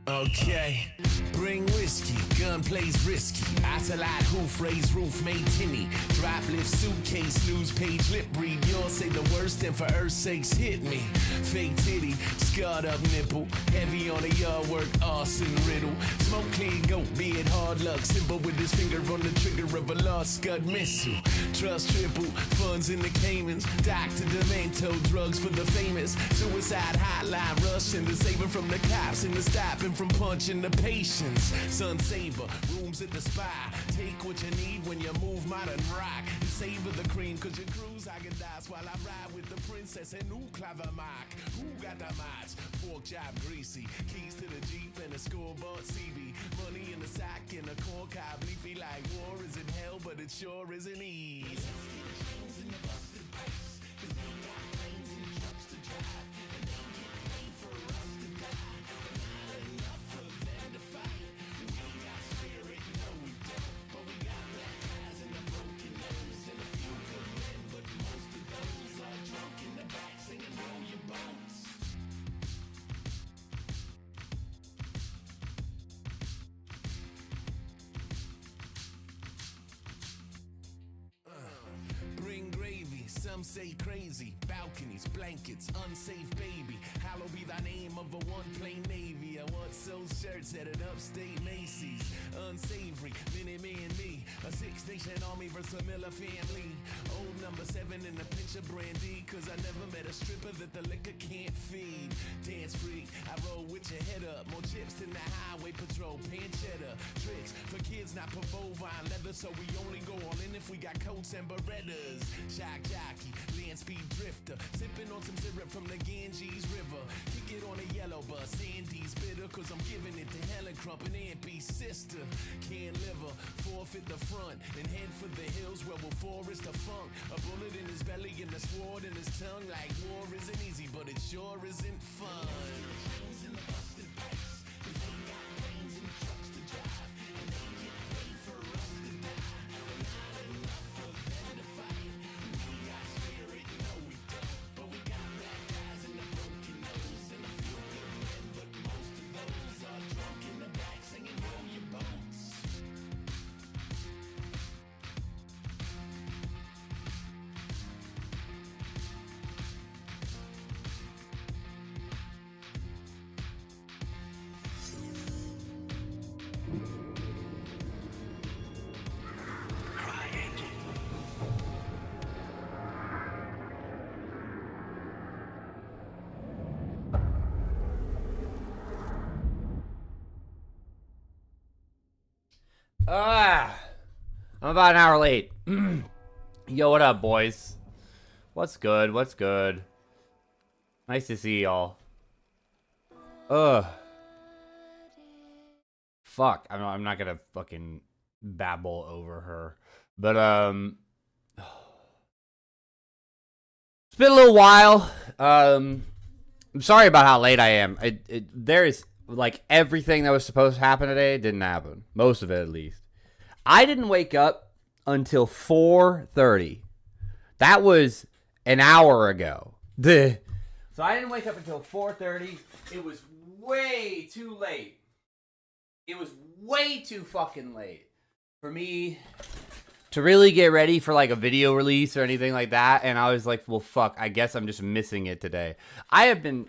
Okay, bring whiskey, gunplay's risky. Isolite, hoof, raise roof, made tinny. Drop lift, suitcase, news page, lip read. Yours say the worst, and for earth's sakes, hit me. Fake titty, scarred up nipple. Heavy on the yard work, arson riddle. Smoke clean, goat beard, hard luck. Simple with his finger on the trigger of a lost scud missile. Trust triple, funds in the Caymans. Dr. Demento, drugs for the famous. Suicide hotline, rushing to save him from the cops and to stop him from punching the patients. Sun saver, rooms at the spa. Take what you need when you move modern rock. And savor the cream, cause you cruise Haagen-Dazs while I ride with the princess and ooh, clever mark. Who got the mods? Pork chop greasy. Keys to the Jeep and a scoreboard CB. Money in the sack and a corn cob leafy like war isn't hell, but it sure isn't ease. Bring gravy, some say crazy. Balconies, blankets, unsafe baby. Hallowed be the name of a one-plane Navy. I want sold shirts at an upstate Macy's. Unsavory, Minnie and me. A six-nation army versus a Miller family. Old number 7 in a pinch of brandy. Cause I never met a stripper that the liquor can't feed. Dance freak, I roll with your head up. More chips than the highway patrol. Pancetta, tricks for kids, not for bovine leather. So we only go all in if we got coats and Berettas. Shock jockey, land speed drifter. Sipping on some syrup from the Ganges River. Kick it on a yellow bus, Sandy's bitter. Cause I'm giving it to Helen Crump and Aunt B's sister. Can't live her, forfeit the front. And head for the hills where we'll forest the funk. A bullet in his belly and a sword in his tongue. Like war isn't easy, but it sure isn't fun. I'm about an hour late. Yo, what up, boys? What's good? What's good? Nice to see y'all. Fuck. I'm not gonna fucking babble over her. But, it's been a little while. I'm sorry about how late I am. There is, like, everything that was supposed to happen today didn't happen. Most of it, at least. I didn't wake up until 4:30. That was an hour ago. So I didn't wake up until 4:30. It was way too late. It was way too fucking late for me to really get ready for like a video release or anything like that. And I was like, well, fuck, I guess I'm just missing it today. I have been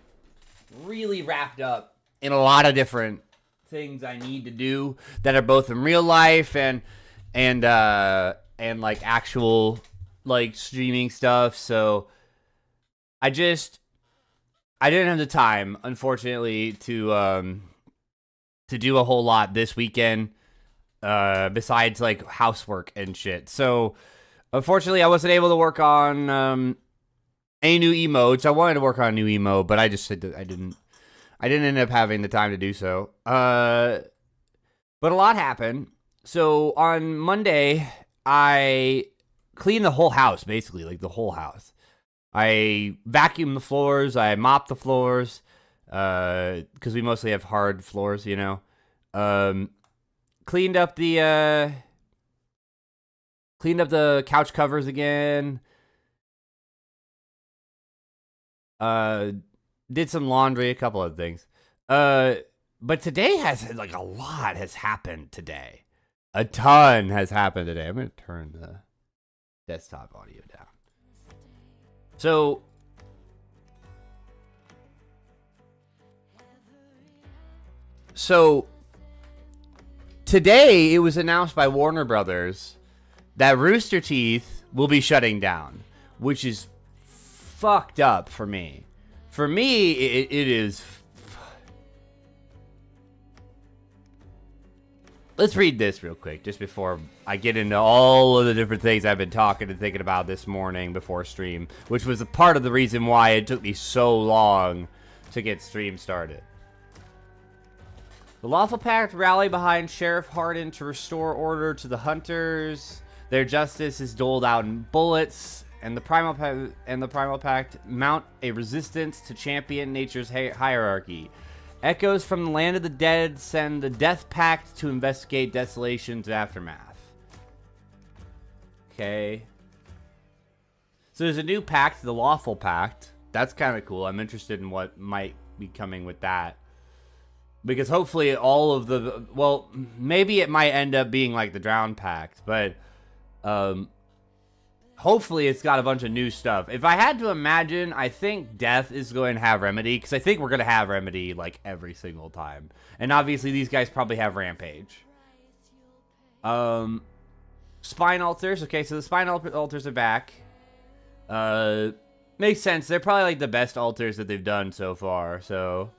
really wrapped up in a lot of different things I need to do that are both in real life and like actual like streaming stuff. So I didn't have the time, unfortunately, to do a whole lot this weekend besides like housework and shit. So unfortunately, I wasn't able to work on any new emotes. I wanted to work on a new emote, but I just said that I didn't end up having the time to do so. But a lot happened. So on Monday, I cleaned the whole house, basically, like the whole house. I vacuumed the floors. I mopped the floors because we mostly have hard floors, you know. Cleaned up the couch covers again. Did some laundry, a couple of things. But today has, like, a lot has happened today. A ton has happened today. I'm going to turn the desktop audio down. So today it was announced by Warner Brothers that Rooster Teeth will be shutting down, which is fucked up for me. For me, it is. Let's read this real quick, just before I get into all of the different things I've been talking and thinking about this morning before stream, which was a part of the reason why it took me so long to get stream started. The Lawful Pact rally behind Sheriff Hardin to restore order to the hunters. Their justice is doled out in bullets, and the Primal Pact mount a resistance to champion nature's hierarchy. Echoes from the land of the dead send the Death Pact to investigate Desolations Aftermath. Okay. So there's a new pact, the Lawful Pact. That's kind of cool. I'm interested in what might be coming with that. Because hopefully all of the... Well, maybe it might end up being like the Drown Pact, but... hopefully it's got a bunch of new stuff. If I had to imagine, I think Death is going to have Remedy, because I think we're going to have Remedy, like, every single time. And obviously these guys probably have Rampage. Spine Altars. Okay, so the Spine Altars are back. Makes sense. They're probably, like, the best altars that they've done so far, so...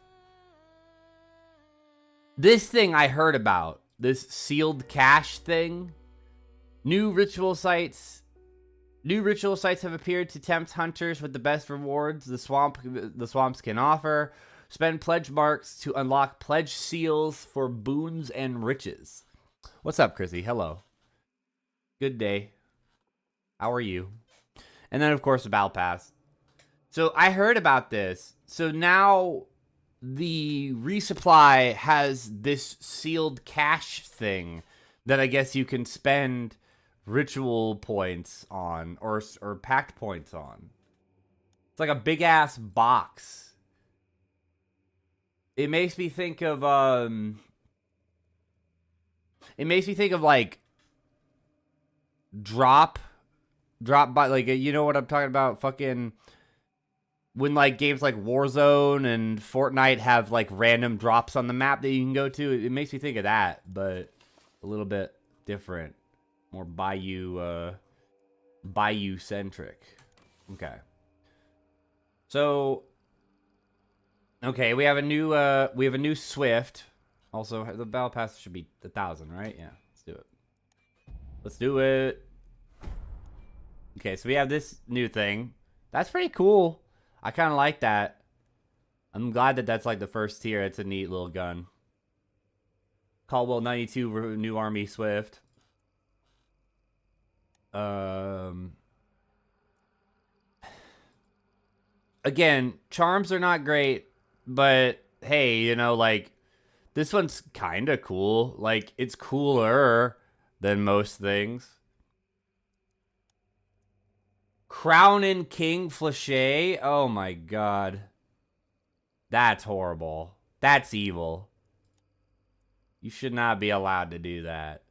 This thing I heard about, this sealed cache thing, new ritual sites have appeared to tempt hunters with the best rewards the swamps can offer. Spend pledge marks to unlock pledge seals for boons and riches. What's up, Chrissy? Hello. Good day. How are you? And then, of course, the Battle Pass. So I heard about this. So now the resupply has this sealed cache thing that I guess you can spend ritual points on or pact points on. It's like a big ass box. It makes me think of like drop by, like, you know what I'm talking about, fucking when like games like Warzone and Fortnite have like random drops on the map that you can go to. It makes me think of that, but a little bit different. More Bayou centric. Okay. So okay, we have a new Swift. Also, the Battle Pass should be 1,000, right? Yeah, let's do it. Let's do it. Okay, so we have this new thing. That's pretty cool. I kind of like that. I'm glad that that's like the first tier. It's a neat little gun. Caldwell 92 new Army Swift. Again, charms are not great, but hey, you know, like, this one's kind of cool. Like, it's cooler than most things. Crown and King Flachet. Oh my god. That's horrible. That's evil. You should not be allowed to do that.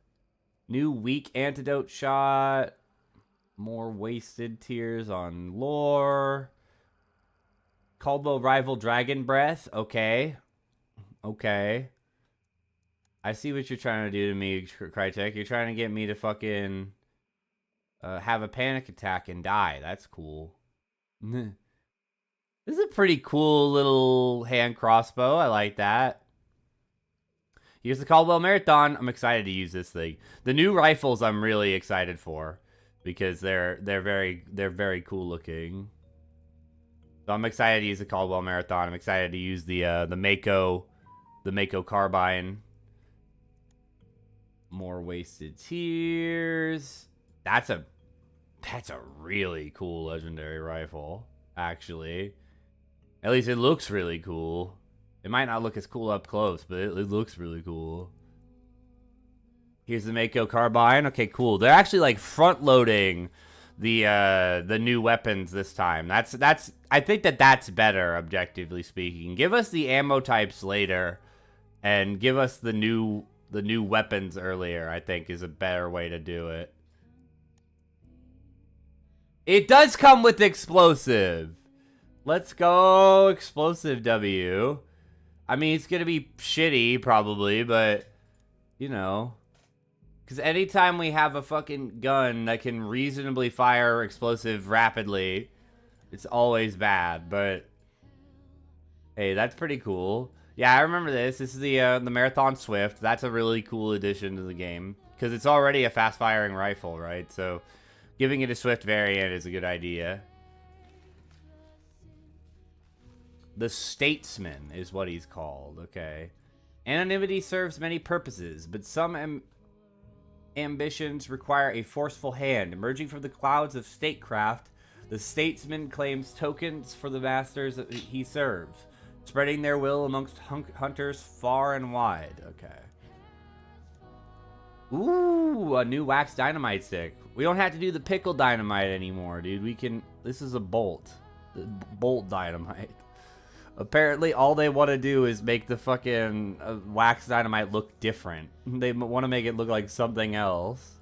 New weak antidote shot. More wasted tears on lore. Caldwell rival dragon breath. Okay. Okay. I see what you're trying to do to me, Crytek. You're trying to get me to fucking have a panic attack and die. That's cool. This is a pretty cool little hand crossbow. I like that. Here's the Caldwell Marathon. I'm excited to use this thing. The new rifles I'm really excited for because they're very cool looking. So I'm excited to use the Caldwell Marathon. I'm excited to use the Mako carbine. More wasted tears. That's a really cool legendary rifle, actually. At least it looks really cool. It might not look as cool up close, but it looks really cool. Here's the Mako carbine. Okay, cool. They're actually like front loading the new weapons this time. I think that's better, objectively speaking. Give us the ammo types later. and give us the new weapons earlier, I think, is a better way to do it. It does come with explosive. Let's go explosive W. I mean, it's gonna be shitty probably, but you know, because anytime we have a fucking gun that can reasonably fire explosive rapidly, it's always bad. But hey, that's pretty cool. Yeah, I remember this. This is the Marathon Swift. That's a really cool addition to the game because it's already a fast-firing rifle, right? So giving it a Swift variant is a good idea. The Statesman is what he's called. Okay. Anonymity serves many purposes, but some ambitions require a forceful hand. Emerging from the clouds of statecraft, the Statesman claims tokens for the masters that he serves, spreading their will amongst hunters far and wide. Okay. Ooh, a new wax dynamite stick. We don't have to do the pickle dynamite anymore, dude. We can... This is a bolt. Bolt dynamite. Apparently, all they want to do is make the fucking wax dynamite look different. They want to make it look like something else.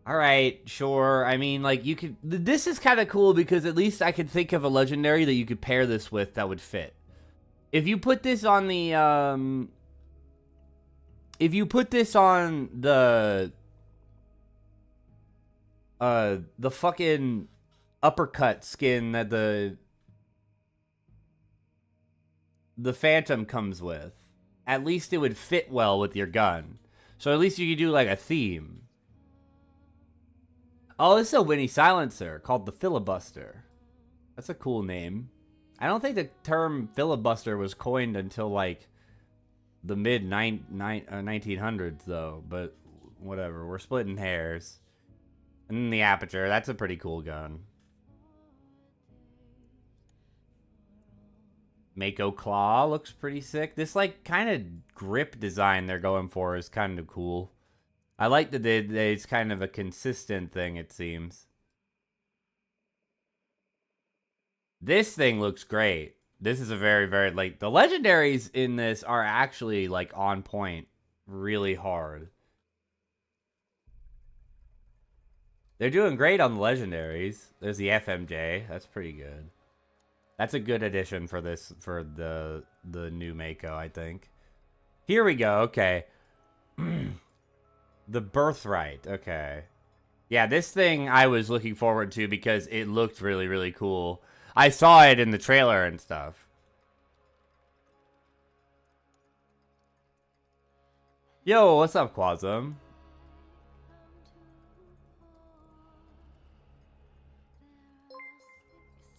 Alright, sure. I mean, like, you could... This is kind of cool because at least I could think of a legendary that you could pair this with that would fit. If you put this on the, If you put this on the fucking uppercut skin that the Phantom comes with, at least it would fit well with your gun. So at least you could do, like, a theme. Oh, this is a Winnie silencer called the Filibuster. That's a cool name. I don't think the term filibuster was coined until, like, the mid-1900s, though. But whatever, we're splitting hairs. And then the Aperture, that's a pretty cool gun. Mako Claw looks pretty sick. This, like, kind of grip design they're going for is kind of cool. I like that it's kind of a consistent thing, it seems. This thing looks great. This is a very, very, like, the legendaries in this are actually, like, on point really hard. They're doing great on the legendaries. There's the FMJ. That's pretty good. That's a good addition for this, for the new Mako, I think. Here we go. Okay. The Birthright. Okay. Yeah, this thing I was looking forward to because it looked really, really cool. I saw it in the trailer and stuff. Yo, what's up, Quasum?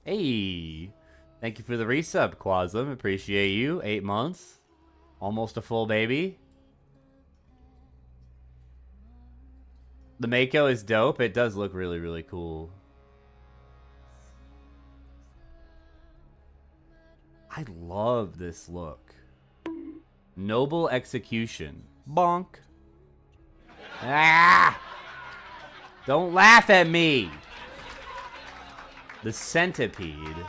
Hey. Thank you for the resub, Quasum. Appreciate you. 8 months. Almost a full baby. The Mako is dope. It does look really, really cool. I love this look. Noble Execution. Bonk. Ah! Don't laugh at me. The Centipede.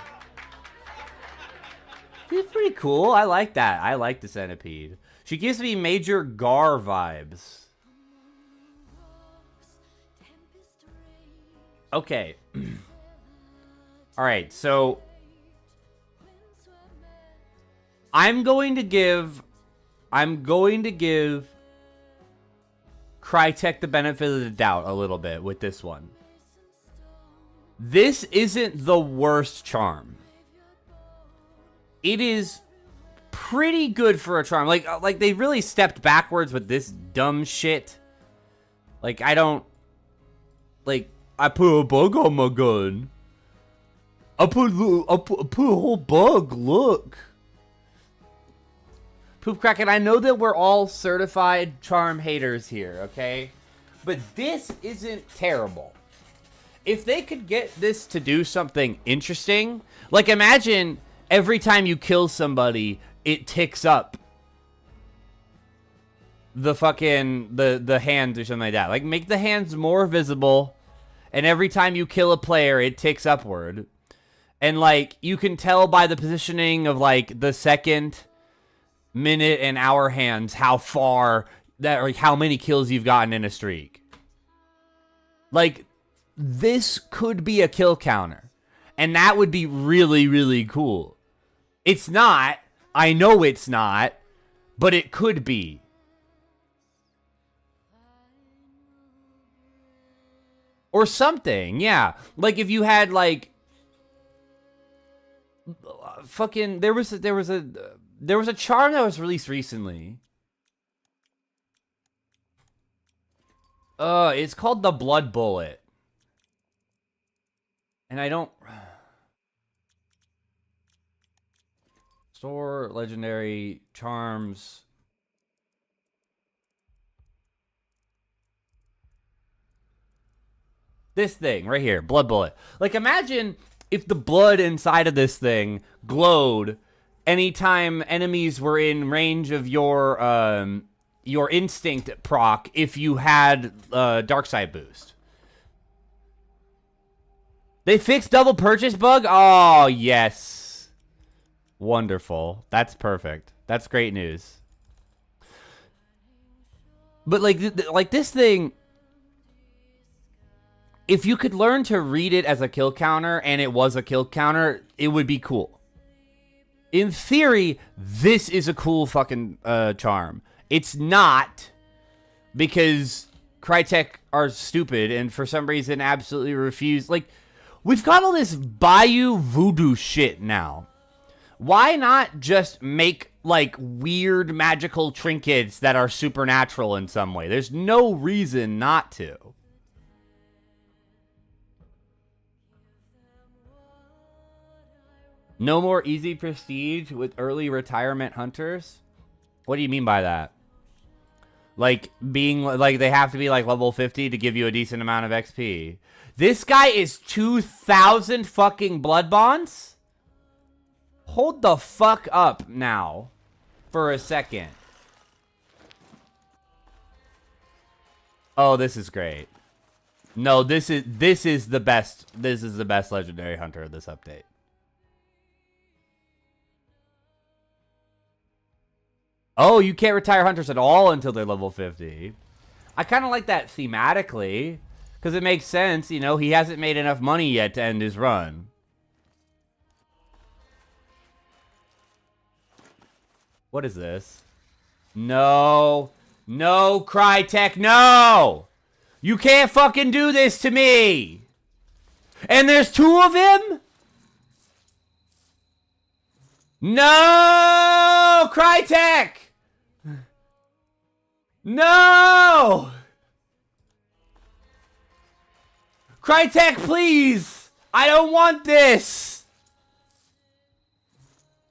It's pretty cool. I like that. I like the Centipede. She gives me Major Gar vibes. Okay. Alright, so I'm going to give Crytek the benefit of the doubt a little bit with this one. This isn't the worst charm. It is pretty good for a charm. Like they really stepped backwards with this dumb shit. Like, I don't... Like, I put a bug on my gun. I put a whole bug, look. Poop Kraken, I know that we're all certified charm haters here, okay? But this isn't terrible. If they could get this to do something interesting, like imagine every time you kill somebody, it ticks up the fucking, the hands or something like that. Like, make the hands more visible, and every time you kill a player, it ticks upward. And, like, you can tell by the positioning of, like, the second, minute, and hour hands how far that, like, how many kills you've gotten in a streak. Like, this could be a kill counter. And that would be really, really cool. It's not. I know it's not. But it could be. Or something, yeah. Like, if you had, like... fucking... There was a charm that was released recently. It's called the Blood Bullet. And I don't... Store legendary charms. This thing right here, Blood Bullet. Like, imagine if the blood inside of this thing glowed anytime enemies were in range of your instinct proc if you had dark side boost. They fixed double purchase bug? Oh, yes. Wonderful. That's perfect. That's great news. But like this thing, if you could learn to read it as a kill counter and it was a kill counter, it would be cool. In theory, this is a cool fucking charm. It's not, because Crytek are stupid and for some reason absolutely refuse. Like, we've got all this Bayou voodoo shit now. Why not just make, like, weird magical trinkets that are supernatural in some way? There's no reason not to. No more easy prestige with early retirement hunters? What do you mean by that? Like, being, like, they have to be, like, level 50 to give you a decent amount of XP. This guy is 2,000 fucking blood bonds? Hold the fuck up now. For a second. Oh, this is great. No, this is the best. This is the best legendary hunter of this update. Oh, you can't retire hunters at all until they're level 50. I kind of like that thematically, because it makes sense. You know, he hasn't made enough money yet to end his run. What is this? No. No, Crytek, no! You can't fucking do this to me! And there's two of him? No! Crytek! No! Crytek, please! I don't want this!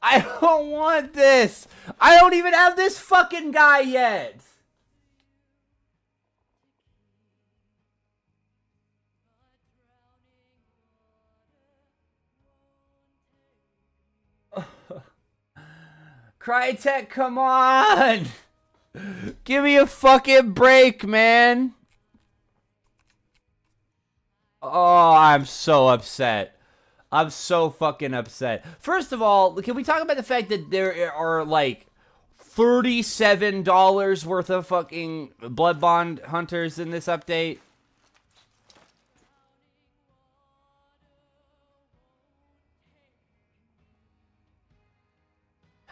I don't want this! I don't even have this fucking guy yet! Crytek, come on! Give me a fucking break, man! Oh, I'm so upset. I'm so fucking upset. First of all, can we talk about the fact that there are, like, $37 worth of fucking Blood Bond hunters in this update?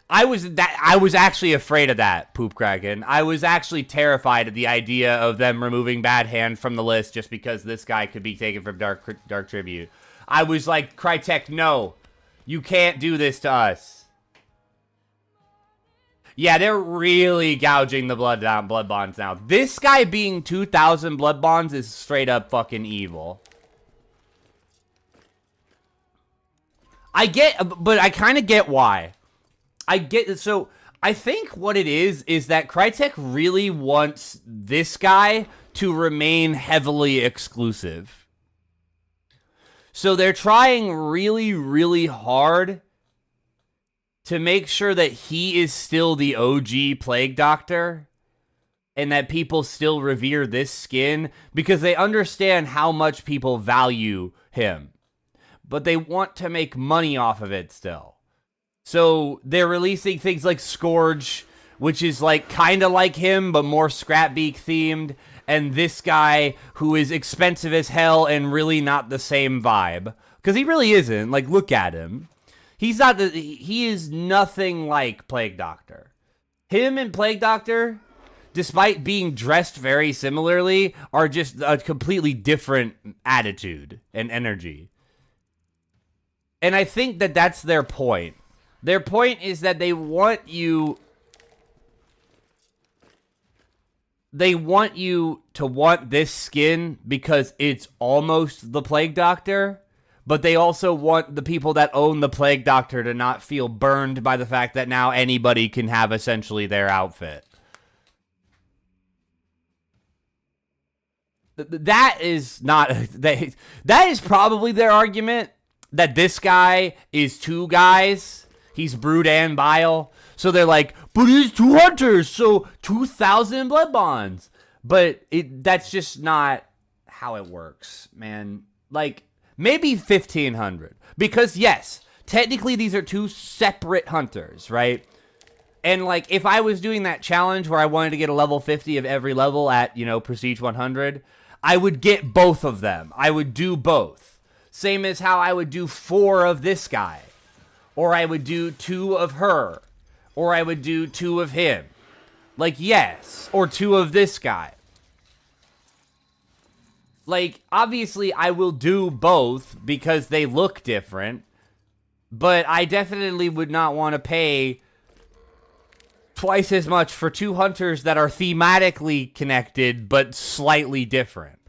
I was actually afraid of that, Poop Kraken. I was actually terrified of the idea of them removing Bad Hand from the list just because this guy could be taken from Dark Tribute. I was like, Crytek, no. You can't do this to us. Yeah, they're really gouging the blood bonds now. This guy being 2,000 blood bonds is straight up fucking evil. I get, but I kind of get why. So I think what it is that Crytek really wants this guy to remain heavily exclusive. So they're trying really, really hard to make sure that he is still the OG Plague Doctor and that people still revere this skin because they understand how much people value him. but they want to make money off of it still. So they're releasing things like Scourge, which is like kind of like him, but more Scrapbeak themed. And this guy who is expensive as hell and really not the same vibe. Because he really isn't. Like, look at him. He is nothing like Plague Doctor. Him and Plague Doctor, despite being dressed very similarly, are just a completely different attitude and energy. And I think that that's their point. Their point is that they want you to want this skin because it's almost the Plague Doctor, but they also want the people that own the Plague Doctor to not feel burned by the fact that now anybody can have essentially their outfit. That is not... That is probably their argument, that this guy is two guys. He's Brood and Bile. So they're like, but he's 2 hunters, so 2,000 blood bonds. But that's just not how it works, man. Like, maybe 1,500. Because, yes, technically these are 2 separate hunters, right? And, like, if I was doing that challenge where I wanted to get a level 50 of every level at, Prestige 100, I would get both of them. I would do both. Same as how I would do 4 of this guy. Or I would do 2 of her. Or I would do 2 of him. Like, yes. Or 2 of this guy. Like, obviously, I will do both because they look different. But I definitely would not want to pay twice as much for 2 hunters that are thematically connected but slightly different.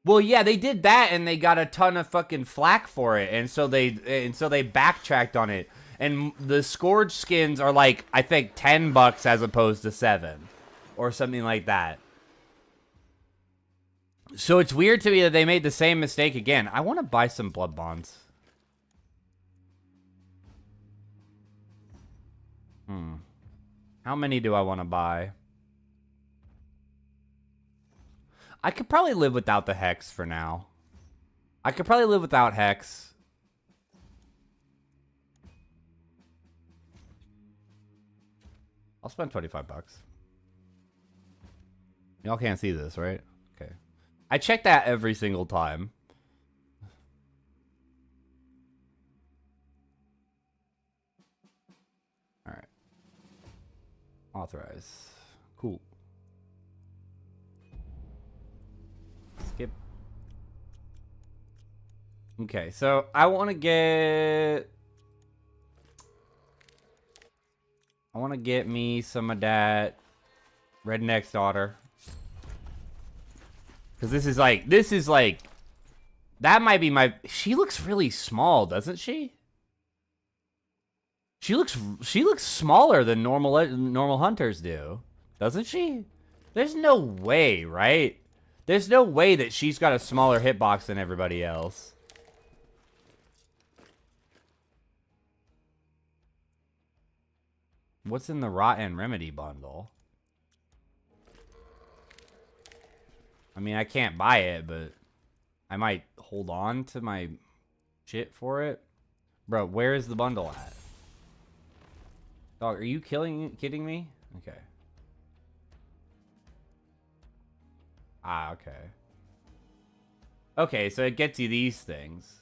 Well, yeah, they did that, and they got a ton of fucking flack for it, and so they backtracked on it. And the Scourge skins are like, I think, $10 as opposed to $7, or something like that. So it's weird to me that they made the same mistake again. I want to buy some blood bonds. How many do I want to buy? I could probably live without the Hex for now. I could probably live without Hex. I'll spend 25 bucks. Y'all can't see this, right? Okay. I check that every single time. All right. Authorize. Cool. Skip. Okay, so I want to get... I want to get me some of that Redneck's Daughter. Because this is like... That might be my... She looks really small, doesn't she? She looks smaller than normal hunters do. Doesn't she? There's no way, right? There's no way that she's got a smaller hitbox than everybody else. What's in the Rot and Remedy bundle? I mean, I can't buy it, but I might hold on to my shit for it. Bro, where is the bundle at? Dog, are you kidding me? Okay. Ah, okay. Okay, so it gets you these things.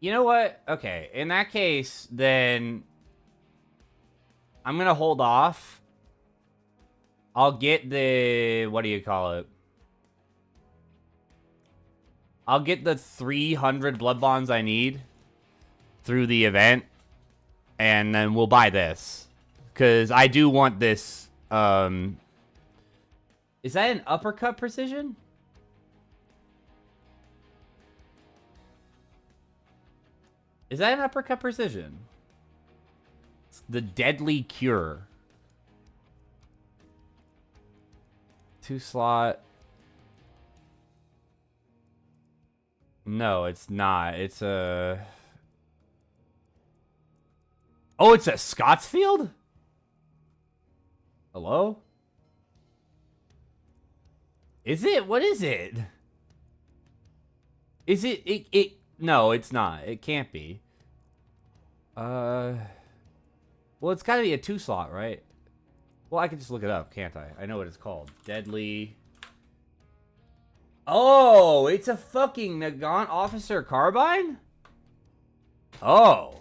You know what? Okay, in that case, then I'm gonna hold off. I'll get the... What do you call it? I'll get the 300 blood bonds I need through the event, and then we'll buy this. Because I do want this, Is that an uppercut precision? Is that an uppercut precision? It's the Deadly Cure. 2 slot. No, it's not. It's a... Oh, it's a Scotsfield? Hello? Is it? What is it? Is it? No, it's not. It can't be. Well, it's got to be a 2-slot, right? Well, I can just look it up, can't I? I know what it's called. Deadly. Oh, it's a fucking Nagant Officer Carbine? Oh.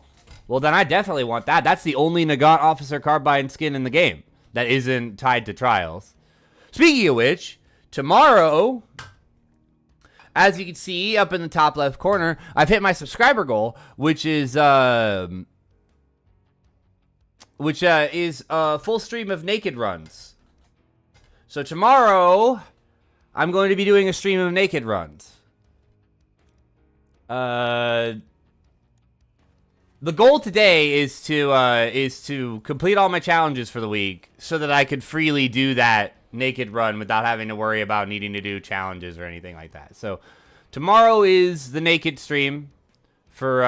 Well, then I definitely want that. That's the only Nagant Officer Carbine skin in the game that isn't tied to Trials. Speaking of which, tomorrow, as you can see up in the top left corner, I've hit my subscriber goal, which is a full stream of naked runs. So tomorrow, I'm going to be doing a stream of naked runs. The goal today is to complete all my challenges for the week so that I could freely do that naked run without having to worry about needing to do challenges or anything like that. So tomorrow is the naked stream for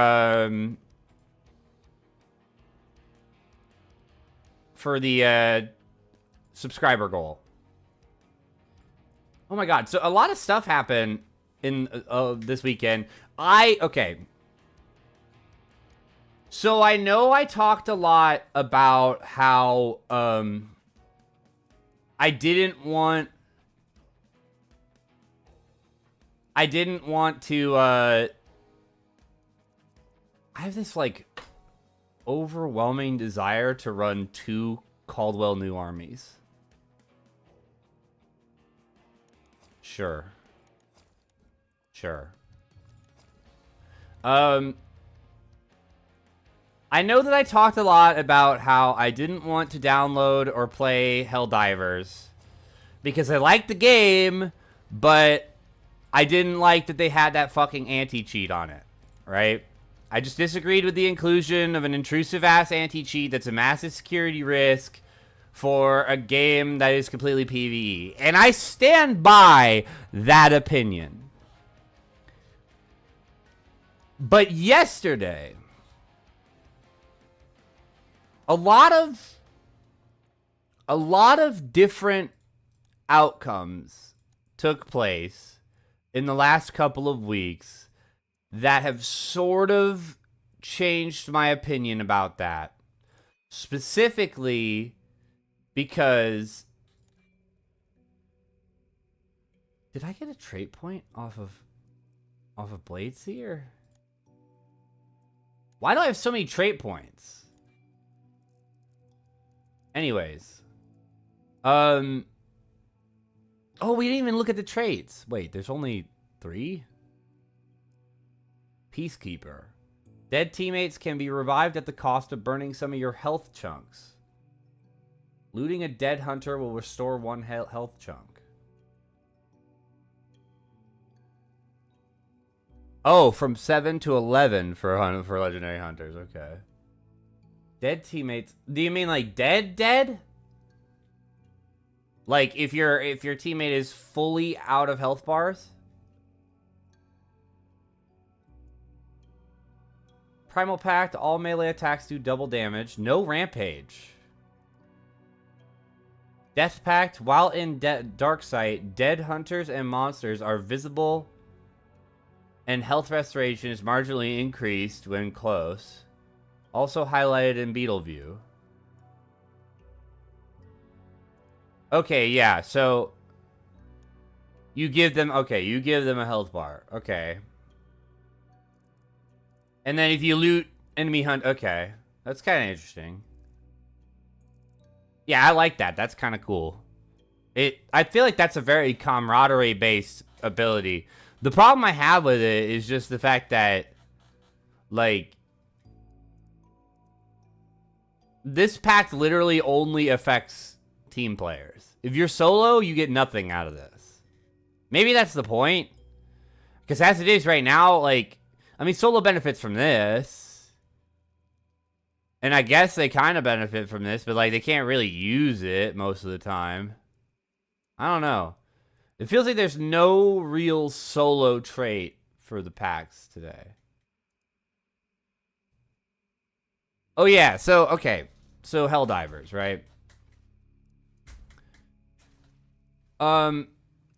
the subscriber goal. Oh my god, so a lot of stuff happened in this weekend. Okay. So I know I talked a lot about how I didn't want to I have this like overwhelming desire to run 2 Caldwell New Armies. Sure. I know that I talked a lot about how I didn't want to download or play Helldivers because I liked the game, but I didn't like that they had that fucking anti-cheat on it, right? I just disagreed with the inclusion of an intrusive-ass anti-cheat that's a massive security risk for a game that is completely PvE. And I stand by that opinion. But yesterday, a lot of different outcomes took place in the last couple of weeks that have sort of changed my opinion about that. Specifically because... Did I get a trait point off of Bladeseer? Why do I have so many trait points? Anyways. Oh, we didn't even look at the traits. Wait, there's only 3? Peacekeeper. Dead teammates can be revived at the cost of burning some of your health chunks. Looting a dead hunter will restore 1 health chunk. Oh, from 7 to 11 for legendary hunters. Okay. Dead teammates. Do you mean like dead? Like if your teammate is fully out of health bars? Primal Pact, all melee attacks do double damage. No rampage. Death Pact, while in Dark Sight, dead hunters and monsters are visible and health restoration is marginally increased when close. Also highlighted in Beetle View. Okay, yeah, so you give them a health bar. Okay. And then if you loot enemy hunt, okay. That's kind of interesting. Yeah, I like that. That's kind of cool. I feel like that's a very camaraderie-based ability. The problem I have with it is just the fact that, like, this pact literally only affects team players. If you're solo, you get nothing out of this. Maybe that's the point. Because as it is right now, like, I mean, solo benefits from this. And I guess they kind of benefit from this, but, like, they can't really use it most of the time. I don't know. It feels like there's no real solo trait for the packs today. Oh, yeah. So, okay. So, Helldivers, right?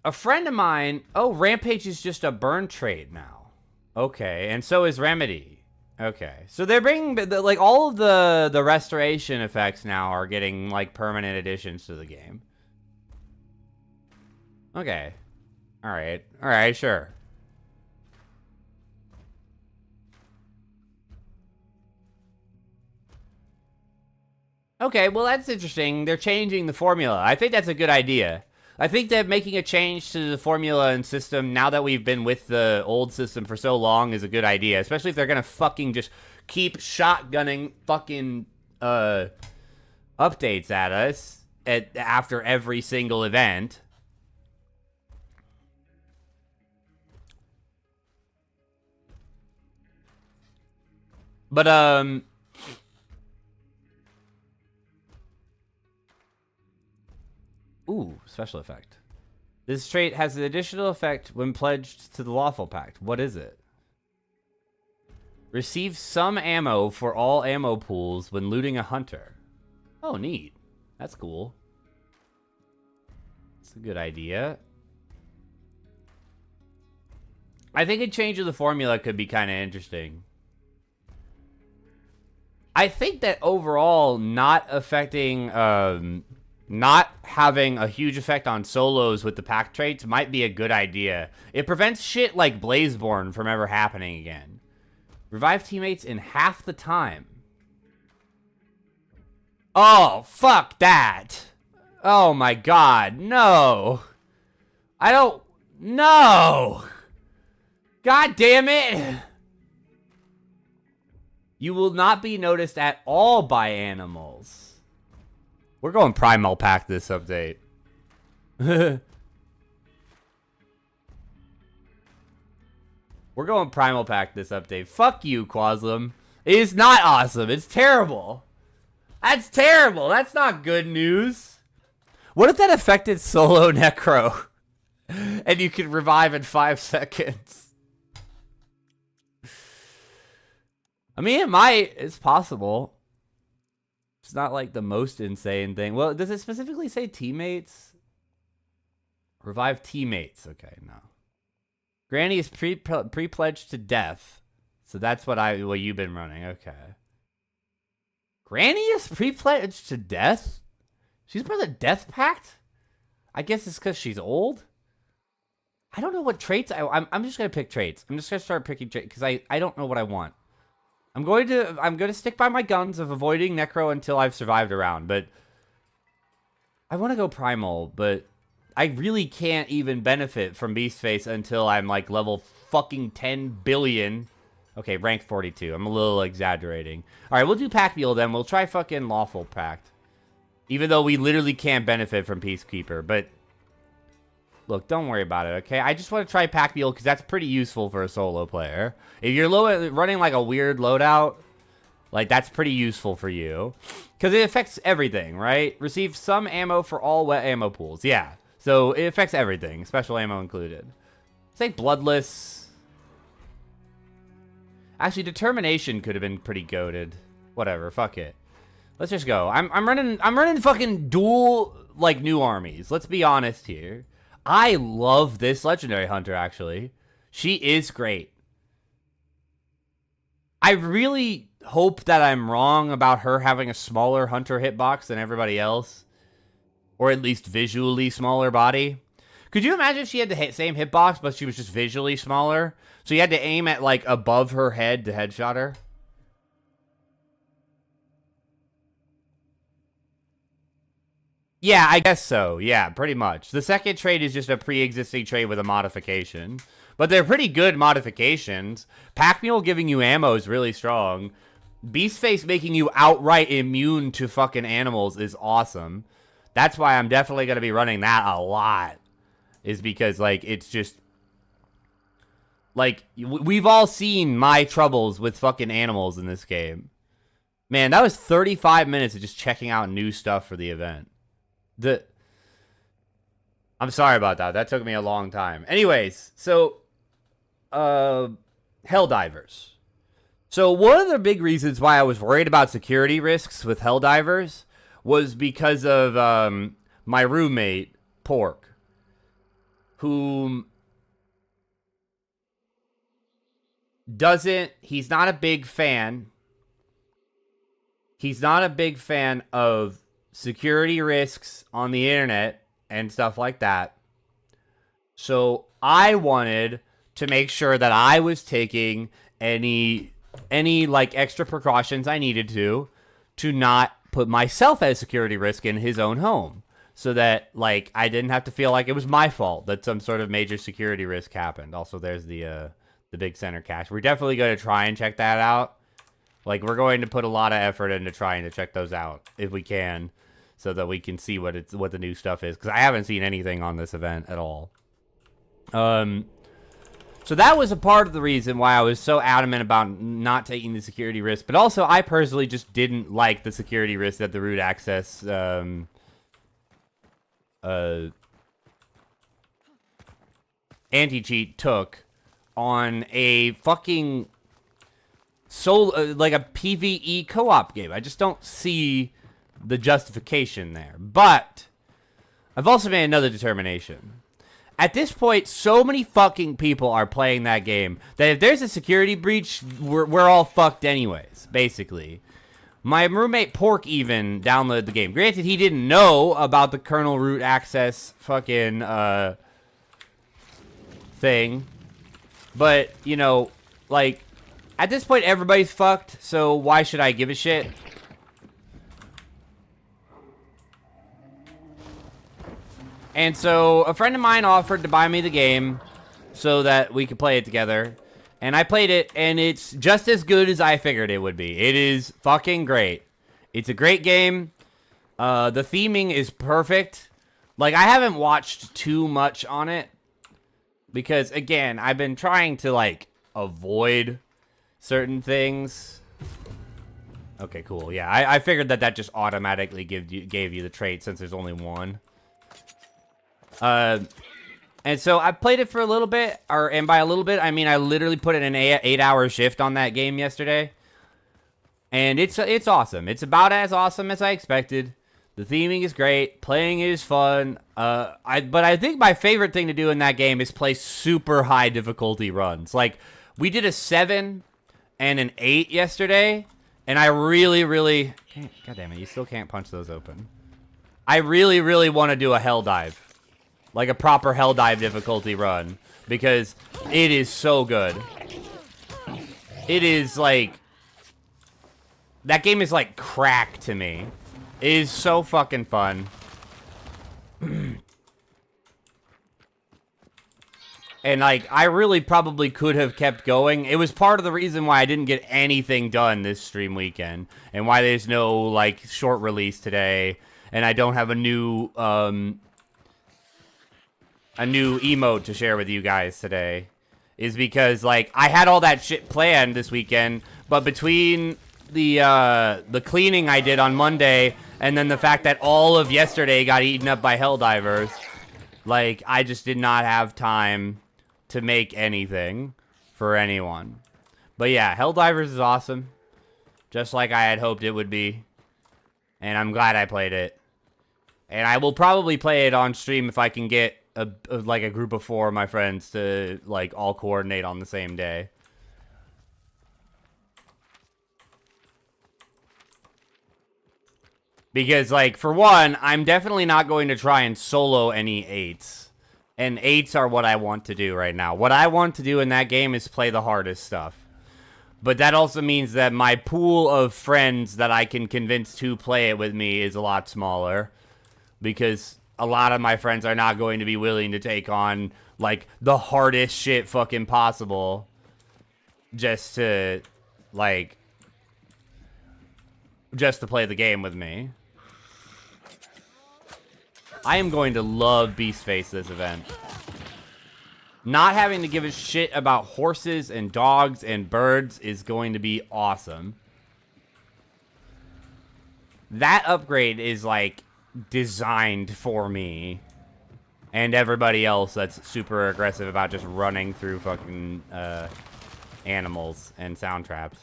A friend of mine... Oh, Rampage is just a burn trade now. Okay, and so is Remedy. Okay, so they're bringing... Like, all of the restoration effects now are getting, like, permanent additions to the game. Okay. Alright. Alright, sure. Okay, well, that's interesting. They're changing the formula. I think that's a good idea. I think that making a change to the formula and system now that we've been with the old system for so long is a good idea. Especially if they're gonna fucking just keep shotgunning fucking updates at us after every single event. But, ooh, special effect. This trait has an additional effect when pledged to the Lawful Pact. What is it? Receive some ammo for all ammo pools when looting a hunter. Oh, neat. That's cool. That's a good idea. I think a change of the formula could be kind of interesting. I think that overall, not affecting, not having a huge effect on solos with the pack traits might be a good idea. It prevents shit like Blazeborn from ever happening again. Revive teammates in half the time. Oh, fuck that. Oh my god, no. I don't... No. God damn it. You will not be noticed at all by animals. We're going Primal Pack this update. We're going Primal Pack this update. Fuck you, Quaslam. It is not awesome. It's terrible. That's terrible. That's not good news. What if that affected solo Necro? And you could revive in 5 seconds. I mean, it might. It's possible. It's not like the most insane thing. Well, does it specifically say teammates? Revive teammates. Okay, no. Granny is pre-pledged to death. So that's what you've been running. Okay. Granny is pre-pledged to death? She's part of the Death Pact? I guess it's because she's old? I don't know what traits I'm just going to pick traits. I'm just going to start picking traits because I don't know what I want. I'm going to stick by my guns of avoiding Necro until I've survived a round, but I want to go Primal, but I really can't even benefit from Beastface until I'm like level fucking 10 billion. Okay, rank 42. I'm a little exaggerating. All right, we'll do Pack Mule then. We'll try fucking Lawful Pact. Even though we literally can't benefit from Peacekeeper, but look, don't worry about it, okay? I just want to try Pack Mule because that's pretty useful for a solo player. If you're running like a weird loadout, like that's pretty useful for you. Because it affects everything, right? Receive some ammo for all wet ammo pools. Yeah, so it affects everything, special ammo included. Say Bloodless. Actually, Determination could have been pretty goated. Whatever, fuck it. Let's just go. I'm running fucking dual, like, new armies. Let's be honest here. I love this Legendary Hunter, actually. She is great. I really hope that I'm wrong about her having a smaller Hunter hitbox than everybody else. Or at least visually smaller body. Could you imagine if she had the same hitbox, but she was just visually smaller? So you had to aim at, like, above her head to headshot her? Yeah, I guess so. Yeah, pretty much. The second trait is just a pre-existing trait with a modification. But they're pretty good modifications. Pack Mule giving you ammo is really strong. Beastface making you outright immune to fucking animals is awesome. That's why I'm definitely going to be running that a lot. Is because, like, it's just... Like, we've all seen my troubles with fucking animals in this game. Man, that was 35 minutes of just checking out new stuff for the event. I'm sorry about that. That took me a long time. Anyways, so Helldivers. So one of the big reasons why I was worried about security risks with Helldivers was because of my roommate, Pork. whom he's not a big fan. He's not a big fan of security risks on the internet and stuff like that. So I wanted to make sure that I was taking any like extra precautions I needed to not put myself at a security risk in his own home, so that like I didn't have to feel like it was my fault that some sort of major security risk happened. Also, there's the big center cache. We're definitely going to try and check that out. Like, we're going to put a lot of effort into trying to check those out if we can, so that we can see what the new stuff is, because I haven't seen anything on this event at all. So that was a part of the reason why I was so adamant about not taking the security risk. But also, I personally just didn't like the security risk that the root access anti-cheat took on a fucking like a PvE co-op game. I just don't see the justification there. But I've also made another determination. At this point, so many fucking people are playing that game that if there's a security breach, we're all fucked anyways, basically. My roommate Pork even downloaded the game. Granted, he didn't know about the kernel root access fucking thing. But, you know, like, at this point, everybody's fucked, so why should I give a shit? And so a friend of mine offered to buy me the game so that we could play it together. And I played it, and it's just as good as I figured it would be. It is fucking great. It's a great game. The theming is perfect. Like, I haven't watched too much on it because, again, I've been trying to, like, avoid certain things. Okay, cool. Yeah, I figured that just automatically gave you the trait since there's only one. And so I played it for a little bit, and by a little bit, I mean I literally put in an 8-hour shift on that game yesterday. And it's awesome. It's about as awesome as I expected. The theming is great. Playing is fun. But I think my favorite thing to do in that game is play super high difficulty runs. Like, we did a 7 and an 8 yesterday, and I really... God damn it, you still can't punch those open. I really want to do a hell dive. Like a proper hell dive difficulty run. Because it is so good. It is like... That game is like crack to me. It is so fucking fun. And like, I really probably could have kept going. It was part of the reason why I didn't get anything done this stream weekend. And why there's no like short release today. And I don't have a new emote to share with you guys today, is because like I had all that shit planned this weekend, but between the cleaning I did on Monday and then the fact that all of yesterday got eaten up by Helldivers, like I just did not have time to make anything for anyone. But yeah, Helldivers is awesome, just like I had hoped it would be, and I'm glad I played it. And I will probably play it on stream if I can get like a group of 4 of my friends to like all coordinate on the same day. Because like, for one, I'm definitely not going to try and solo any 8s. And 8s are what I want to do right now. What I want to do in that game is play the hardest stuff. But that also means that my pool of friends that I can convince to play it with me is a lot smaller. Because a lot of my friends are not going to be willing to take on, like, the hardest shit fucking possible. Just to, like, just to play the game with me. I am going to love Beastface this event. Not having to give a shit about horses and dogs and birds is going to be awesome. That upgrade is, like, designed for me and everybody else that's super aggressive about just running through fucking animals and sound traps.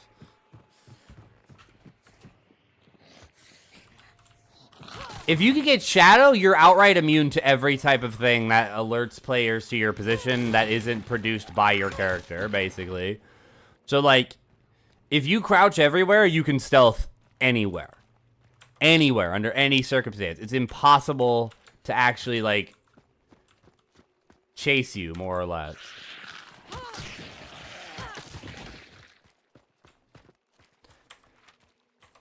If you can get Shadow, you're outright immune to every type of thing that alerts players to your position that isn't produced by your character, basically. So, like, if you crouch everywhere, you can stealth anywhere. Anywhere, under any circumstance. It's impossible to actually, like, chase you, more or less.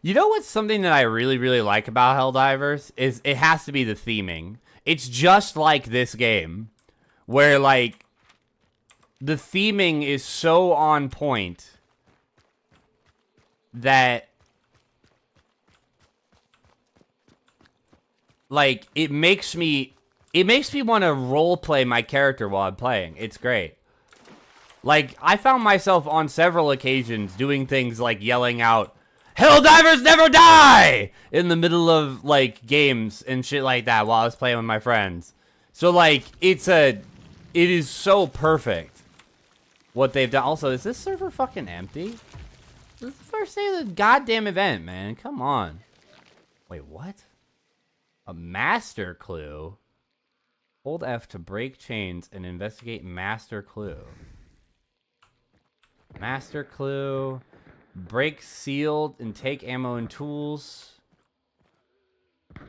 You know what's something that I really, really like about Helldivers? Is it has to be the theming. It's just like this game, where, like, the theming is so on point that, like, it makes me want to roleplay my character while I'm playing. It's great. Like, I found myself on several occasions doing things like yelling out, "Helldivers never die!" in the middle of, like, games and shit like that while I was playing with my friends. So, like, it is so perfect what they've done. Also, is this server fucking empty? This is the first day of the goddamn event, man. Come on. Wait, what? A master clue? Hold F to break chains and investigate master clue. Master clue. Break seal and take ammo and tools.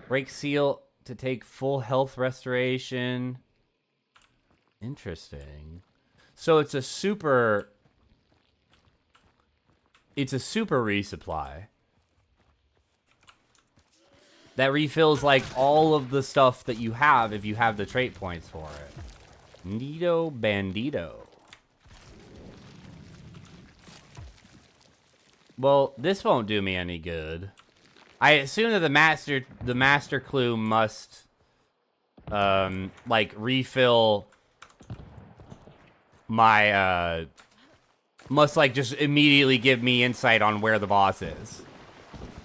Break seal to take full health restoration. Interesting. So it's a super resupply that refills, like, all of the stuff that you have if you have the trait points for it. Neato bandito. Well, this won't do me any good. I assume that the master clue must, like, refill my, must, like, just immediately give me insight on where the boss is.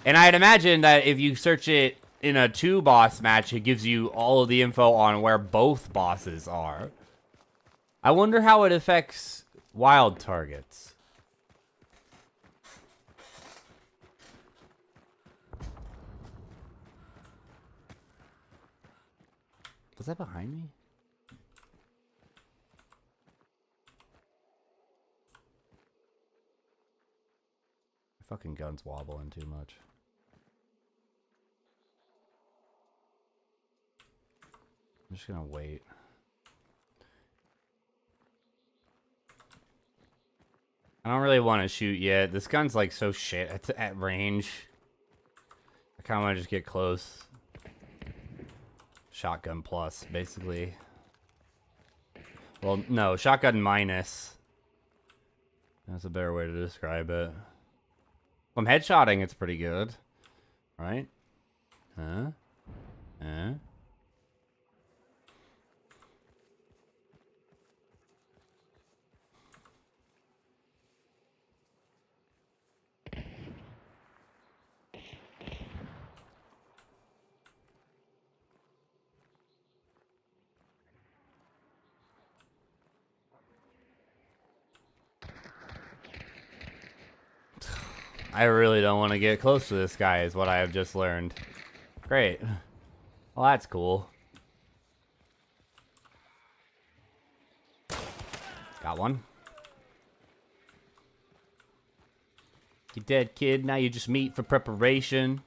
And I'd imagine that if you search it in a 2-boss match, it gives you all of the info on where both bosses are. I wonder how it affects wild targets. Was that behind me? My fucking gun's wobbling too much. I'm just gonna wait. I don't really want to shoot yet. This gun's, like, so shit at range. I kind of want to just get close. Shotgun plus, basically. Well, no, shotgun minus. That's a better way to describe it. If I'm headshotting, it's pretty good. Right? Huh? Huh? I really don't want to get close to this guy, is what I have just learned. Great. Well, that's cool. Got one. You dead, kid. Now you just meet for preparation.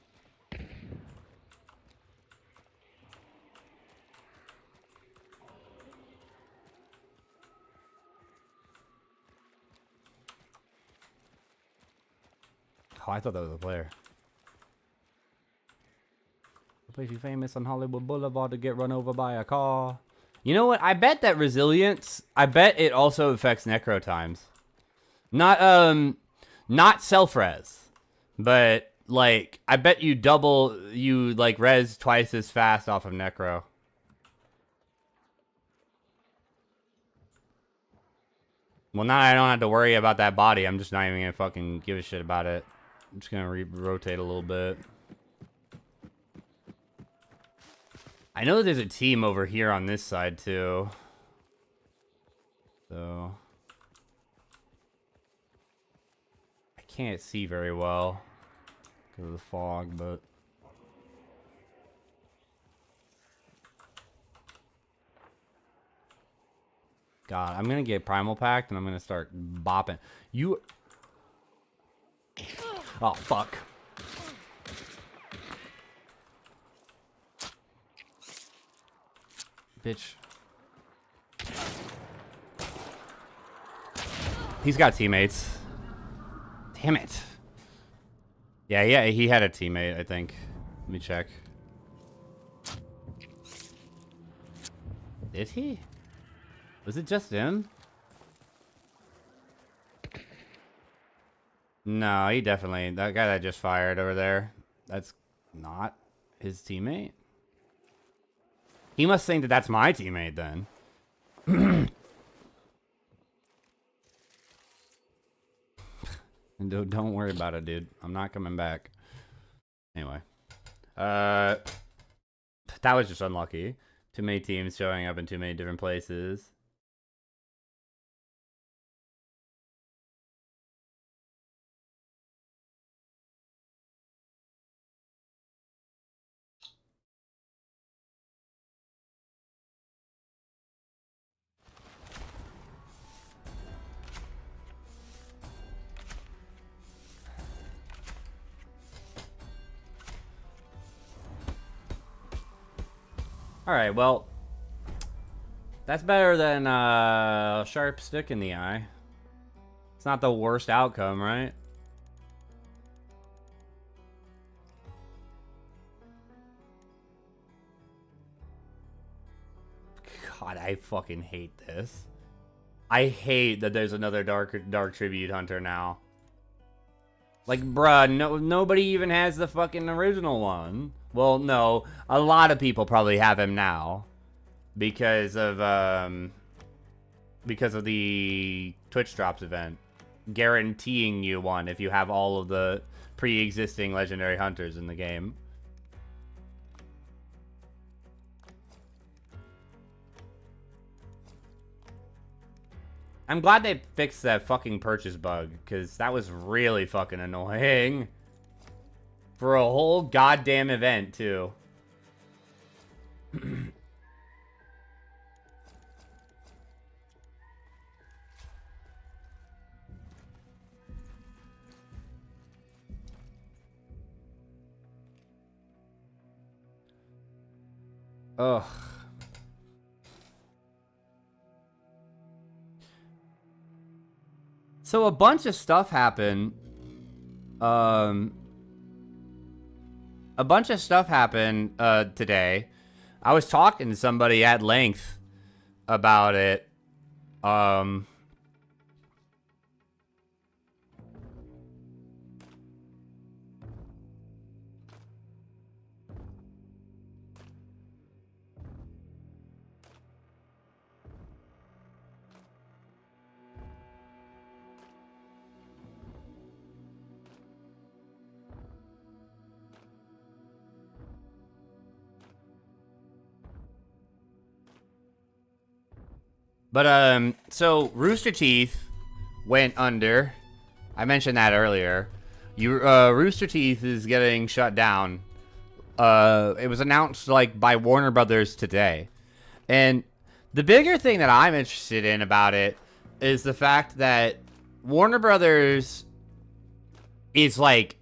Oh, I thought that was a player. The place you famous on Hollywood Boulevard to get run over by a car. You know what? I bet that resilience, I bet it also affects necro times. Not self-res, but, like, I bet you like, res twice as fast off of necro. Well, now I don't have to worry about that body. I'm just not even gonna fucking give a shit about it. I'm just gonna rotate a little bit. I know there's a team over here on this side too. So I can't see very well because of the fog, but God, I'm gonna get Primal Pact and I'm gonna start bopping. You. Oh, fuck. Bitch. He's got teammates. Damn it. Yeah, he had a teammate, I think. Let me check. Did he? Was it just him? No, he definitely... That guy that just fired over there, that's not his teammate? He must think that that's my teammate, then. Don't worry about it, dude. I'm not coming back. Anyway. That was just unlucky. Too many teams showing up in too many different places. Alright, well, that's better than a sharp stick in the eye. It's not the worst outcome, right? God, I fucking hate this. I hate that there's another Dark Tribute Hunter now. Like, bruh, nobody even has the fucking original one. Well, no, a lot of people probably have him now because of the Twitch Drops event, guaranteeing you one if you have all of the pre-existing legendary hunters in the game. I'm glad they fixed that fucking purchase bug, because that was really fucking annoying. For a whole goddamn event, too. Ugh. So a bunch of stuff happened. A bunch of stuff happened today. I was talking to somebody at length about it. But, so Rooster Teeth went under. I mentioned that earlier. Rooster Teeth is getting shut down. It was announced, like, by Warner Brothers today. And the bigger thing that I'm interested in about it is the fact that Warner Brothers is, like,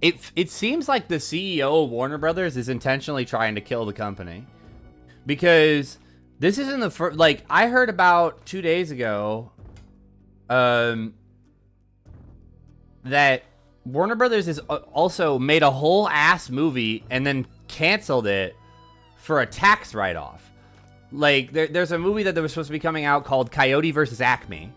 it seems like the CEO of Warner Brothers is intentionally trying to kill the company. Because this isn't the first, like, I heard about 2 days ago, that Warner Brothers has also made a whole ass movie and then canceled it for a tax write-off. Like, there's a movie that was supposed to be coming out called Coyote vs. Acme,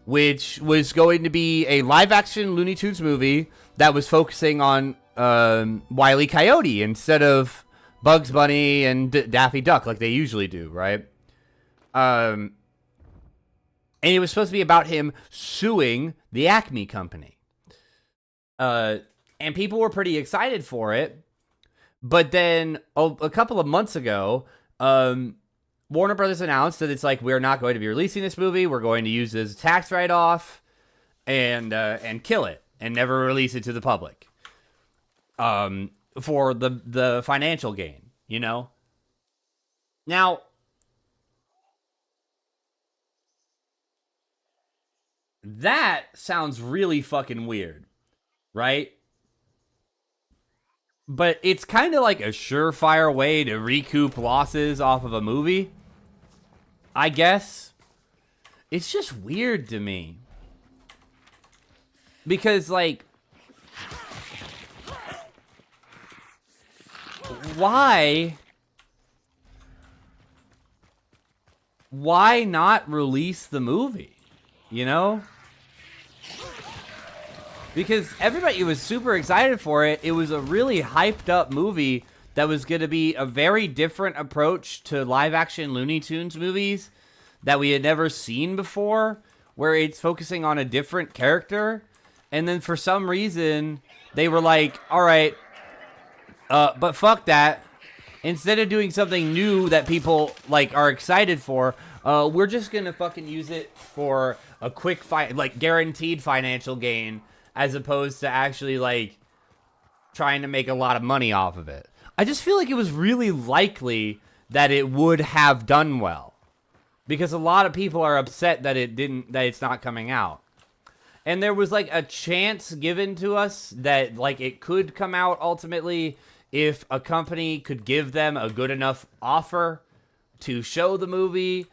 which was going to be a live-action Looney Tunes movie that was focusing on Wile E. Coyote instead of Bugs Bunny and Daffy Duck like they usually do, right? And it was supposed to be about him suing the Acme company. And people were pretty excited for it. But then a couple of months ago, Warner Brothers announced that it's like, we're not going to be releasing this movie. We're going to use this as a tax write-off and kill it and never release it to the public. For the financial gain, you know? Now, That sounds really fucking weird, right? But it's kind of like a surefire way to recoup losses off of a movie, I guess. It's just weird to me. Because, like, why not release the movie, you know? Because everybody was super excited for it. It was a really hyped up movie that was going to be a very different approach to live action Looney Tunes movies that we had never seen before, where it's focusing on a different character. And then for some reason, they were like, all right, but fuck that. Instead of doing something new that people like are excited for, we're just going to fucking use it for a quick guaranteed financial gain, as opposed to actually, like, trying to make a lot of money off of it. I just feel like it was really likely that it would have done well. Because a lot of people are upset that it's not coming out. And there was, like, a chance given to us that, like, it could come out ultimately if a company could give them a good enough offer to show the movie.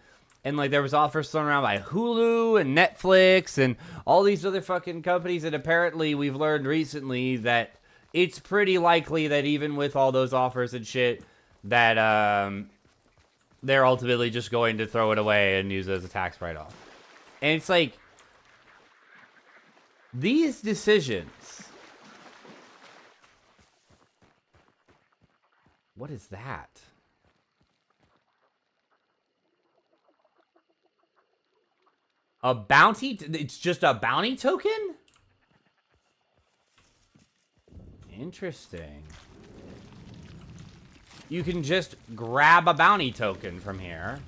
And, like, there was offers thrown around by Hulu and Netflix and all these other fucking companies. And apparently we've learned recently that it's pretty likely that even with all those offers and shit, that they're ultimately just going to throw it away and use it as a tax write-off. And it's like, these decisions... What is that? A bounty? It's just a bounty token? Interesting. You can just grab a bounty token from here.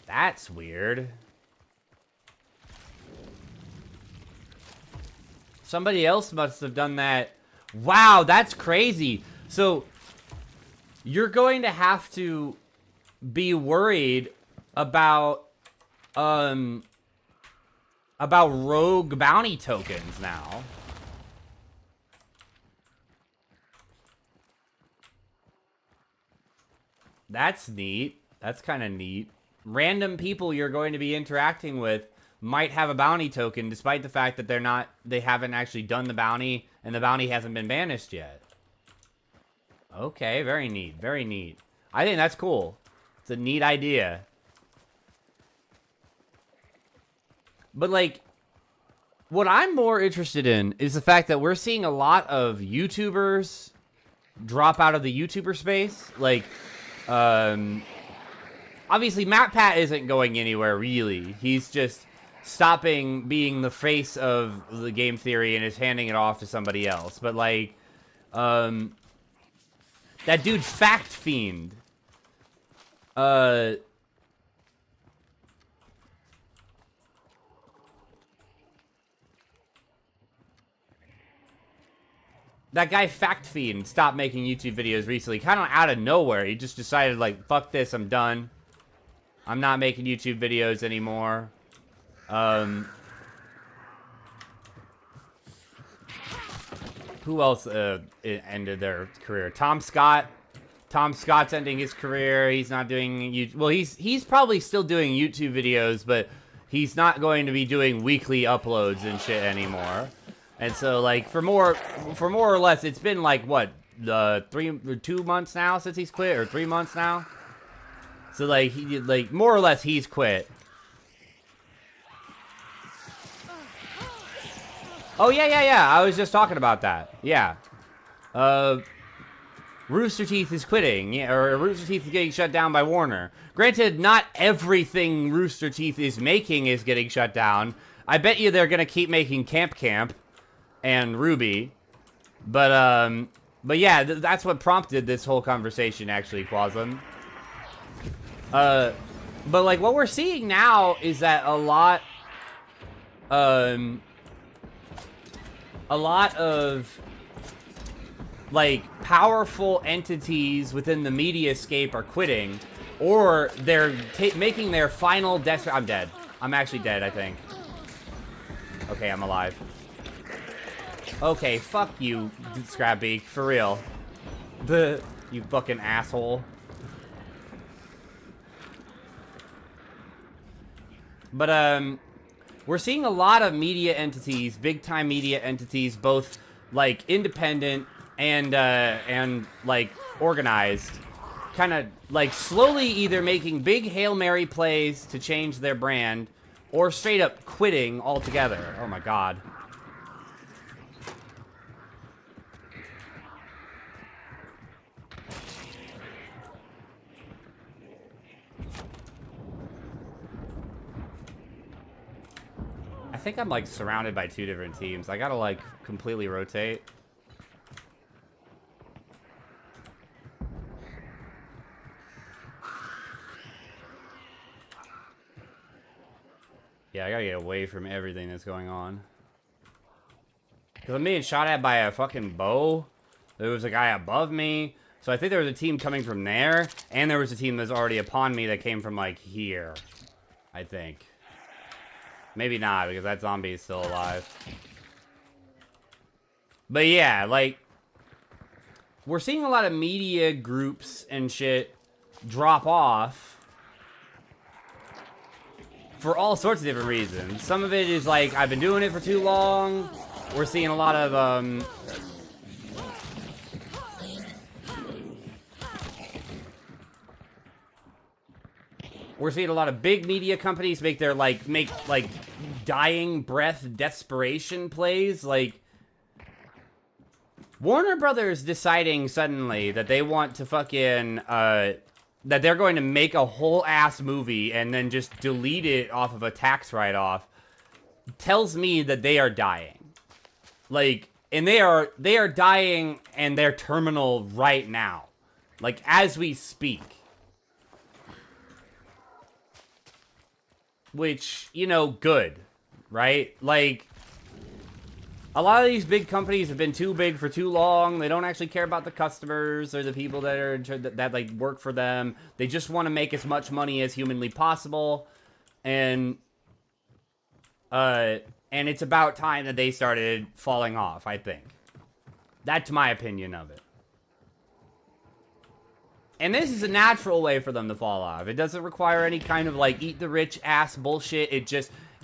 That's weird. Somebody else must have done that. Wow, that's crazy. So, you're going to have to be worried about rogue bounty tokens now. That's neat. That's kind of neat. Random people you're going to be interacting with might have a bounty token, despite the fact that they haven't actually done the bounty, and the bounty hasn't been banished yet. Okay, very neat. Very neat. I think that's cool. It's a neat idea. But, like, what I'm more interested in is the fact that we're seeing a lot of YouTubers drop out of the YouTuber space. Like, obviously, MatPat isn't going anywhere, really. He's just stopping being the face of the game theory and is handing it off to somebody else. But, like, that dude, Fact Fiend, that guy Fact Fiend stopped making YouTube videos recently, kind of out of nowhere. He just decided, like, fuck this, I'm done. I'm not making YouTube videos anymore. Who else ended their career? Tom Scott. Tom Scott's ending his career. He's not doing YouTube. Well, he's probably still doing YouTube videos, but he's not going to be doing weekly uploads and shit anymore. And so, like, for more or less, it's been like what, 2 months now since he's quit, or 3 months now. So, like, more or less, he's quit. Oh yeah. I was just talking about that. Yeah. Rooster Teeth is quitting, yeah, or Rooster Teeth is getting shut down by Warner. Granted, not everything Rooster Teeth is making is getting shut down. I bet you they're gonna keep making Camp and Ruby, but yeah, that's what prompted this whole conversation, actually, Quaslam. But like, what we're seeing now is that a lot of like powerful entities within the mediascape are quitting, or they're making their final I'm dead. I'm actually dead, I think. Okay, I'm alive. Okay, fuck you, Scrapbeak, for real. You fucking asshole. But, we're seeing a lot of media entities, big-time media entities, both, like, independent and like, organized, kind of, like, slowly either making big Hail Mary plays to change their brand, or straight up quitting altogether. Oh my god. I think I'm, like, surrounded by 2 different teams. I gotta, like, completely rotate. Yeah, I gotta get away from everything that's going on. Because I'm being shot at by a fucking bow. There was a guy above me. So I think there was a team coming from there. And there was a team that's already upon me that came from, like, here. I think. Maybe not, because that zombie is still alive. But yeah, like, we're seeing a lot of media groups and shit drop off for all sorts of different reasons. Some of it is like, I've been doing it for too long. We're seeing a lot of, we're seeing a lot of big media companies make their, like, dying breath desperation plays. Like, Warner Brothers deciding suddenly that they want to fucking, that they're going to make a whole ass movie and then just delete it off of a tax write-off tells me that they are dying. Like, and they are dying and they're terminal right now. Like, as we speak. Which, you know, good, right? Like, a lot of these big companies have been too big for too long. They don't actually care about the customers or the people that are that like work for them. They just want to make as much money as humanly possible, and it's about time that they started falling off. I think that's my opinion of it. And this is a natural way for them to fall off. It doesn't require any kind of, like, eat the rich ass bullshit.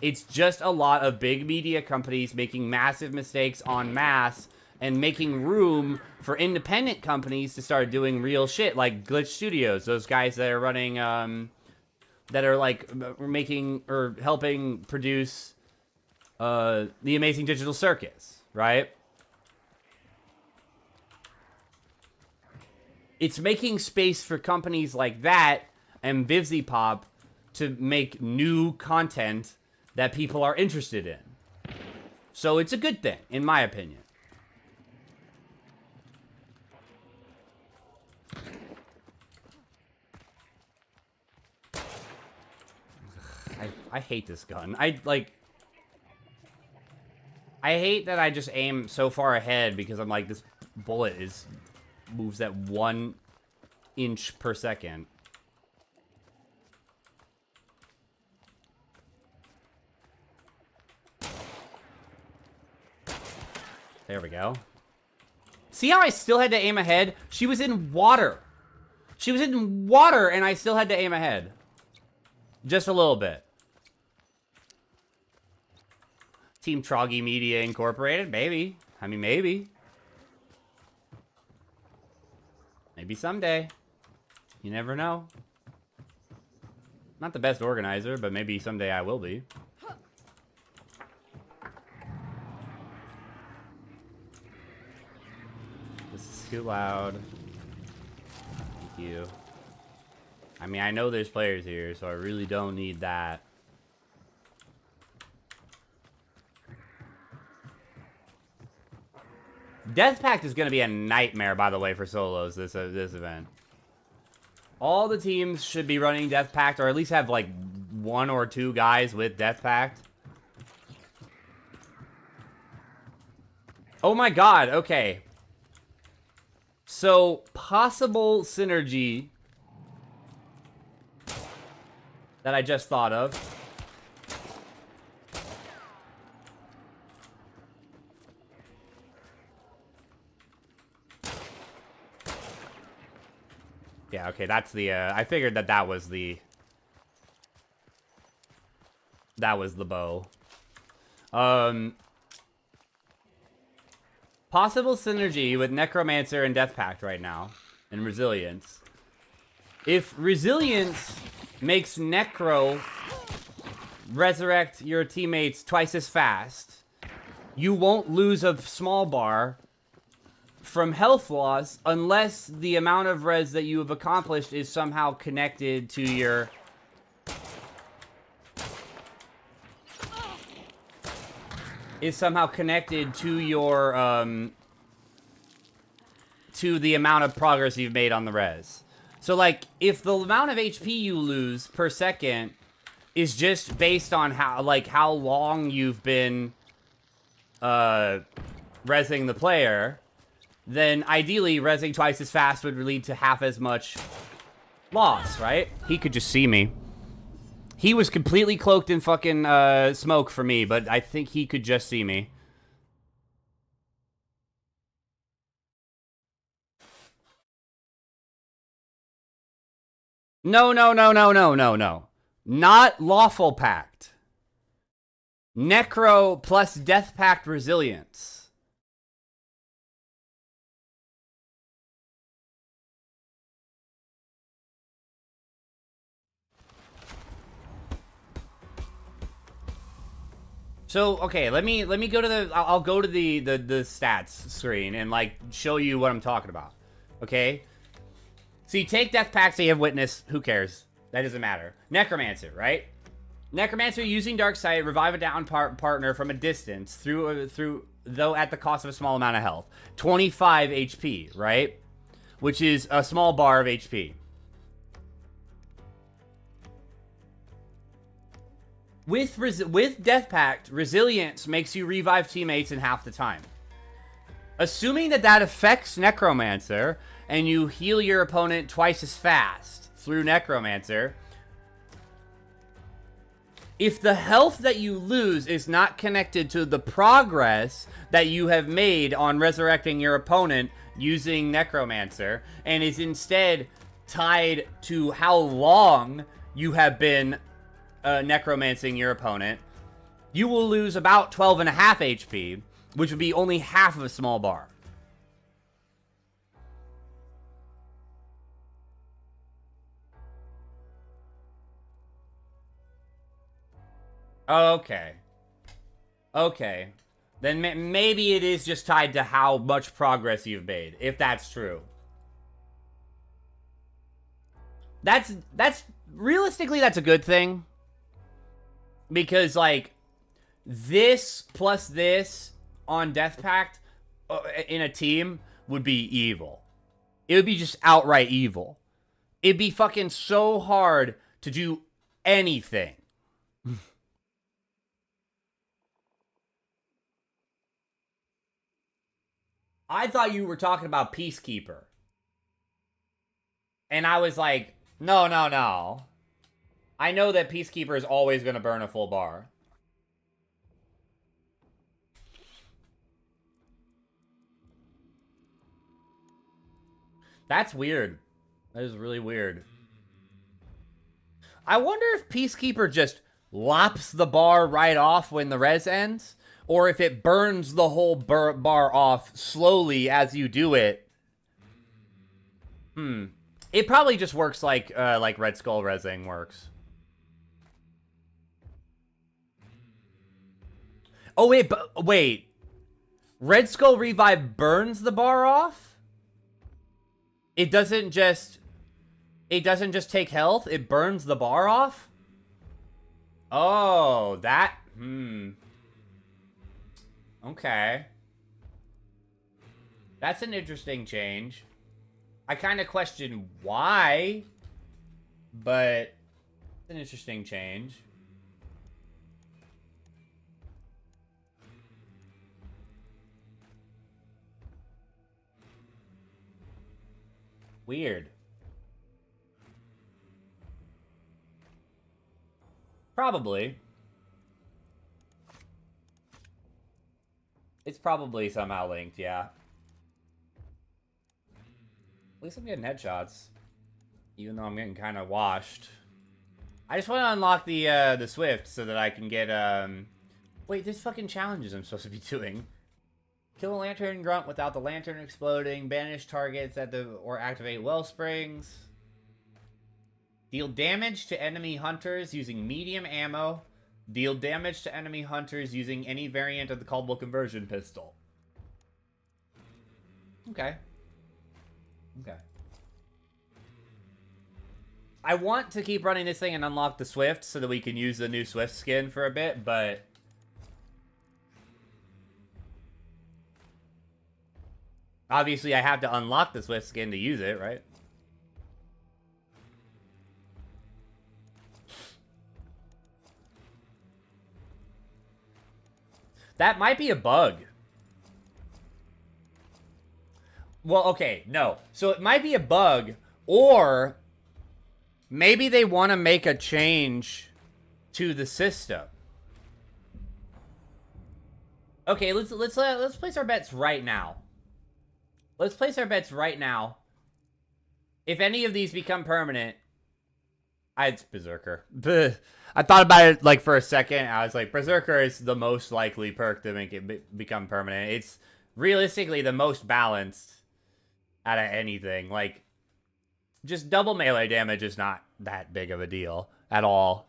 It's just a lot of big media companies making massive mistakes en masse and making room for independent companies to start doing real shit, like Glitch Studios, those guys that are running, that are, like, making or helping produce The Amazing Digital Circus, right? It's making space for companies like that and VivziePop to make new content that people are interested in. So it's a good thing, in my opinion. I hate this gun. I hate that I just aim so far ahead because I'm like, this bullet moves at 1 inch per second. There we go. See how I still had to aim ahead? She was in water. She was in water and I still had to aim ahead. Just a little bit. Team Troggy Media Incorporated, maybe. I mean, maybe. Maybe someday. You never know. Not the best organizer, but maybe someday I will be. This is too loud. Thank you. I mean, I know there's players here, so I really don't need that. Death Pact is going to be a nightmare, by the way, for solos this event. All the teams should be running Death Pact, or at least have, like, 1 or 2 guys with Death Pact. Oh my god, okay. So, possible synergy that I just thought of. Yeah, okay, that's the, I figured that was the... That was the bow. Possible synergy with Necromancer and Death Pact right now. And Resilience. If Resilience makes Necro resurrect your teammates twice as fast, you won't lose a small bar from health loss unless the amount of res that you have accomplished is somehow connected to your... to the amount of progress you've made on the res. So, like, if the amount of HP you lose per second is just based on how long you've been, resing the player, then ideally, resing twice as fast would lead to half as much loss, right? He could just see me. He was completely cloaked in fucking, smoke for me, but I think he could just see me. No. Not Lawful Pact. Necro plus Death Pact Resilience. So, okay, let me go to the... I'll go to the stats screen and, like, show you what I'm talking about. Okay? So you take Death Pact, so you have Witness. Who cares? That doesn't matter. Necromancer, right? Necromancer using Dark Sight, revive a down partner from a distance through though at the cost of a small amount of health. 25 HP, right? Which is a small bar of HP. With Death Pact, Resilience makes you revive teammates in half the time. Assuming that affects Necromancer, and you heal your opponent twice as fast through Necromancer, if the health that you lose is not connected to the progress that you have made on resurrecting your opponent using Necromancer, and is instead tied to how long you have been necromancing your opponent, you will lose about 12.5 HP, which would be only half of a small bar. Okay. Okay. Then maybe it is just tied to how much progress you've made, if that's true. That's realistically, that's a good thing. Because, like, this plus this on Death Pact in a team would be evil. It would be just outright evil. It'd be fucking so hard to do anything. I thought you were talking about Peacekeeper. And I was like, no. I know that Peacekeeper is always going to burn a full bar. That's weird. That is really weird. I wonder if Peacekeeper just lops the bar right off when the res ends, or if it burns the whole bar off slowly as you do it. It probably just works like Red Skull resing works. Oh, wait. Red Skull Revive burns the bar off? It doesn't just take health, it burns the bar off? Oh, that... Okay. That's an interesting change. I kind of question why, but it's an interesting change. Weird. Probably. It's probably somehow linked, yeah. At least I'm getting headshots. Even though I'm getting kind of washed. I just want to unlock the Swift so that I can get, Wait, there's fucking challenges I'm supposed to be doing. Kill a lantern grunt without the lantern exploding. Banish targets or activate well springs. Deal damage to enemy hunters using medium ammo. Deal damage to enemy hunters using any variant of the Caldwell conversion pistol. Okay. Okay. I want to keep running this thing and unlock the Swift so that we can use the new Swift skin for a bit, but... obviously, I have to unlock the Swift skin to use it, right? That might be a bug. Well, okay, no. So it might be a bug, or maybe they want to make a change to the system. Okay, let's place our bets right now. Let's place our bets right now. If any of these become permanent, it's Berserker. I thought about it like for a second. I was like, Berserker is the most likely perk to make it become permanent. It's realistically the most balanced out of anything. Like, just double melee damage is not that big of a deal at all.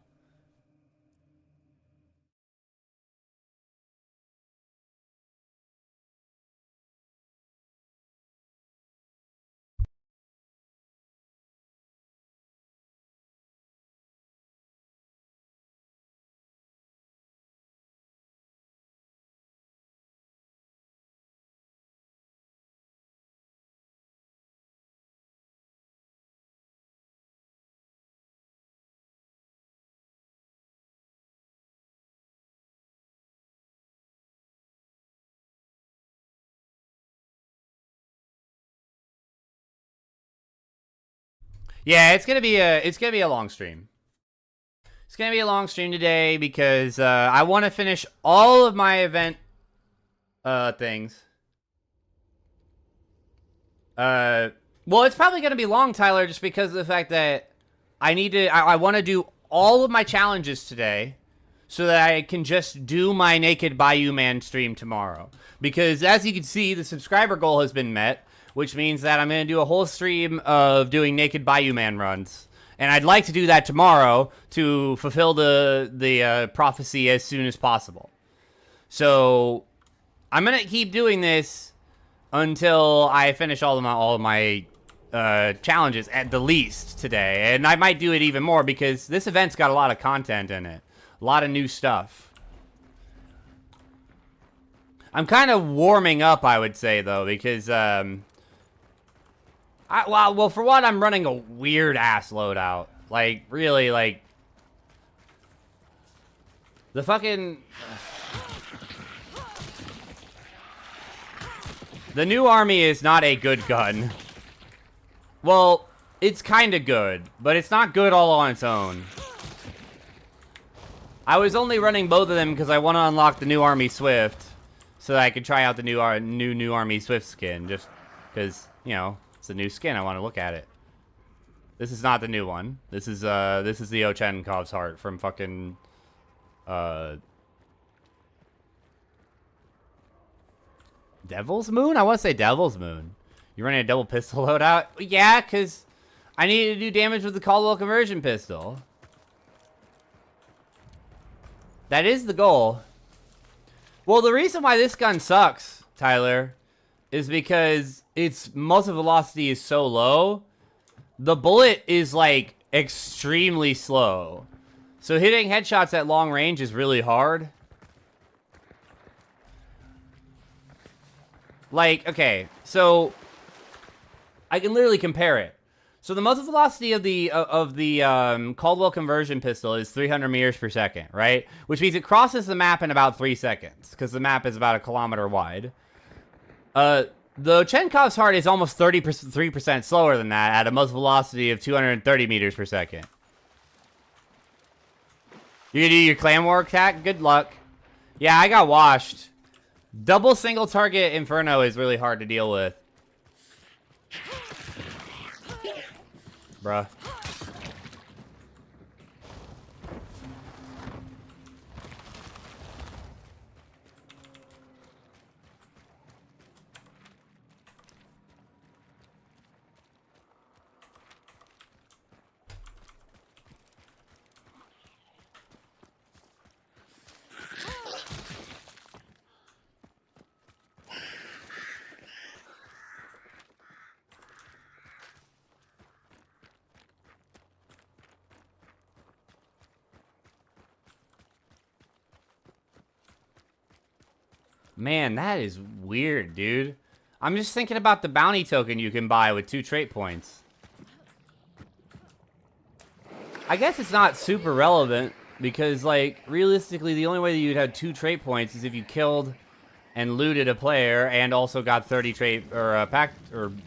Yeah, it's gonna be a long stream. It's gonna be a long stream today because I want to finish all of my event things. Well, it's probably gonna be long, Tyler, just because of the fact that I want to do all of my challenges today, so that I can just do my Naked Bayou Man stream tomorrow. Because as you can see, the subscriber goal has been met, which means that I'm going to do a whole stream of doing Naked Bayou Man runs. And I'd like to do that tomorrow to fulfill the prophecy as soon as possible. So I'm going to keep doing this until I finish all of my challenges at the least today. And I might do it even more because this event's got a lot of content in it. A lot of new stuff. I'm kind of warming up, I would say, though, because well, for one, I'm running a weird-ass loadout. Like, really, like... the fucking... the new army is not a good gun. Well, it's kind of good, but it's not good all on its own. I was only running both of them because I want to unlock the new Army Swift, so that I could try out the new Army Swift skin, just because, you know, it's a new skin. I want to look at it. This is not the new one. This is the Ochenkov's heart from fucking Devil's Moon? I want to say Devil's Moon. You running a double pistol loadout? Yeah, because I needed to do damage with the Caldwell conversion pistol. That is the goal. Well, the reason why this gun sucks, Tyler, is because its muzzle velocity is so low. The bullet is, like, extremely slow. So hitting headshots at long range is really hard. Like, okay, so I can literally compare it. So the muzzle velocity of the Caldwell conversion pistol is 300 meters per second, right? Which means it crosses the map in about 3 seconds, because the map is about 1 kilometer wide. The Chenkov's heart is almost 33% slower than that at a muzzle velocity of 230 meters per second. You gonna do your clan war attack? Good luck. Yeah, I got washed. Double single target Inferno is really hard to deal with. bruh. Man, that is weird, dude. I'm just thinking about the bounty token you can buy with 2 trait points. I guess it's not super relevant because, like, realistically, the only way that you'd have 2 trait points is if you killed and looted a player and also got 30 trait or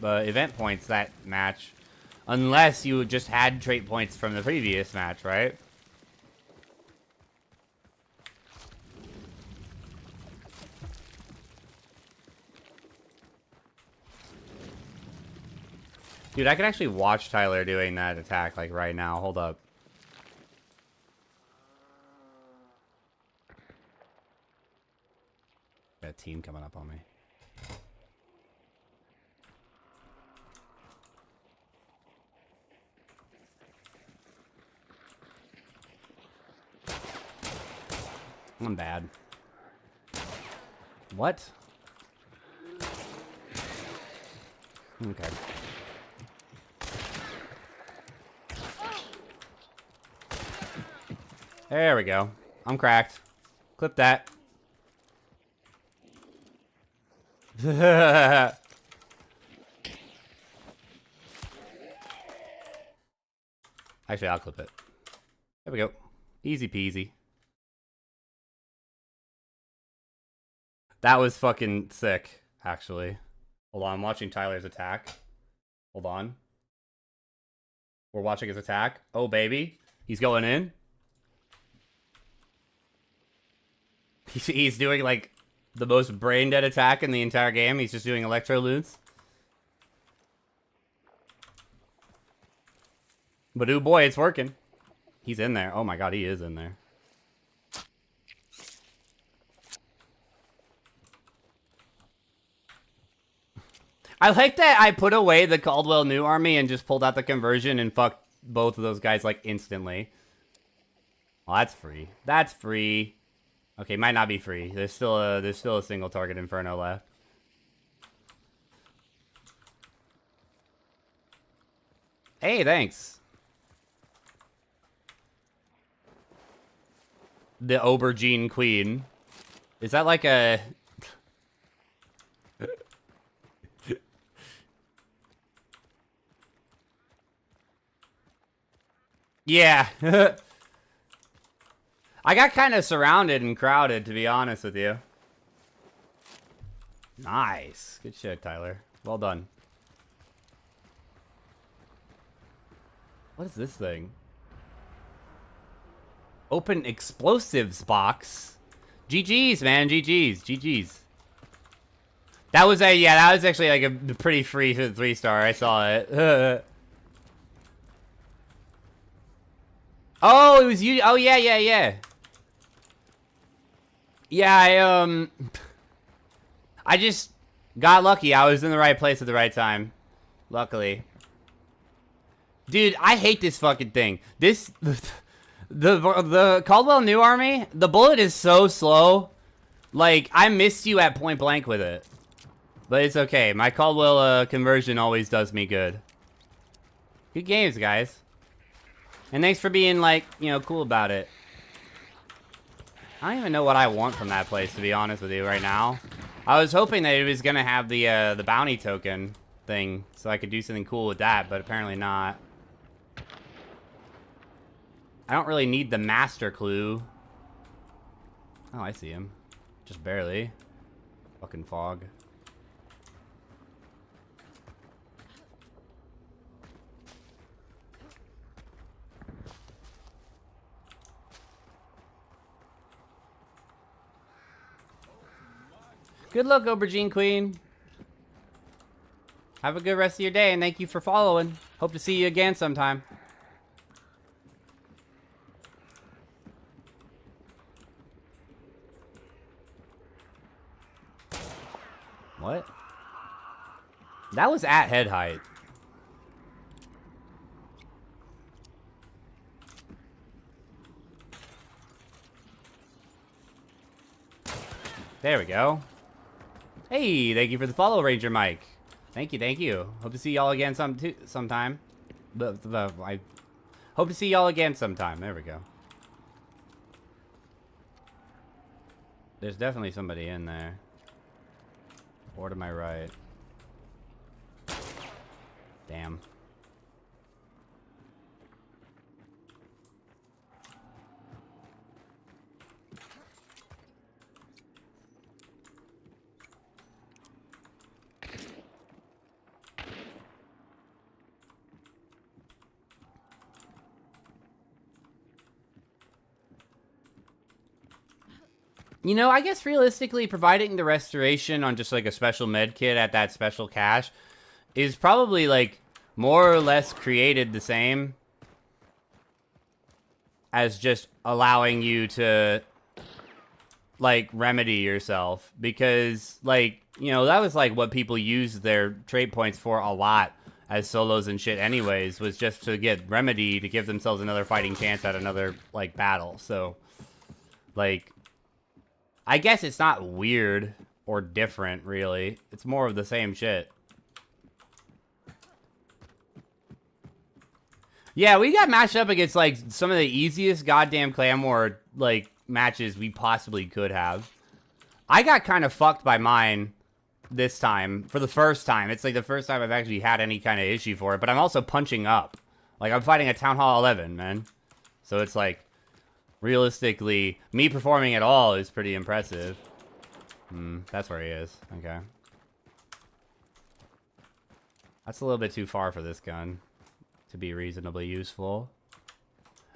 event points that match, unless you just had trait points from the previous match, right? Dude, I could actually watch Tyler doing that attack, like, right now. Hold up. Got a team coming up on me. I'm bad. What? Okay. There we go. I'm cracked. Clip that. Actually, I'll clip it. There we go. Easy peasy. That was fucking sick, actually. Hold on, I'm watching Tyler's attack. Hold on. We're watching his attack. Oh, baby. He's going in. He's doing, like, the most brain-dead attack in the entire game. He's just doing electro loons. But oh boy, it's working. He's in there. Oh my god, he is in there. I like that I put away the Caldwell New Army and just pulled out the conversion and fucked both of those guys, like, instantly. Oh, that's free. That's free. Okay, might not be free. There's still a single target Inferno left. Hey, thanks. The Aubergine Queen. Is that like a... Yeah. I got kind of surrounded and crowded, to be honest with you. Nice. Good shit, Tyler. Well done. What is this thing? Open explosives box. GG's, man. GG's. GG's. That was a, yeah, that was actually like a pretty free 3-star. I saw it. Oh, it was you. Oh, yeah, yeah, yeah. Yeah, I just got lucky. I was in the right place at the right time. Luckily. Dude, I hate this fucking thing. This, the Caldwell New Army, the bullet is so slow. Like, I missed you at point blank with it. But it's okay. My Caldwell conversion always does me good. Good games, guys. And thanks for being, like, you know, cool about it. I don't even know what I want from that place, to be honest with you, right now. I was hoping that it was going to have the bounty token thing, so I could do something cool with that, but apparently not. I don't really need the master clue. Oh, I see him. Just barely. Fucking fog. Good luck, Aubergine Queen. Have a good rest of your day, and thank you for following. Hope to see you again sometime. What? That was at head height. There we go. Hey, thank you for the follow, Ranger Mike. Thank you, thank you. Hope to see y'all again sometime. I hope to see y'all again sometime. There we go. There's definitely somebody in there. Or to my right. Damn. You know, I guess realistically, providing the restoration on just like a special med kit at that special cache is probably like more or less created the same as just allowing you to like remedy yourself, because like, you know, that was like what people used their trait points for a lot as solos and shit anyways, was just to get remedy to give themselves another fighting chance at another like battle. So like, I guess it's not weird or different, really. It's more of the same shit. Yeah, we got matched up against, like, some of the easiest goddamn Clan War, like, matches we possibly could have. I got kind of fucked by mine this time, for the first time. It's, like, the first time I've actually had any kind of issue for it, but I'm also punching up. Like, I'm fighting a Town Hall 11, man. So it's, like, realistically, me performing at all is pretty impressive. That's where he is. Okay. That's a little bit too far for this gun to be reasonably useful.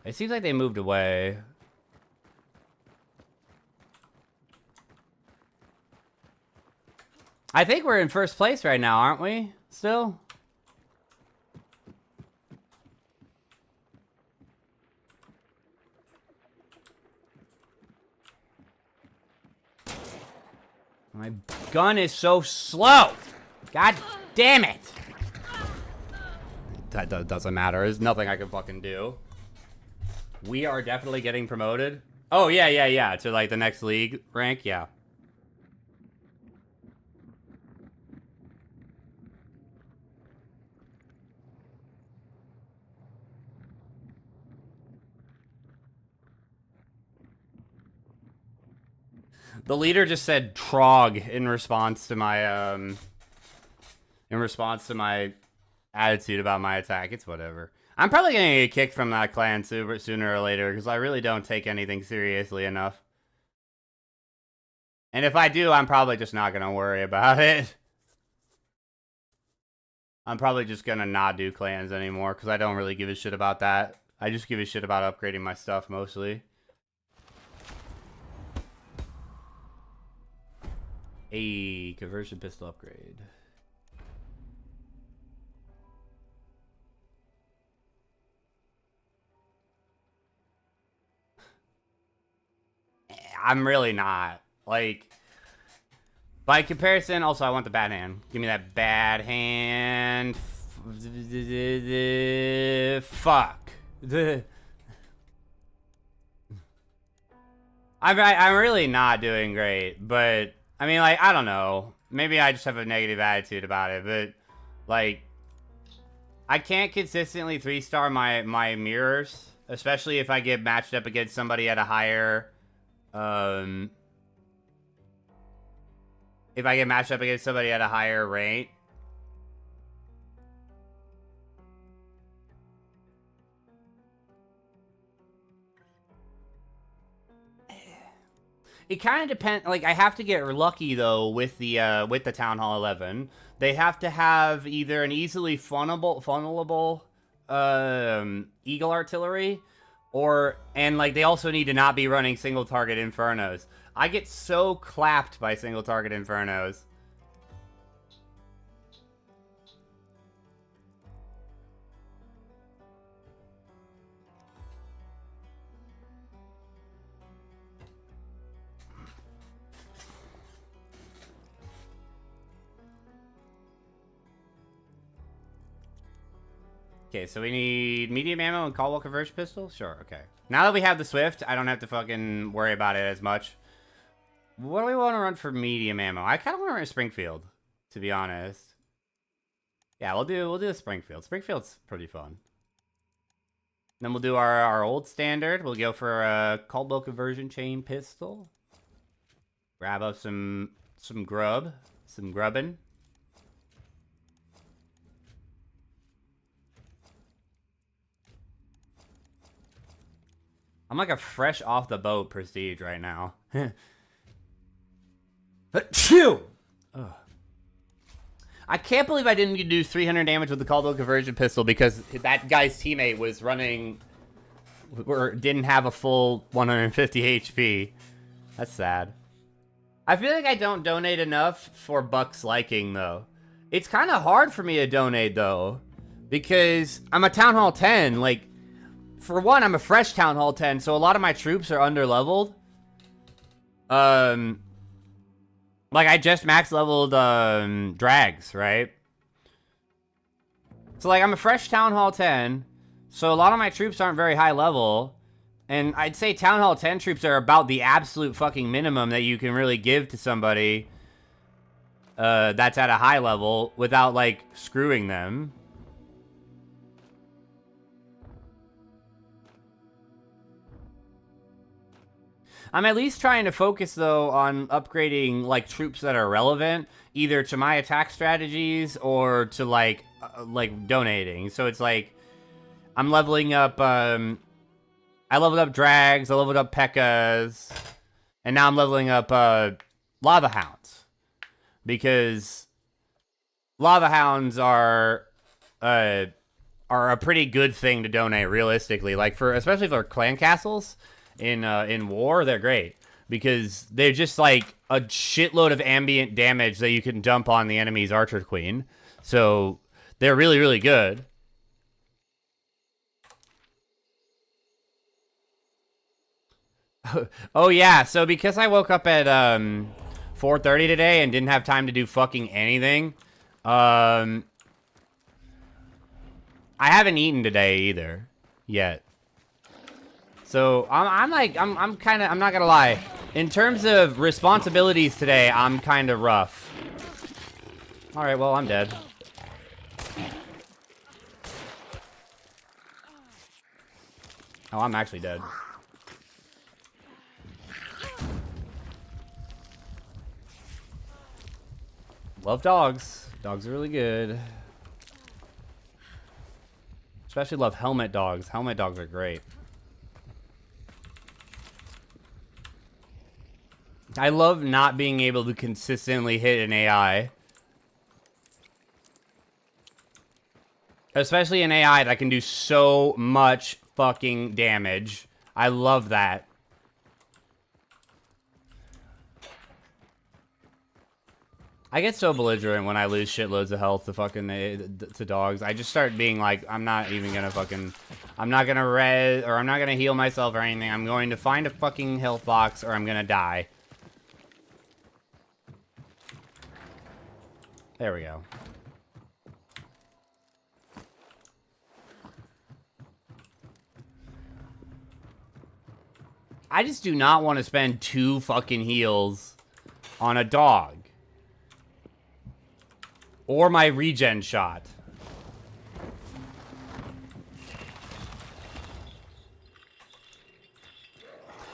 It seems like they moved away. I think we're in first place right now, aren't we? Still? My gun is so slow. God damn it. That doesn't matter. There's nothing I can fucking do. We are definitely getting promoted. Oh, yeah. To, like, the next league rank, yeah. The leader just said Trog in response to my attitude about my attack. It's whatever. I'm probably gonna get kicked from that clan sooner or later, because I really don't take anything seriously enough. And if I do, I'm probably just not gonna worry about it. I'm probably just gonna not do clans anymore, because I don't really give a shit about that. I just give a shit about upgrading my stuff, mostly. A conversion pistol upgrade. I'm really not. Like, by comparison, also I want the bad hand. Give me that bad hand. Fuck. I'm really not doing great, but I mean, like, I don't know. Maybe I just have a negative attitude about it, but like, I can't consistently 3-star my mirrors, especially if I get matched up against somebody at a higher, if I get matched up against somebody at a higher rate. It kind of depends. Like, I have to get lucky though with the Town Hall 11. They have to have either an easily funnelable Eagle artillery, and like they also need to not be running single target Infernos. I get so clapped by single target Infernos. Okay, so we need medium ammo and Caldwell conversion pistol? Sure, okay. Now that we have the Swift, I don't have to fucking worry about it as much. What do we want to run for medium ammo? I kind of want to run a Springfield, to be honest. Yeah, we'll do a Springfield. Springfield's pretty fun. Then we'll do our old standard. We'll go for a Caldwell conversion chain pistol. Grab up some grubbin'. I'm like a fresh off the boat prestige right now. Chew! I can't believe I didn't do 300 damage with the Caldwell conversion pistol because that guy's teammate was running or didn't have a full 150 HP. That's sad. I feel like I don't donate enough for Buck's liking though. It's kind of hard for me to donate though because I'm a Town Hall 10. Like, for one, I'm a fresh Town Hall 10, so a lot of my troops are under-leveled. Like, I just max leveled, Drags, right? So, like, I'm a fresh Town Hall 10, so a lot of my troops aren't very high level. And I'd say Town Hall 10 troops are about the absolute fucking minimum that you can really give to somebody that's at a high level without, like, screwing them. I'm at least trying to focus, though, on upgrading, like, troops that are relevant, either to my attack strategies or to, like donating. So it's like, I'm leveling up, I leveled up Drags, I leveled up P.E.K.K.A.s, and now I'm leveling up, Lava Hounds. Because Lava Hounds are a pretty good thing to donate, realistically. Like, especially for clan castles. In war, they're great because they're just like a shitload of ambient damage that you can dump on the enemy's Archer Queen. So they're really, really good. Oh yeah, so because I woke up at 4:30 today and didn't have time to do fucking anything, I haven't eaten today either yet. So I'm not gonna lie. In terms of responsibilities today, I'm kind of rough. All right, well, I'm dead. Oh, I'm actually dead. Love dogs. Dogs are really good. Especially love helmet dogs. Helmet dogs are great. I love not being able to consistently hit an AI. Especially an AI that can do so much fucking damage. I love that. I get so belligerent when I lose shitloads of health to fucking to dogs. I just start being like, I'm not even gonna fucking, I'm not gonna res, or I'm not gonna heal myself or anything. I'm going to find a fucking health box or I'm gonna die. There we go. I just do not want to spend 2 fucking heals on a dog. Or my regen shot.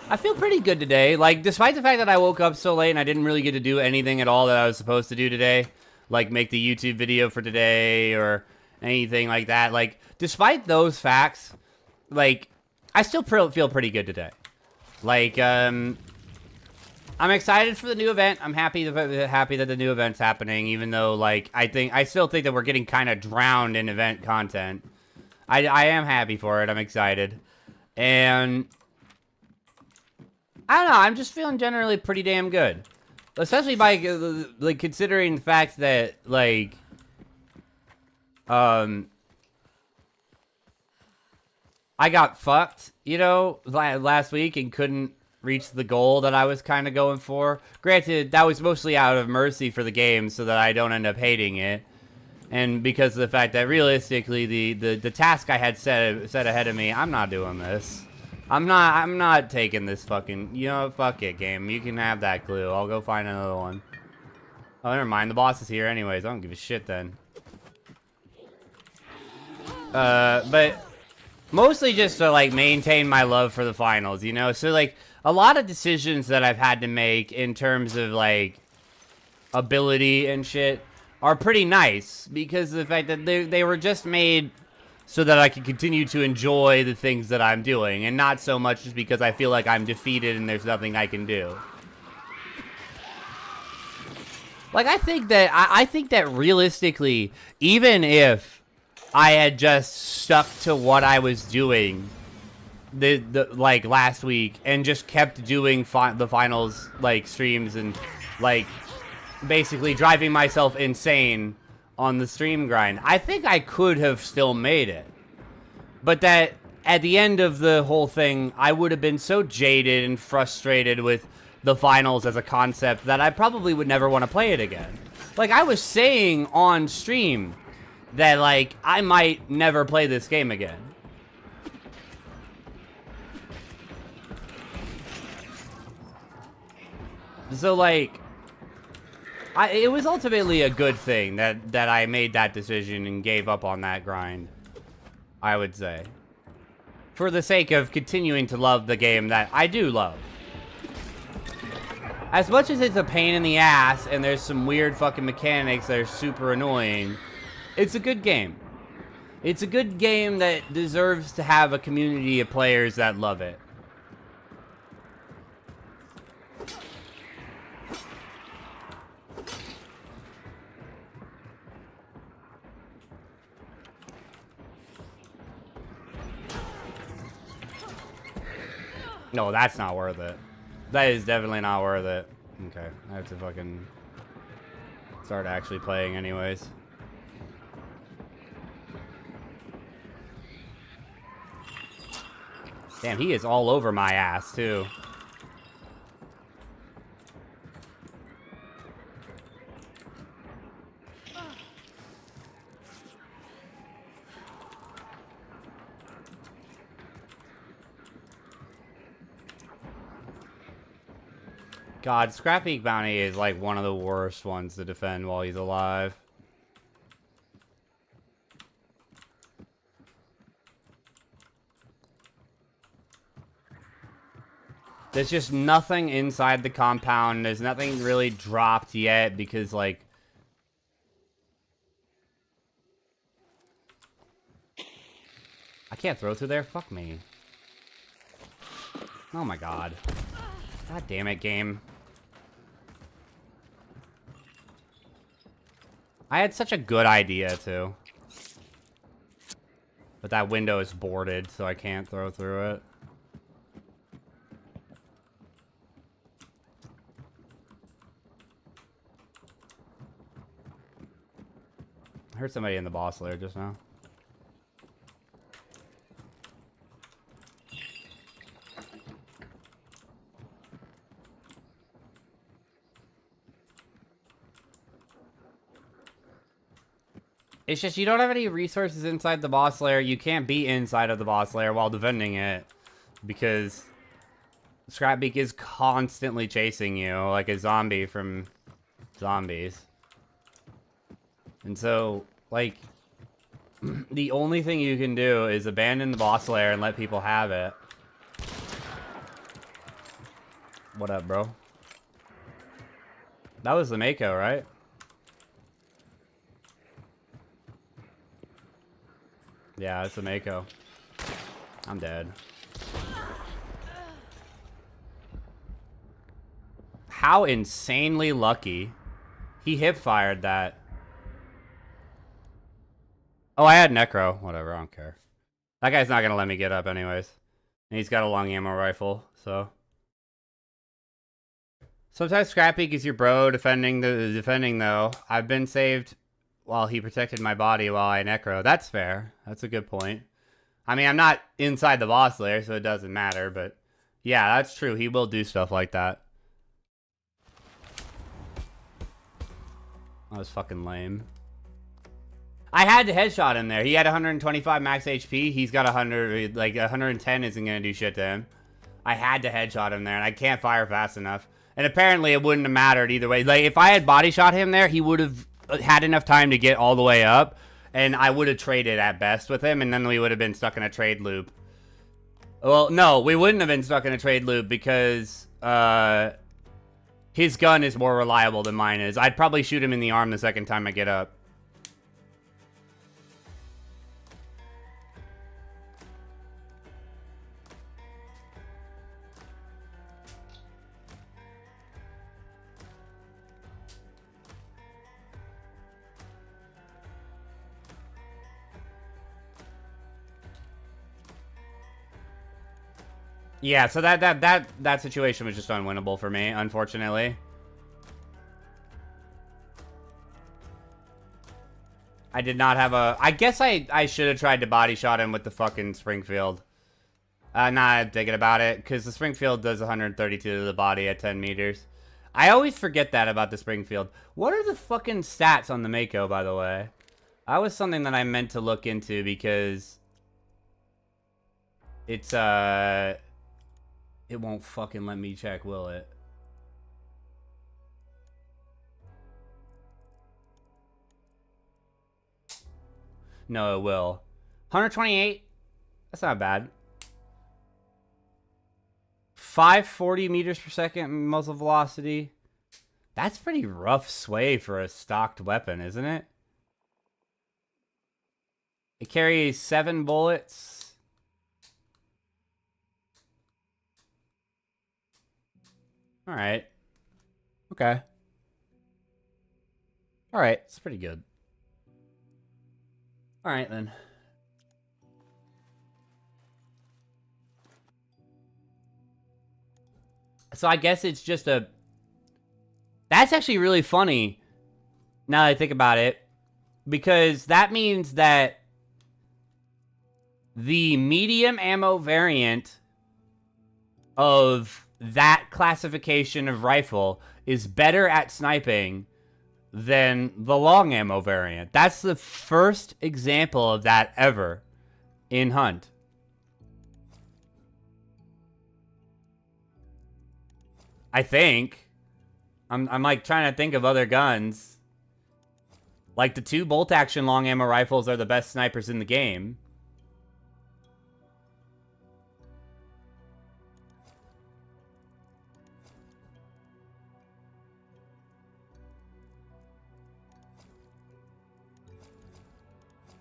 I feel pretty good today. Like, despite the fact that I woke up so late and I didn't really get to do anything at all that I was supposed to do today. Like, make the YouTube video for today or anything like that. Like, despite those facts, like, I still feel pretty good today. Like, I'm excited for the new event. I'm happy that the new event's happening, even though, like, I still think that we're getting kind of drowned in event content. I am happy for it. I'm excited. And I don't know. I'm just feeling generally pretty damn good. Especially by, like, considering the fact that, like, I got fucked, you know, last week and couldn't reach the goal that I was kind of going for. Granted, that was mostly out of mercy for the game so that I don't end up hating it. And because of the fact that realistically the task I had set ahead of me, I'm not doing this. I'm not taking this fucking, you know, fuck it, game. You can have that clue. I'll go find another one. Oh, never mind. The boss is here anyways. I don't give a shit then. But mostly just to, like, maintain my love for the finals, you know? So, like, a lot of decisions that I've had to make in terms of, like, ability and shit are pretty nice because of the fact that they were just made so that I can continue to enjoy the things that I'm doing, and not so much just because I feel like I'm defeated and there's nothing I can do. Like, I think that realistically, even if I had just stuck to what I was doing like last week and just kept doing the finals like streams and like basically driving myself insane on the stream grind, I think I could have still made it. But that at the end of the whole thing, I would have been so jaded and frustrated with the finals as a concept that I probably would never want to play it again. Like, I was saying on stream that, like, I might never play this game again. So, like, it was ultimately a good thing that I made that decision and gave up on that grind, I would say. For the sake of continuing to love the game that I do love. As much as it's a pain in the ass and there's some weird fucking mechanics that are super annoying, it's a good game. It's a good game that deserves to have a community of players that love it. No, that's not worth it. That is definitely not worth it. Okay, I have to fucking start actually playing anyways. Damn, he is all over my ass, too. God, Scrappy Bounty is like one of the worst ones to defend while he's alive. There's just nothing inside the compound. There's nothing really dropped yet because, like... I can't throw through there? Fuck me. Oh my god. God damn it, game. I had such a good idea, too. But that window is boarded, so I can't throw through it. I heard somebody in the boss lair just now. It's just you don't have any resources inside the boss lair. You can't be inside of the boss lair while defending it because Scrapbeak is constantly chasing you like a zombie from zombies. And so, like, the only thing you can do is abandon the boss lair and let people have it. What up, bro? That was the Mako, right? Yeah, it's a Mako. I'm dead. How insanely lucky. He hip-fired that. Oh, I had Necro. Whatever, I don't care. That guy's not gonna let me get up anyways. And he's got a long ammo rifle, so... Sometimes Scrapbeak is your bro defending though. I've been saved while he protected my body while I necro. That's fair. That's a good point. I mean, I'm not inside the boss lair, so it doesn't matter, but yeah, that's true. He will do stuff like that. That was fucking lame. I had to headshot him there. He had 125 max HP. He's got 100, like 110 isn't gonna do shit to him. I had to headshot him there, and I can't fire fast enough. And apparently, it wouldn't have mattered either way. Like if I had body shot him there, he would have had enough time to get all the way up, and I would have traded at best with him, and then we would have been stuck in a trade loop. Well, no, we wouldn't have been stuck in a trade loop because his gun is more reliable than mine is. I'd probably shoot him in the arm the second time I get up. Yeah, so that situation was just unwinnable for me, unfortunately. I did not have a... I guess I should have tried to body shot him with the fucking Springfield. Not thinking about it, because the Springfield does 132 to the body at 10 meters. I always forget that about the Springfield. What are the fucking stats on the Mako, by the way? That was something that I meant to look into, because... It's, It won't fucking let me check, will it? No, it will. 128? That's not bad. 540 meters per second muzzle velocity. That's pretty rough sway for a stocked weapon, isn't it? It carries 7 bullets. Alright. Okay. Alright, it's pretty good. Alright, then. So I guess it's just a... That's actually really funny, now that I think about it. Because that means that the medium ammo variant of... that classification of rifle is better at sniping than the long ammo variant. That's the first example of that ever in Hunt. I think. I'm like trying to think of other guns. Like the 2 bolt action long ammo rifles are the best snipers in the game.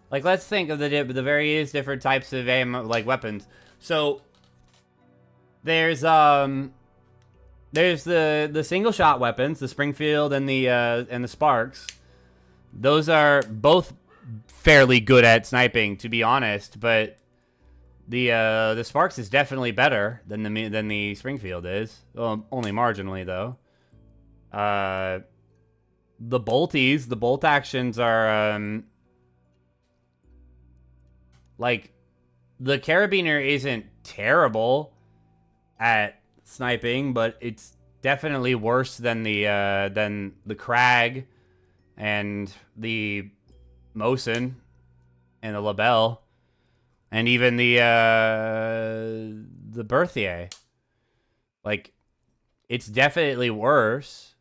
Like, let's think of the various different types of ammo, like, weapons. So, there's the single shot weapons, the Springfield and the Sparks. Those are both fairly good at sniping, to be honest, but the Sparks is definitely better than the Springfield is. Well, only marginally, though. The bolties, the bolt actions are, like, the Carabiner isn't terrible at sniping, but it's definitely worse than the Krag and the Mosin and the Lebel and even the Berthier. Like, it's definitely worse.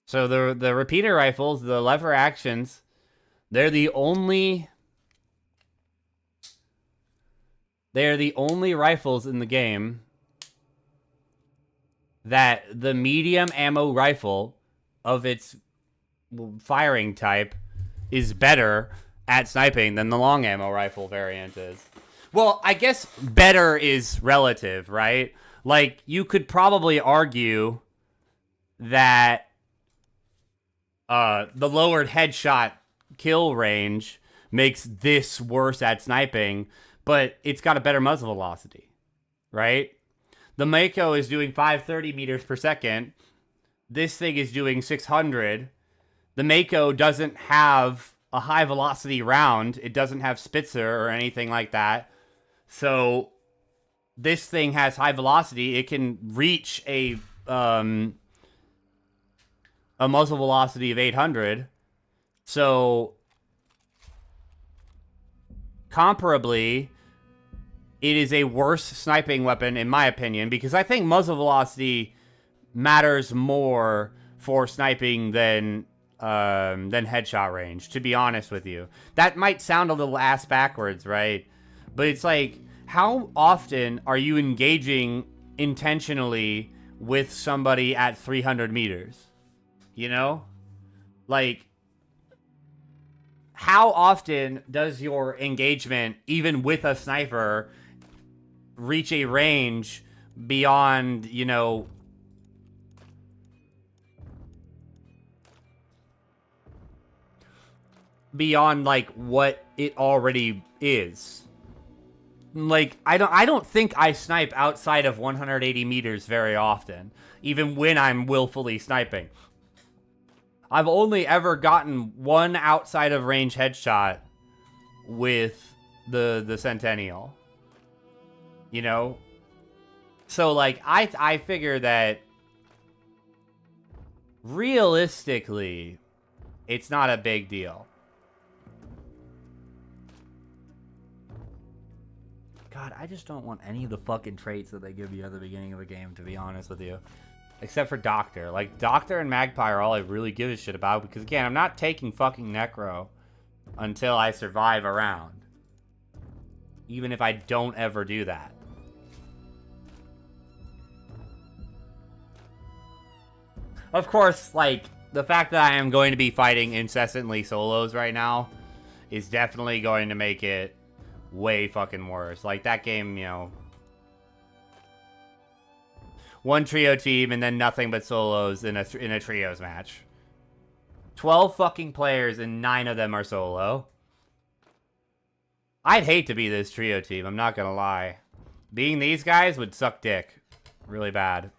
So the repeater rifles, the lever actions, they're the only rifles in the game that the medium ammo rifle of its firing type is better at sniping than the long ammo rifle variant is. Well, I guess better is relative, right? Like, you could probably argue that the lowered headshot kill range makes this worse at sniping, but it's got a better muzzle velocity, right? The Mako is doing 530 meters per second. This thing is doing 600. The Mako doesn't have a high velocity round. It doesn't have Spitzer or anything like that. So this thing has high velocity. It can reach a muzzle velocity of 800. So, comparably, it is a worse sniping weapon, in my opinion, because I think muzzle velocity matters more for sniping than headshot range, to be honest with you. That might sound a little ass backwards, right? But it's like, how often are you engaging intentionally with somebody at 300 meters? You know? Like, how often does your engagement, even with a sniper, reach a range beyond, you know, beyond like what it already is? Like, I don't think I snipe outside of 180 meters very often, even when I'm willfully sniping. I've only ever gotten one outside of range headshot with the Centennial. You know? So like I figure that realistically it's not a big deal. God, I just don't want any of the fucking traits that they give you at the beginning of a game, to be honest with you. Except for Doctor. Like, Doctor and Magpie are all I really give a shit about, because, again, I'm not taking fucking Necro until I survive a round. Even if I don't ever do that. Of course, like, the fact that I am going to be fighting incessantly solos right now is definitely going to make it way fucking worse. Like, that game, you know, one trio team and then nothing but solos in a trios match. 12 fucking players and 9 of them are solo. I'd hate to be this trio team, I'm not gonna lie. Being these guys would suck dick really bad.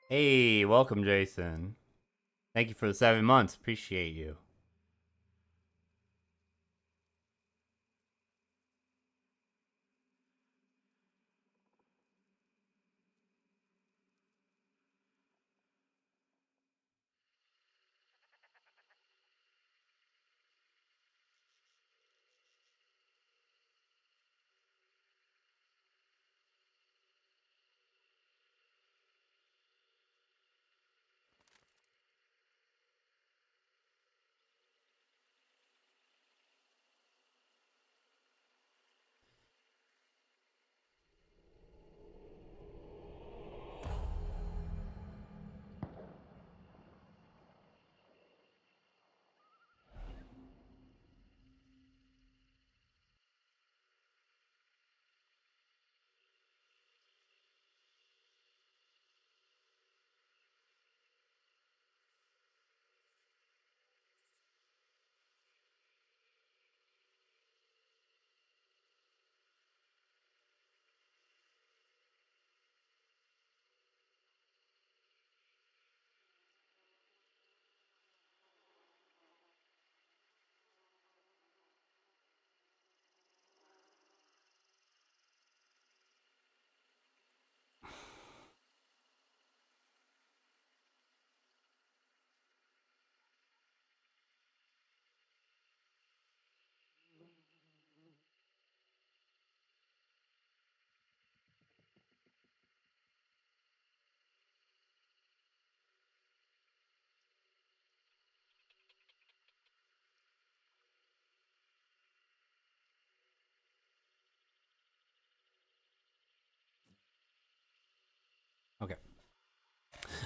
Hey, welcome, Jason. Thank you for the 7 months. Appreciate you.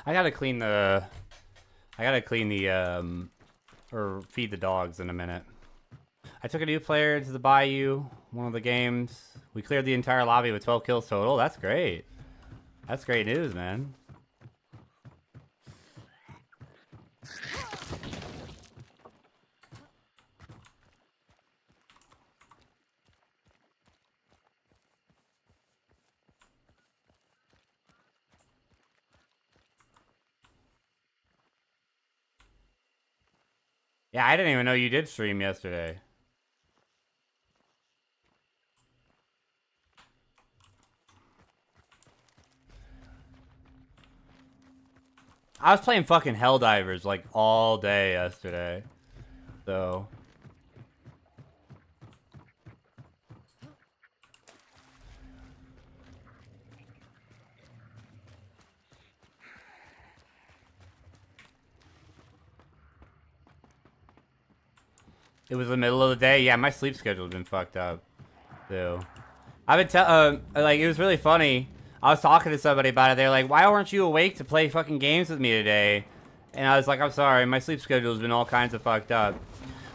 I gotta clean the... or feed the dogs in a minute. I took a new player to the Bayou, one of the games. We cleared the entire lobby with 12 kills total. That's great. That's great news, man. Yeah, I didn't even know you did stream yesterday. I was playing fucking Helldivers like all day yesterday. So... It was the middle of the day. Yeah, my sleep schedule's been fucked up, too. I've been like, it was really funny. I was talking to somebody about it. They're like, why weren't you awake to play fucking games with me today? And I was like, I'm sorry, my sleep schedule's been all kinds of fucked up.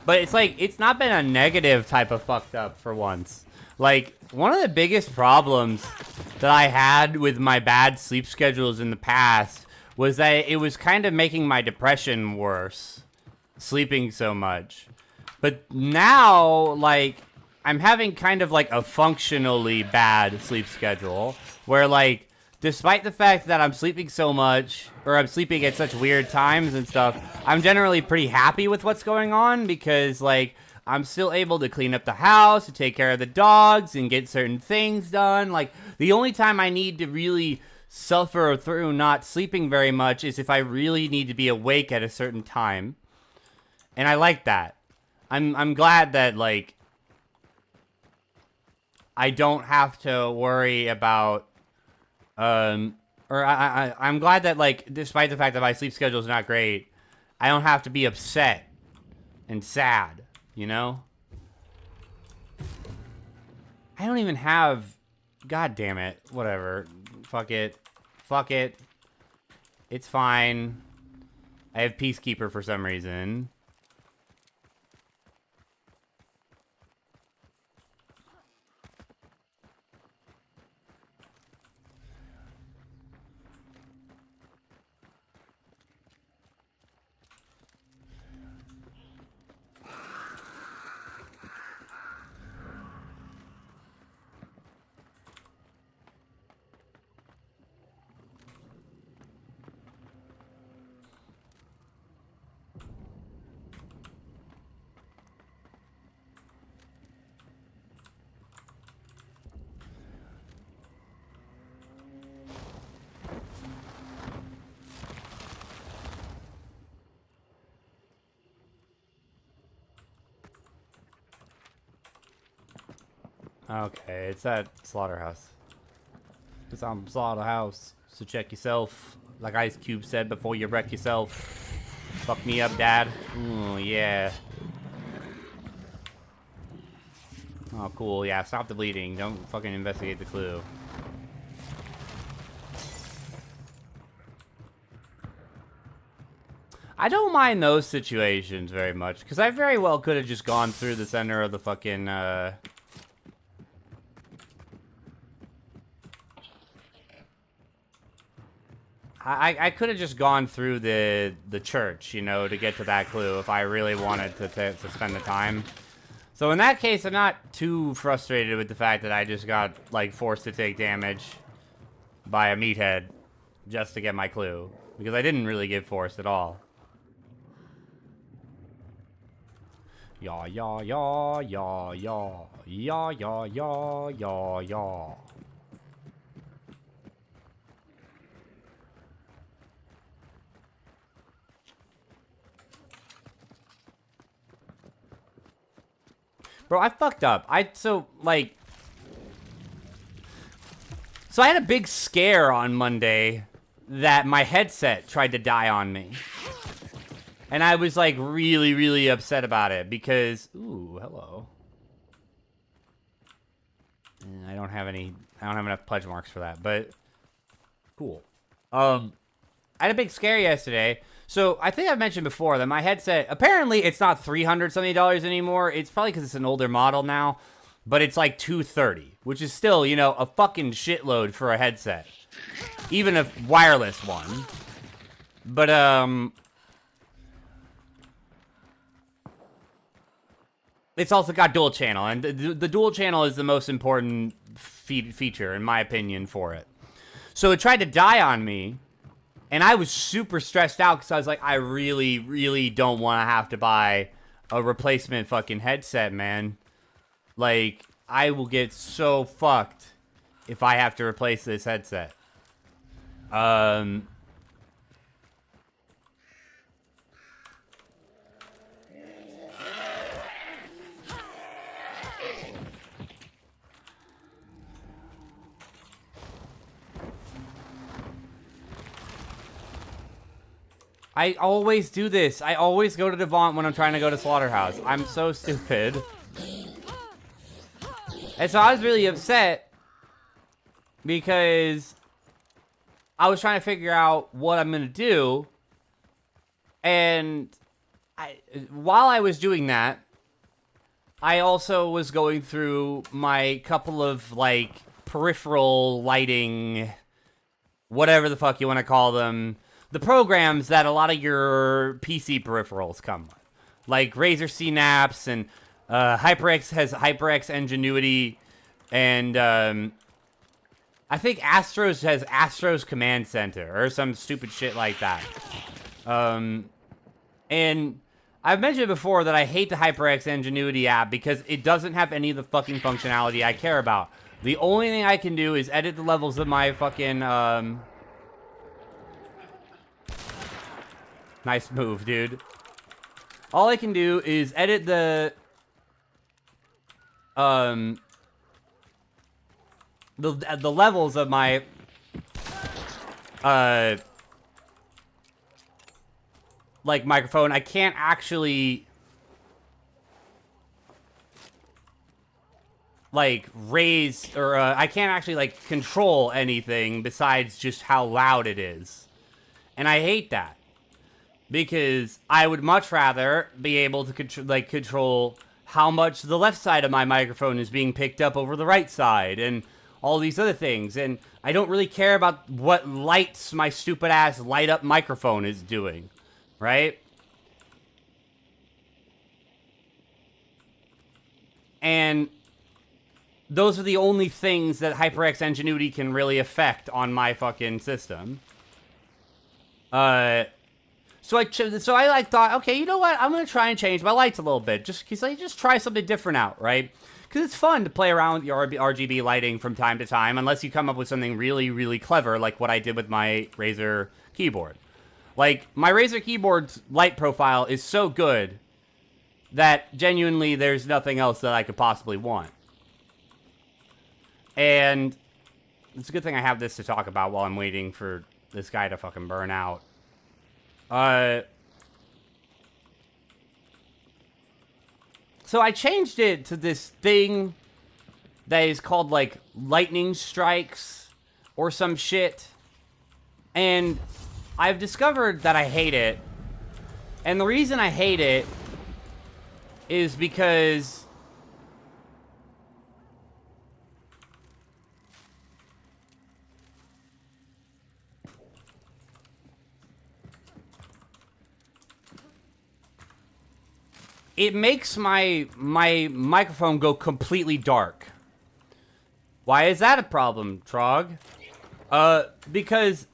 But it's like, it's not been a negative type of fucked up for once. Like, one of the biggest problems that I had with my bad sleep schedules in the past was that it was kind of making my depression worse, sleeping so much. But now, like, I'm having kind of like a functionally bad sleep schedule where, like, despite the fact that I'm sleeping so much, or I'm sleeping at such weird times and stuff, I'm generally pretty happy with what's going on because, like, I'm still able to clean up the house, to take care of the dogs, and get certain things done. Like, the only time I need to really suffer through not sleeping very much is if I really need to be awake at a certain time. And I like that. I'm glad that, like, I don't have to worry about, I'm glad that, like, despite the fact that my sleep schedule is not great, I don't have to be upset and sad, you know? I don't even have, god damn it, whatever, fuck it, it's fine. I have Peacekeeper for some reason. Okay, it's that slaughterhouse. It's on slaughterhouse, so check yourself. Like Ice Cube said before you wreck yourself. Fuck me up, Dad. Oh, yeah. Oh, cool. Yeah, stop the bleeding. Don't fucking investigate the clue. I don't mind those situations very much, because I very well could have just gone through the center of the fucking, I could have just gone through the church, you know, to get to that clue if I really wanted to spend the time. So in that case, I'm not too frustrated with the fact that I just got, like, forced to take damage by a meathead just to get my clue. Because I didn't really get forced at all. Yaw, yaw, yaw, yaw, yaw, yaw, yaw, yaw, yaw, yaw. Bro, I fucked up. So I had a big scare on Monday that my headset tried to die on me. And I was, like, really, really upset about it because, ooh, hello. I don't have enough pudge marks for that, but cool. I had a big scare yesterday. So I think I've mentioned before that my headset, apparently it's not $300 something anymore. It's probably because it's an older model now, but it's like $230, which is still, you know, a fucking shitload for a headset, even a wireless one. But it's also got dual channel, and the dual channel is the most important feature in my opinion for it. So it tried to die on me. And I was super stressed out because I was like, I really, really don't want to have to buy a replacement fucking headset, man. Like, I will get so fucked if I have to replace this headset. I always do this. I always go to Devant when I'm trying to go to Slaughterhouse. I'm so stupid. And so I was really upset because I was trying to figure out what I'm going to do. And while I was doing that, I also was going through my couple of, like, peripheral lighting, whatever the fuck you want to call them. The programs that a lot of your PC peripherals come with. Like Razer Synapse and HyperX has HyperX Ingenuity. And I think Astros has Astros Command Center or some stupid shit like that. And I've mentioned before that I hate the HyperX Ingenuity app because it doesn't have any of the fucking functionality I care about. The only thing I can do is edit the levels of my fucking... Nice move, dude. All I can do is edit the levels of my like microphone. I can't actually like raise or I can't actually like control anything besides just how loud it is. And I hate that. Because I would much rather be able to control how much the left side of my microphone is being picked up over the right side and all these other things. And I don't really care about what lights my stupid ass light up microphone is doing, right? And those are the only things that HyperX Ingenuity can really affect on my fucking system. So I like thought, okay, you know what? I'm gonna try and change my lights a little bit, just try something different out, right? Because it's fun to play around with your RGB lighting from time to time, unless you come up with something really, really clever, like what I did with my Razer keyboard. Like my Razer keyboard's light profile is so good that genuinely there's nothing else that I could possibly want. And it's a good thing I have this to talk about while I'm waiting for this guy to fucking burn out. So I changed it to this thing that is called, like, lightning strikes or some shit. And I've discovered that I hate it. And the reason I hate it is because it makes my microphone go completely dark. Why is that a problem, Trog? Because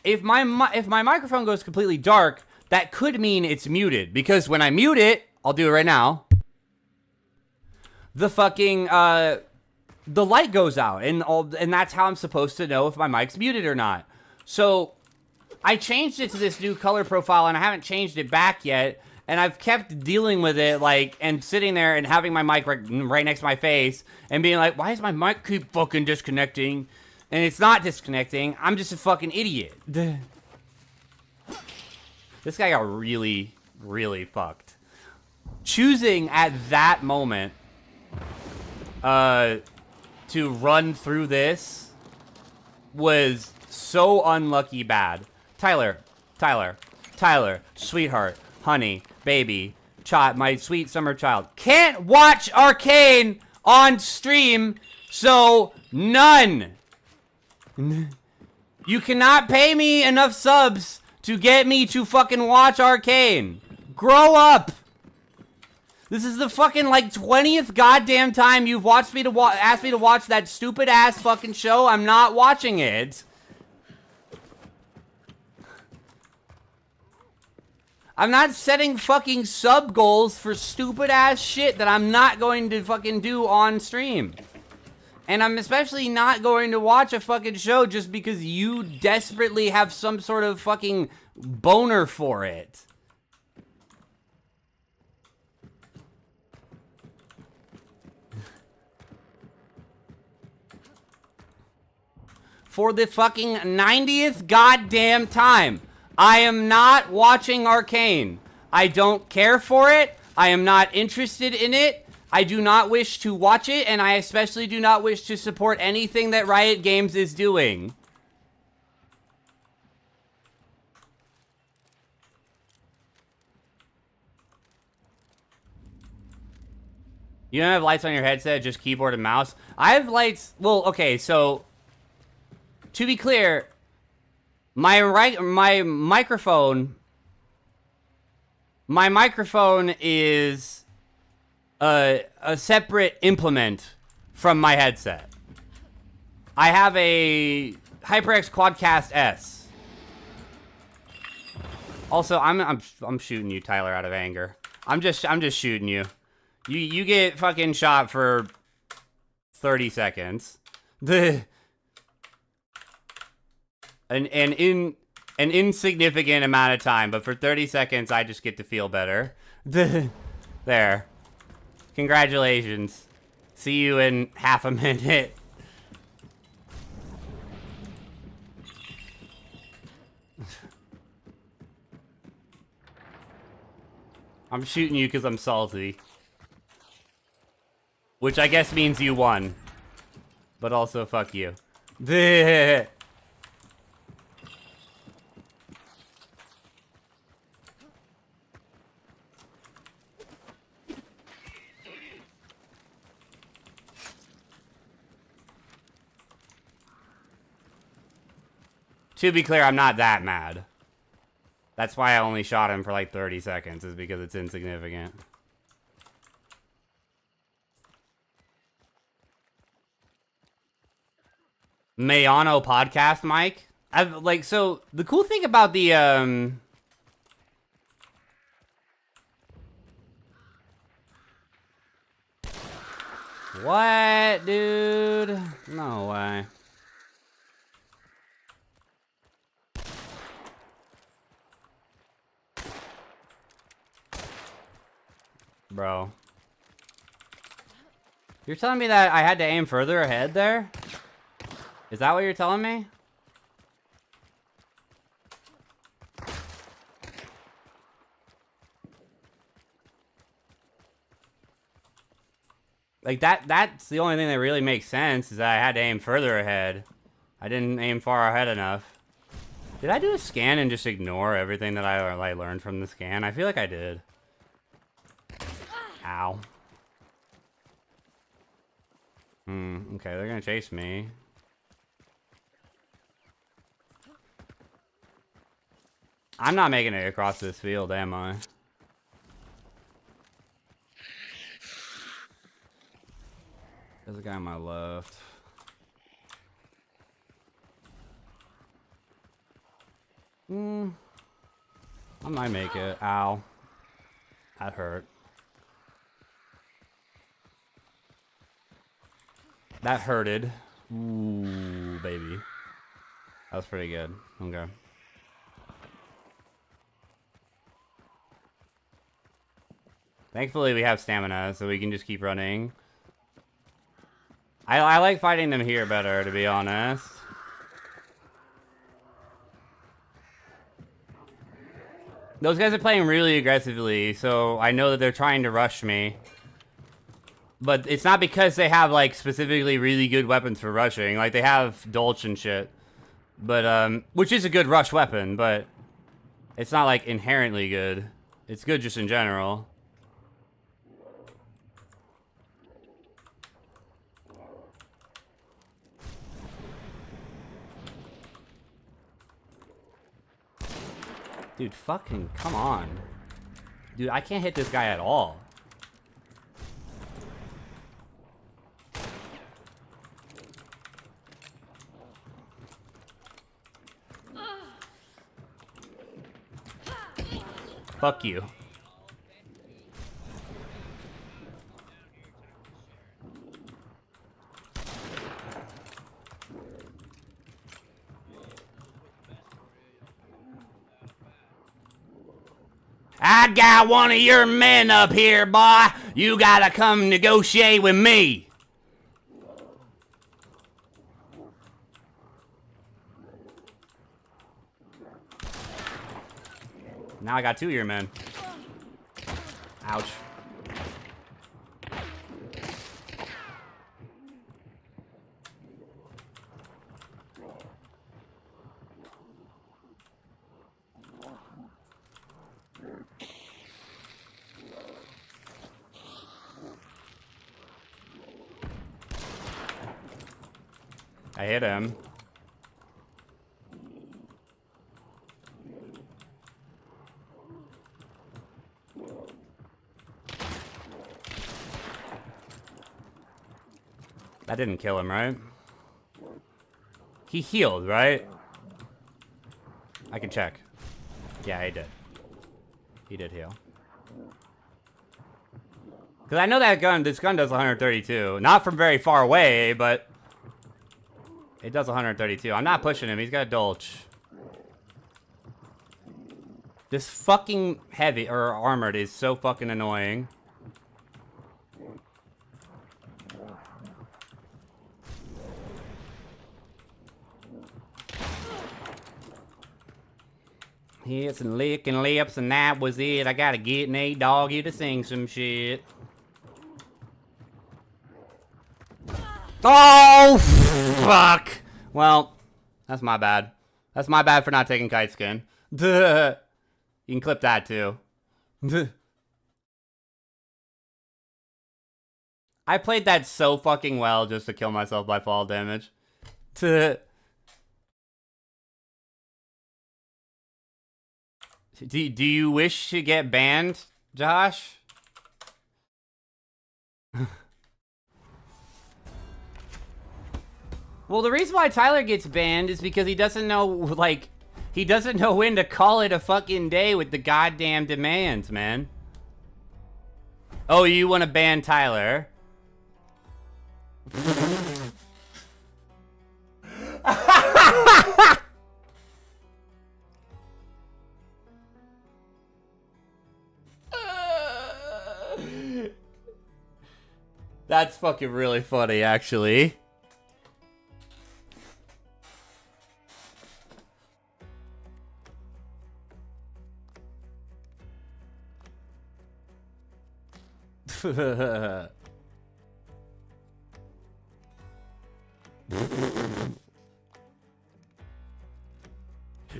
if my microphone goes completely dark, that could mean it's muted. Because when I mute it, I'll do it right now. The fucking the light goes out, and that's how I'm supposed to know if my mic's muted or not. So I changed it to this new color profile, and I haven't changed it back yet. And I've kept dealing with it, like, and sitting there and having my mic right next to my face and being like, why does my mic keep fucking disconnecting? And it's not disconnecting. I'm just a fucking idiot. This guy got really, really fucked. Choosing at that moment to run through this was so unlucky bad. Tyler, Tyler, sweetheart, honey, baby, child, my sweet summer child, can't watch Arcane on stream, so none. You cannot pay me enough subs to get me to fucking watch Arcane. Grow up. This is the fucking, like, 20th goddamn time you've watched me to asked me to watch that stupid ass fucking show. I'm not watching it. I'm not setting fucking sub goals for stupid ass shit that I'm not going to fucking do on stream. And I'm especially not going to watch a fucking show just because you desperately have some sort of fucking boner for it. For the fucking 90th goddamn time, I am not watching Arcane. I don't care for it. I am not interested in it. I do not wish to watch it, and I especially do not wish to support anything that Riot Games is doing. You don't have lights on your headset, just keyboard and mouse? I have lights. Well, okay, so to be clear, my microphone is a separate implement from my headset. I have a HyperX Quadcast S. Also, I'm shooting you, Tyler, out of anger. I'm just shooting you. You get fucking shot for 30 seconds. An insignificant amount of time, but for 30 seconds I just get to feel better. There. Congratulations. See you in half a minute. I'm shooting you because I'm salty. Which I guess means you won. But also, fuck you. To be clear, I'm not that mad. That's why I only shot him for like 30 seconds, is because it's insignificant. Mayano podcast mic? I've like, so the cool thing about the what, dude? No way. Bro. You're telling me that I had to aim further ahead there? Is that what you're telling me? Like, that's the only thing that really makes sense, is that I had to aim further ahead. I didn't aim far ahead enough. Did I do a scan and just ignore everything that I learned from the scan? I feel like I did. Ow. Okay, they're gonna chase me. I'm not making it across this field, am I? There's a guy on my left. I might make it. Ow. That hurt. That hurted. Ooh, baby. That was pretty good. Okay. Thankfully, we have stamina, so we can just keep running. I like fighting them here better, to be honest. Those guys are playing really aggressively, so I know that they're trying to rush me. But it's not because they have, like, specifically really good weapons for rushing. Like, they have Dolch and shit. But, which is a good rush weapon, but It's not like inherently good. It's good just in general. Dude, fucking come on. Dude, I can't hit this guy at all. Fuck you. I got one of your men up here, boy. You gotta come negotiate with me. Now I got 2 of your men. Ouch. I hit him. That didn't kill him, right? He healed, right? I can check. Yeah, he did. He did heal. Because I know that gun, this gun does 132. Not from very far away, but it does 132. I'm not pushing him. He's got a Dolch. This fucking heavy, or armored, is so fucking annoying. Hits and licking lips, and that was it. I gotta get Nate Doggy to sing some shit. Oh, fuck. Well, that's my bad. That's my bad for not taking kite skin. Duh. You can clip that too. Duh. I played that so fucking well just to kill myself by fall damage. Duh. Do you wish to get banned, Josh? Well, the reason why Tyler gets banned is because he doesn't know, like, he doesn't know when to call it a fucking day with the goddamn demands, man. Oh, you want to ban Tyler? That's fucking really funny, actually.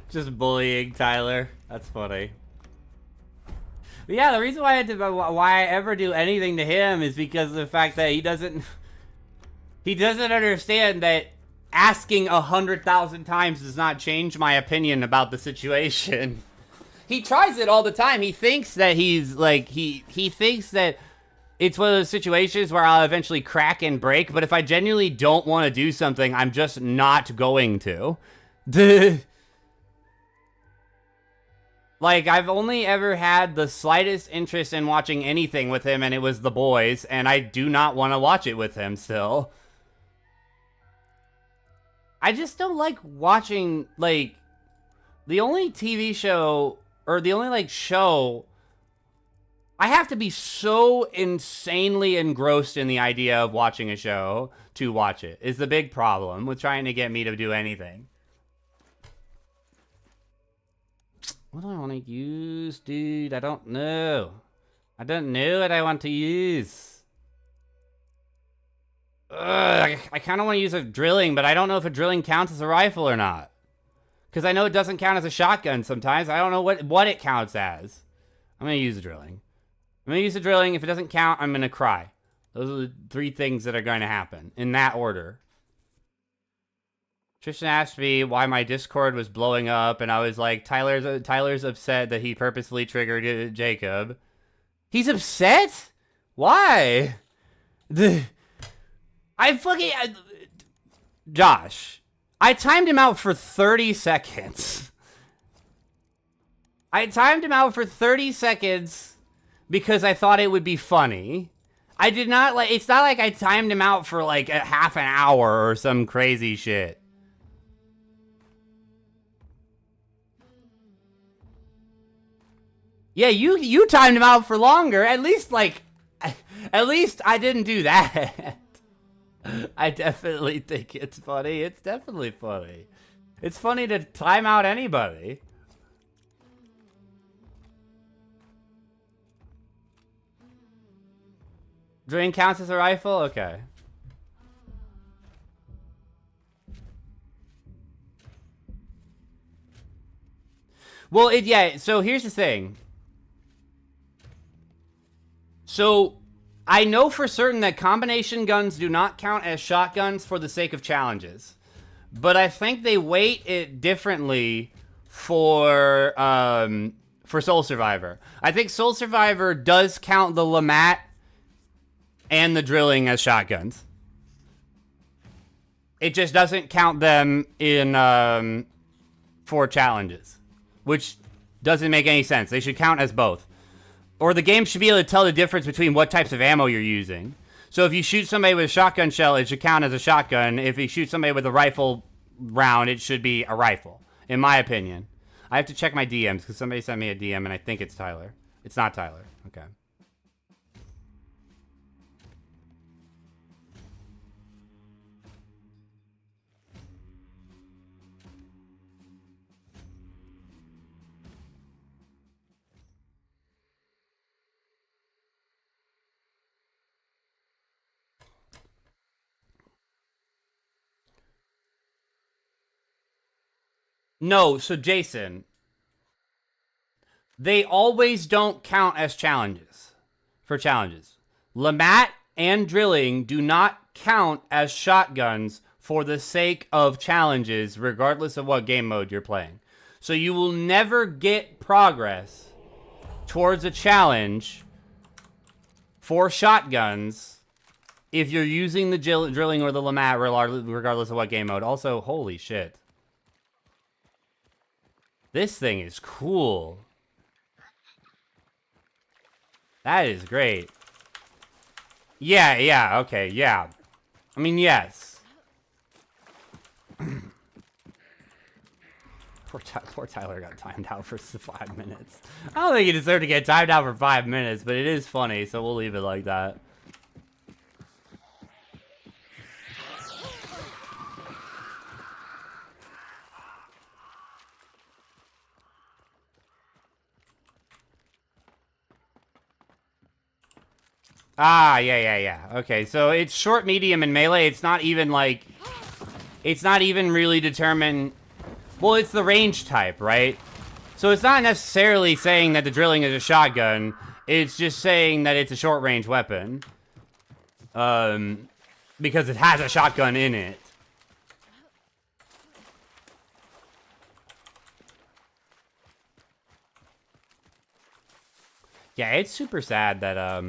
Just bullying Tyler. That's funny. But yeah, the reason why I ever do anything to him is because of the fact that he doesn't understand that asking 100,000 times does not change my opinion about the situation. He tries it all the time. He thinks that he's like he thinks that it's one of those situations where I'll eventually crack and break, but if I genuinely don't want to do something, I'm just not going to. Like, I've only ever had the slightest interest in watching anything with him, and it was The Boys, and I do not want to watch it with him still. I just don't like watching, like, the only TV show, or the only, like, show, I have to be so insanely engrossed in the idea of watching a show to watch it, is the big problem with trying to get me to do anything. What do I want to use, dude? I don't know. I don't know what I want to use. Ugh, I kind of want to use a drilling, but I don't know if a drilling counts as a rifle or not. Because I know it doesn't count as a shotgun sometimes. I don't know what it counts as. I'm going to use the drilling. I'm going to use the drilling. If it doesn't count, I'm going to cry. Those are the 3 things that are going to happen in that order. Tristan asked me why my Discord was blowing up, and I was like, Tyler's upset that he purposefully triggered Jacob. He's upset? Why? Josh, I timed him out for 30 seconds. I timed him out for 30 seconds because I thought it would be funny. I did not like, it's not like I timed him out for like a half an hour or some crazy shit. Yeah, you timed him out for longer. At least I didn't do that. I definitely think it's funny. It's definitely funny. It's funny to time out anybody. Drain counts as a rifle? Okay. Well, yeah, so here's the thing. So, I know for certain that combination guns do not count as shotguns for the sake of challenges. But I think they weight it differently for Soul Survivor. I think Soul Survivor does count the Lamat and the drilling as shotguns. It just doesn't count them in for challenges, which doesn't make any sense. They should count as both. Or the game should be able to tell the difference between what types of ammo you're using. So if you shoot somebody with a shotgun shell, it should count as a shotgun. If you shoot somebody with a rifle round, it should be a rifle, in my opinion. I have to check my DMs because somebody sent me a DM and I think it's Tyler. It's not Tyler. Okay. No, so Jason, they always don't count as challenges. For challenges. Lamat and drilling do not count as shotguns for the sake of challenges, regardless of what game mode you're playing. So you will never get progress towards a challenge for shotguns if you're using the drilling or the Lamat, regardless of what game mode. Also, holy shit. This thing is cool. That is great. Yeah, okay, yeah. I mean, yes. Poor Tyler got timed out for 5 minutes. I don't think he deserved to get timed out for 5 minutes, but it is funny, so we'll leave it like that. Ah, yeah. Okay, so it's short, medium, and melee. It's not even, like... It's not even really determined... Well, it's the range type, right? So it's not necessarily saying that the drilling is a shotgun. It's just saying that it's a short-range weapon. Because it has a shotgun in it. Yeah, it's super sad that,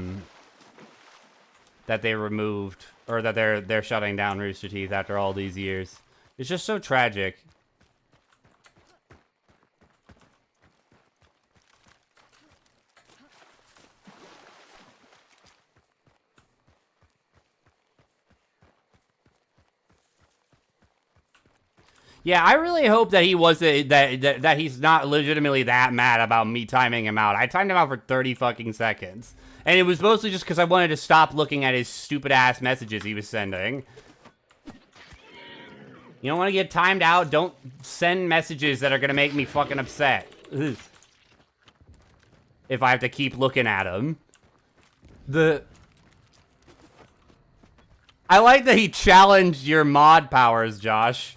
that they removed, or that they're shutting down Rooster Teeth after all these years. It's just so tragic. Yeah, I really hope that he wasn't that he's not legitimately that mad about me timing him out. I timed him out for 30 fucking seconds. And it was mostly just because I wanted to stop looking at his stupid-ass messages he was sending. You don't want to get timed out? Don't send messages that are going to make me fucking upset. Ugh. If I have to keep looking at them. I like that he challenged your mod powers, Josh.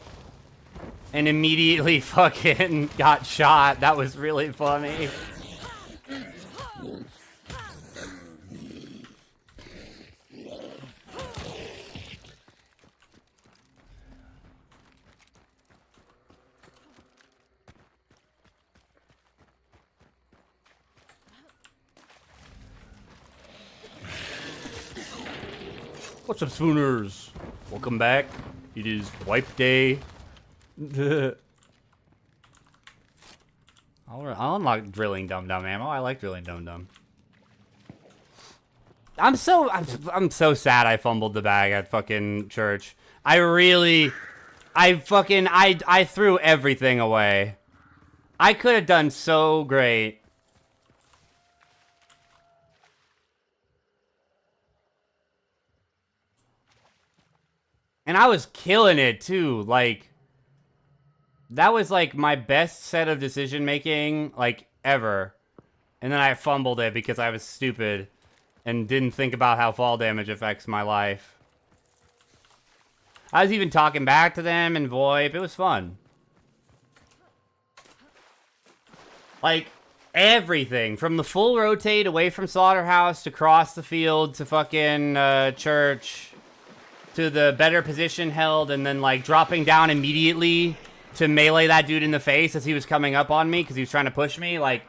and immediately fucking got shot. That was really funny. What's up, Swooners? Welcome back. It is wipe day. I'll unlock drilling dum-dum ammo. I like drilling dum-dum. I'm so sad I fumbled the bag at fucking church. I threw everything away. I could have done so great. And I was killing it, too. Like, that was, like, my best set of decision-making, like, ever. And then I fumbled it because I was stupid and didn't think about how fall damage affects my life. I was even talking back to them in VoIP. It was fun. Like, everything. From the full rotate away from Slaughterhouse to cross the field to fucking church... to the better position held, and then, like, dropping down immediately to melee that dude in the face as he was coming up on me because he was trying to push me. Like,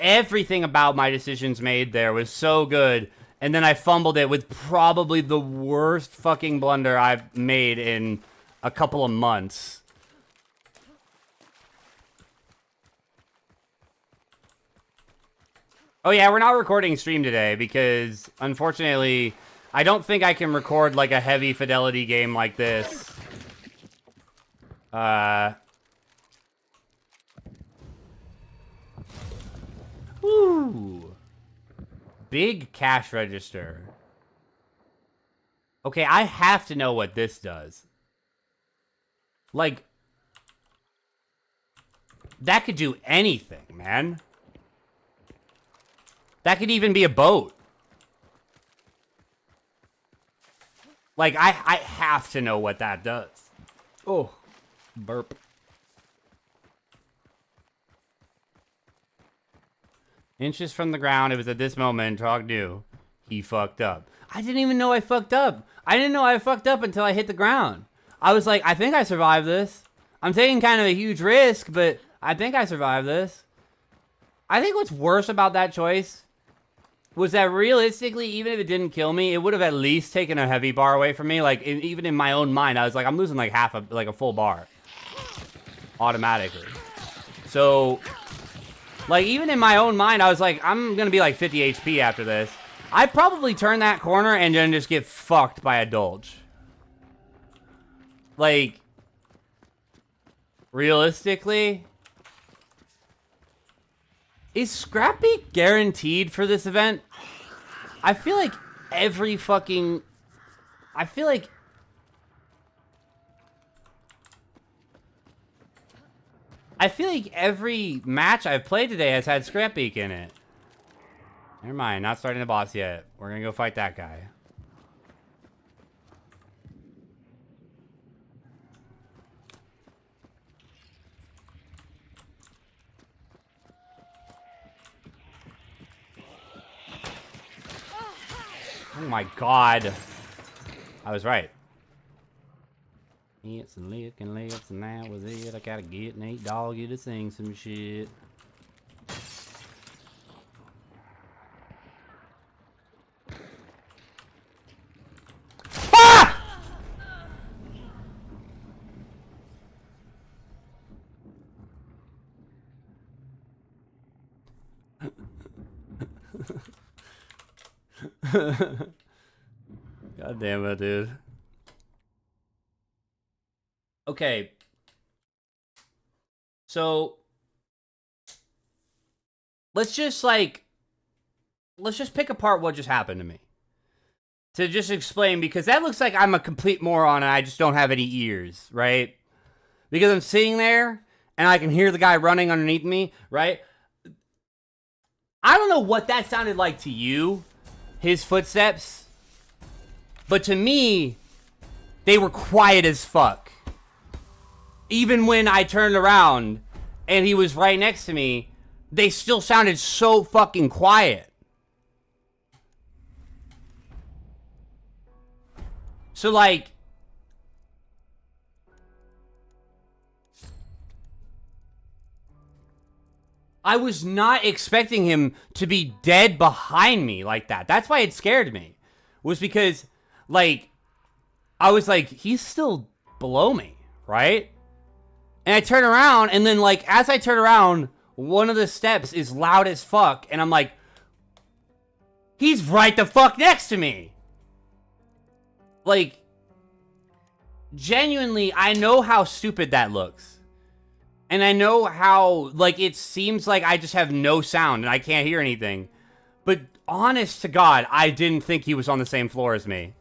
everything about my decisions made there was so good. And then I fumbled it with probably the worst fucking blunder I've made in a couple of months. Oh, yeah, we're not recording stream today because, unfortunately... I don't think I can record, like, a heavy fidelity game like this. Ooh. Big cash register. Okay, I have to know what this does. Like, that could do anything, man. That could even be a boat. Like, I have to know what that does. Oh, burp. Inches from the ground, it was at this moment Trog knew he fucked up. I didn't even know I fucked up. I didn't know I fucked up until I hit the ground. I was like, I think I survived this. I'm taking kind of a huge risk, but I think I survived this. I think what's worse about that choice was that realistically, even if it didn't kill me, it would have at least taken a heavy bar away from me. Like, even in my own mind, I was like, I'm losing like a full bar. Automatically. So, like, even in my own mind, I was like, I'm gonna be like 50 HP after this. I'd probably turn that corner and then just get fucked by a Dolge. Like, realistically... Is Scrappy guaranteed for this event? I feel like every fucking... I feel like every match I've played today has had Scrapbeak in it. Never mind, not starting the boss yet. We're gonna go fight that guy. Oh my god. I was right. It's and licking lips and that was it. I gotta get Nate Doggy to sing some shit. Ah! God damn it, dude. Okay. So let's just pick apart what just happened to me. To just explain, because that looks like I'm a complete moron and I just don't have any ears, right? Because I'm sitting there and I can hear the guy running underneath me, right? I don't know what that sounded like to you, his footsteps, but to me, they were quiet as fuck. even when I turned around and he was right next to me, they still sounded so fucking quiet. So, like, I was not expecting him to be dead behind me like that. That's why it scared me. Was because, like, I was like, he's still below me, right? And I turn around, and then, like, as I turn around, one of the steps is loud as fuck, and I'm like, he's right the fuck next to me. Like, genuinely, I know how stupid that looks. And I know how, like, it seems like I just have no sound and I can't hear anything. But honest to God, I didn't think he was on the same floor as me.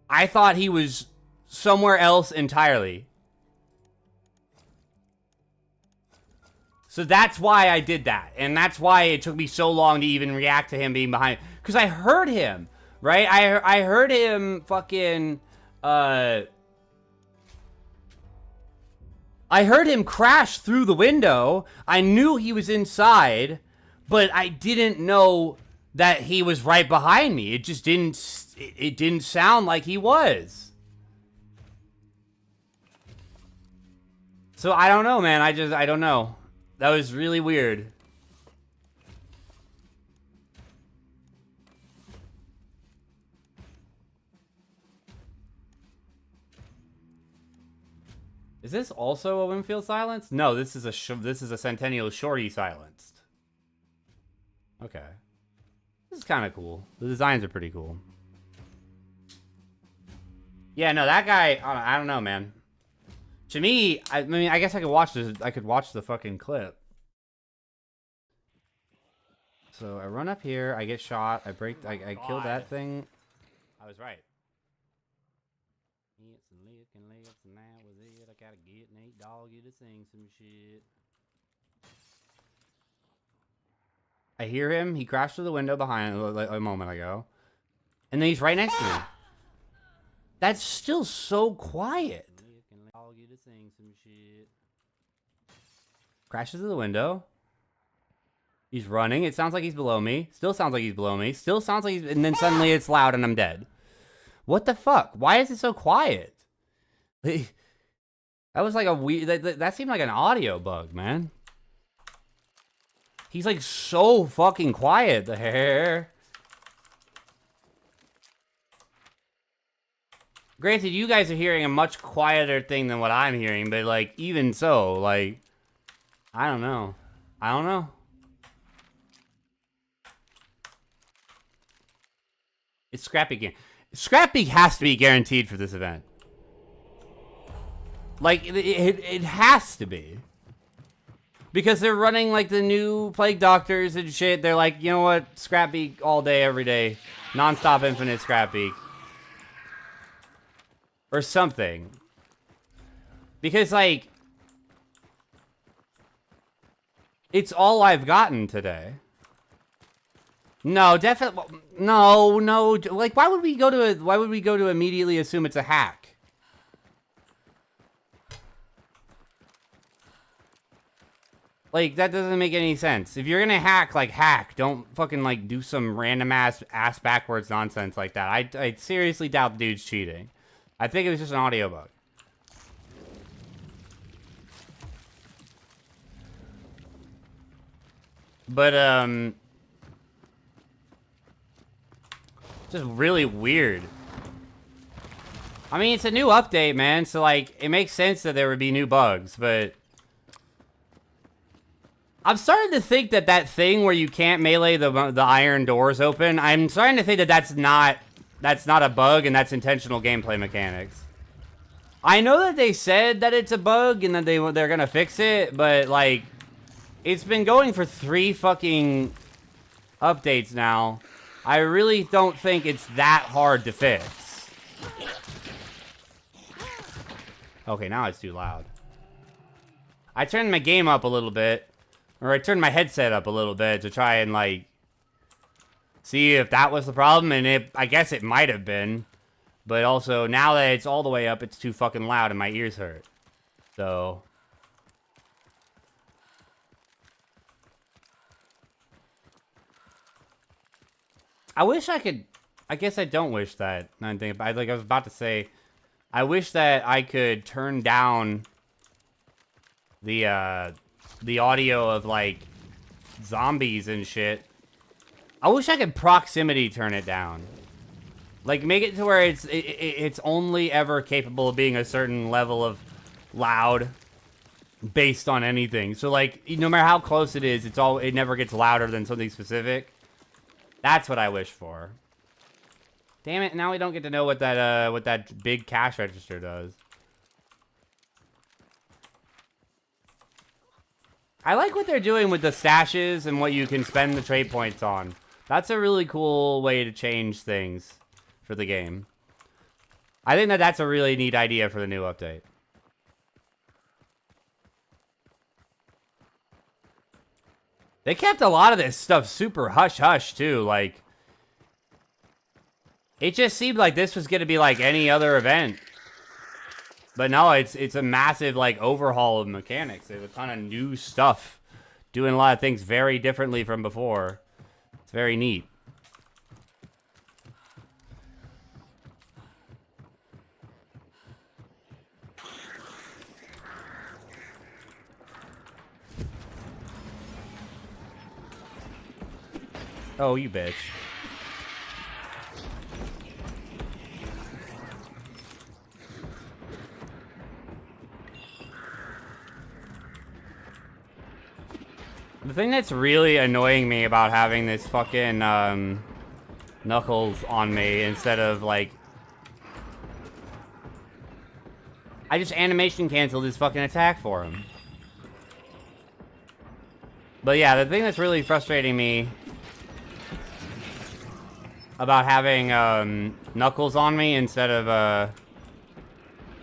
I thought he was somewhere else entirely. So that's why I did that. And that's why it took me so long to even react to him being behind. Because I heard him, right? I heard him fucking, I heard him crash through the window. I knew he was inside, but I didn't know that he was right behind me. It just didn't sound like he was. So I don't know, man. I don't know. That was really weird. Is this also a Winfield silenced? No, this is a Centennial Shorty silenced. Okay. This is kind of cool. The designs are pretty cool. Yeah, no, that guy, I don't know, man. To me, I mean, I guess I could watch this. I could watch the fucking clip. So I run up here, I get shot, I killed that thing. I was right. I gotta get Nate Doggy to sing some shit. I hear him. He crashed through the window behind like a moment ago. And then he's right next to me. That's still so quiet. Crashes through the window. He's running. It sounds like he's below me. Still sounds like he's below me. Still sounds like he's... And then suddenly it's loud and I'm dead. What the fuck? Why is it so quiet? That was like a weird... That seemed like an audio bug, man. He's like so fucking quiet there. Granted, you guys are hearing a much quieter thing than what I'm hearing, but like, even so, like... I don't know. I don't know. It's Scrappy. Scrappy has to be guaranteed for this event. Like, it has to be. Because they're running, like, the new Plague Doctors and shit. They're like, you know what? Scrappy all day, every day. Non-stop infinite Scrappy. Or something. Because, like... It's all I've gotten today. No, definitely... No. Like, why would we go to immediately assume it's a hack? Like, that doesn't make any sense. If you're gonna hack, like, hack. Don't fucking, like, do some random ass backwards nonsense like that. I seriously doubt the dude's cheating. I think it was just an audio bug. But, just really weird. I mean, it's a new update, man, so, like, it makes sense that there would be new bugs, but... I'm starting to think that thing where you can't melee the iron doors open, I'm starting to think that that's not a bug and that's intentional gameplay mechanics. I know that they said that it's a bug and that they're gonna fix it, but, like... It's been going for 3 fucking updates now. I really don't think it's that hard to fix. Okay, now it's too loud. I turned my game up a little bit. Or I turned my headset up a little bit to try and, like, see if that was the problem. And I guess it might have been. But also, now that it's all the way up, it's too fucking loud and my ears hurt. So I wish I could. I guess I don't wish that. I was about to say, I wish that I could turn down the audio of like zombies and shit. I wish I could proximity turn it down. Like make it to where it's only ever capable of being a certain level of loud based on anything. So like no matter how close it is, it never gets louder than something specific. That's what I wish for. Damn it, now we don't get to know what that big cash register does. I like what they're doing with the stashes and what you can spend the trade points on. That's a really cool way to change things for the game. I think that's a really neat idea for the new update. They kept a lot of this stuff super hush-hush, too. Like, it just seemed like this was going to be like any other event. But no, it's a massive, like, overhaul of mechanics. There's a ton of new stuff. Doing a lot of things very differently from before. It's very neat. Oh, you bitch. The thing that's really annoying me about having this fucking, Knuckles on me instead of, like... I just animation canceled his fucking attack for him. But yeah, the thing that's really frustrating me about having Knuckles on me instead of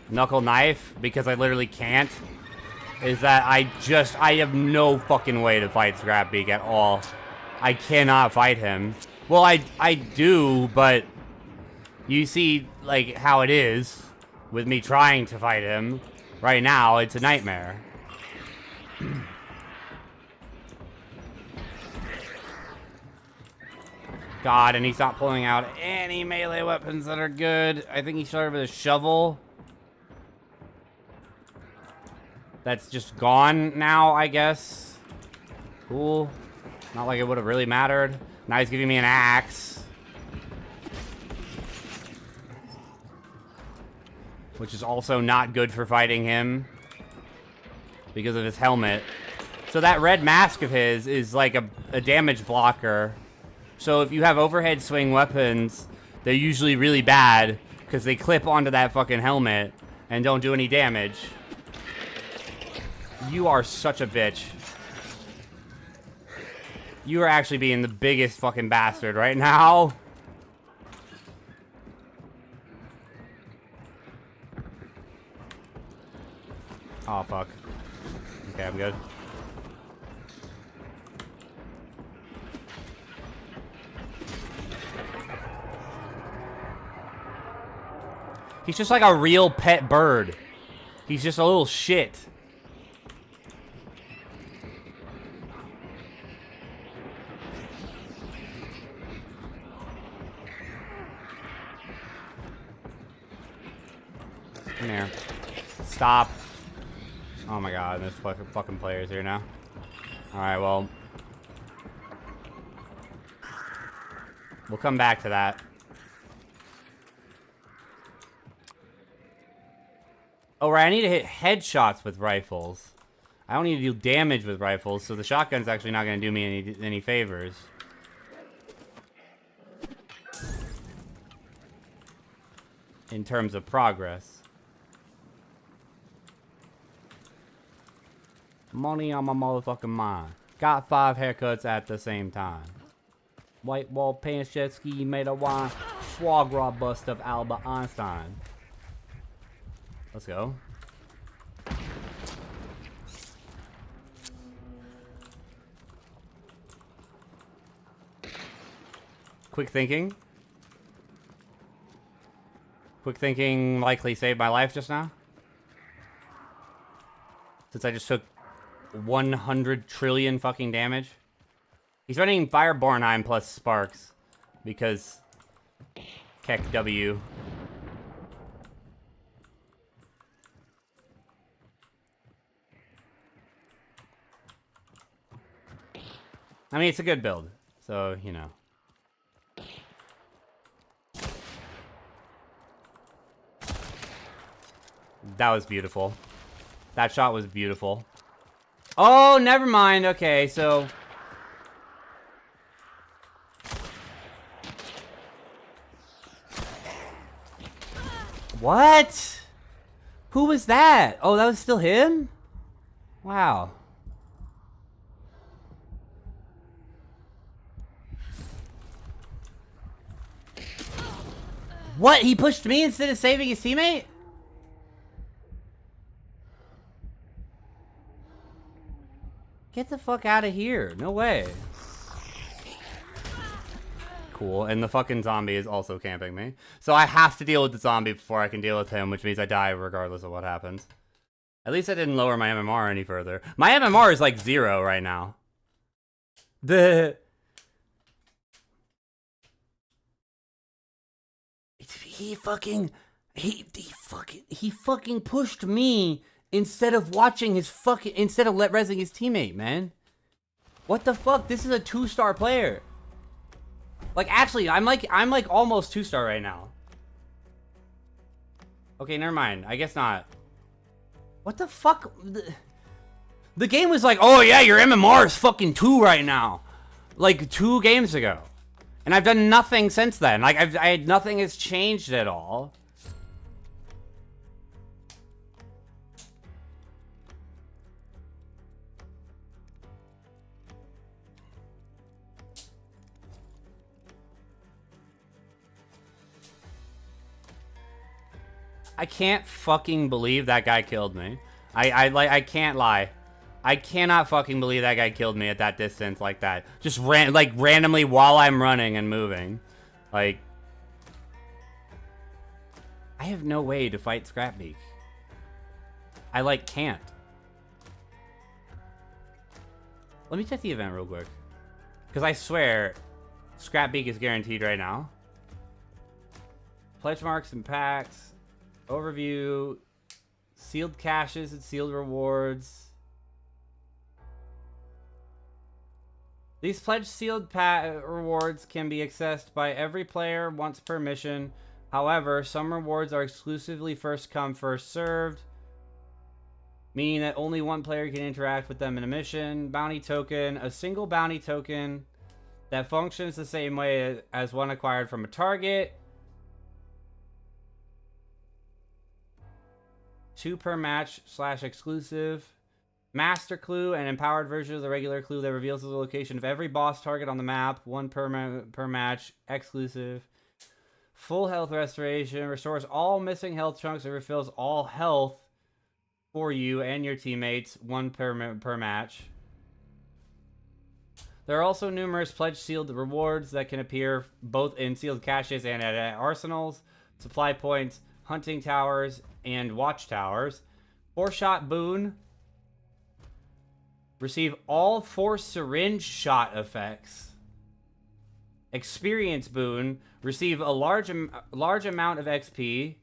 Knuckle Knife, because I literally can't, is that I have no fucking way to fight Scrapbeak at all. I cannot fight him. Well, I do, but you see like how it is with me trying to fight him. Right now, it's a nightmare. God, and he's not pulling out any melee weapons that are good. I think he started with a shovel. That's just gone now, I guess. Cool. Not like it would have really mattered. Now he's giving me an axe. Which is also not good for fighting him. Because of his helmet. So that red mask of his is like a damage blocker. So if you have overhead swing weapons, they're usually really bad because they clip onto that fucking helmet and don't do any damage. You are such a bitch. You are actually being the biggest fucking bastard right now. Oh, fuck. Okay, I'm good. He's just like a real pet bird. He's just a little shit. Come here. Stop. Oh my god, there's fucking players here now. Alright, well. We'll come back to that. Oh, right, I need to hit headshots with rifles. I don't need to do damage with rifles, so the shotgun's actually not going to do me any favors. In terms of progress. Money on my motherfucking mind. Got 5 haircuts at the same time. White wall pants, jet ski, made of wine. Foie gras bust of Albert Einstein. Let's go. Quick thinking. Quick thinking likely saved my life just now. Since I just took 100 trillion fucking damage. He's running Firebornheim plus Sparks. Because... Keck W. I mean, it's a good build. So, you know. That was beautiful. That shot was beautiful. Oh, never mind. Okay, so... What? Who was that? Oh, that was still him? Wow. What? He pushed me instead of saving his teammate? Get the fuck out of here. No way. Cool. And the fucking zombie is also camping me. So I have to deal with the zombie before I can deal with him, which means I die regardless of what happens. At least I didn't lower my MMR any further. My MMR is like 0 right now. He fucking pushed me instead of watching his fucking, instead of rezzing his teammate, man. What the fuck? This is a 2-star player. Like, actually, I'm like almost 2-star right now. Okay, never mind. I guess not. What the fuck? The game was like, oh yeah, your MMR is fucking 2 right now. Like 2 games ago. And I've done nothing since then. Like, nothing has changed at all. I can't fucking believe that guy killed me. I can't lie. I cannot fucking believe that guy killed me at that distance like that. Just randomly while I'm running and moving. Like, I have no way to fight Scrapbeak. I like can't. Let me check the event real quick. Because I swear, Scrapbeak is guaranteed right now. Pledge marks and packs. Overview. Sealed caches and sealed rewards. These pledged sealed rewards can be accessed by every player once per mission. However, some rewards are exclusively first come, first served, meaning that only one player can interact with them in a mission. Bounty token, a single bounty token that functions the same way as one acquired from a target. 2 per match / exclusive. Master clue, an empowered version of the regular clue that reveals the location of every boss target on the map. 1 per match, exclusive. Full health restoration, restores all missing health chunks and refills all health for you and your teammates. 1 per match. There are also numerous pledge sealed rewards that can appear both in sealed caches and at arsenals, supply points, hunting towers, and watchtowers. 4-shot boon. Receive all 4 syringe shot effects. Experience boon. Receive a large amount of XP.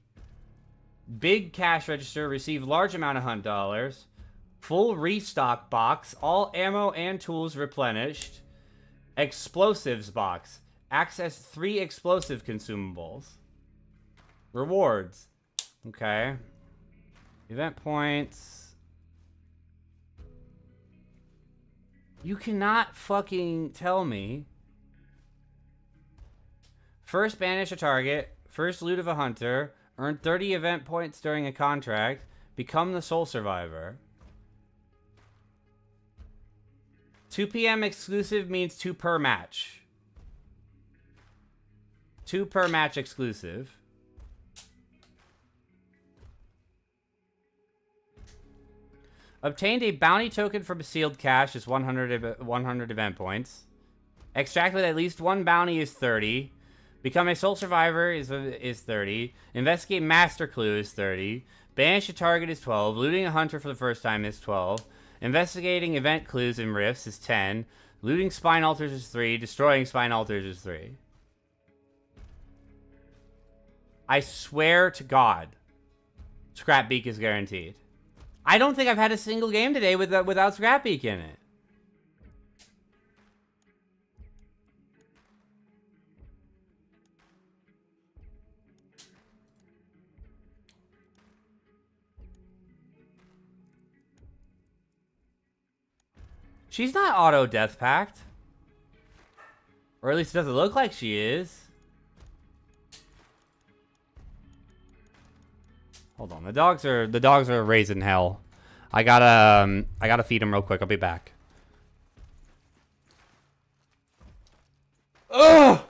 Big cash register. Receive large amount of hunt dollars. Full restock box. All ammo and tools replenished. Explosives box. Access 3 explosive consumables. Rewards. Okay. Event points. You cannot fucking tell me. First banish a target. First loot of a hunter. Earn 30 event points during a contract. Become the sole survivor. 2 PM exclusive means 2 per match. 2 per match exclusive. Obtained a bounty token from a sealed cache is 100 event points. Extracted at least 1 bounty is 30. Become a sole survivor is 30. Investigate master clue is 30. Banish a target is 12. Looting a hunter for the first time is 12. Investigating event clues and rifts is 10. Looting spine altars is 3. Destroying spine altars is 3. I swear to God, Scrapbeak is guaranteed. I don't think I've had a single game today without Scrapbeak in it. She's not auto death packed. Or at least it doesn't look like she is. Hold on, the dogs are raising hell. I gotta feed them real quick. I'll be back. Ugh!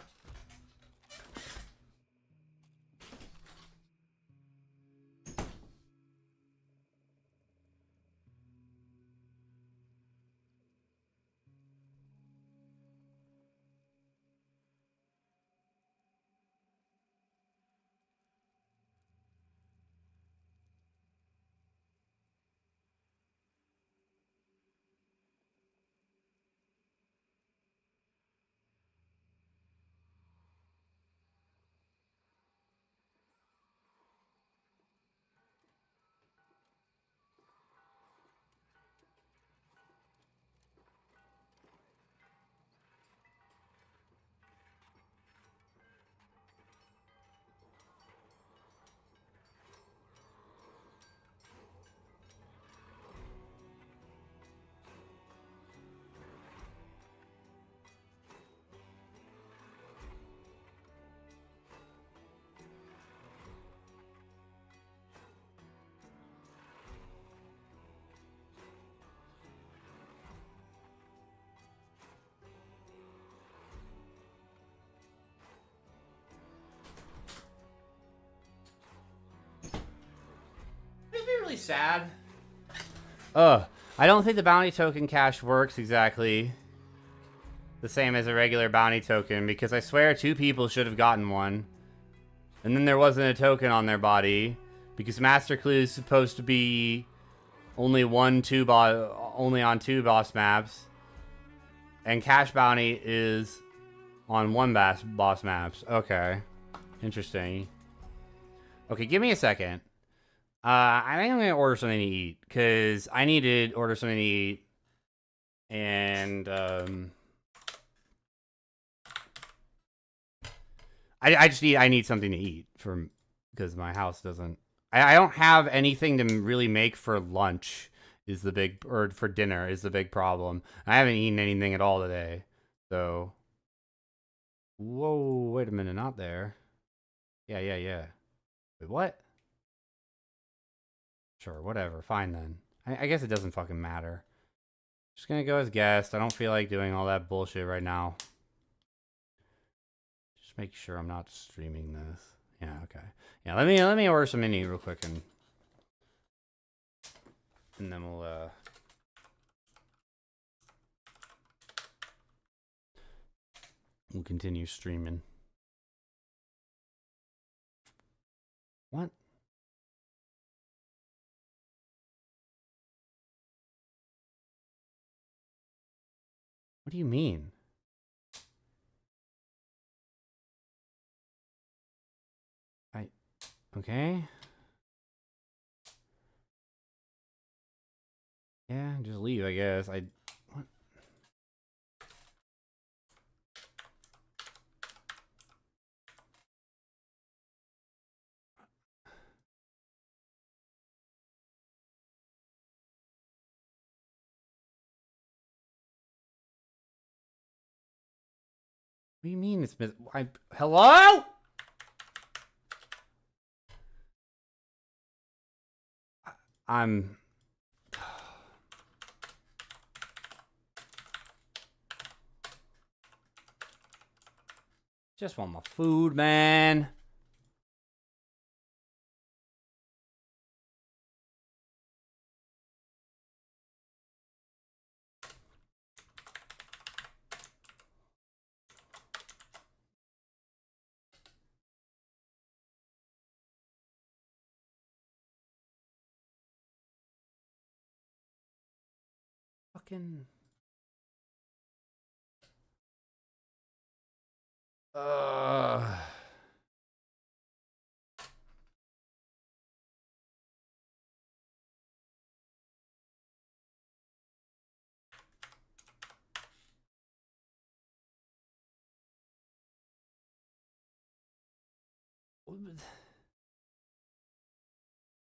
Makes me really sad. I don't think the bounty token cache works exactly the same as a regular bounty token, because I swear 2 people should have gotten one. And then there wasn't a token on their body, because Master Clue is supposed to be only on 2 boss maps. And Cache Bounty is on 1 boss maps. Okay. Interesting. Okay, give me a second. I think I'm gonna order something to eat, because I need to order something to eat. And, I need something to eat because my house doesn't, I don't have anything to really make for lunch or for dinner is the big problem. I haven't eaten anything at all today. So, whoa, wait a minute, not there. Yeah. Wait, what? Sure, whatever, fine then. I guess it doesn't fucking matter. Just gonna go as guest. I don't feel like doing all that bullshit right now. Just make sure I'm not streaming this. Yeah, okay. Yeah, let me order some mini real quick and then we'll continue streaming. What? What do you mean? Okay. Yeah, just leave, I guess. What? What do you mean it's hello? I'm just want my food, man. fucking...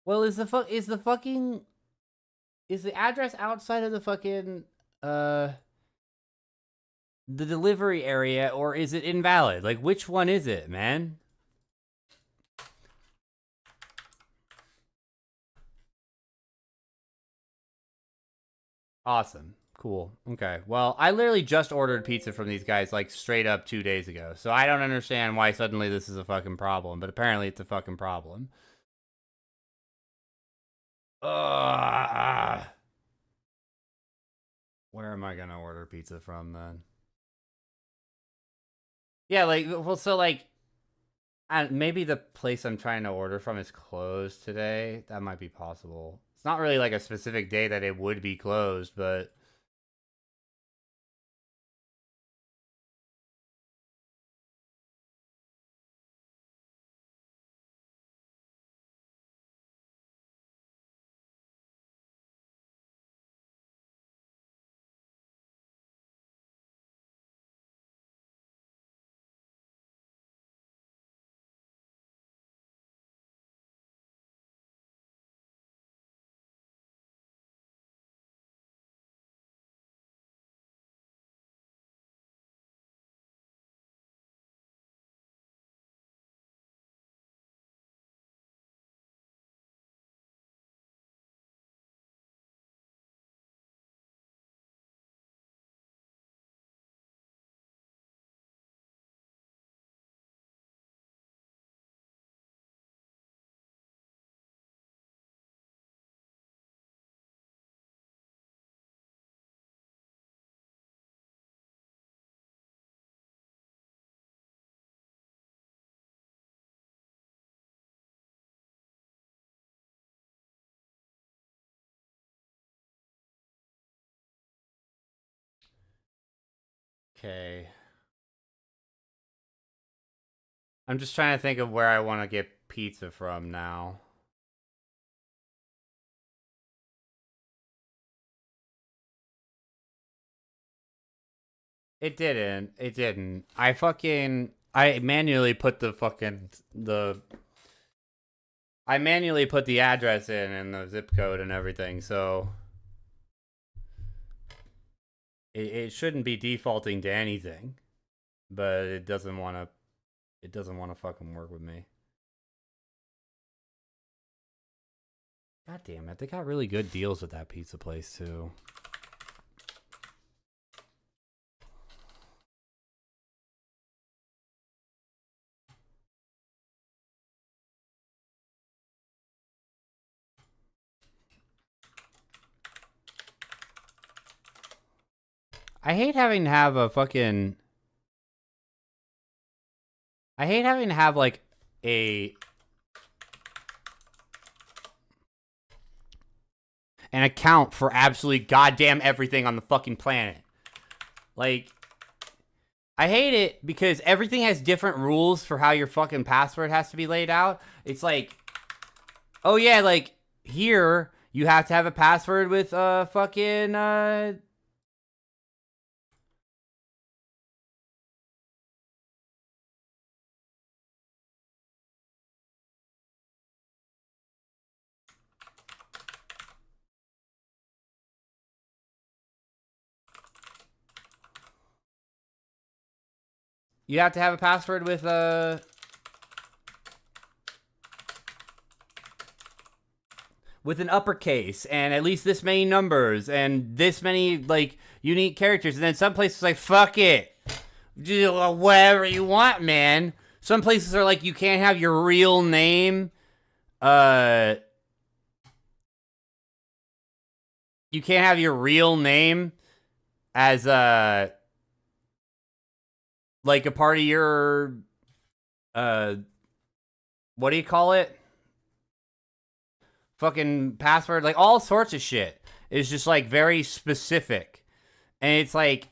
Well, is the address outside of the fucking the delivery area, or is it invalid? Like, which one is it, man? Awesome. Cool. Okay. Well, I literally just ordered pizza from these guys like straight up 2 days ago. So I don't understand why suddenly this is a fucking problem, but apparently it's a fucking problem. Where am I going to order pizza from then? Yeah, like, well, so, like, maybe the place I'm trying to order from is closed today. That might be possible. It's not really, like, a specific day that it would be closed, but... Okay. I'm just trying to think of where I want to get pizza from now. It didn't. It didn't. I manually put I manually put the address in and the zip code and everything, so it shouldn't be defaulting to anything, but it doesn't want to fucking work with me. God damn it. They got really good deals with that pizza place too. I hate having to have a fucking... I hate having to have, like, an account for absolutely goddamn everything on the fucking planet. Like, I hate it because everything has different rules for how your fucking password has to be laid out. It's like, oh yeah, like, here, you have to have a password with, fucking, you have to have a password with an uppercase and at least this many numbers and this many, like, unique characters. And then some places like, fuck it. Do whatever you want, man. Some places are like, you can't have your real name. You can't have your real name as like a part of your what do you call it? Fucking password, like all sorts of shit. is just like very specific. And it's like,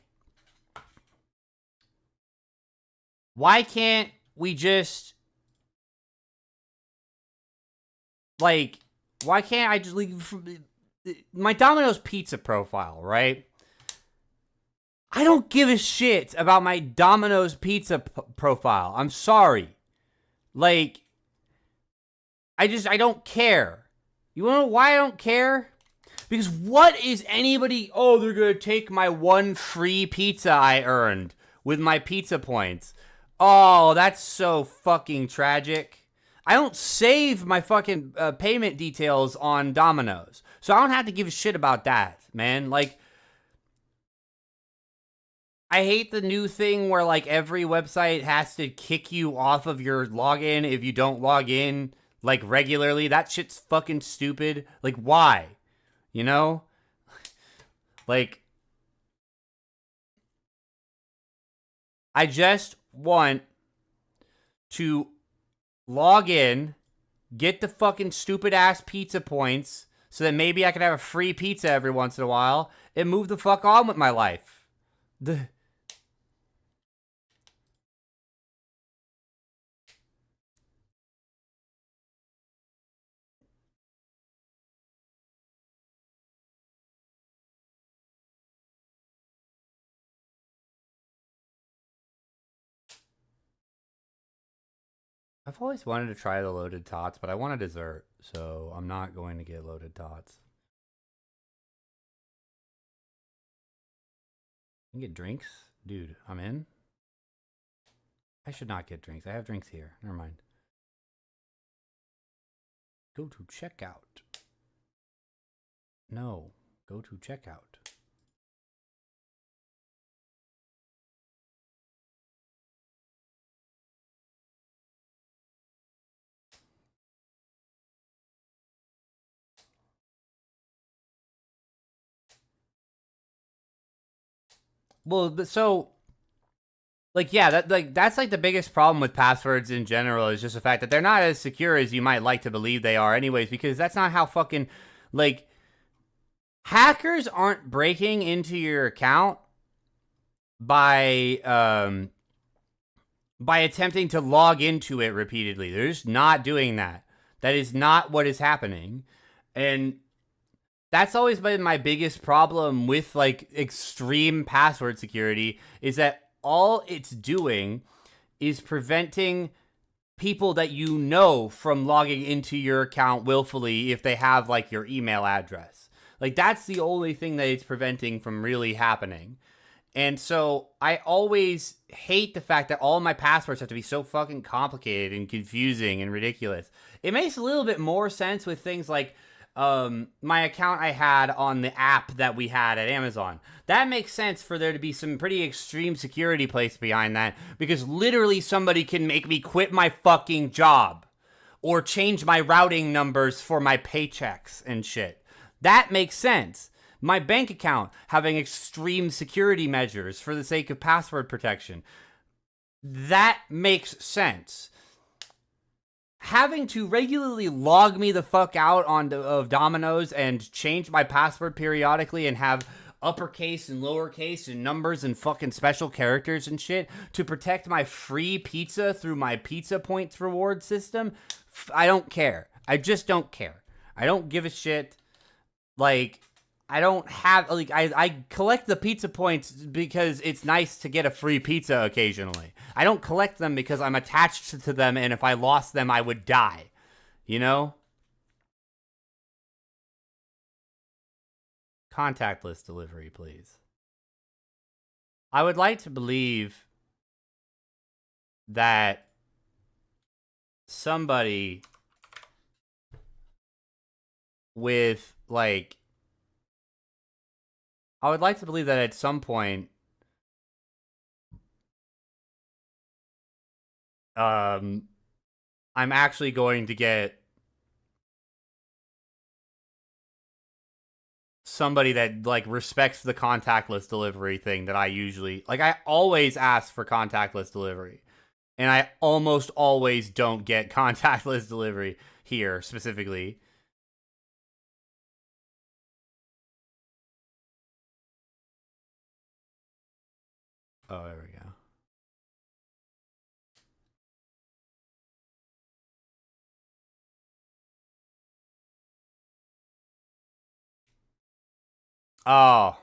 why can't we just, like, why can't I just leave my Domino's pizza profile, right? I don't give a shit about my Domino's pizza profile. I'm sorry. Like, I don't care. You wanna know why I don't care? Because what is anybody, oh, they're gonna take my one free pizza I earned with my pizza points. Oh, that's so fucking tragic. I don't save my fucking payment details on Domino's. So I don't have to give a shit about that, man. Like, I hate the new thing where, like, every website has to kick you off of your login if you don't log in, like, regularly. That shit's fucking stupid. Like, why? You know? Like, I just want to log in, get the fucking stupid ass pizza points so that maybe I can have a free pizza every once in a while and move the fuck on with my life. I've always wanted to try the loaded tots, but I want a dessert, so I'm not going to get loaded tots. You can get drinks? Dude, I'm in. I should not get drinks. I have drinks here. Never mind. Go to checkout. No. Go to checkout. Well, so, like, yeah, that's like the biggest problem with passwords in general is just the fact that they're not as secure as you might like to believe they are anyways, because that's not how fucking, like, hackers aren't breaking into your account by attempting to log into it repeatedly. They're just not doing that. That is not what is happening. And that's always been my biggest problem with, like, extreme password security, is that all it's doing is preventing people that you know from logging into your account willfully if they have, like, your email address. Like, that's the only thing that it's preventing from really happening. And so I always hate the fact that all my passwords have to be so fucking complicated and confusing and ridiculous. It makes a little bit more sense with things like my account I had on the app that we had at Amazon. That makes sense for there to be some pretty extreme security placed behind that, because literally somebody can make me quit my fucking job or change my routing numbers for my paychecks and shit. That makes sense. My bank account having extreme security measures for the sake of password protection. That makes sense. Having to regularly log me the fuck out of Domino's and change my password periodically and have uppercase and lowercase and numbers and fucking special characters and shit to protect my free pizza through my pizza points reward system, I don't care. I just don't care. I don't give a shit. Like, I don't have, like, I collect the pizza points because it's nice to get a free pizza occasionally. I don't collect them because I'm attached to them, and if I lost them, I would die. You know? Contactless delivery, please. I would like to believe that somebody with, like, I would like to believe that at some point, I'm actually going to get somebody that, like, respects the contactless delivery thing that I usually, like, I always ask for contactless delivery, and I almost always don't get contactless delivery here specifically. Oh, there we go. Oh.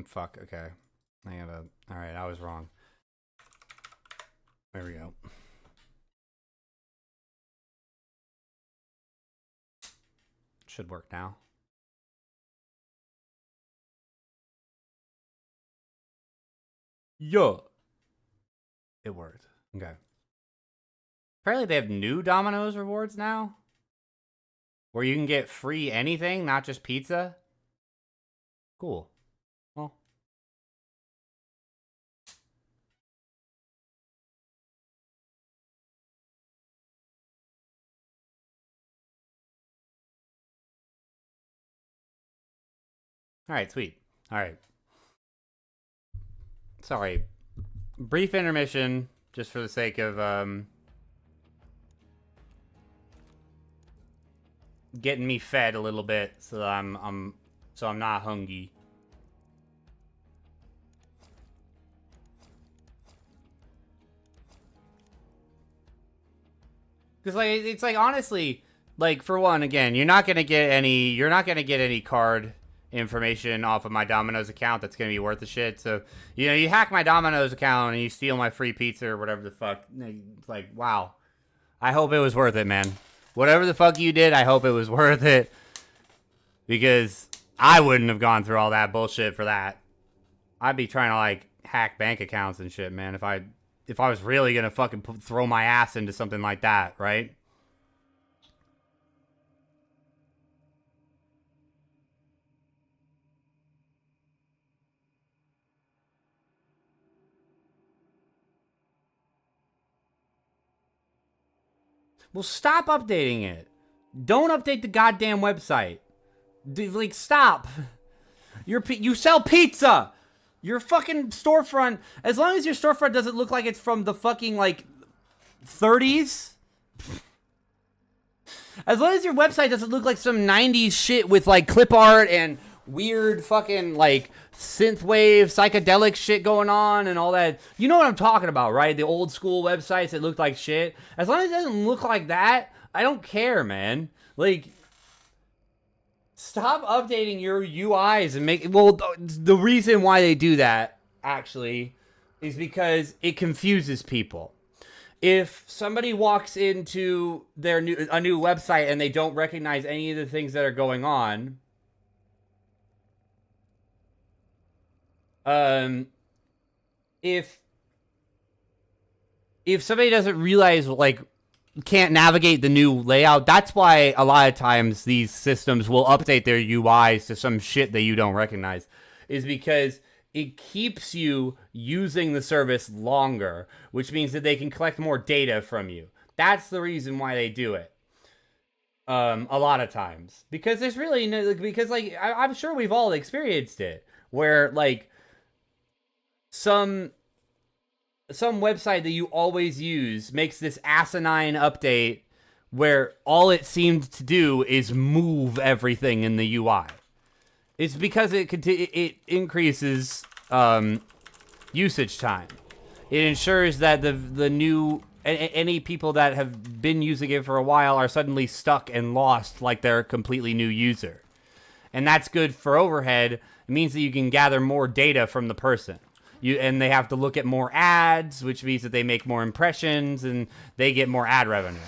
Fuck, okay. I gotta... Alright, I was wrong. There we go. Should work now. Yo. It worked. Okay. Apparently they have new Domino's rewards now. Where you can get free anything, not just pizza. Cool. Well. Alright, sweet. Alright. Sorry. Brief intermission, just for the sake of, getting me fed a little bit, so that I'm not hungry. Because, like, it's like, honestly, like, for one, again, you're not gonna get any card information off of my Domino's account that's gonna be worth the shit. So, you know, you hack my Domino's account and you steal my free pizza or whatever the fuck. It's like, wow. I hope it was worth it, man. Whatever the fuck you did, I hope it was worth it. Because I wouldn't have gone through all that bullshit for that. I'd be trying to, like, hack bank accounts and shit, man, if I was really gonna fucking throw my ass into something like that, right? Well, stop updating it. Don't update the goddamn website. Like, stop. You sell pizza. Your fucking storefront, as long as your storefront doesn't look like it's from the fucking, like, 30s. As long as your website doesn't look like some 90s shit with, like, clip art and weird fucking, like, synthwave, psychedelic shit going on and all that. You know what I'm talking about, right? The old school websites that look like shit. As long as it doesn't look like that, I don't care, man. Like, stop updating your UIs and make... Well, the reason why they do that, actually, is because it confuses people. If somebody walks into a new website and they don't recognize any of the things that are going on... If somebody doesn't realize, like, can't navigate the new layout, that's why a lot of times these systems will update their UIs to some shit that you don't recognize, is because it keeps you using the service longer, which means that they can collect more data from you. That's the reason why they do it. A lot of times. Because there's really no, because, like, I'm sure we've all experienced it, where, like, some website that you always use makes this asinine update where all it seemed to do is move everything in the UI. It's because it increases usage time. It ensures that the new any people that have been using it for a while are suddenly stuck and lost like they're a completely new user. And that's good for overhead. It means that you can gather more data from the person. And they have to look at more ads, which means that they make more impressions and they get more ad revenue.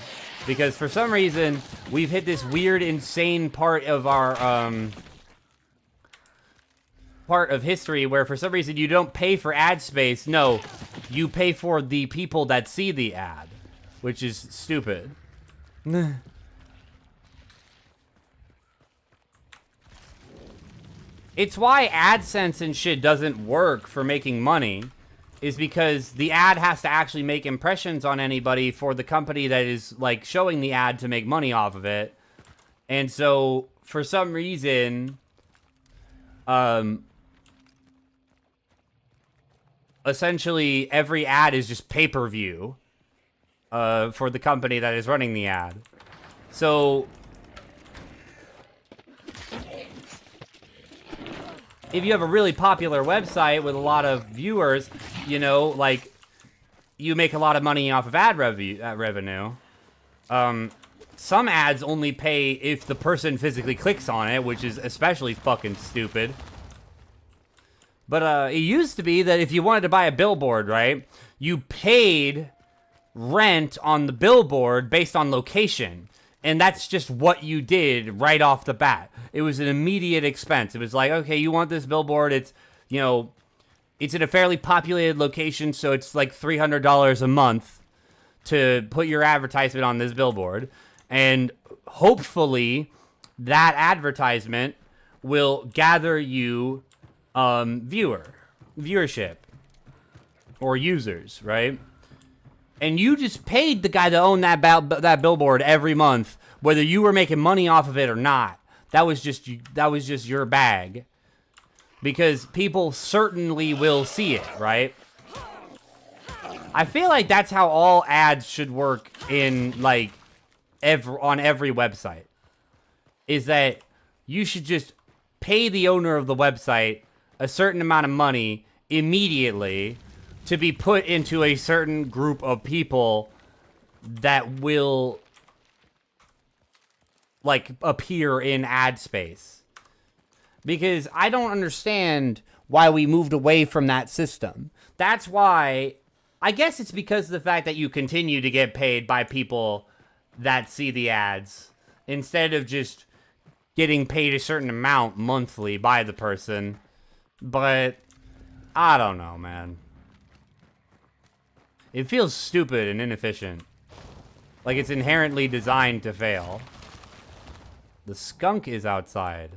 Because for some reason, we've hit this weird, insane part of our part of history where for some reason you don't pay for ad space. No, you pay for the people that see the ad, which is stupid. It's why AdSense and shit doesn't work for making money, is because the ad has to actually make impressions on anybody for the company that is, like, showing the ad to make money off of it. And so, for some reason, essentially every ad is just pay-per-view for the company that is running the ad. So... if you have a really popular website with a lot of viewers, you know, like, you make a lot of money off of ad revenue. Some ads only pay if the person physically clicks on it, which is especially fucking stupid. But it used to be that if you wanted to buy a billboard, right, you paid rent on the billboard based on location. And that's just what you did right off the bat. It was an immediate expense. It was like, okay, you want this billboard, it's, you know, it's in a fairly populated location, so it's like $300 a month to put your advertisement on this billboard. And hopefully that advertisement will gather you viewership or users, right? And you just paid the guy to own that billboard every month, whether you were making money off of it or not. That was just your bag, because people certainly will see it, right? I feel like that's how all ads should work in like on every website. Is that you should just pay the owner of the website a certain amount of money immediately to be put into a certain group of people that will, like, appear in ad space. Because I don't understand why we moved away from that system. That's why, I guess it's because of the fact that you continue to get paid by people that see the ads, instead of just getting paid a certain amount monthly by the person. But I don't know, man. It feels stupid and inefficient. Like it's inherently designed to fail. The skunk is outside.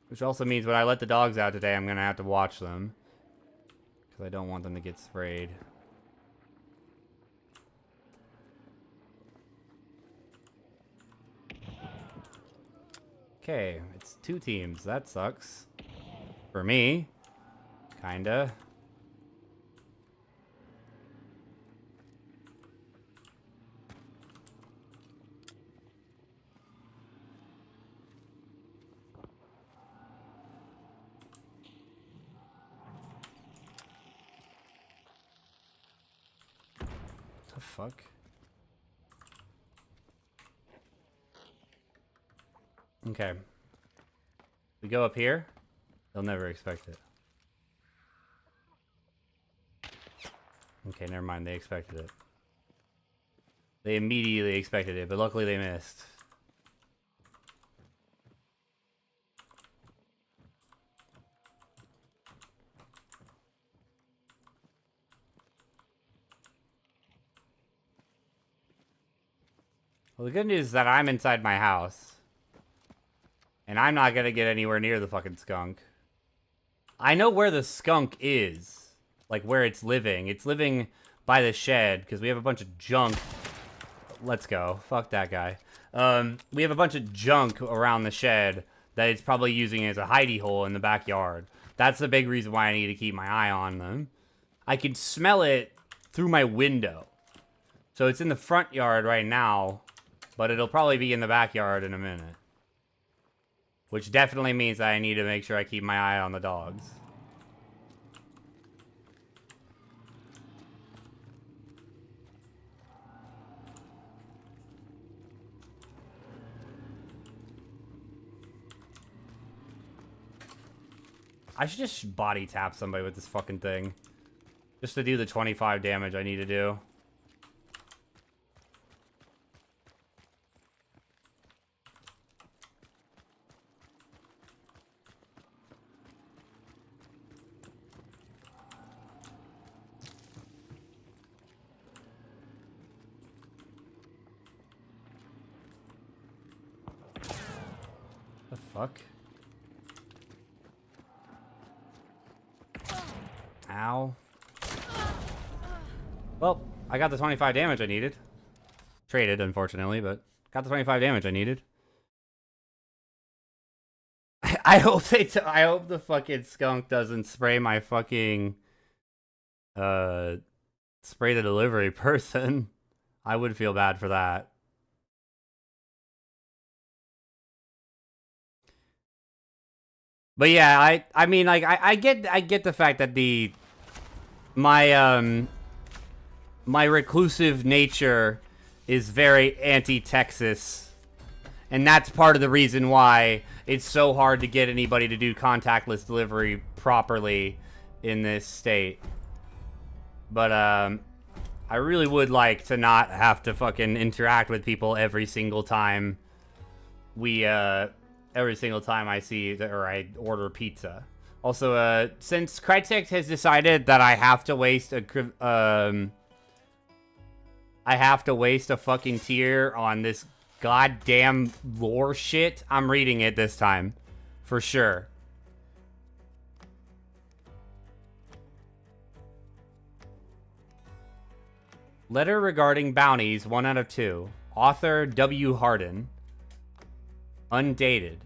Which also means when I let the dogs out today, I'm gonna have to watch them. Because I don't want them to get sprayed. Okay, it's 2 teams. That sucks. For me. Kinda. The fuck? Okay. We go up here. They'll never expect it. Okay, never mind. They expected it. They immediately expected it, but luckily they missed. Well, the good news is that I'm inside my house. And I'm not gonna get anywhere near the fucking skunk. I know where the skunk is. Like, where it's living. It's living by the shed, because we have a bunch of junk. Let's go. Fuck that guy. We have a bunch of junk around the shed that it's probably using as a hidey hole in the backyard. That's the big reason why I need to keep my eye on them. I can smell it through my window. So it's in the front yard right now, but it'll probably be in the backyard in a minute. Which definitely means that I need to make sure I keep my eye on the dogs. I should just body tap somebody with this fucking thing. Just to do the 25 damage I need to do. The fuck? Ow. Well, I got the 25 damage I needed. Traded, unfortunately, but got the 25 damage I needed. I hope I hope the fucking skunk doesn't spray my fucking spray the delivery person. I would feel bad for that. But yeah, I mean, like, I get the fact that my my reclusive nature is very anti-Texas, and that's part of the reason why it's so hard to get anybody to do contactless delivery properly in this state. But I really would like to not have to fucking interact with people every single time every single time I see or I order pizza. Also, since Crytek has decided that I have to waste a fucking tier on this goddamn lore shit, I'm reading it this time. For sure. Letter regarding bounties, 1 out of 2. Author W. Hardin. Undated.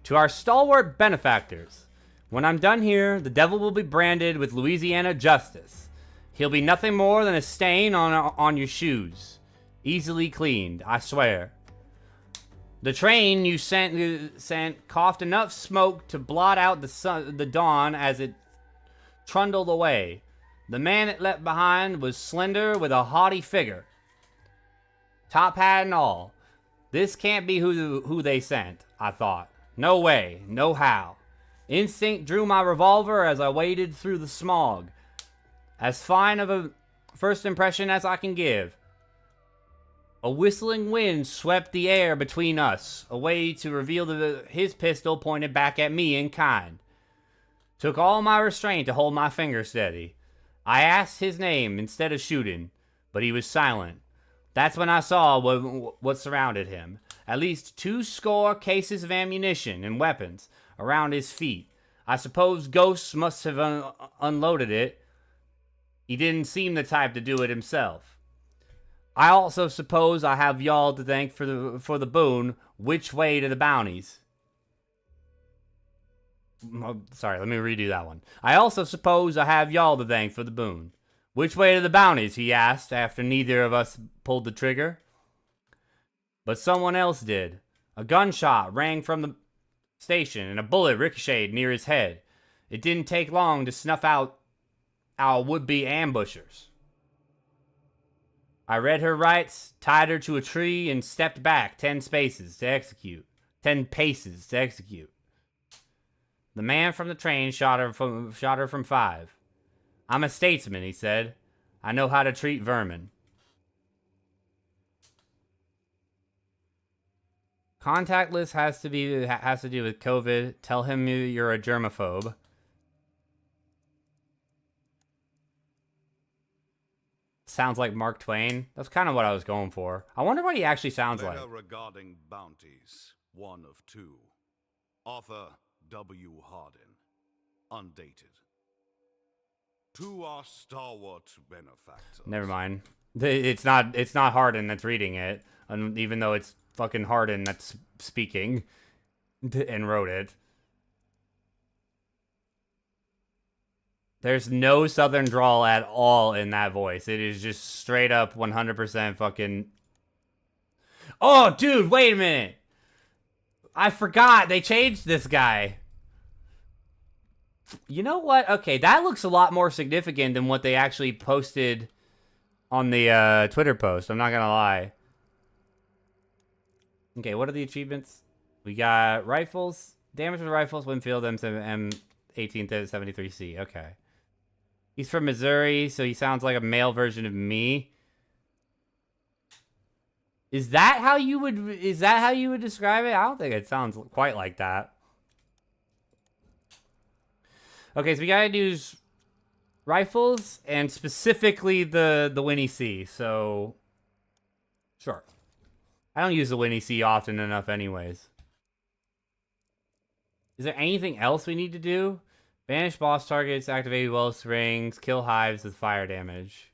To our stalwart benefactors. When I'm done here, the devil will be branded with Louisiana justice. He'll be nothing more than a stain on your shoes. Easily cleaned, I swear. The train you sent coughed enough smoke to blot out the dawn as it trundled away. The man it left behind was slender with a haughty figure. Top hat and all. This can't be who they sent, I thought. No way, no how. Instinct drew my revolver as I waded through the smog. As fine of a first impression as I can give. A whistling wind swept the air between us, a way to reveal his pistol pointed back at me in kind. Took all my restraint to hold my finger steady. I asked his name instead of shooting, but he was silent. That's when I saw what surrounded him. At least 20 cases of ammunition and weapons around his feet. I suppose ghosts must have unloaded it. He didn't seem the type to do it himself. I also suppose I have y'all to thank for the boon. Which way to the bounties? Oh, sorry, let me redo that one. I also suppose I have y'all to thank for the boon. Which way to the bounties? He asked after neither of us pulled the trigger. But someone else did. A gunshot rang from the station and a bullet ricocheted near his head. It didn't take long to snuff out our would-be ambushers. I read her rights, tied her to a tree, and stepped back 10 paces to execute. The man from the train shot her from 5. I'm a statesman, he said. I know how to treat vermin. Contactless has to do with COVID. Tell him you're a germaphobe. Sounds like Mark Twain. That's kind of what I was going for. I wonder what he actually sounds like. Regarding bounties, 1 of 2. Author W. Hardin. Undated. To our stalwart benefactors. Never mind. It's not Hardin that's reading it, even though it's fucking Hardin that's speaking and wrote it. There's no southern drawl at all in that voice. It is just straight up 100% fucking... Oh, dude, wait a minute. I forgot. They changed this guy. You know what? Okay, that looks a lot more significant than what they actually posted on the Twitter post. I'm not going to lie. Okay, what are the achievements? We got rifles. Damage with rifles, Winfield, M1873C. Okay. He's from Missouri, so he sounds like a male version of me. Is that how you would describe it? I don't think it sounds quite like that. Okay, so we gotta use rifles and specifically the Winnie C. So sure. I don't use the Winnie C often enough anyways. Is there anything else we need to do? Banish boss targets, activate well springs, kill hives with fire damage.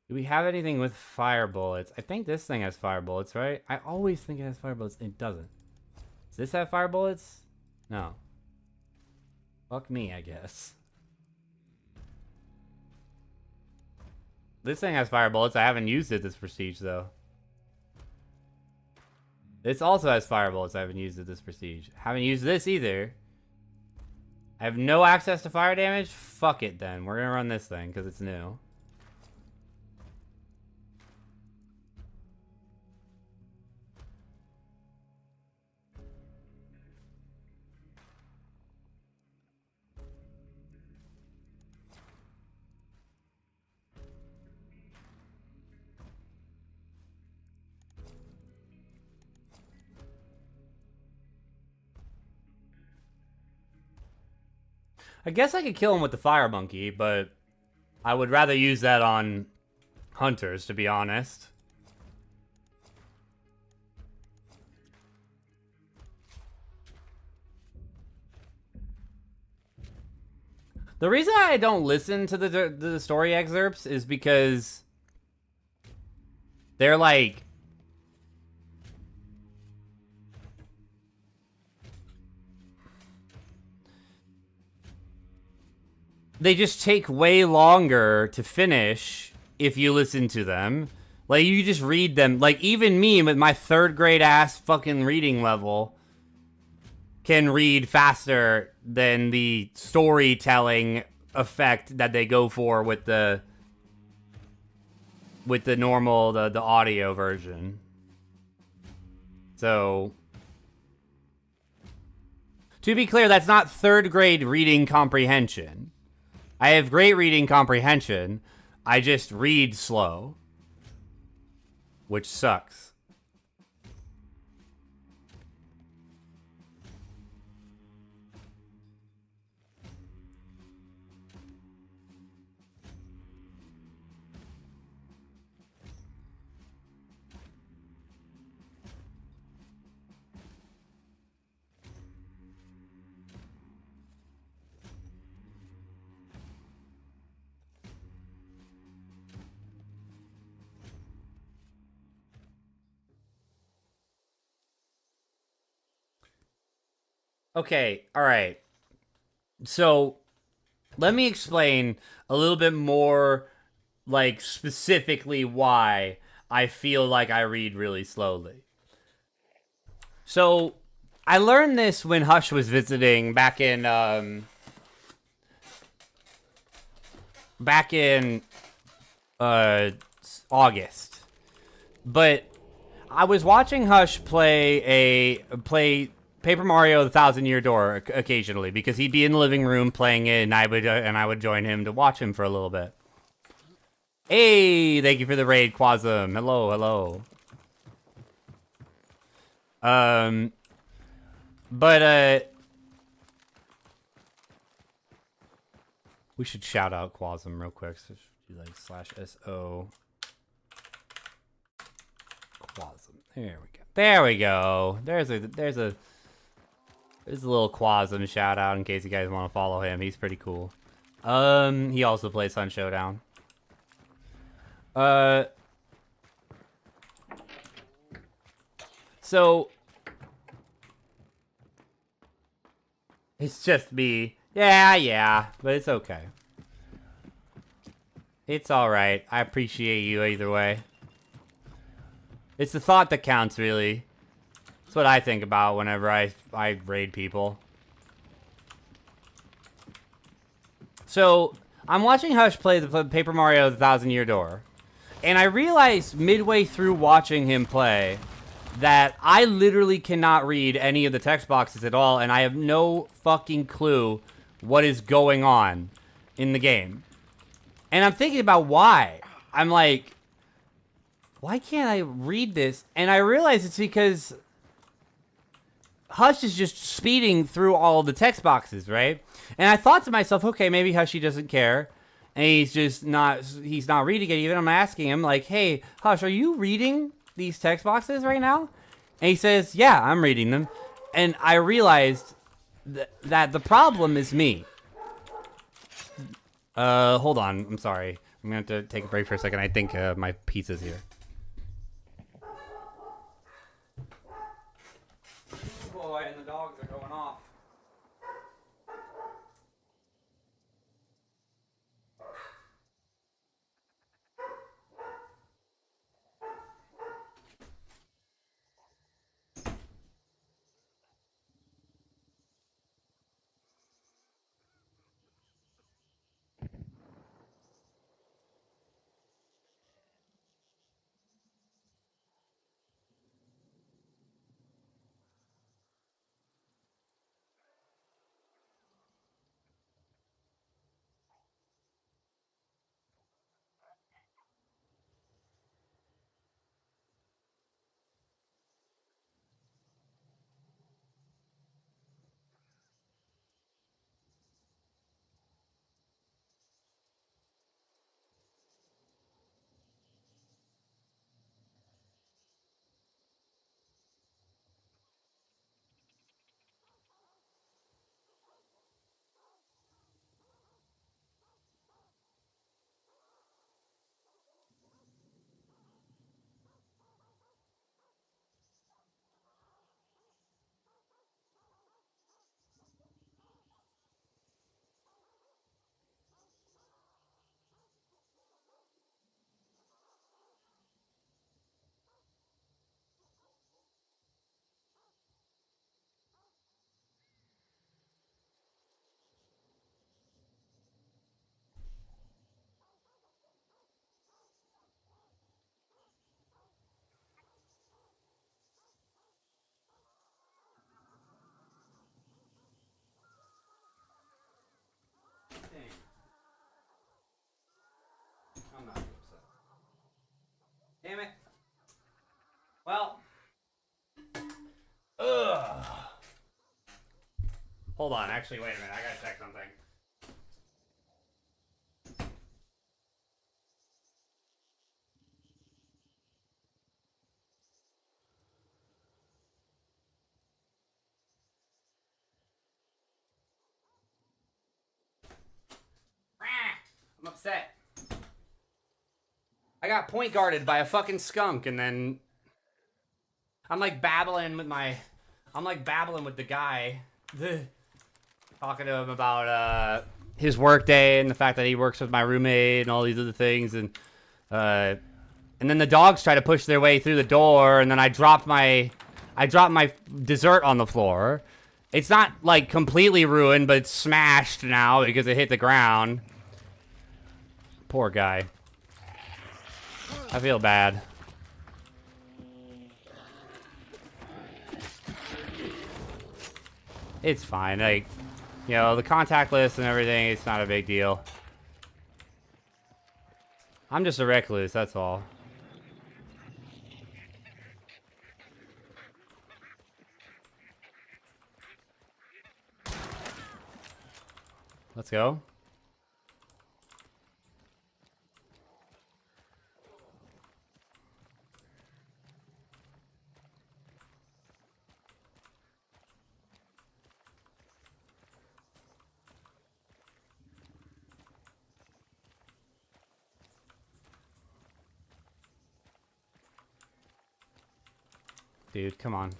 Do we have anything with fire bullets? I think this thing has fire bullets, right? I always think it has fire bullets. It doesn't. Does this have fire bullets? No. Fuck me, I guess. This thing has fire bullets. I haven't used it this prestige, though. This also has fire bullets. I haven't used it this prestige. Haven't used this either. I have no access to fire damage? Fuck it, then. We're gonna run this thing, because it's new. I guess I could kill him with the fire monkey, but I would rather use that on hunters, to be honest. The reason I don't listen to the story excerpts is because they're like... They just take way longer to finish if you listen to them. Like, you just read them. Like, even me with my 3rd grade ass fucking reading level can read faster than the storytelling effect that they go for with the normal, the audio version. So, to be clear, that's not 3rd grade reading comprehension. I have great reading comprehension. I just read slow, which sucks. Okay, alright. So, let me explain a little bit more, like, specifically why I feel like I read really slowly. So, I learned this when Hush was visiting back in August. But I was watching Hush play Paper Mario: The Thousand Year Door occasionally because he'd be in the living room playing it, and I would join him to watch him for a little bit. Hey, thank you for the raid, Quasum. Hello, hello. We should shout out Quasum real quick. So like /SO Quasum. There we go. There we go. There's a little Quasum shout out in case you guys want to follow him. He's pretty cool. He also plays Sun Showdown. So it's just me. Yeah, but it's okay. It's alright. I appreciate you either way. It's the thought that counts, really. That's what I think about whenever I raid people. So, I'm watching Hush play the Paper Mario: The Thousand Year Door. And I realized midway through watching him play that I literally cannot read any of the text boxes at all, and I have no fucking clue what is going on in the game. And I'm thinking about why. I'm like, why can't I read this? And I realize it's because Hush is just speeding through all the text boxes, right? And I thought to myself, okay, maybe Hushy doesn't care. And he's not reading it even. I'm asking him, like, hey, Hush, are you reading these text boxes right now? And he says, yeah, I'm reading them. And I realized that the problem is me. Hold on. I'm sorry. I'm going to have to take a break for a second. I think my pizza's here. Boy, and the dogs are going off. I'm not upset. Damn it. Well. Ugh. Hold on. Actually, wait a minute. I gotta check something. I'm upset. I got point guarded by a fucking skunk, and then I'm like babbling with the guy, talking to him about his work day and the fact that he works with my roommate and all these other things, and then the dogs try to push their way through the door, and then I dropped my dessert on the floor. It's not like completely ruined, but it's smashed now because it hit the ground. Poor guy. I feel bad. It's fine. Like, you know, the contact list and everything, it's not a big deal. I'm just a recluse, that's all. Let's go. Dude, come on.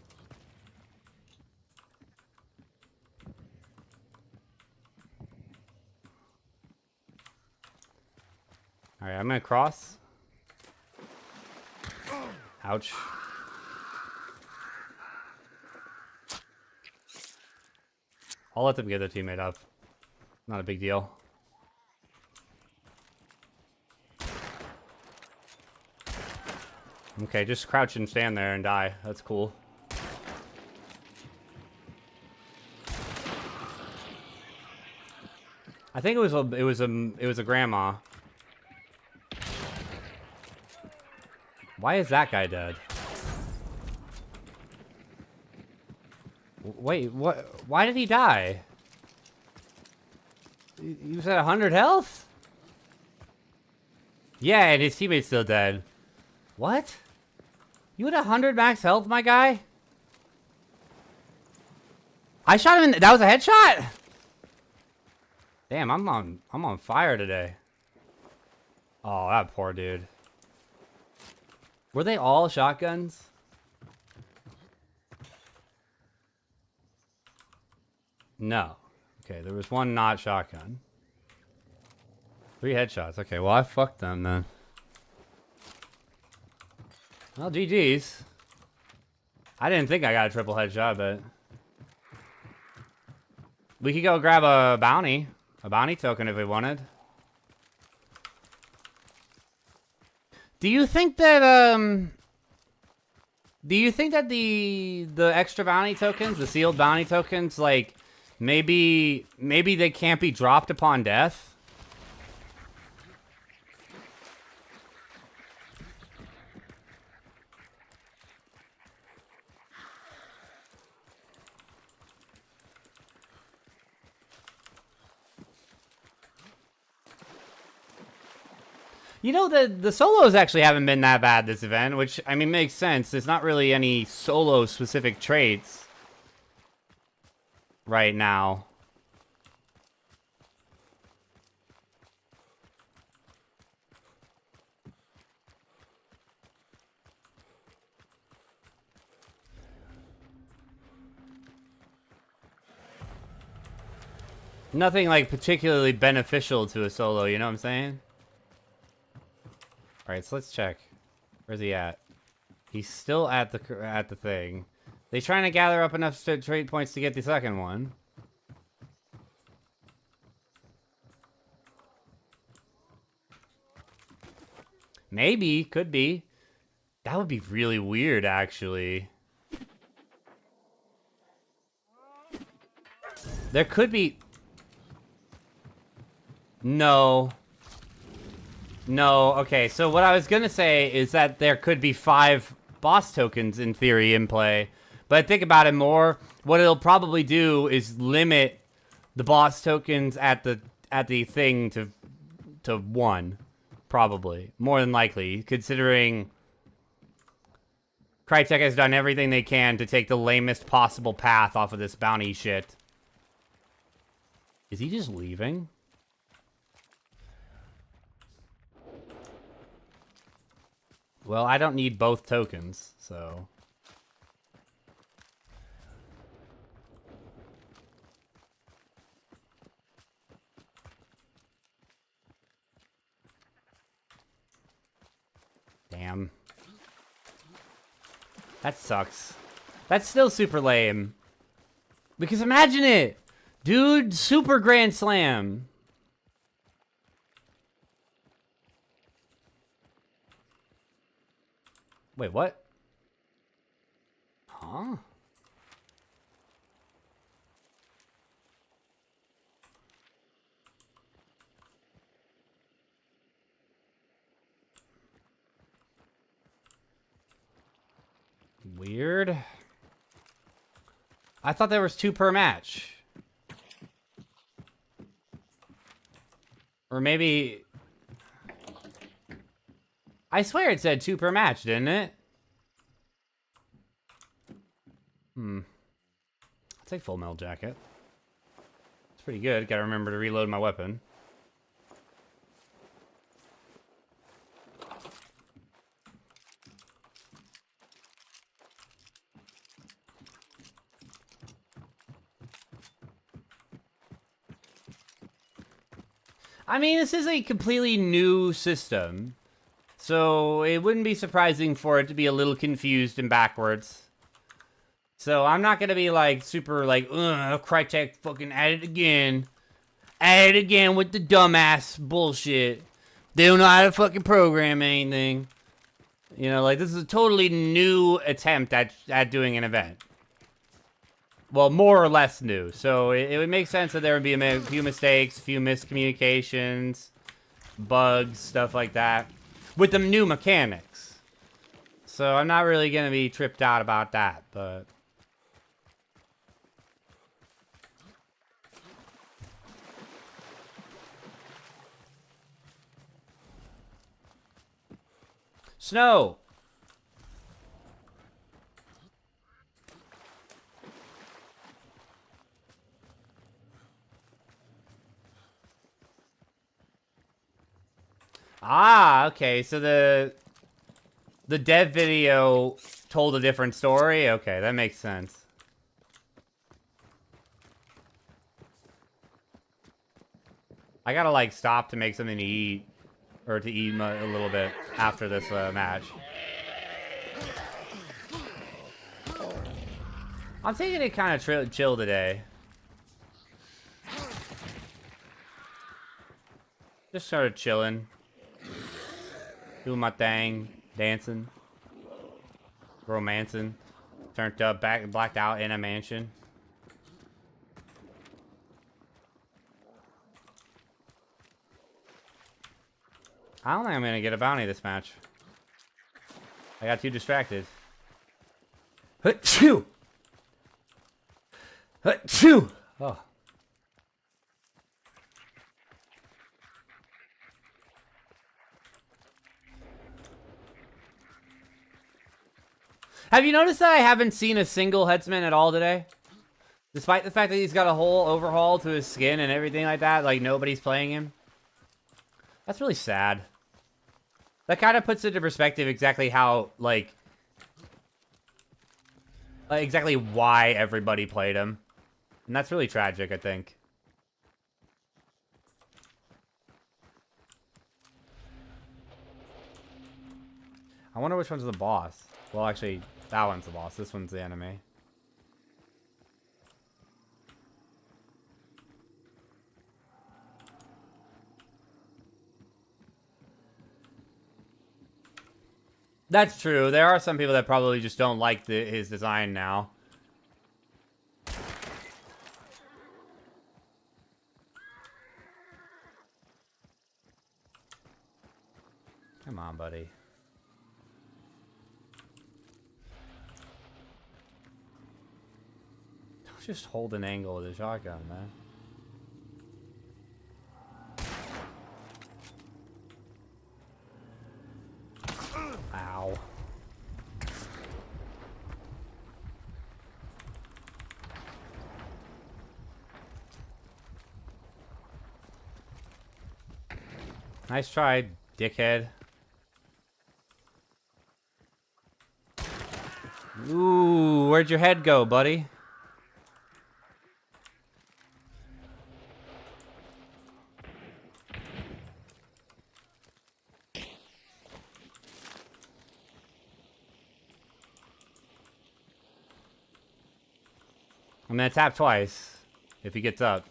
Alright, I'm gonna cross. Ouch. I'll let them get their teammate up. Not a big deal. Okay, just crouch and stand there and die. That's cool. I think it was a grandma. Why is that guy dead? Wait, what? Why did he die? He was at 100 health? Yeah, and his teammate's still dead. What? You had 100 max health, my guy? I shot him in. That was a headshot? Damn, I'm on fire today. Oh, that poor dude. Were they all shotguns? No. Okay, there was one not shotgun. 3 headshots. Okay, well, I fucked them then. Well, GG's. I didn't think I got a triple headshot, but... we could go grab a bounty token if we wanted. Do you think that the extra bounty tokens, the sealed bounty tokens, like maybe they can't be dropped upon death? You know, the solos actually haven't been that bad this event, which, I mean, makes sense. There's not really any solo-specific traits right now. Nothing, like, particularly beneficial to a solo, you know what I'm saying? Alright, so let's check. Where's he at? He's still at the thing. They trying to gather up enough trait points to get the second one. Maybe, could be. That would be really weird, actually. There could be... No. No, okay, so what I was gonna say is that there could be 5 boss tokens in theory in play. But think about it more, what it'll probably do is limit the boss tokens at the thing to 1. Probably. More than likely, considering Crytek has done everything they can to take the lamest possible path off of this bounty shit. Is he just leaving? Well, I don't need both tokens, so... Damn. That sucks. That's still super lame. Because imagine it! Dude, super Grand Slam! Wait, what? Huh? Weird. I thought there was 2 per match. Or maybe... I swear it said 2 per match, didn't it? I'll take full metal jacket. It's pretty good. Gotta remember to reload my weapon. I mean, this is a completely new system. So it wouldn't be surprising for it to be a little confused and backwards. So I'm not going to be like super like, ugh, Crytek fucking at it again. At it again with the dumbass bullshit. They don't know how to fucking program anything. You know, like this is a totally new attempt at doing an event. Well, more or less new. So it would make sense that there would be a few mistakes, a few miscommunications, bugs, stuff like that. With the new mechanics. So I'm not really going to be tripped out about that, but... Snow! Ah, okay, so the dev video told a different story? Okay, that makes sense. I gotta, like, stop to make something to eat. Or to eat a little bit after this match. I'm taking it kind of chill today. Just started chilling. Doing my thing. Dancing. Romancing. Turned up, blacked out in a mansion. I don't think I'm gonna get a bounty this match. I got too distracted. Achoo! Achoo! Oh. Have you noticed that I haven't seen a single headsman at all today? Despite the fact that he's got a whole overhaul to his skin and everything like that, like nobody's playing him. That's really sad. That kind of puts into perspective exactly how, like, exactly why everybody played him. And that's really tragic, I think. I wonder which one's the boss. Well, actually, that one's the boss. This one's the enemy. That's true. There are some people that probably just don't like his design now. Come on, buddy. Just hold an angle with a shotgun, man. Ow. Nice try, dickhead. Ooh, where'd your head go, buddy? I'm gonna tap twice if he gets up.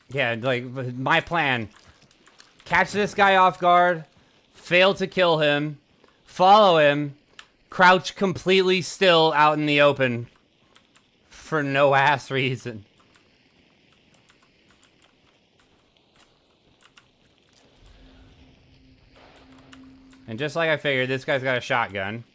Yeah, like, my plan. Catch this guy off guard, fail to kill him, follow him, crouch completely still out in the open for no ass reason. And just like I figured, this guy's got a shotgun.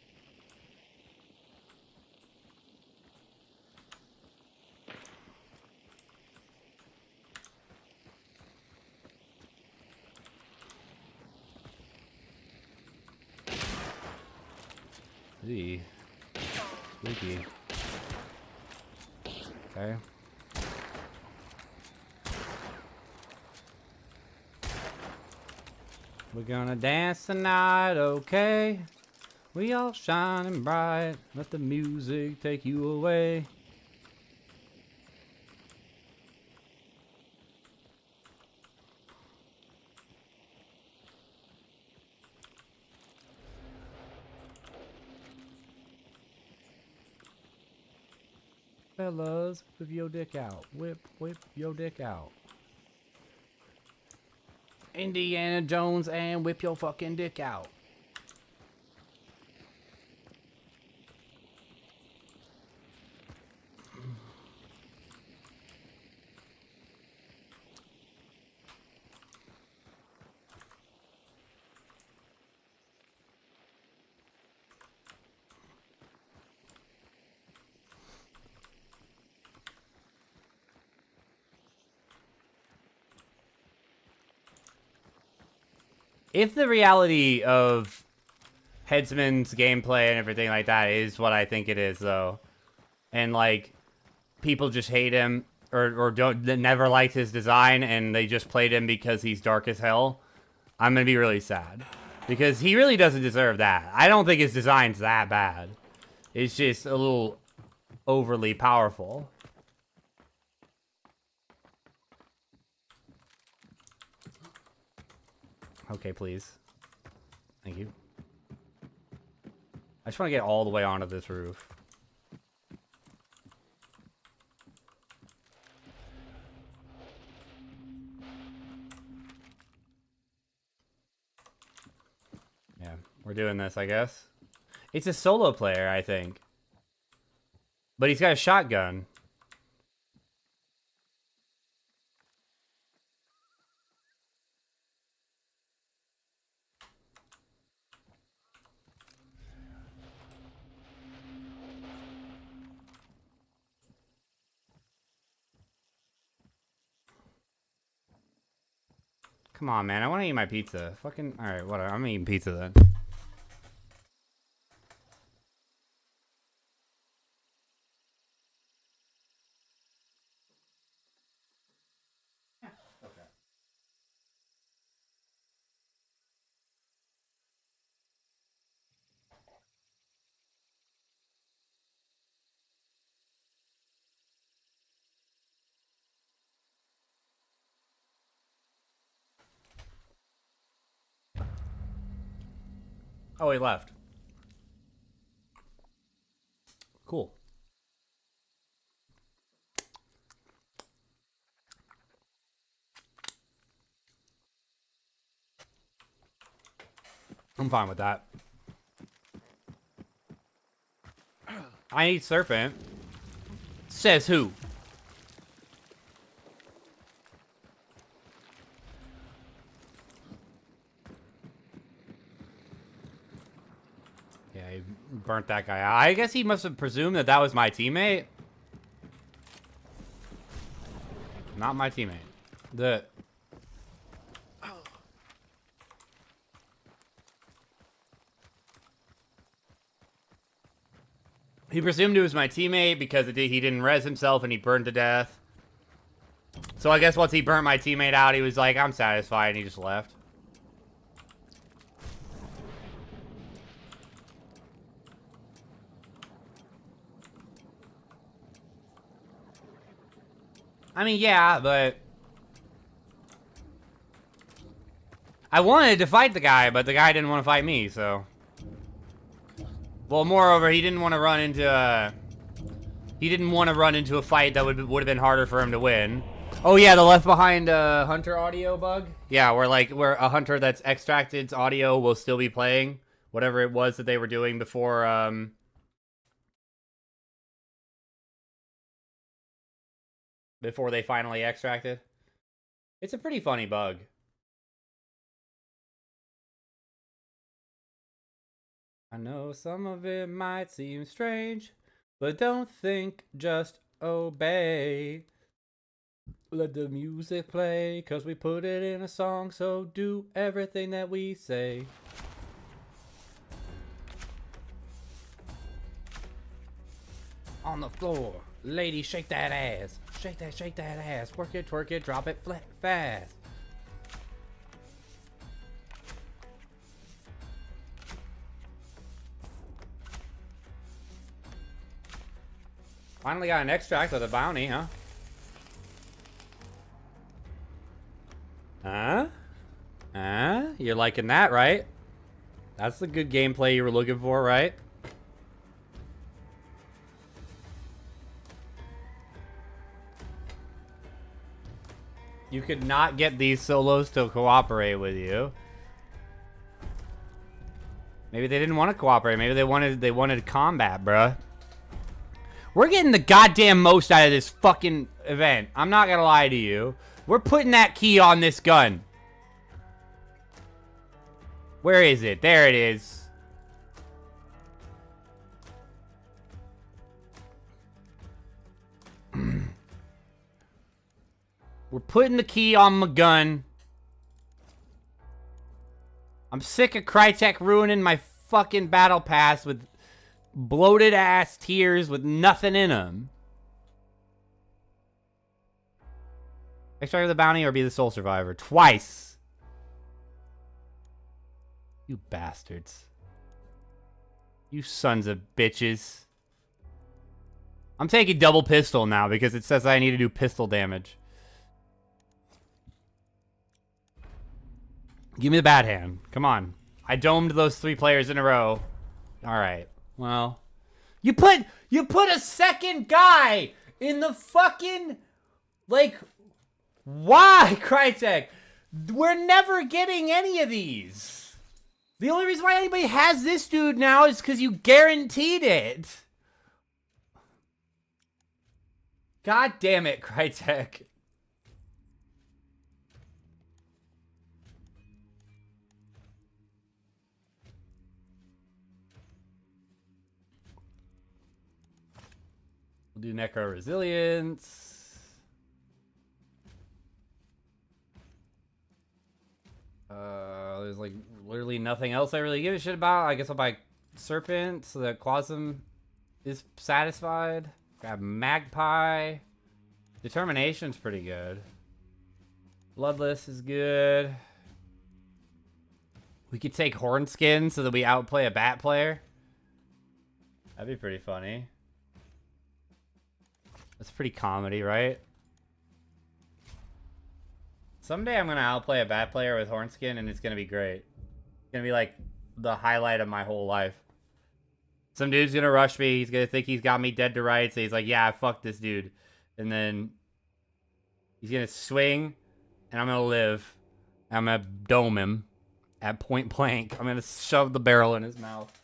Eee. Spooky. Okay. We're gonna dance tonight, okay? We all shining bright. Let the music take you away. Fellas, whip your dick out. Whip your dick out. Indiana Jones and whip your fucking dick out. If the reality of Headsman's gameplay and everything like that is what I think it is, though, and like people just hate him or don't never liked his design and they just played him because he's dark as hell, I'm gonna be really sad because he really doesn't deserve that. I don't think his design's that bad. It's just a little overly powerful. Okay, please. Thank you. I just want to get all the way onto this roof. Yeah, we're doing this, I guess. It's a solo player, I think. But he's got a shotgun. Come on, man. I want to eat my pizza. Fucking... Alright, whatever. I'm eating pizza then. Oh, he left. Cool. I'm fine with that. I eat serpent. Says who? he burnt that guy out. I guess he must have presumed that that was my teammate. Not my teammate. He presumed it was my teammate because he didn't res himself and he burned to death. So I guess once he burnt my teammate out, he was like, I'm satisfied, and he just left. I mean, yeah, but I wanted to fight the guy, but the guy didn't want to fight me, so. Well, moreover, he didn't want to run into a fight that would have been harder for him to win. Oh yeah, the Left Behind Hunter audio bug. Yeah, where a hunter that's extracted's audio will still be playing whatever it was that they were doing before before they finally extracted. It's a pretty funny bug. I know some of it might seem strange, but don't think, just obey. Let the music play, 'cause we put it in a song, so do everything that we say. On the floor, lady, shake that ass. Shake that ass. Work it, twerk it, drop it fast. Finally got an extract with a bounty, huh? Huh? You're liking that, right? That's the good gameplay you were looking for, right? You could not get these solos to cooperate with you. Maybe they didn't want to cooperate. Maybe they wanted combat, bruh. We're getting the goddamn most out of this fucking event. I'm not gonna lie to you. We're putting that key on this gun. Where is it? There it is. We're putting the key on my gun. I'm sick of Crytek ruining my fucking battle pass with bloated ass tiers with nothing in them. Extract the bounty or be the sole survivor. Twice. You bastards. You sons of bitches. I'm taking double pistol now because it says I need to do pistol damage. Give me the bad hand. Come on. I domed those 3 players in a row. Alright. Well. You put a second guy in the fucking, like, why, Crytek? We're never getting any of these. The only reason why anybody has this dude now is because you guaranteed it. God damn it, Crytek. We'll do Necro Resilience. There's like literally nothing else I really give a shit about. I guess I'll buy Serpent so that Quasum is satisfied. Grab Magpie. Determination's pretty good. Bloodless is good. We could take Hornskin so that we outplay a bat player. That'd be pretty funny. That's pretty comedy, right? Someday I'm gonna outplay a bat player with Hornskin and it's gonna be great. It's gonna be like the highlight of my whole life. Some dude's gonna rush me, he's gonna think he's got me dead to rights, so he's like, yeah, fuck this dude. And then he's gonna swing, and I'm gonna live. I'm gonna dome him at point blank. I'm gonna shove the barrel in his mouth.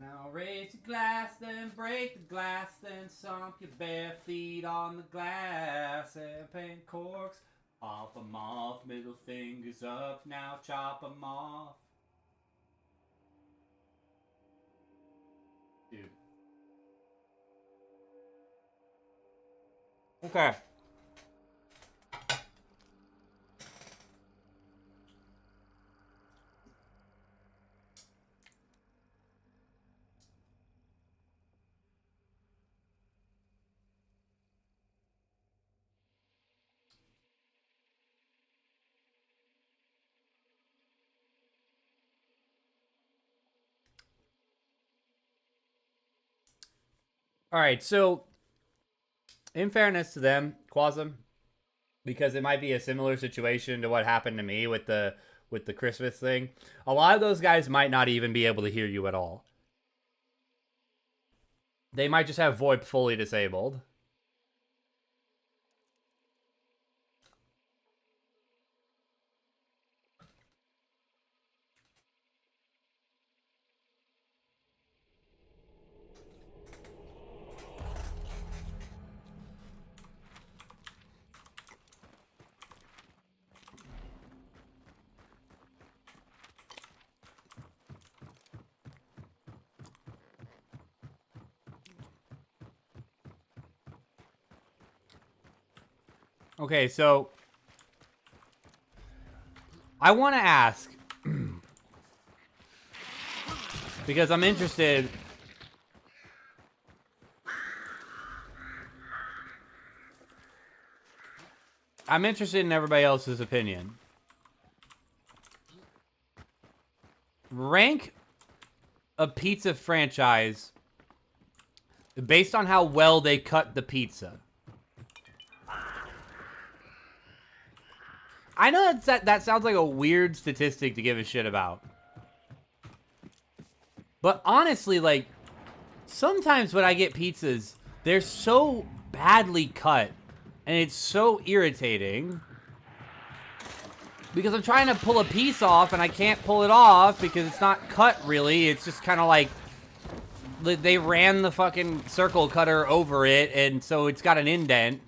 Now raise your glass, then break the glass, then sunk your bare feet on the glass and paint corks Pop 'em off, middle fingers up, now chop 'em off. Dude. Okay. All right, so in fairness to them, Quasum, because it might be a similar situation to what happened to me with the Christmas thing, a lot of those guys might not even be able to hear you at all. They might just have VoIP fully disabled. Okay, so I want to ask because I'm interested. I'm interested in everybody else's opinion. Rank a pizza franchise based on how well they cut the pizza. I know that sounds like a weird statistic to give a shit about. But honestly, like, sometimes when I get pizzas, they're so badly cut. And it's so irritating. Because I'm trying to pull a piece off, and I can't pull it off because it's not cut, really. It's just kind of like they ran the fucking circle cutter over it, and so it's got an indent.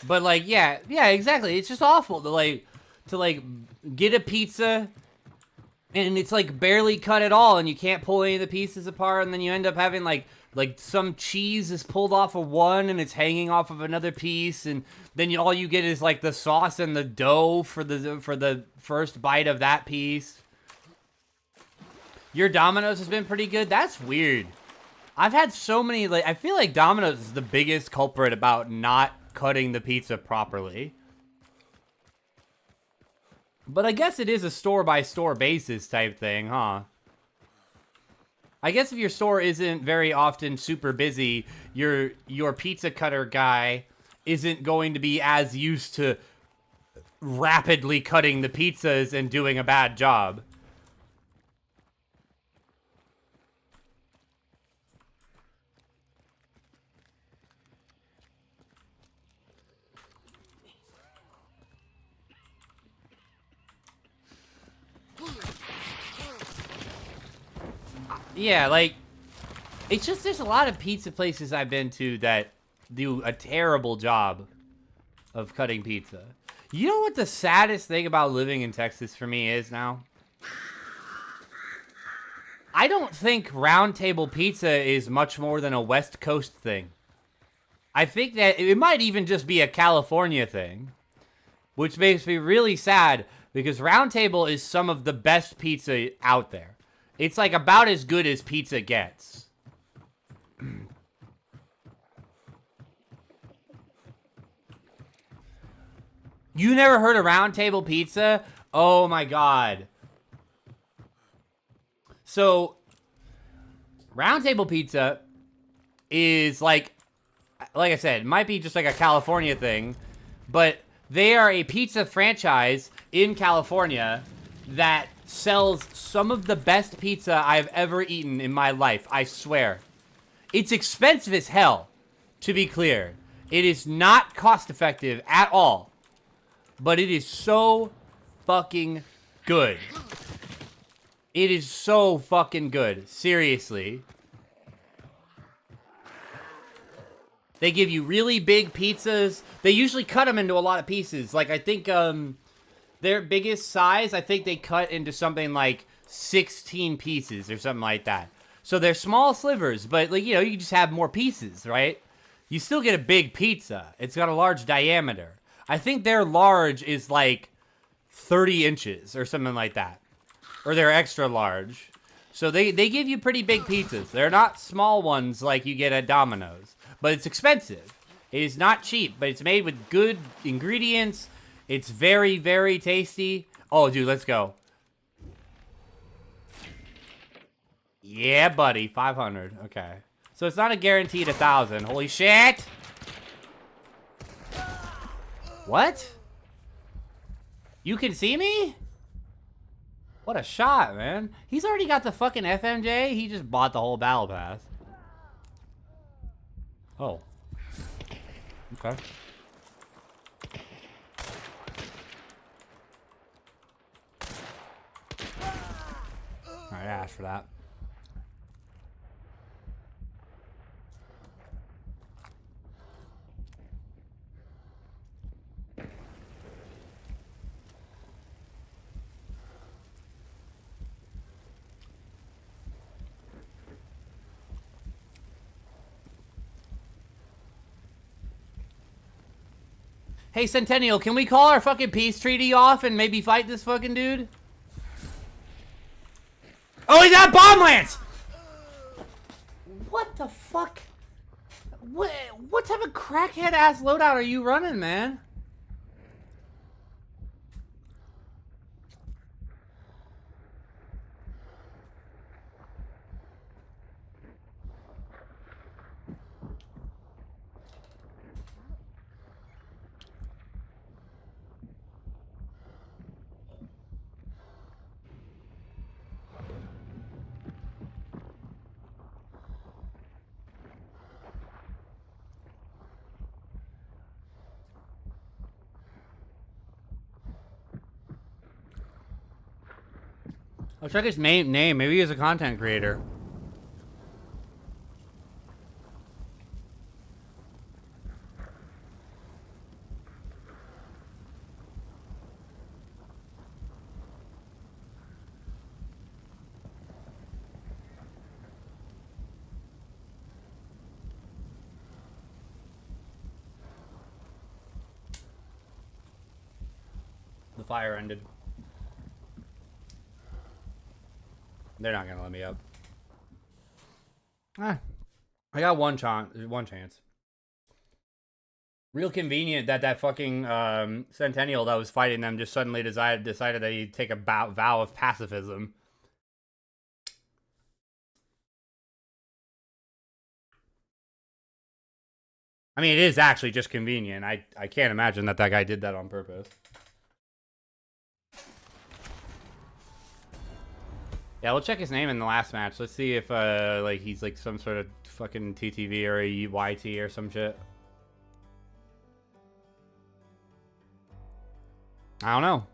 But like, yeah, exactly. It's just awful to get a pizza and it's like barely cut at all, and you can't pull any of the pieces apart, and then you end up having like some cheese is pulled off of one and it's hanging off of another piece, and then all you get is like the sauce and the dough for the first bite of that piece. Your Domino's has been pretty good. That's weird. I've had so many, like, I feel like Domino's is the biggest culprit about not cutting the pizza properly. But I guess it is a store-by-store basis type thing, huh? I guess if your store isn't very often super busy, your pizza cutter guy isn't going to be as used to rapidly cutting the pizzas and doing a bad job. Yeah, like, it's just there's a lot of pizza places I've been to that do a terrible job of cutting pizza. You know what the saddest thing about living in Texas for me is now? I don't think Round Table Pizza is much more than a West Coast thing. I think that it might even just be a California thing, which makes me really sad because Round Table is some of the best pizza out there. It's like about as good as pizza gets. You never heard of Round Table Pizza? Oh my god. So, Round Table Pizza is like I said, it might be just like a California thing, but they are a pizza franchise in California that sells some of the best pizza I've ever eaten in my life, I swear. It's expensive as hell, to be clear. It is not cost effective at all. But it is so fucking good. It is so fucking good. Seriously. They give you really big pizzas. They usually cut them into a lot of pieces. Like, I think their biggest size, I think they cut into something like 16 pieces or something like that. So they're small slivers, but, like, you know, you just have more pieces, right? You still get a big pizza. It's got a large diameter. I think their large is like 30 inches or something like that. Or they're extra large. So they give you pretty big pizzas. They're not small ones like you get at Domino's. But it's expensive. It is not cheap, but it's made with good ingredients. It's very, very tasty. Oh, dude, let's go. Yeah, buddy. 500. Okay. So it's not a guaranteed 1,000. Holy shit! What? You can see me? What a shot, man. He's already got the fucking FMJ. He just bought the whole battle pass. Oh. Okay. Alright, I asked for that. Hey, Centennial, can we call our fucking peace treaty off and maybe fight this fucking dude? Oh, he's got bomb lance! What the fuck? What type of crackhead ass loadout are you running, man? I'll check his name. Maybe he's a content creator. The fire ended. They're not gonna let me up. I got one chance. Real convenient that that fucking Centennial that was fighting them just suddenly decided that he'd take a vow of pacifism. I mean, it is actually just convenient. I can't imagine that guy did that on purpose. Yeah, we'll check his name in the last match. Let's see if like he's like some sort of fucking TTV or a YT or some shit. I don't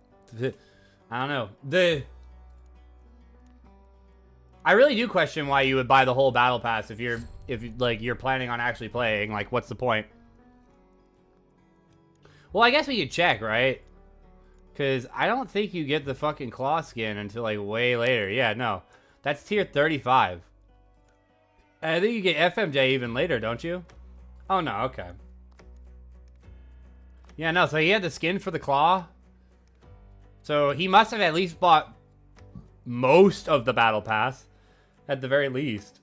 know. I really do question why you would buy the whole battle pass if you're planning on actually playing. Like, what's the point? Well, I guess we could check, right? Because I don't think you get the fucking claw skin until, like, way later. Yeah, no. That's tier 35. And I think you get FMJ even later, don't you? Oh, no. Okay. Yeah, no. So he had the skin for the claw. So he must have at least bought most of the battle pass. At the very least.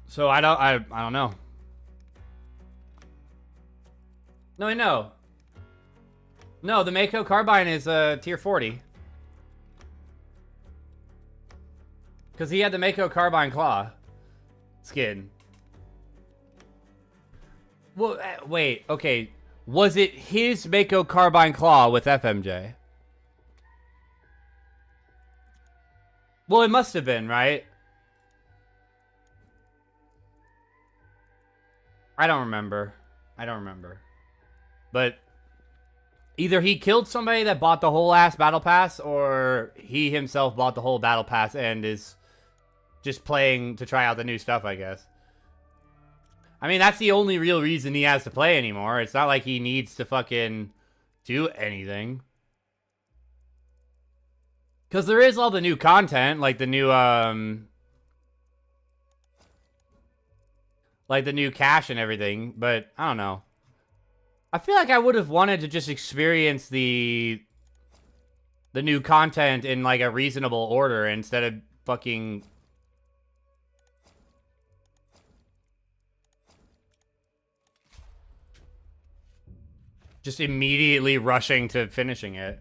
So I don't know. No, I know. No, the Mako Carbine is tier 40. Because he had the Mako Carbine Claw skin. Well, wait, okay. Was it his Mako Carbine Claw with FMJ? Well, it must have been, right? I don't remember. But Either he killed somebody that bought the whole ass battle pass, or he himself bought the whole battle pass and is just playing to try out the new stuff, I guess. I mean, that's the only real reason he has to play anymore. It's not like he needs to fucking do anything. Because there is all the new content, like the new, like the new cash and everything, but I don't know. I feel like I would have wanted to just experience the new content in like a reasonable order instead of fucking just immediately rushing to finishing it.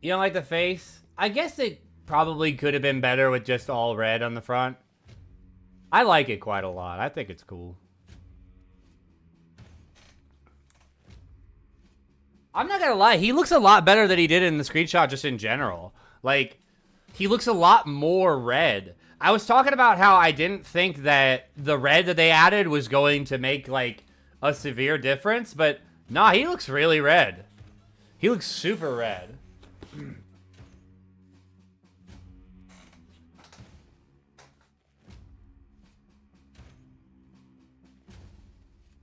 You don't like the face? I guess it probably could have been better with just all red on the front. I like it quite a lot. I think it's cool. I'm not gonna lie, he looks a lot better than he did in the screenshot just in general. Like, he looks a lot more red. I was talking about how I didn't think that the red that they added was going to make, like, a severe difference, but nah, he looks really red. He looks super red.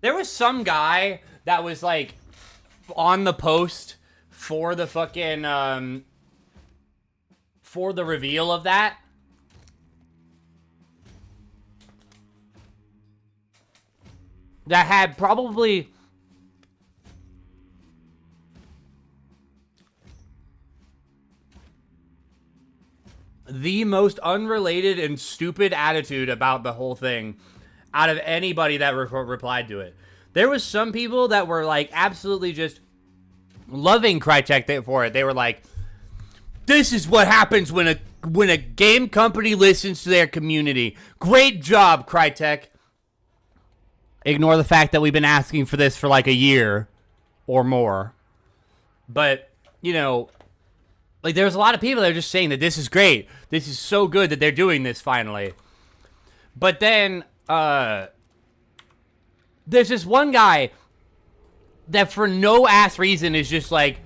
There was some guy that was, like, on the post for the fucking, for the reveal of that. That had probably the most unrelated and stupid attitude about the whole thing out of anybody that replied to it. There was some people that were like absolutely just loving Crytek for it. They were like, "This is what happens when a game company listens to their community. Great job, Crytek." Ignore the fact that we've been asking for this for like a year or more. But, you know, like there's a lot of people that are just saying that this is great. This is so good that they're doing this finally. But then, there's this one guy that for no ass reason is just like,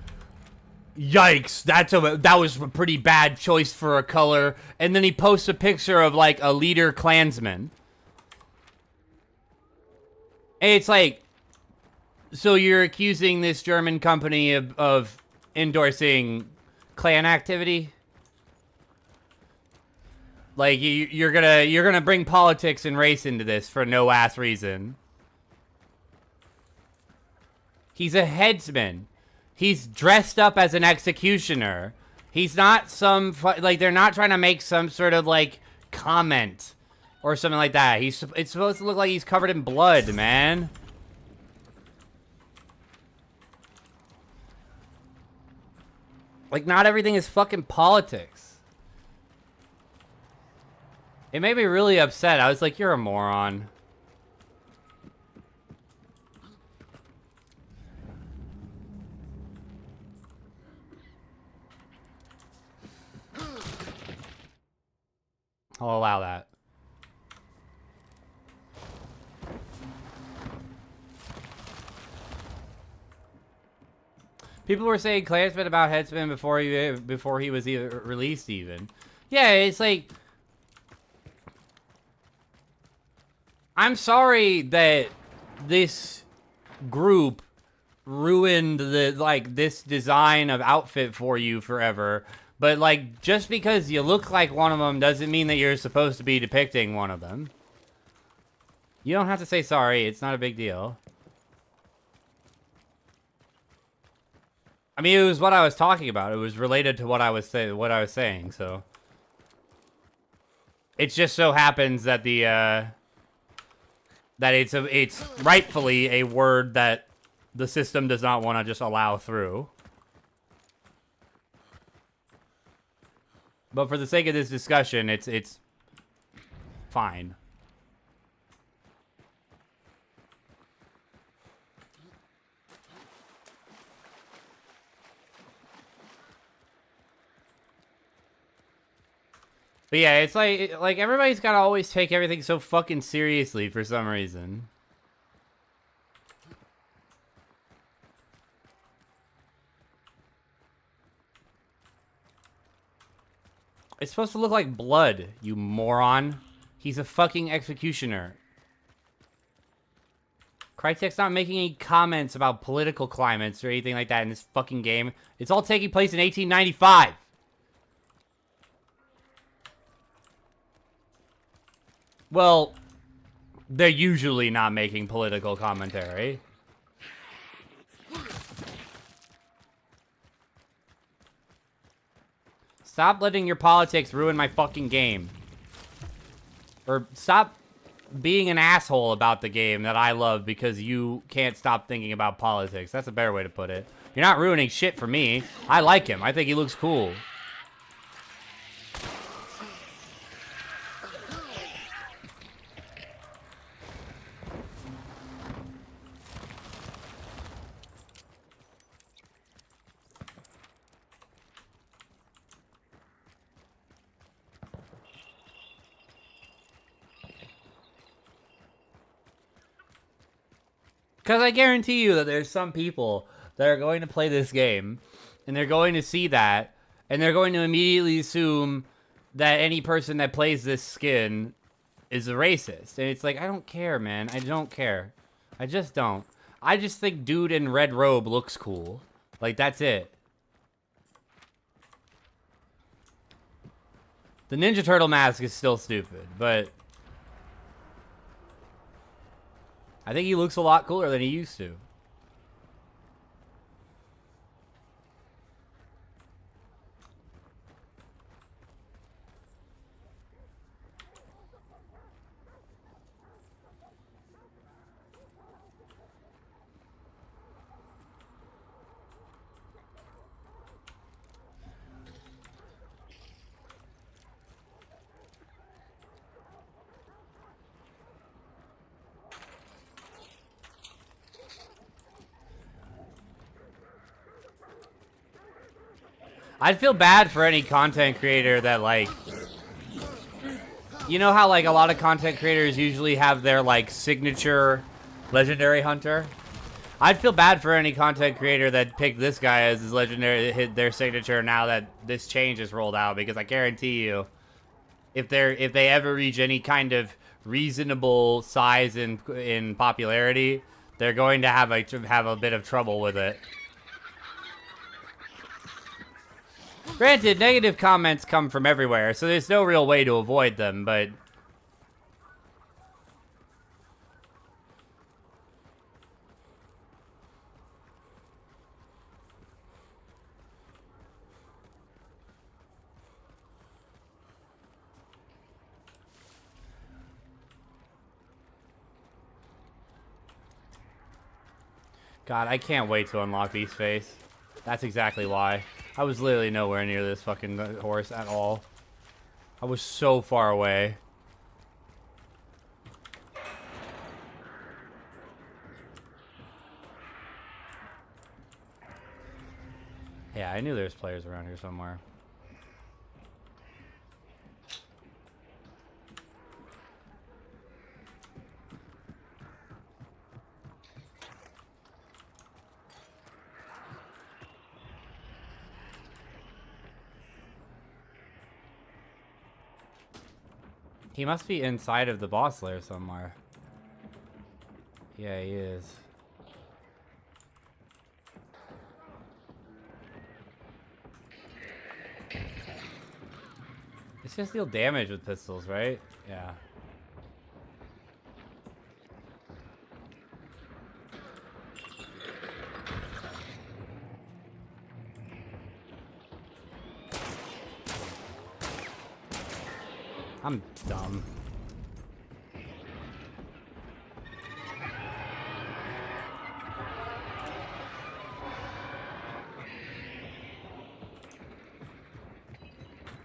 yikes, that was a pretty bad choice for a color. And then he posts a picture of like a leader Klansman. And it's like, so you're accusing this German company of endorsing Klan activity? Like you're gonna bring politics and race into this for no ass reason. He's a headsman. He's dressed up as an executioner. He's not some like they're not trying to make some sort of like comment or something like that. It's supposed to look like he's covered in blood, man. Like not everything is fucking politics. It made me really upset. I was like, you're a moron. I'll allow that. People were saying Klansman about Headsman before he was even released even. Yeah, it's like, I'm sorry that this group ruined this design of outfit for you forever. But like, just because you look like one of them doesn't mean that you're supposed to be depicting one of them. You don't have to say sorry. It's not a big deal. I mean, it was what I was talking about. It was related to what I was saying. So it just so happens that that it's rightfully a word that the system does not want to just allow through. But for the sake of this discussion, it's fine. But yeah, it's like everybody's gotta always take everything so fucking seriously for some reason. It's supposed to look like blood, you moron. He's a fucking executioner. Crytek's not making any comments about political climates or anything like that in this fucking game. It's all taking place in 1895. Well, they're usually not making political commentary. Stop letting your politics ruin my fucking game. Or stop being an asshole about the game that I love because you can't stop thinking about politics. That's a better way to put it. You're not ruining shit for me. I like him. I think he looks cool. Because I guarantee you that there's some people that are going to play this game, and they're going to see that, and they're going to immediately assume that any person that plays this skin is a racist. And it's like, I don't care, man. I don't care. I just don't. I just think dude in red robe looks cool. Like, that's it. The Ninja Turtle mask is still stupid, but I think he looks a lot cooler than he used to. I'd feel bad for any content creator that, like, you know how, like, a lot of content creators usually have their, like, signature legendary hunter? I'd feel bad for any content creator that picked this guy as his legendary, their signature now that this change is rolled out, because I guarantee you, if they ever reach any kind of reasonable size in popularity, they're going to have a bit of trouble with it. Granted, negative comments come from everywhere, so there's no real way to avoid them, but God, I can't wait to unlock Beast Face. That's exactly why. I was literally nowhere near this fucking horse at all. I was so far away. Yeah, I knew there was players around here somewhere. He must be inside of the boss lair somewhere. Yeah, he is. It's just deal damage with pistols, right? Yeah. I'm dumb.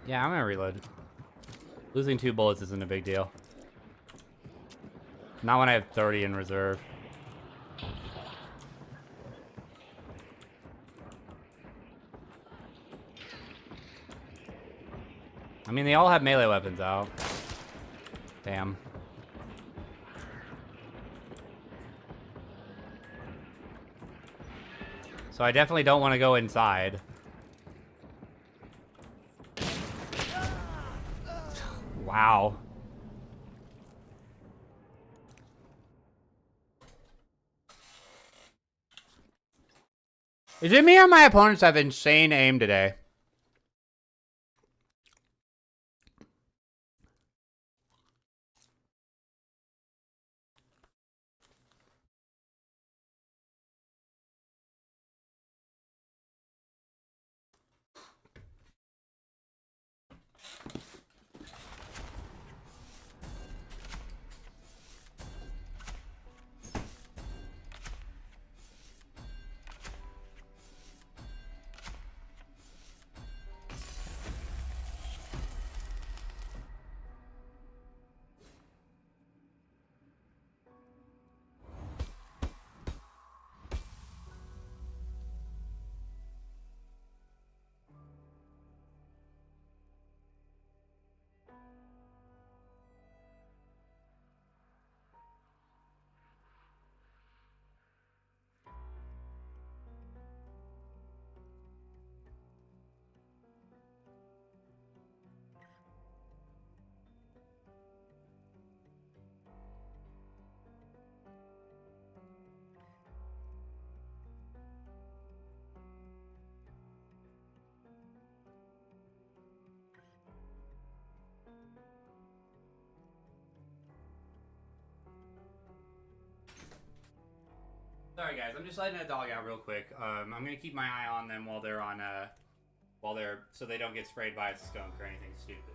Yeah, I'm gonna reload. Losing 2 bullets isn't a big deal. Not when I have 30 in reserve. I mean, they all have melee weapons out. Damn. So I definitely don't want to go inside. Is it me or my opponents have insane aim today? Sorry guys, I'm just letting that dog out real quick. I'm gonna keep my eye on them while they're on so they don't get sprayed by a skunk or anything stupid.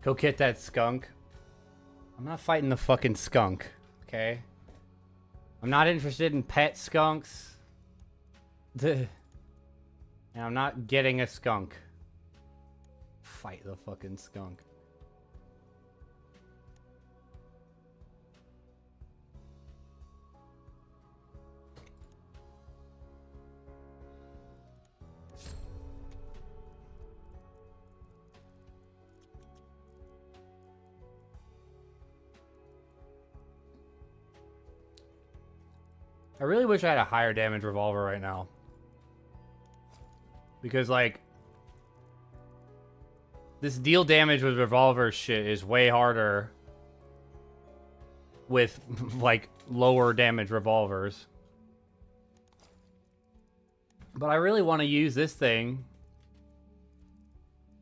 Go get that skunk. I'm not fighting the fucking skunk, okay? I'm not interested in pet skunks. And I'm not getting a skunk. Fight the fucking skunk. I really wish I had a higher damage revolver right now. Because, like, this deal damage with revolver shit is way harder with, like, lower damage revolvers. But I really want to use this thing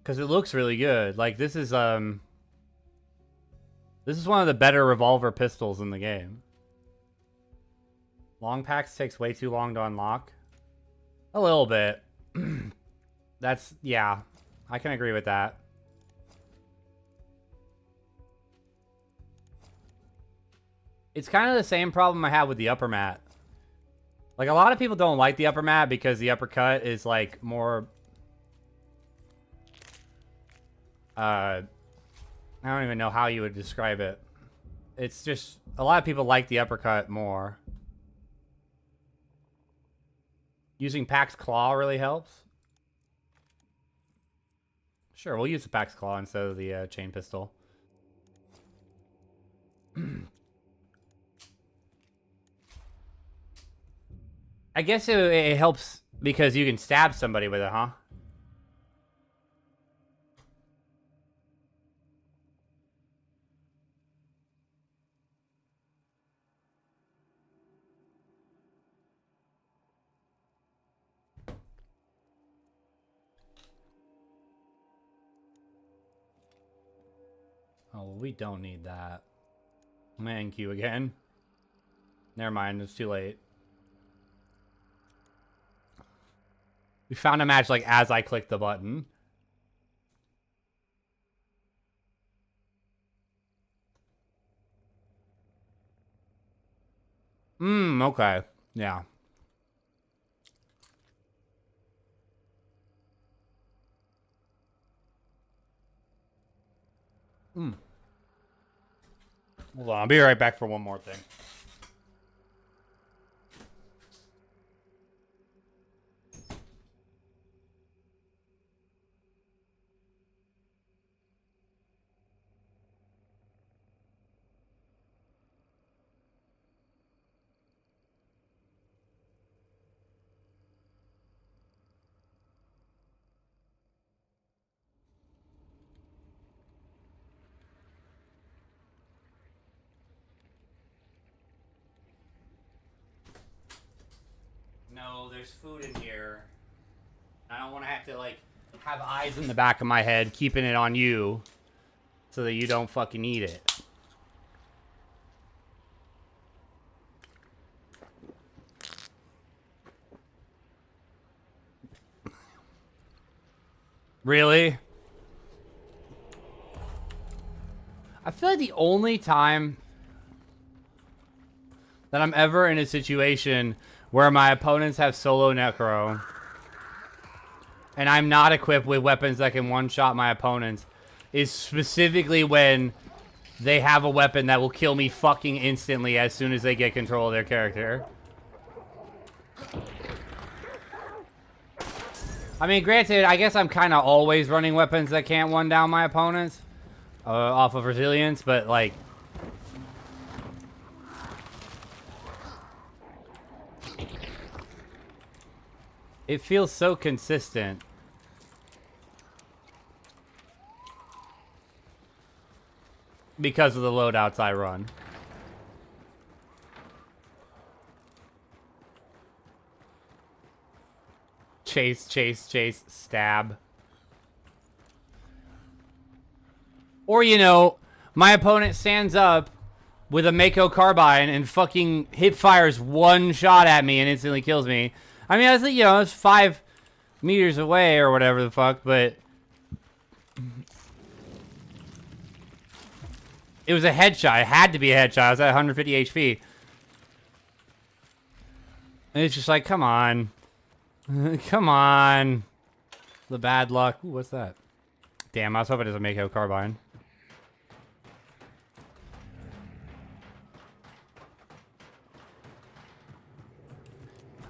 because it looks really good. Like, this is one of the better revolver pistols in the game. Long packs takes way too long to unlock. A little bit. That's, yeah, I can agree with that. It's kind of the same problem I have with the upper mat. Like, a lot of people don't like the upper mat because the uppercut is, like, more... I don't even know how you would describe it. It's just, a lot of people like the uppercut more. Using Pax Claw really helps. Sure, we'll use the Pax Claw instead of the chain pistol. I guess it helps because you can stab somebody with it, huh? Oh, well, we don't need that. Man Q again. Never mind, it's too late. We found a match like as I clicked the button. Okay. Yeah. Hold on, I'll be right back for one more thing. No, there's food in here. I don't want to have to, like, have eyes in the back of my head keeping it on you so that you don't fucking eat it. Really? I feel like the only time that I'm ever in a situation where my opponents have solo necro and I'm not equipped with weapons that can one-shot my opponents is specifically when they have a weapon that will kill me fucking instantly as soon as they get control of their character. I mean, granted, I guess I'm kind of always running weapons that can't one down my opponents off of resilience, but like... It feels so consistent. Because of the loadouts I run. Chase, chase, chase, stab. Or, you know, my opponent stands up with a Mako carbine and fucking hip fires one shot at me and instantly kills me. I mean, I was, you know, it's 5 meters away or whatever the fuck, but It was a headshot. It had to be a headshot. I was at 150 HP. And it's just like, come on. Come on. The bad luck. Ooh, what's that? Damn, I was hoping it doesn't make a carbine.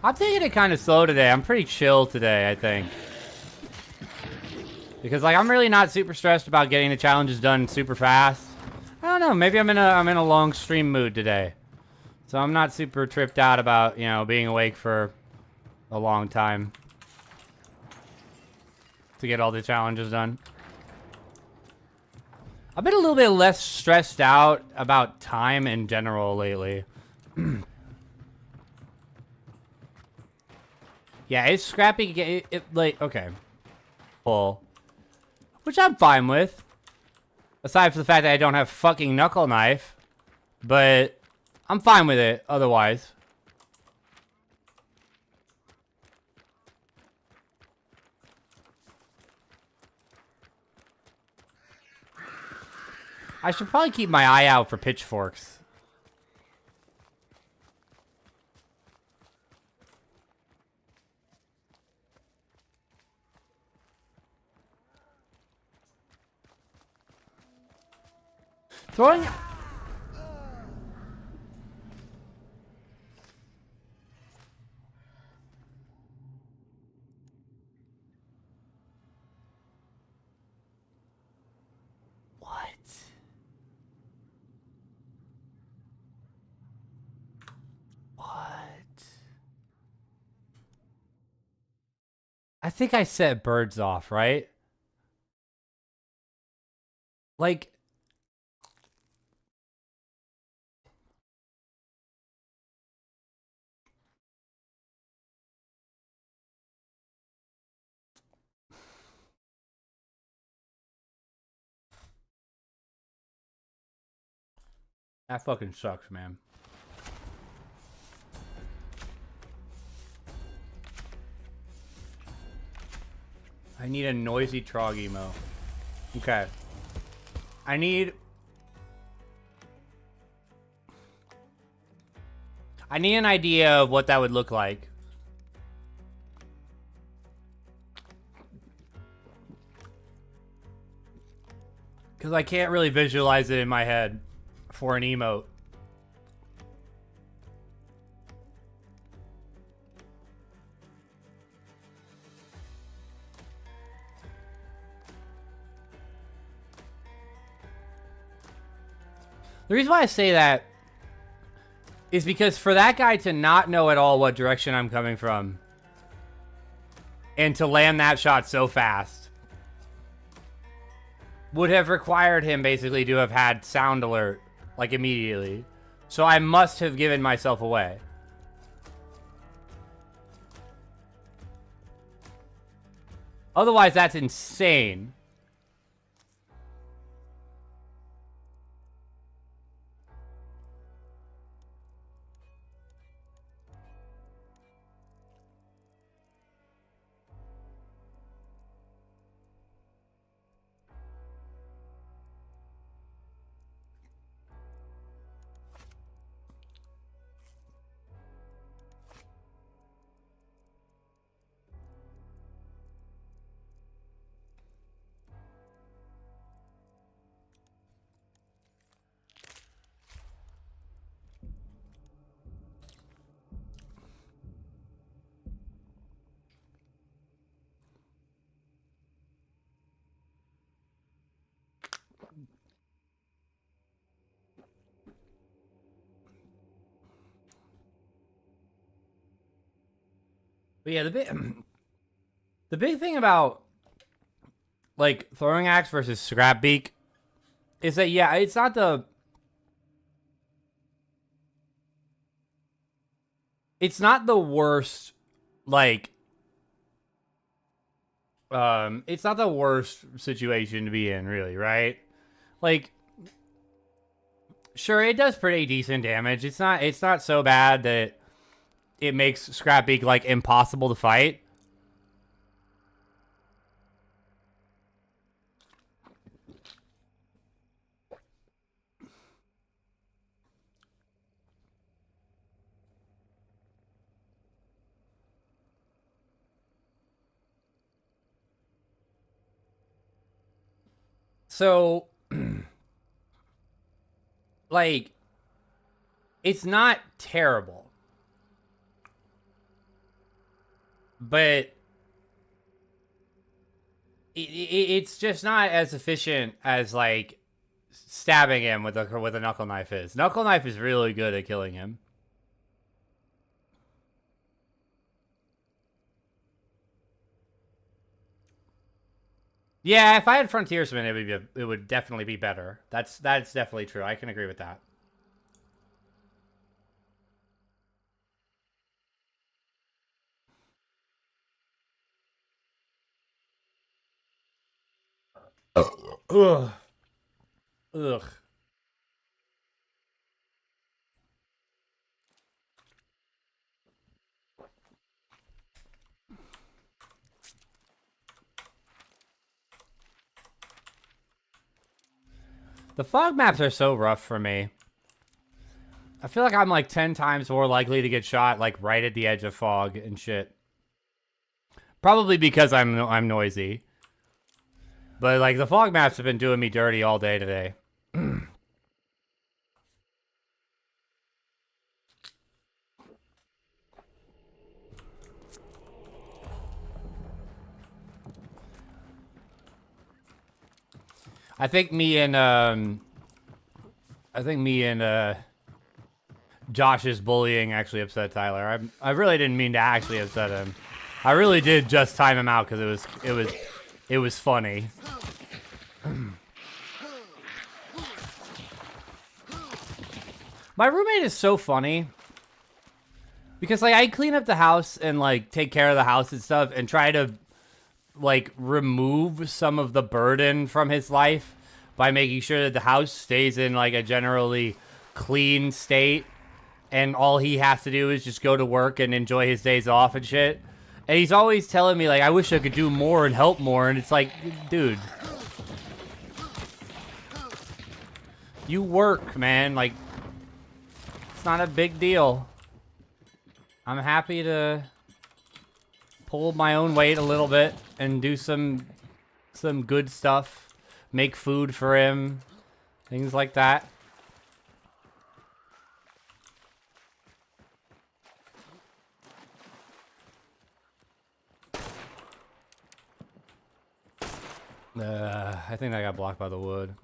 I'm taking it kind of slow today. I'm pretty chill today, I think. Because like I'm really not super stressed about getting the challenges done super fast. I don't know, maybe I'm in a long stream mood today. So I'm not super tripped out about, you know, being awake for a long time to get all the challenges done. I've been a little bit less stressed out about time in general lately. Yeah, it's scrappy. Like, okay. Full. Which I'm fine with. Aside from the fact that I don't have fucking knuckle knife. But I'm fine with it otherwise. I should probably keep my eye out for pitchforks. Throwing... What? I think I set birds off, right? Like... That fucking sucks, man. I need a noisy trog emo. Okay. I need an idea of what that would look like. Because I can't really visualize it in my head for an emote. The reason why I say that is because for that guy to not know at all what direction I'm coming from and to land that shot so fast would have required him basically to have had sound alert like immediately. So I must have given myself away. Otherwise, that's insane. But yeah, the big thing about like throwing axe versus scrap beak is that yeah, it's not the worst like it's not the worst situation to be in, really, right? Like sure, it does pretty decent damage. It's not so bad that it makes Scrapbeak, like, impossible to fight. So, like, it's not terrible, but it's just not as efficient as like stabbing him with a knuckle knife is. Knuckle knife is really good at killing him. Yeah, if I had frontiersman, it would definitely be better. That's definitely true. I can agree with that. Ugh. Ugh. The fog maps are so rough for me. I feel like I'm like 10 times more likely to get shot like right at the edge of fog and shit. Probably because I'm noisy. But like the fog maps have been doing me dirty all day today. I think me and Josh's bullying actually upset Tyler. I really didn't mean to actually upset him. I really did just time him out because it was funny. My roommate is so funny because like I clean up the house and like take care of the house and stuff and try to like remove some of the burden from his life by making sure that the house stays in like a generally clean state, and all he has to do is just go to work and enjoy his days off and shit. And he's always telling me like I wish I could do more and help more, and it's like, dude, you work, man. Like, it's not a big deal. I'm happy to pull my own weight a little bit and do some good stuff. Make food for him. Things like that. I think I got blocked by the wood.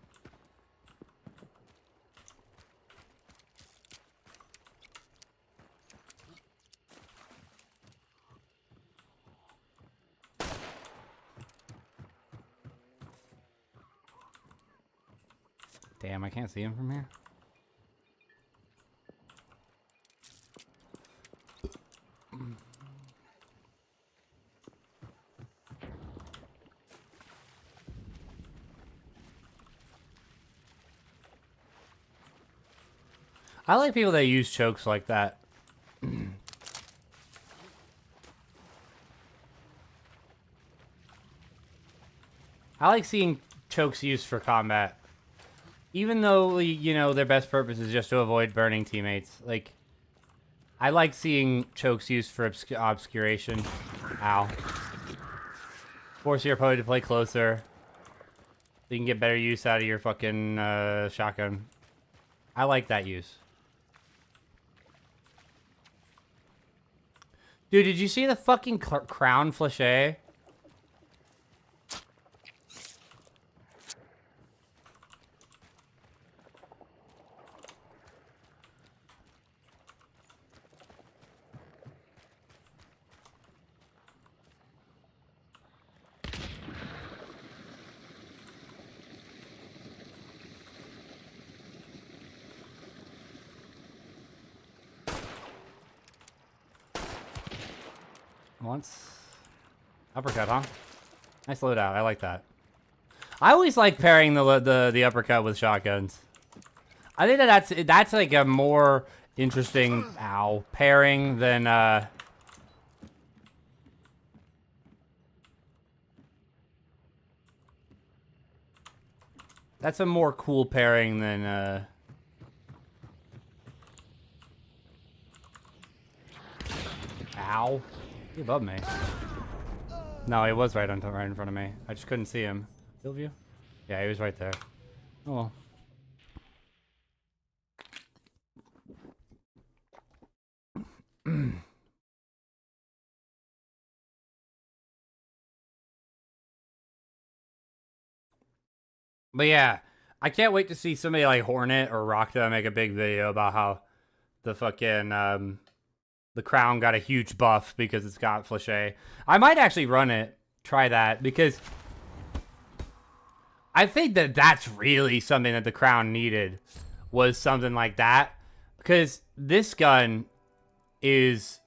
Damn, I can't see him from here. I like people that use chokes like that. I like seeing chokes used for combat. Even though, you know, their best purpose is just to avoid burning teammates. Like, I like seeing chokes used for obscuration. Ow. Force your opponent to play closer. So you can get better use out of your fucking shotgun. I like that use. Dude, did you see the fucking crown flèche? Once. Uppercut, huh? Nice loadout. I like that. I always like pairing the uppercut with shotguns. I think that's like a more interesting pairing than that's a more cool pairing than ow. He above me. No, he was right in front of me. I just couldn't see him. Field view? Yeah, he was right there. Oh well. But yeah, I can't wait to see somebody like Hornet or Rockta make a big video about how the fucking the crown got a huge buff because it's got Flashe. I might actually run it, try that, because I think that that's really something that the crown needed, was something like that, because this gun is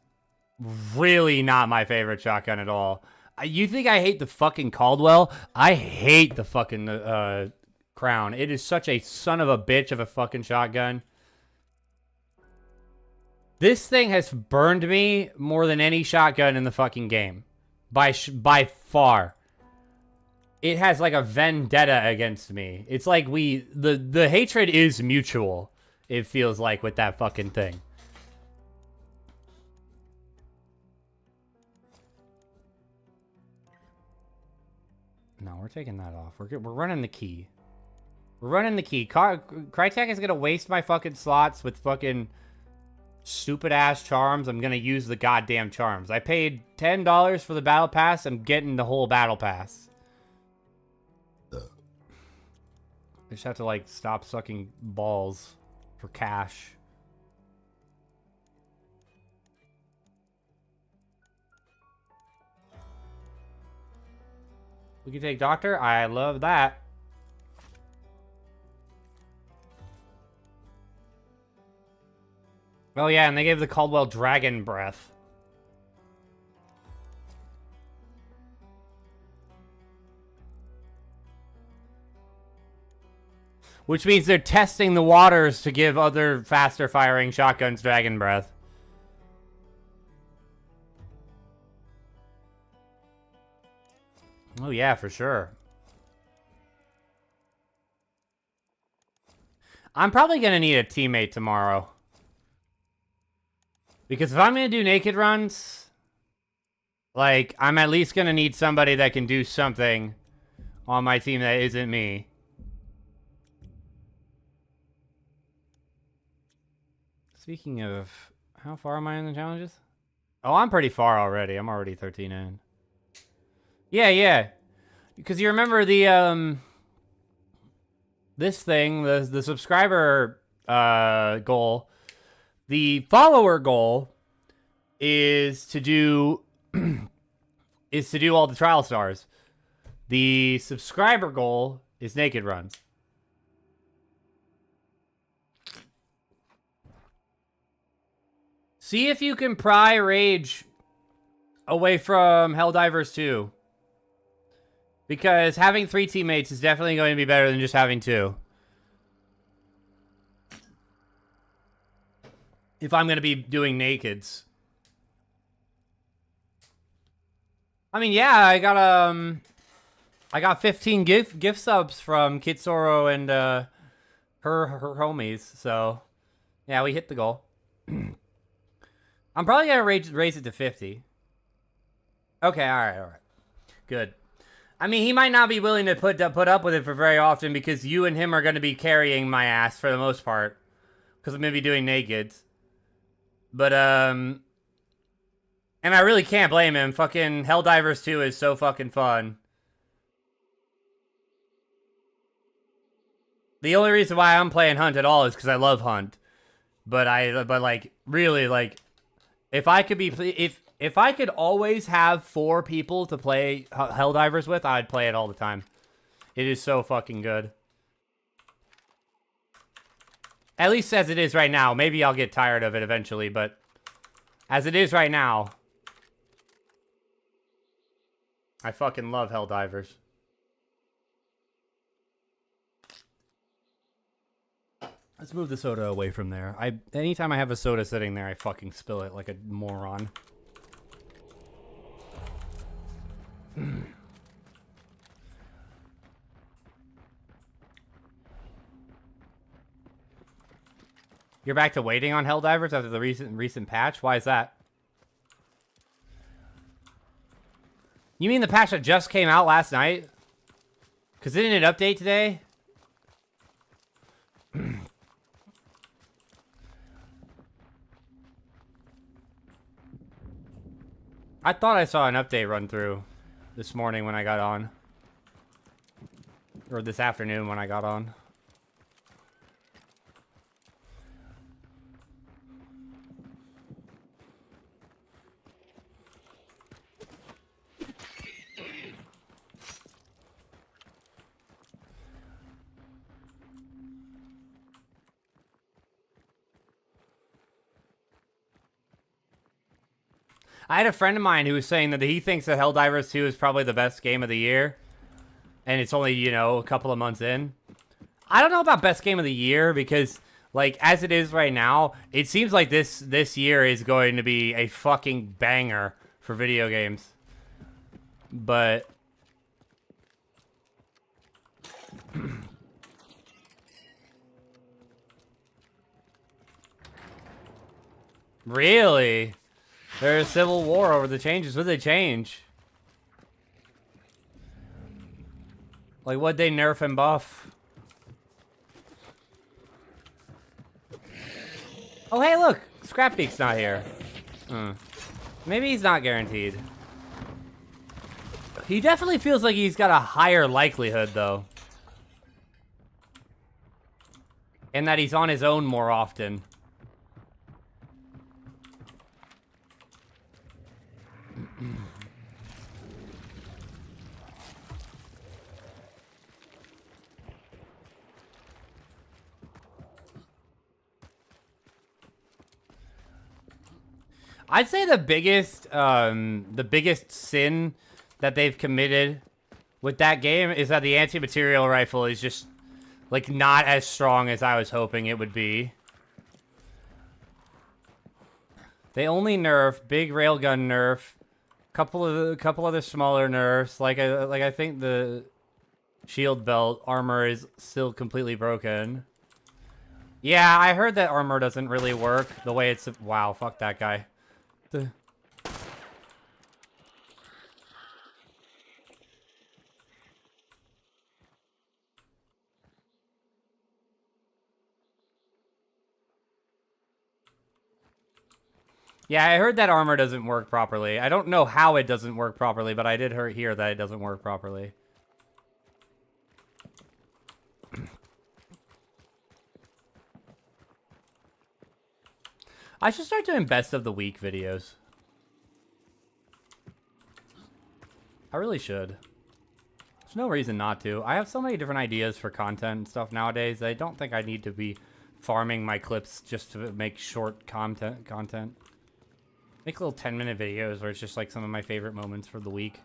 really not my favorite shotgun at all. You think I hate the fucking Caldwell? I hate the fucking crown. It is such a son of a bitch of a fucking shotgun. This thing has burned me more than any shotgun in the fucking game. By far. It has like a vendetta against me. It's like the hatred is mutual, it feels like, with that fucking thing. No, we're taking that off. We're running the key. We're running the key. Crytek is gonna waste my fucking slots with fucking stupid ass charms. I'm gonna use the goddamn charms. I paid $10 for the battle pass. I'm getting the whole battle pass. I just have to like stop sucking balls for cash. We can take Doctor. I love that. Oh yeah, and they gave the Caldwell Dragon Breath. Which means they're testing the waters to give other faster firing shotguns Dragon Breath. Oh yeah, for sure. I'm probably gonna need a teammate tomorrow. Because if I'm gonna do naked runs, like, I'm at least gonna need somebody that can do something on my team that isn't me. Speaking of, how far am I in the challenges? Oh, I'm pretty far already. I'm already 13 in. Yeah. Because you remember the, this thing, the subscriber, goal. The follower goal is to do, all the trial stars. The subscriber goal is naked runs. See if you can pry Rage away from Helldivers 2. Because having 3 teammates is definitely going to be better than just having 2. If I'm going to be doing nakeds. I mean, yeah, I got 15 gift subs from Kitsoro and her homies, so yeah, we hit the goal. I'm probably gonna raise it to 50. Okay, all right. Good. I mean, he might not be willing to put up with it for very often because you and him are going to be carrying my ass for the most part. Because I'm going to be doing nakeds. But, and I really can't blame him. Fucking Helldivers 2 is so fucking fun. The only reason why I'm playing Hunt at all is because I love Hunt. But like, really, like, if I could always have 4 people to play Helldivers with, I'd play it all the time. It is so fucking good. At least as it is right now. Maybe I'll get tired of it eventually, but as it is right now, I fucking love Helldivers. Let's move the soda away from there. Anytime I have a soda sitting there, I fucking spill it like a moron. You're back to waiting on Helldivers after the recent patch? Why is that? You mean the patch that just came out last night? Because didn't it update today? I thought I saw an update run through this morning when I got on. Or this afternoon when I got on. I had a friend of mine who was saying that he thinks that Helldivers 2 is probably the best game of the year. And it's only, you know, a couple of months in. I don't know about best game of the year because, like, as it is right now, it seems like this year is going to be a fucking banger for video games. But... Really? There's a civil war over the changes. What did they change? Like, what'd they nerf and buff? Oh, hey, look! Scrapbeak's not here. Maybe he's not guaranteed. He definitely feels like he's got a higher likelihood, though. And that he's on his own more often. I'd say the biggest sin that they've committed with that game is that the anti-material rifle is just, like, not as strong as I was hoping it would be. They only nerf big railgun nerf, couple other smaller nerfs. Like I think the shield belt armor is still completely broken. Yeah, I heard that armor doesn't really work the way it's. Wow, fuck that guy. Yeah, I heard that armor doesn't work properly. I don't know how it doesn't work properly, but I did hear that it doesn't work properly. I should start doing best of the week videos. I really should. There's no reason not to. I have so many different ideas for content and stuff nowadays. I don't think I need to be farming my clips just to make short content. Make little 10-minute videos where it's just like some of my favorite moments for the week.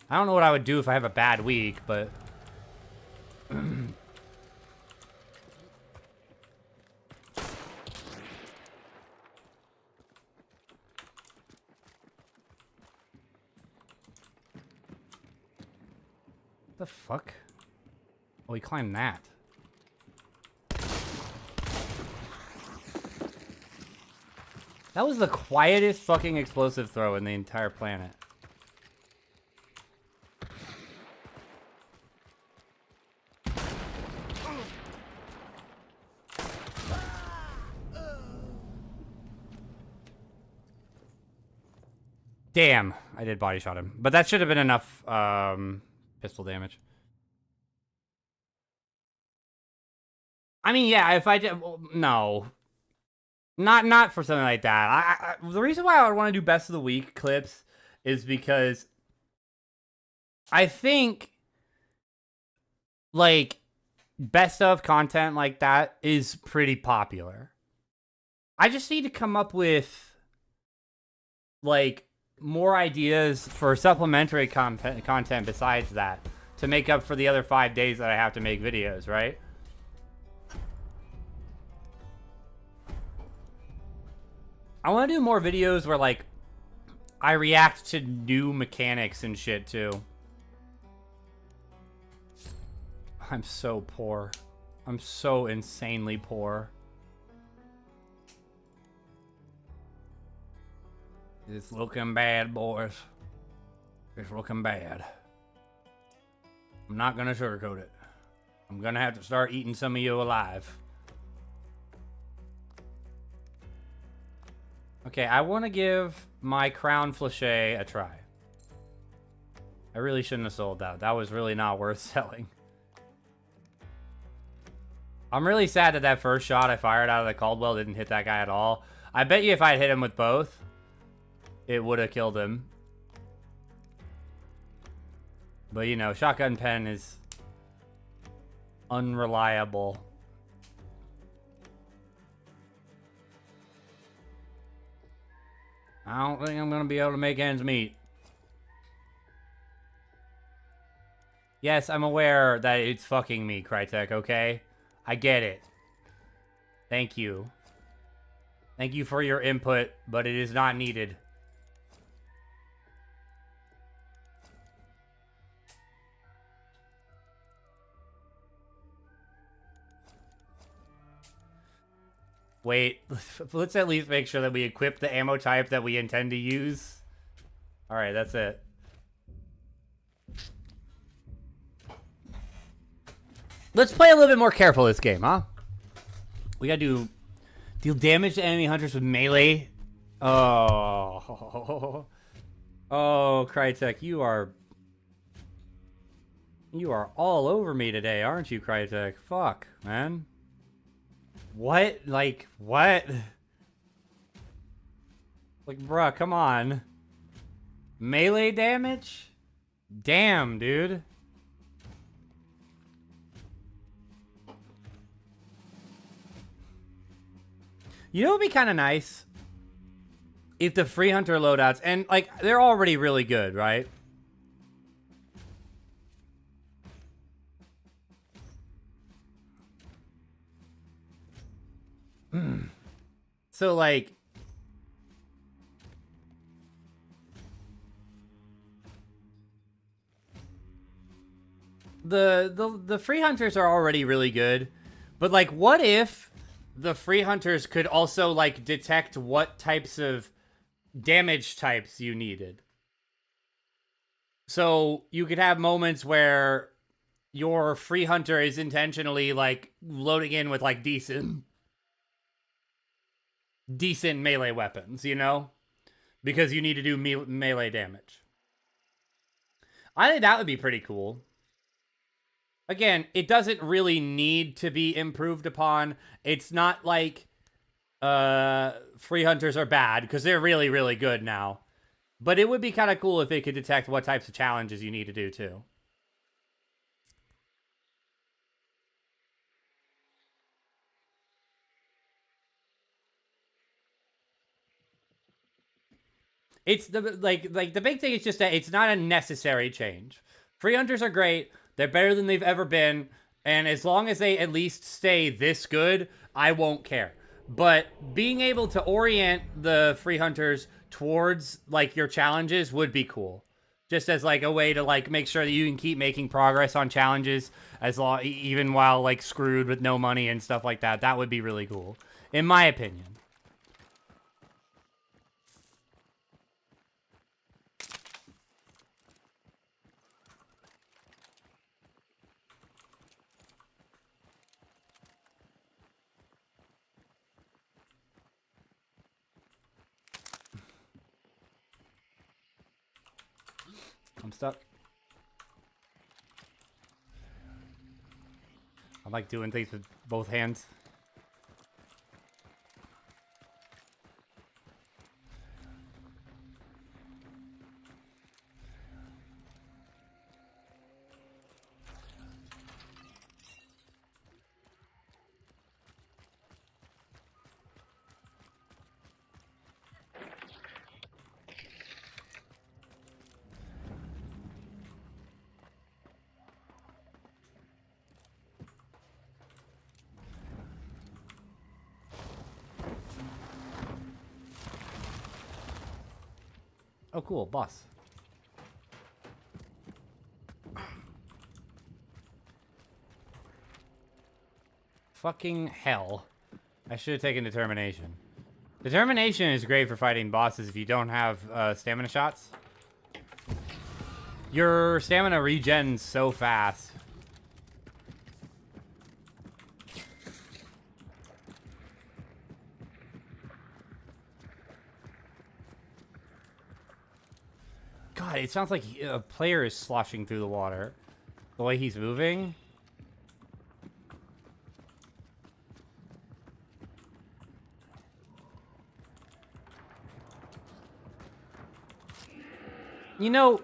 I don't know what I would do if I have a bad week, but... The fuck? Oh, he climbed that. That was the quietest fucking explosive throw in the entire planet. Damn, I did body shot him. But that should have been enough pistol damage. I mean, yeah, if I did... Well, no. Not for something like that. The reason why I would want to do best of the week clips is because I think, like, best of content like that is pretty popular. I just need to come up with, like, more ideas for supplementary content besides that to make up for the other 5 days that I have to make videos, right? I want to do more videos where, like, I react to new mechanics and shit, too. I'm so poor. I'm so insanely poor. It's looking bad, boys. It's looking bad. I'm not gonna sugarcoat it. I'm gonna have to start eating some of you alive. Okay, I want to give my crown flèche a try. I really shouldn't have sold that. That was really not worth selling. I'm really sad that first shot I fired out of the Caldwell didn't hit that guy at all. I bet you if I had hit him with both, it would have killed him. But, you know, shotgun pen is unreliable. I don't think I'm going to be able to make ends meet. Yes, I'm aware that it's fucking me, Crytek, okay? I get it. Thank you. Thank you for your input, but it is not needed. Wait, let's at least make sure that we equip the ammo type that we intend to use. Alright, that's it. Let's play a little bit more careful this game, huh? We gotta deal damage to enemy hunters with melee. Oh. Oh, Crytek, you are all over me today, aren't you, Crytek? Fuck, man. What? Like, what? Like, bruh, come on. Melee damage? Damn, dude. You know what would be kind of nice? If the free hunter loadouts, and like, they're already really good, right? So like, the free hunters are already really good, but like, what if the free hunters could also like detect what types of damage types you needed? So you could have moments where your free hunter is intentionally like loading in with like decent melee weapons, you know, because you need to do melee damage. I think that would be pretty cool. Again, it doesn't really need to be improved upon. It's not like free hunters are bad, because they're really, really good now. But it would be kind of cool if it could detect what types of challenges you need to do, too. It's the the big thing is just that it's not a necessary change. Free hunters are great. They're better than they've ever been. And as long as they at least stay this good, I won't care. But being able to orient the free hunters towards like your challenges would be cool. Just as like a way to like make sure that you can keep making progress on challenges as long, even while like screwed with no money and stuff like that. That would be really cool, in my opinion. I'm stuck. I like doing things with both hands. Oh, cool. Boss. Fucking hell. I should have taken Determination. Determination is great for fighting bosses if you don't have stamina shots. Your stamina regens so fast. God, it sounds like a player is sloshing through the water. The way he's moving. You know,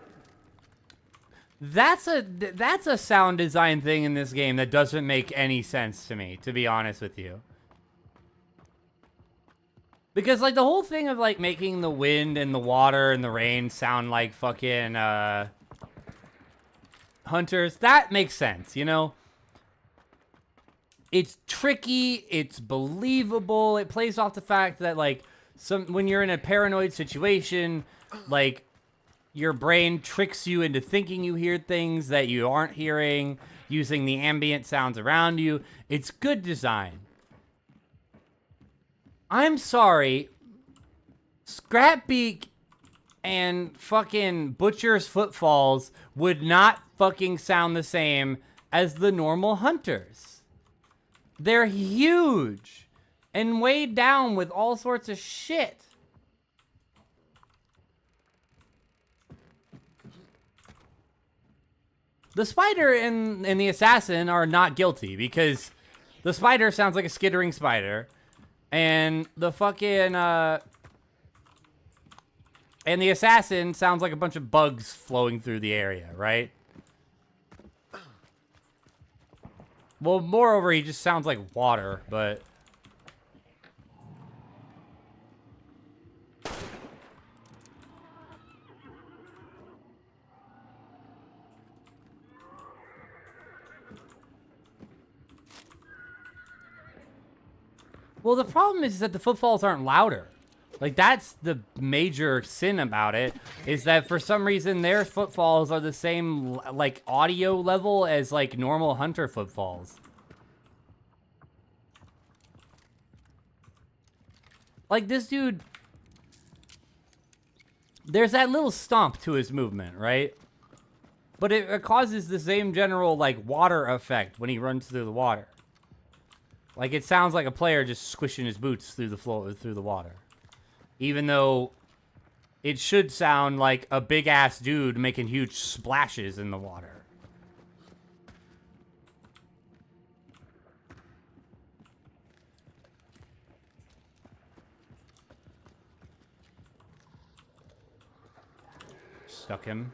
that's a sound design thing in this game that doesn't make any sense to me, to be honest with you. Because, like, the whole thing of, like, making the wind and the water and the rain sound like fucking, hunters, that makes sense, you know? It's tricky, it's believable, it plays off the fact that, like, when you're in a paranoid situation, like, your brain tricks you into thinking you hear things that you aren't hearing, using the ambient sounds around you. It's good design. I'm sorry, Scrapbeak and fucking Butcher's Footfalls would not fucking sound the same as the normal hunters. They're huge and weighed down with all sorts of shit. The spider and the assassin are not guilty because the spider sounds like a skittering spider. And the fucking, and the assassin sounds like a bunch of bugs flowing through the area, right? Well, moreover, he just sounds like water, but... Well, the problem is that the footfalls aren't louder. Like, that's the major sin about it, is that for some reason their footfalls are the same, like, audio level as, like, normal hunter footfalls. Like, this dude... There's that little stomp to his movement, right? But it causes the same general, like, water effect when he runs through the water. Like, it sounds like a player just squishing his boots through the floor, through the water. Even though it should sound like a big-ass dude making huge splashes in the water. Stuck him.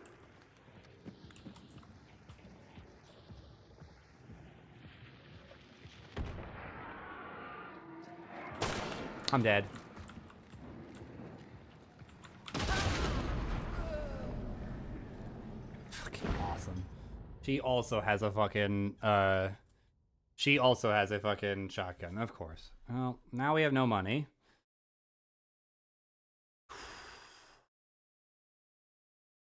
I'm dead. Fucking awesome. She also has a fucking, she also has a fucking shotgun, of course. Well, now we have no money.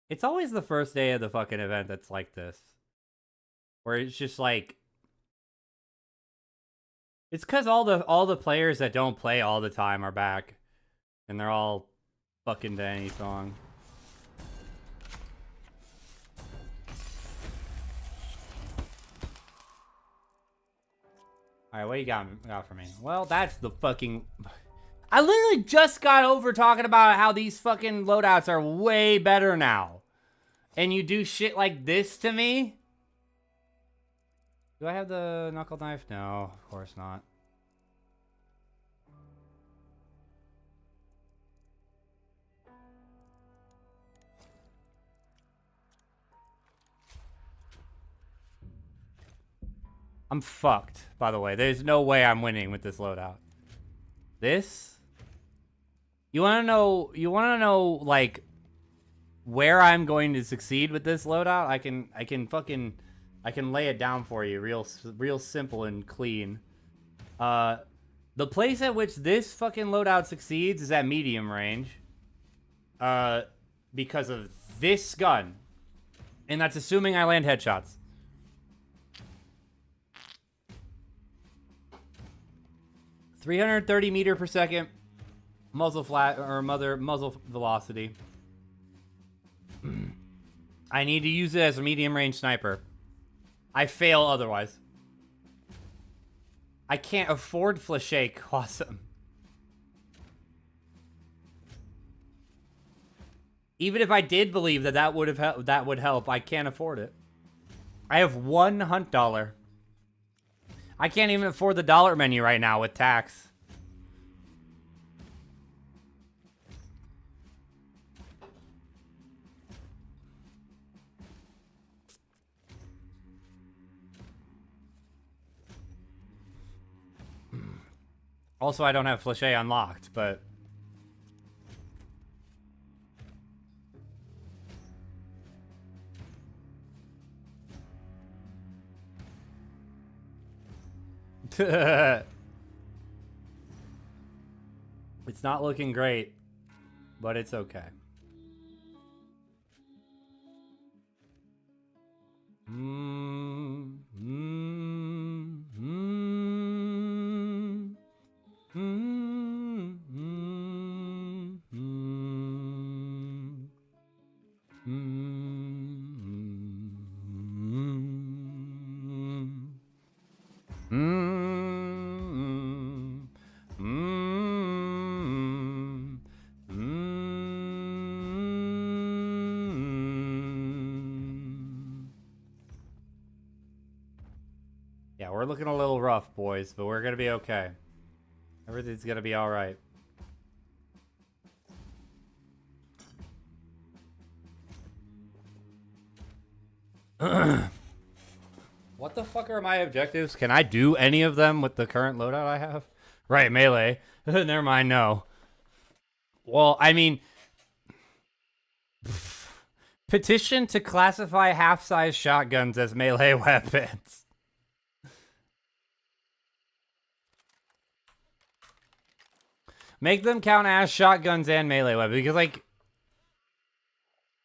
It's always the first day of the fucking event that's like this. Where it's just like... It's because all the players that don't play all the time are back. And they're all fucking to any song. Alright, what you got for me? Well, that's the fucking... I literally just got over talking about how these fucking loadouts are way better now. And you do shit like this to me? Do I have the knuckle knife? No, of course not. I'm fucked, by the way. There's no way I'm winning with this loadout. This? You wanna know, like, where I'm going to succeed with this loadout? I can lay it down for you real simple and clean. The place at which this fucking loadout succeeds is at medium range. Because of this gun. And that's assuming I land headshots. .330 meter per second muzzle muzzle velocity. I need to use it as a medium range sniper. I fail otherwise. I can't afford Flashake. Awesome. Even if I did believe that that would help, I can't afford it. I have one hunt dollar. I can't even afford the dollar menu right now with tax. Also, I don't have Flachet unlocked, but... It's not looking great, but it's okay. Yeah, we're looking a little rough, boys, but we're gonna be okay. Everything's gonna be all right. What the fuck are my objectives? Can I do any of them with the current loadout I have? Right, melee. Never mind, no. Well, I mean... Petition to classify half-size shotguns as melee weapons. Make them count as shotguns and melee weapons. Because, like...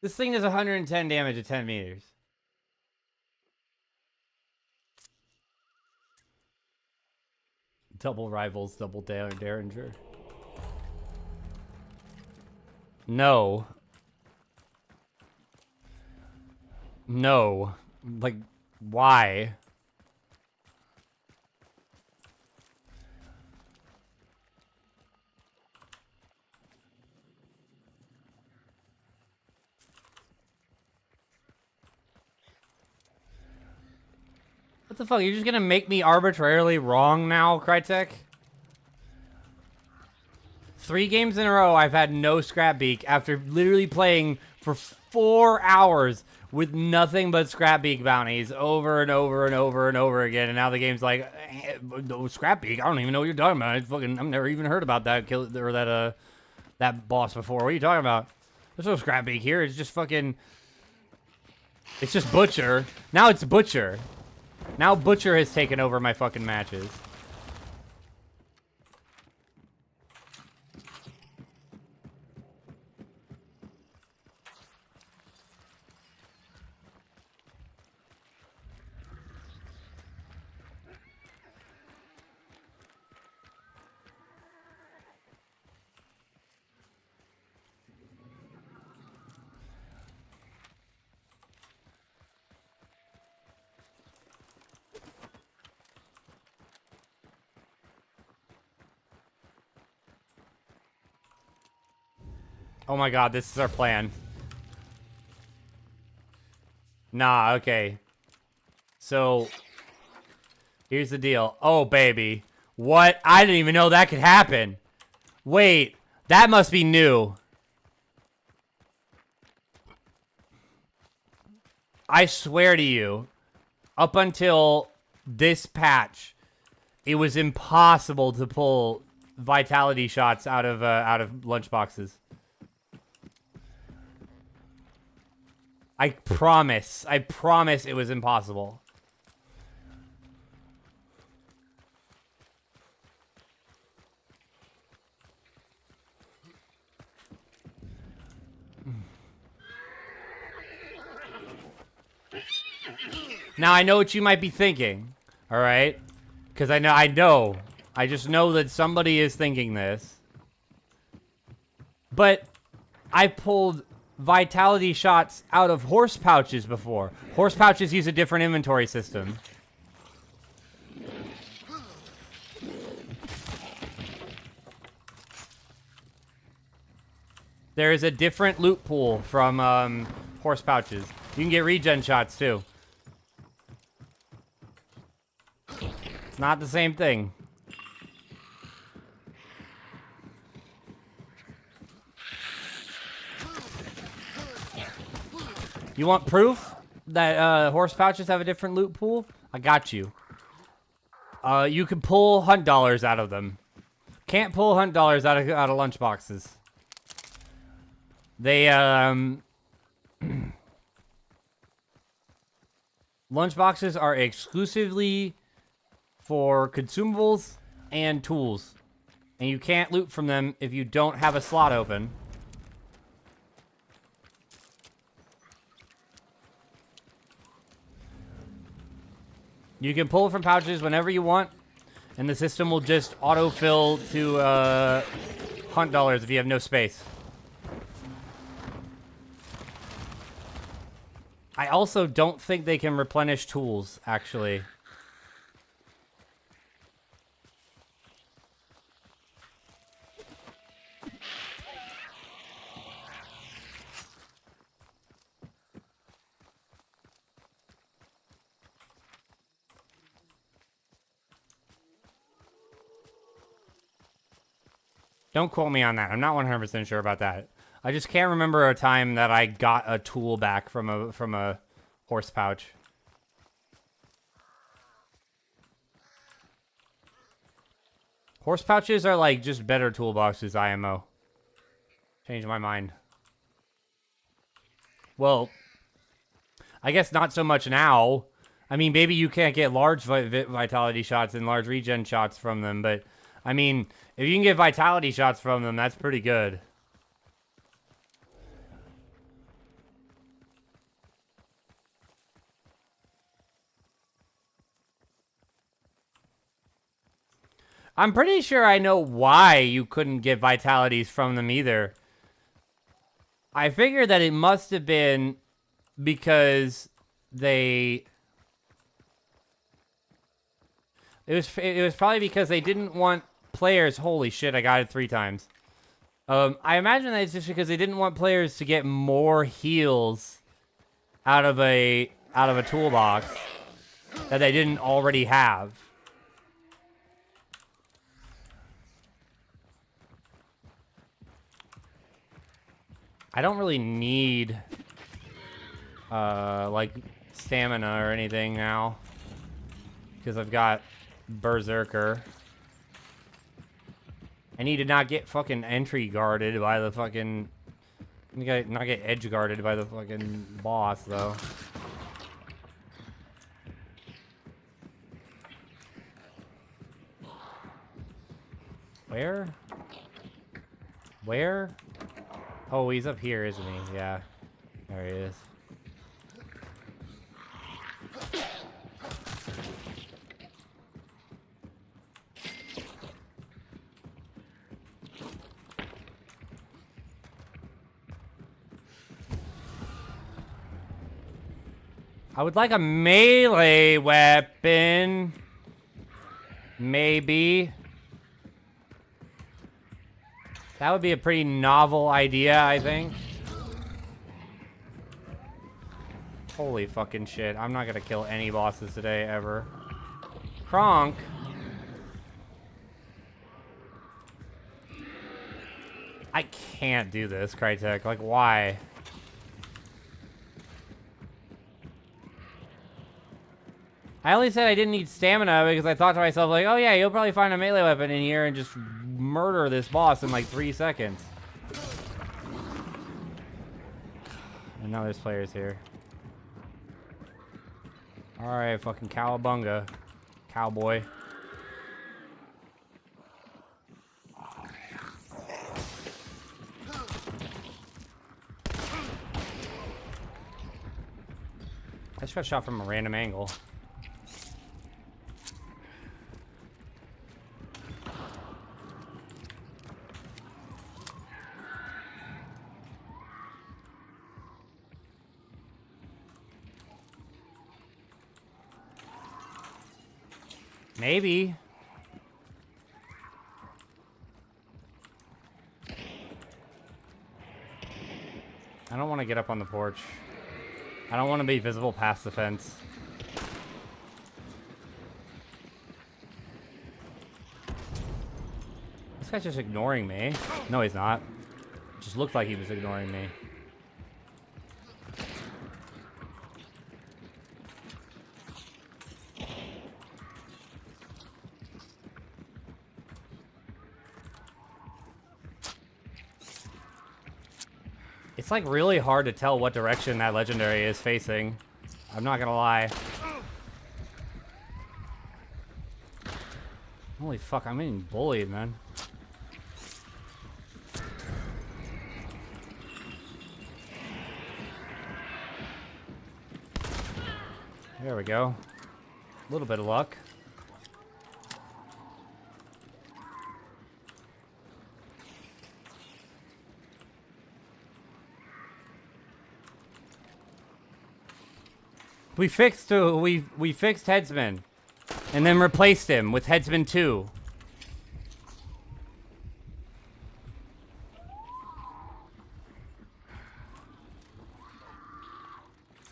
This thing does 110 damage at 10 meters. Double rivals, double Derringer. No. No. Like, why? What the fuck? You're just gonna make me arbitrarily wrong now, Crytek? 3 games in a row, I've had no Scrapbeak after literally playing for 4 hours with nothing but Scrapbeak bounties over and over and over and over again. And now the game's like, Scrapbeak? I don't even know what you're talking about. I've never even heard about that kill or that boss before. What are you talking about? There's no Scrapbeak here. It's just fucking. It's just Butcher. Now it's Butcher. Now Butcher has taken over my fucking matches. Oh my god, this is our plan. Nah, okay. So, here's the deal. Oh, baby. What? I didn't even know that could happen. Wait, that must be new. I swear to you, up until this patch, it was impossible to pull vitality shots out of lunchboxes. I promise it was impossible. Now I know what you might be thinking, all right? Because I know. I just know that somebody is thinking this. But I pulled vitality shots out of horse pouches before. Horse pouches use a different inventory system. There is a different loot pool from horse pouches. You can get regen shots too. It's not the same thing. You want proof that horse pouches have a different loot pool? I got you. You can pull hunt dollars out of them. Can't pull hunt dollars out of lunch boxes. They lunch boxes are exclusively for consumables and tools, and you can't loot from them if you don't have a slot open. You can pull from pouches whenever you want, and the system will just autofill to hunt dollars if you have no space. I also don't think they can replenish tools, actually. Don't quote me on that. I'm not 100% sure about that. I just can't remember a time that I got a tool back from a horse pouch. Horse pouches are like just better toolboxes, IMO. Changed my mind. Well, I guess not so much now. I mean, maybe you can't get large vitality shots and large regen shots from them, but I mean, if you can get vitality shots from them, that's pretty good. I'm pretty sure I know why you couldn't get vitalities from them either. I figured that it must have been because they... It was probably because they didn't want players... Holy shit, I got it 3 times. I imagine that it's just because they didn't want players to get more heals out of a toolbox that they didn't already have. I don't really need like stamina or anything now because I've got Berserker. I need to not get fucking entry guarded by the fucking... not get edge guarded by the fucking boss, though. Where? Where? Oh, he's up here, isn't he? Yeah. There he is. I would like a melee weapon. Maybe. That would be a pretty novel idea, I think. Holy fucking shit. I'm not gonna kill any bosses today, ever. Kronk. I can't do this, Crytek. Like, why? I only said I didn't need stamina because I thought to myself, like, oh yeah, you'll probably find a melee weapon in here and just murder this boss in like 3 seconds. And now there's players here. Alright, fucking cowabunga. Cowboy. I just got shot from a random angle. Maybe. I don't want to get up on the porch. I don't want to be visible past the fence. This guy's just ignoring me. No, he's not. It just looked like he was ignoring me. It's like really hard to tell what direction that legendary is facing. I'm not gonna lie. Holy fuck, I'm getting bullied, man. There we go. A little bit of luck. We fixed Headsman, and then replaced him with Headsman 2.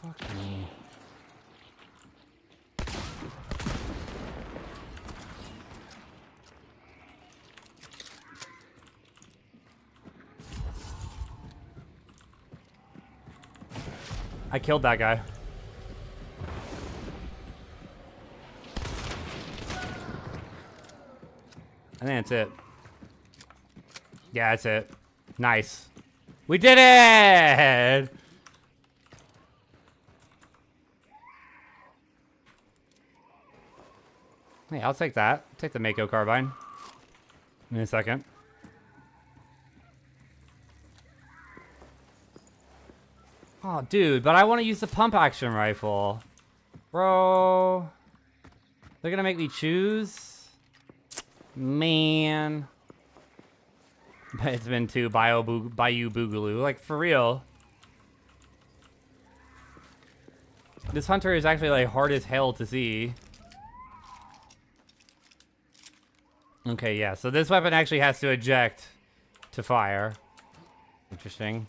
Fuck me. I killed that guy. I think that's it. Yeah, that's it. Nice. We did it! Hey, I'll take that. I'll take the Mako carbine. In a second. Oh, dude, but I want to use the pump action rifle. Bro. They're gonna make me choose? Man. It's been too Bayou Boogaloo. Like, for real. This hunter is actually, like, hard as hell to see. Okay, yeah. So this weapon actually has to eject to fire. Interesting.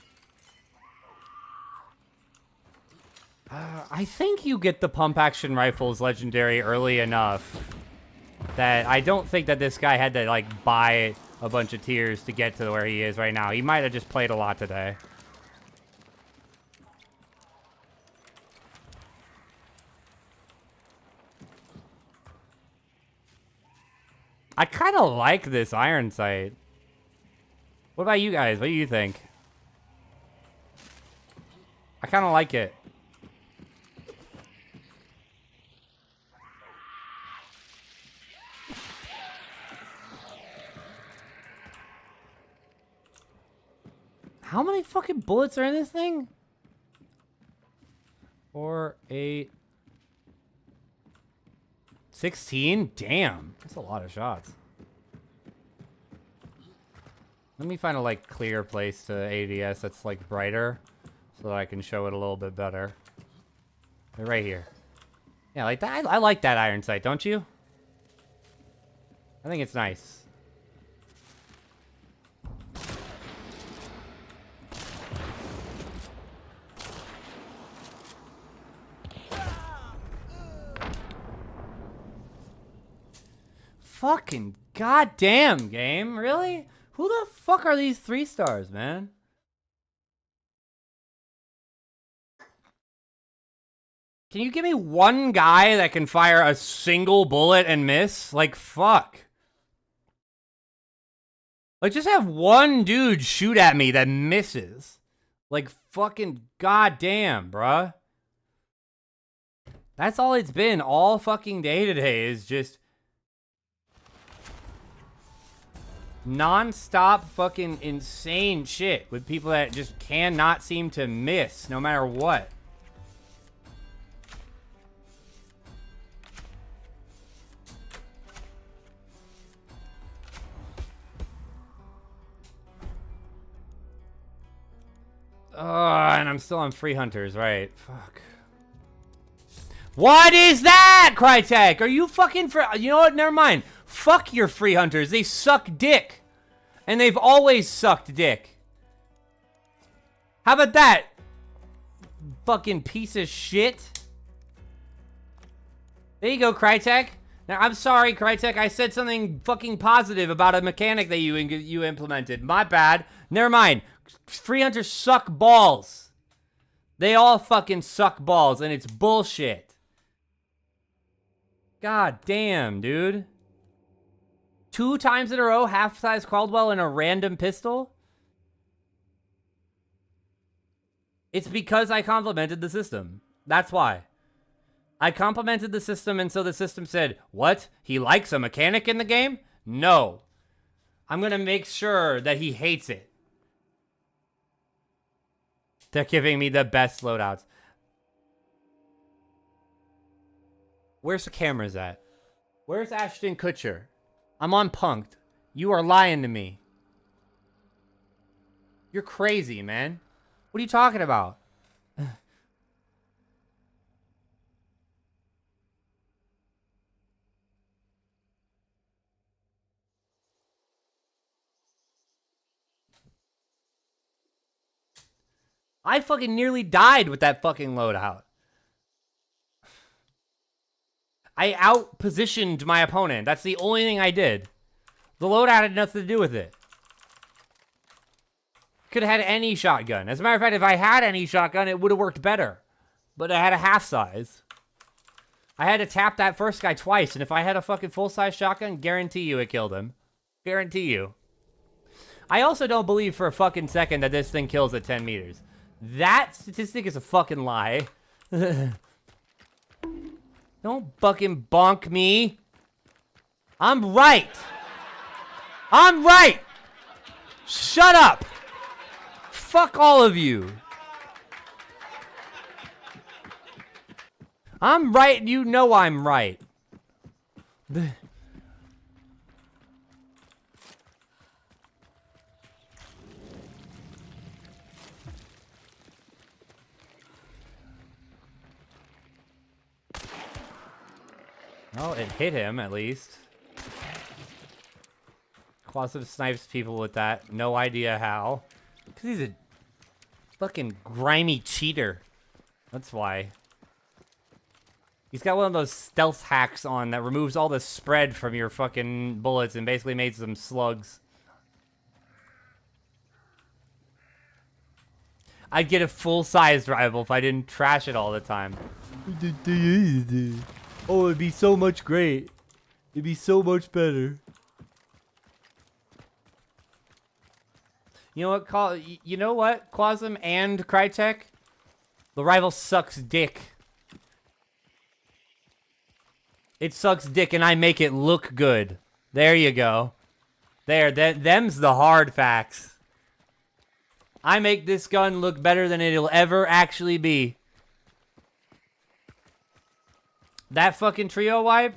I think you get the pump action rifles legendary early enough that I don't think that this guy had to, like, buy a bunch of tiers to get to where he is right now. He might have just played a lot today. I kind of like this iron sight. What about you guys? What do you think? I kind of like it. How many fucking bullets are in this thing? 4, 8, 16? Damn. That's a lot of shots. Let me find a, like, clear place to ADS that's, like, brighter so that I can show it a little bit better. Right here. Yeah, like that. I like that iron sight, don't you? I think it's nice. Fucking goddamn game, really? Who the fuck are these 3 stars, man? Can you give me one guy that can fire a single bullet and miss? Like, fuck. Like, just have one dude shoot at me that misses. Like, fucking goddamn, bruh. That's all it's been all fucking day today is just non-stop fucking insane shit with people that just cannot seem to miss no matter what. And I'm still on free hunters, right? Fuck. What is that, Crytek? Are you fucking you know what? Never mind. Fuck your free hunters. They suck dick. And they've always sucked dick. How about that? Fucking piece of shit. There you go, Crytek. Now, I'm sorry, Crytek. I said something fucking positive about a mechanic that you implemented. My bad. Never mind. Free hunters suck balls. They all fucking suck balls, and it's bullshit. God damn, dude. 2 times in a row, half-size Caldwell and a random pistol? It's because I complimented the system. That's why. I complimented the system, and so the system said, what? He likes a mechanic in the game? No. I'm going to make sure that he hates it. They're giving me the best loadouts. Where's the cameras at? Where's Ashton Kutcher? I'm on Punked. You are lying to me. You're crazy, man. What are you talking about? I fucking nearly died with that fucking loadout. I out-positioned my opponent. That's the only thing I did. The loadout had nothing to do with it. Could have had any shotgun. As a matter of fact, if I had any shotgun, it would have worked better. But I had a half size. I had to tap that first guy twice, and if I had a fucking full-size shotgun, guarantee you it killed him. Guarantee you. I also don't believe for a fucking second that this thing kills at 10 meters. That statistic is a fucking lie. Don't fucking bonk me. I'm right. I'm right. Shut up. Fuck all of you. I'm right and you know I'm right. Oh, it hit him at least. Quasim snipes people with that. No idea how. Because he's a fucking grimy cheater. That's why. He's got one of those stealth hacks on that removes all the spread from your fucking bullets and basically makes them slugs. I'd get a full-sized rifle if I didn't trash it all the time. Oh, it'd be so much great. It'd be so much better. You know what, Quasim and Crytek? The rival sucks dick. It sucks dick and I make it look good. There you go. There, them's the hard facts. I make this gun look better than it'll ever actually be. That fucking trio wipe?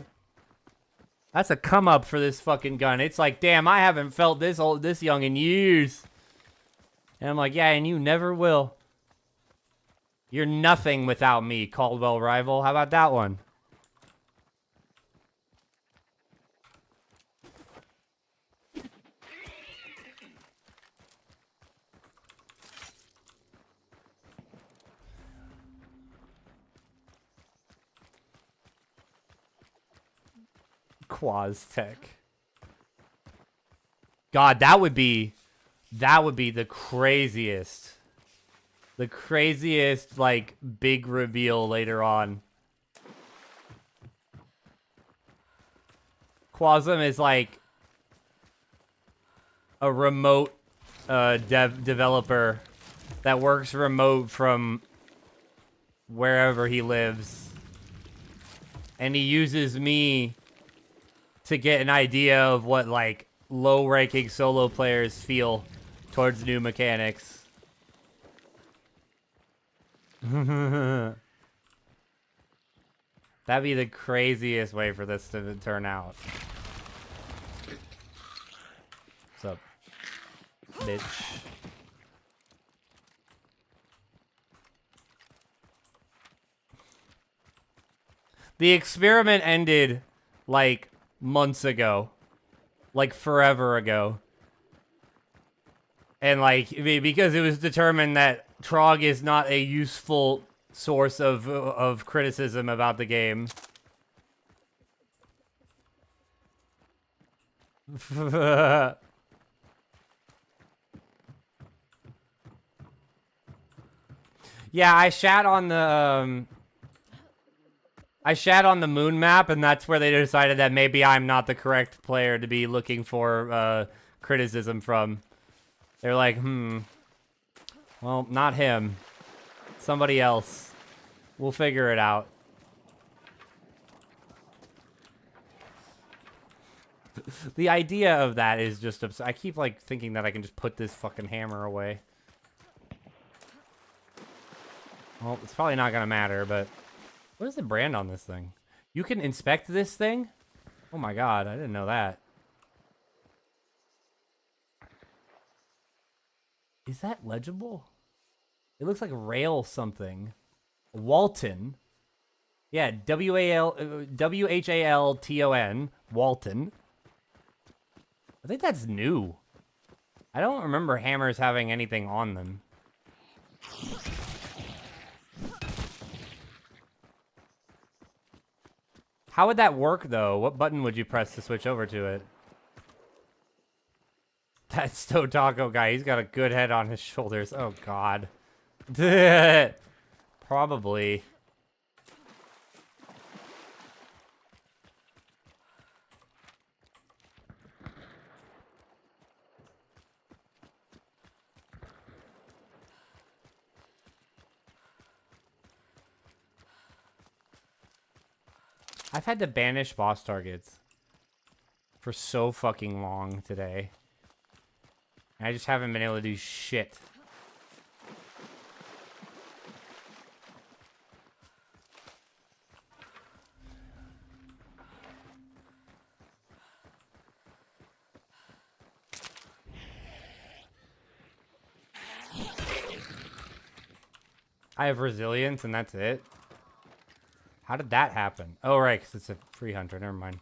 That's a come up for this fucking gun. It's like, damn, I haven't felt this young in years. And I'm like, yeah, and you never will. You're nothing without me, Caldwell rival. How about that one? Quaztech. God, that would be the craziest. The craziest, like, big reveal later on. Quasim is like a remote developer that works remote from wherever he lives. And he uses me to get an idea of what, like, low-ranking solo players feel towards new mechanics. That'd be the craziest way for this to turn out. What's up, bitch? The experiment ended, like, months ago. Like, forever ago. And, like, because it was determined that Trog is not a useful source of criticism about the game. Yeah, I shat on the moon map, and that's where they decided that maybe I'm not the correct player to be looking for criticism from. They're like, well, not him. Somebody else. We'll figure it out. The idea of that is just I keep, like, thinking that I can just put this fucking hammer away. Well, it's probably not gonna matter, but... What is the brand on this thing? You can inspect this thing? Oh my god, I didn't know that. Is that legible? It looks like rail something. Walton. Yeah, W-H-A-L-T-O-N. Walton. I think that's new. I don't remember hammers having anything on them. How would that work, though? What button would you press to switch over to it? That Sto Taco guy, he's got a good head on his shoulders. Oh, God. Probably. I've had to banish boss targets for so fucking long today. And I just haven't been able to do shit. I have resilience and that's it. How did that happen? Oh, right, because it's a free hunter. Never mind.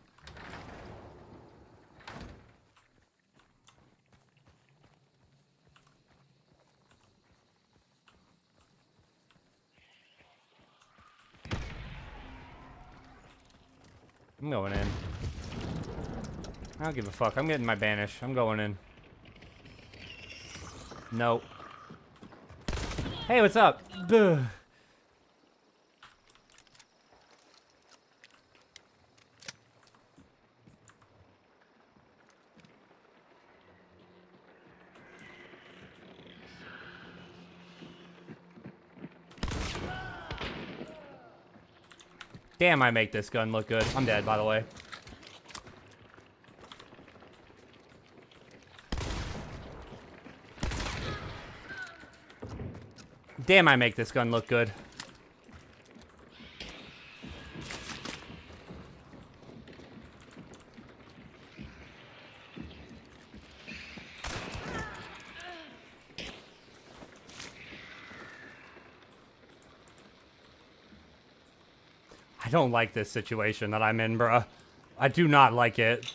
I'm going in. I don't give a fuck. I'm getting my banish. I'm going in. Nope. Hey, what's up? Duh. Damn, I make this gun look good. I'm dead, by the way. Damn, I make this gun look good. I don't like this situation that I'm in, bruh. I do not like it.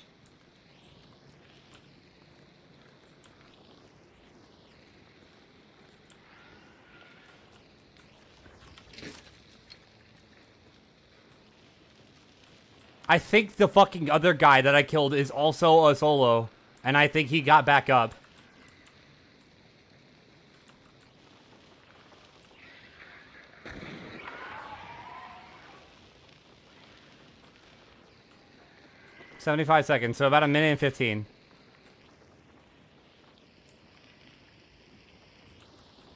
I think the fucking other guy that I killed is also a solo. And I think he got back up. "75 seconds, so about a minute and 15.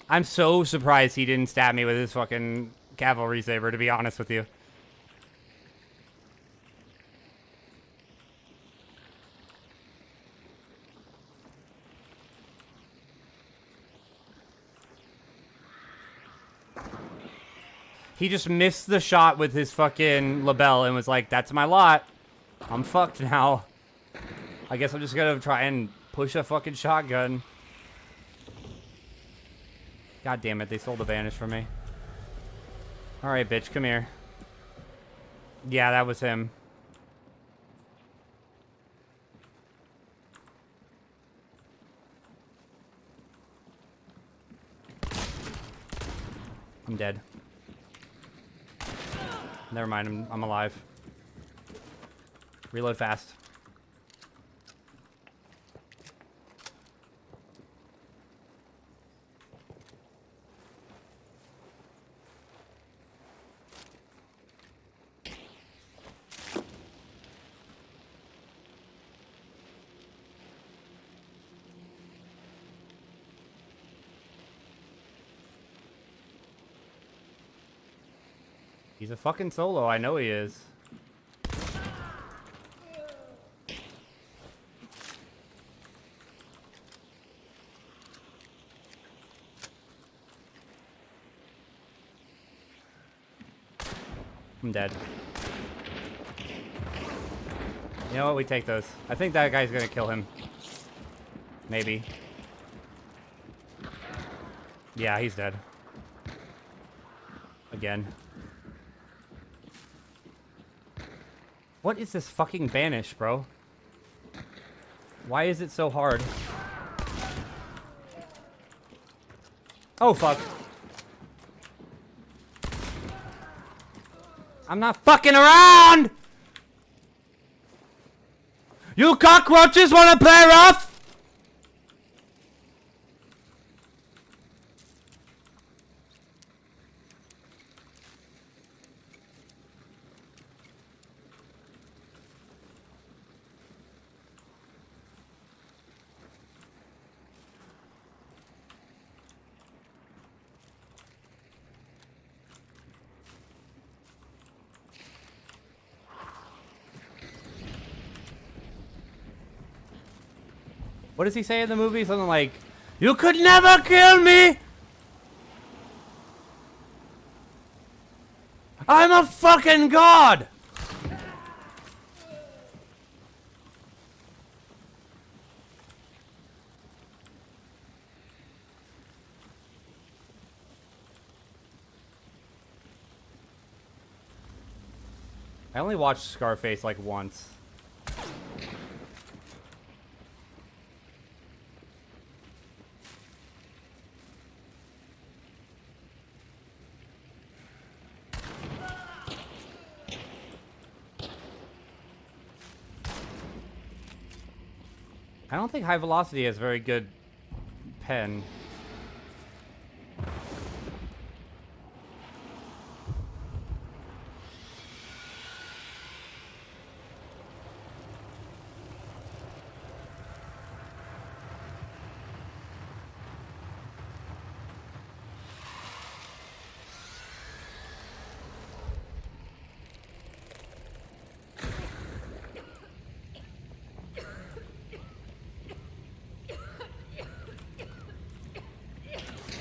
I'm so surprised he didn't stab me with his fucking cavalry saber, to be honest with you. He just missed the shot with his fucking label and was like, that's my lot. I'm fucked now. I guess I'm just gonna try and push a fucking shotgun. God damn it, they stole the banish from me. Alright, bitch, come here. Yeah, that was him. I'm dead. Never mind, I'm alive. Reload fast. He's a fucking solo, I know he is. I'm dead. You know what? We take those. I think that guy's gonna kill him. Maybe. Yeah, he's dead. Again. What is this fucking banish, bro? Why is it so hard? Oh, fuck. I'm not fucking around! You cockroaches wanna play rough? What does he say in the movie? Something like, "You could never kill me! I'm a fucking god!" I only watched Scarface like once. I don't think High Velocity has very good pen.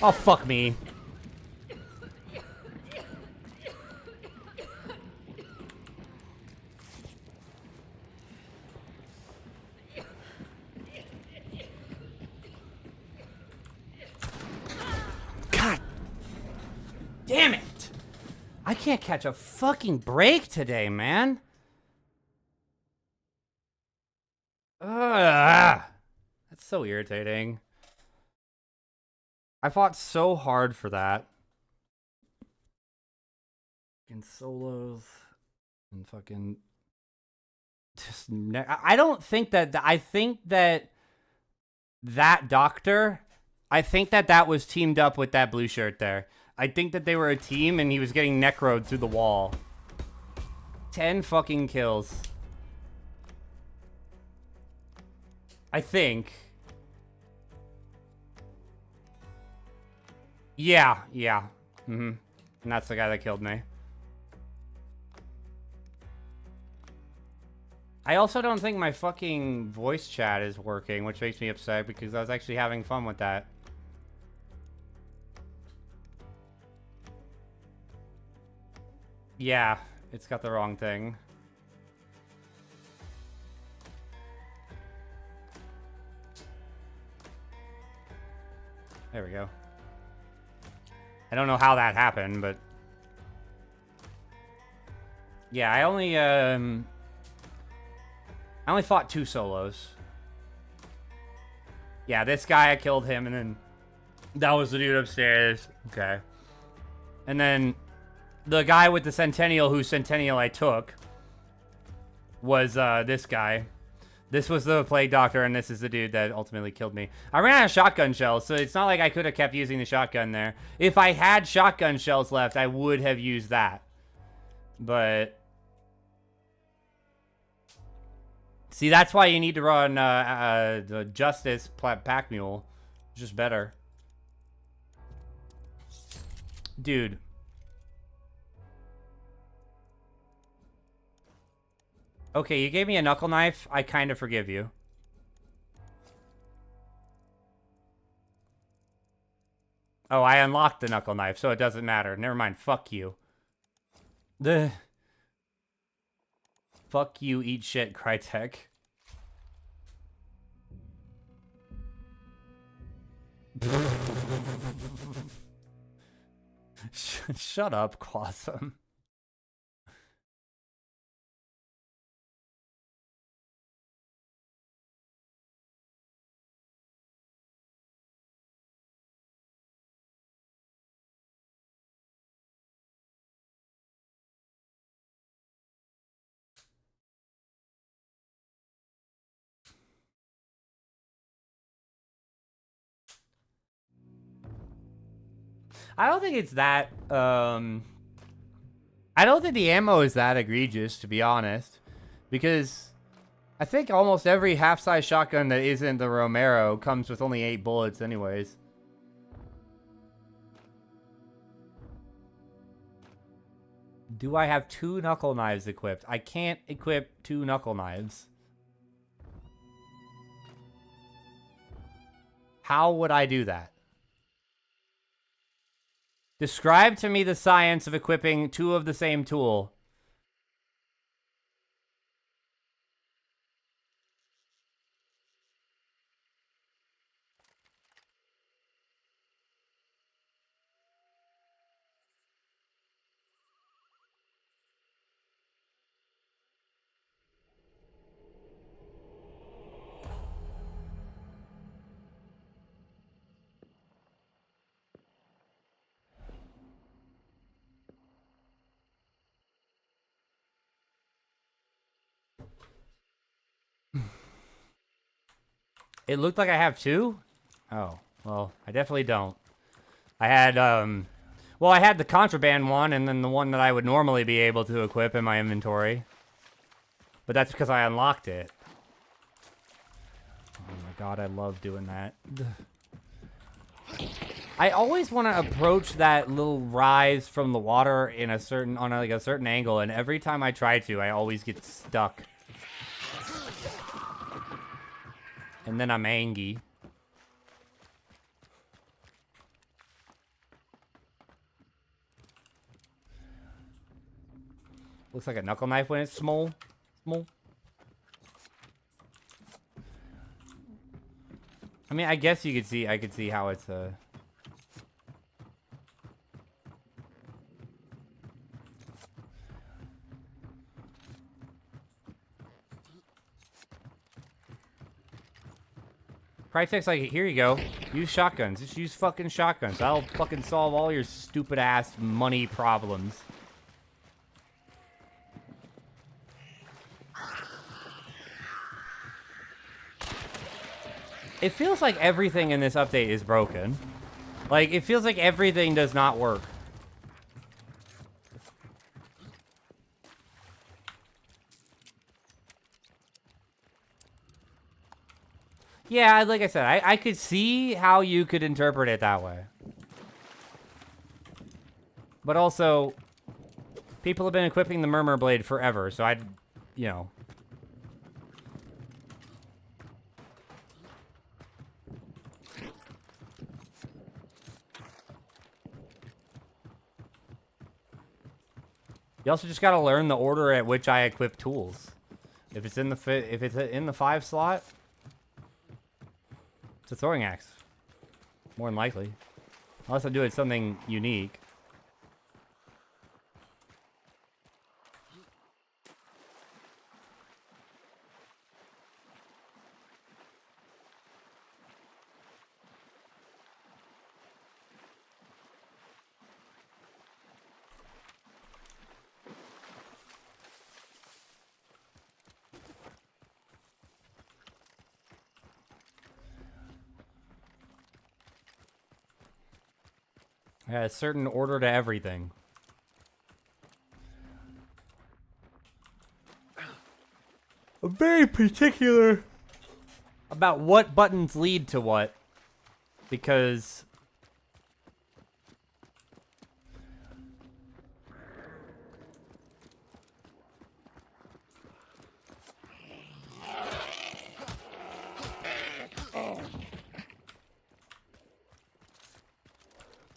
Oh, fuck me. God damn it. I can't catch a fucking break today, man. Ugh. That's so irritating. I fought so hard for that. Fucking solos and fucking just I don't think that I think that doctor, I think that was teamed up with that blue shirt there. I think that they were a team and he was getting necroed through the wall. 10 fucking kills. I think. Yeah. And that's the guy that killed me. I also don't think my fucking voice chat is working, which makes me upset because I was actually having fun with that. Yeah, it's got the wrong thing. There we go. I don't know how that happened, but... Yeah, I only fought 2 solos. Yeah, this guy, I killed him, and then that was the dude upstairs. Okay. And then the guy with the Centennial, whose Centennial I took, was this guy. This was the Plague Doctor, and this is the dude that ultimately killed me. I ran out of shotgun shells, so it's not like I could have kept using the shotgun there. If I had shotgun shells left, I would have used that. But... see, that's why you need to run the Justice Pack Mule. It's just better. Dude. Okay, you gave me a knuckle knife. I kind of forgive you. Oh, I unlocked the knuckle knife, so it doesn't matter. Never mind. Fuck you. Fuck you, eat shit, Crytek. Shut up, Quasum. I don't think it's that, I don't think the ammo is that egregious, to be honest. Because I think almost every half-size shotgun that isn't the Romero comes with only 8 bullets anyways. Do I have 2 knuckle knives equipped? I can't equip 2 knuckle knives. How would I do that? Describe to me the science of equipping 2 of the same tool. It looked like I have 2? Oh, well, I definitely don't. I had, well, I had the contraband one, and then the one that I would normally be able to equip in my inventory. But that's because I unlocked it. Oh my god, I love doing that. I always want to approach that little rise from the water in a certain, on like a certain angle, and every time I try to, I always get stuck. And then I'm angry. Looks like a knuckle knife when it's small. Small. I mean, I guess you could see, I could see how it's Crytek's like, here you go. Use shotguns. Just use fucking shotguns. That'll fucking solve all your stupid ass money problems. It feels like everything in this update is broken. Like, it feels like everything does not work. Yeah, like I said, I could see how you could interpret it that way. But also, people have been equipping the Murmur Blade forever, so I'd, you know. You also just gotta learn the order at which I equip tools. If it's in the 5 slot, it's a throwing axe. More than likely. Unless I'm doing something unique. A certain order to everything. I'm very particular about what buttons lead to what. Because...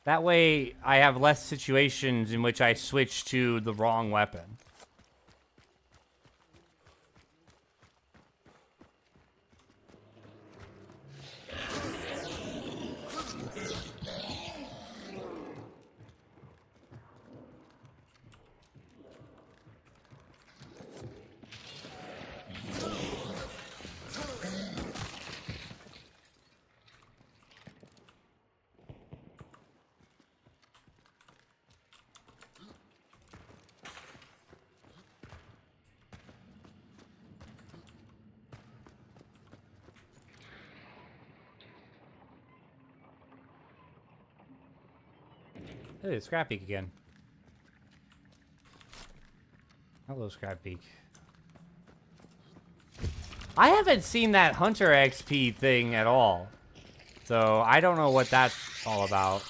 that way, I have less situations in which I switch to the wrong weapon. Hey, Scrappeak again. Hello, Scrappeak. I haven't seen that Hunter XP thing at all. So, I don't know what that's all about.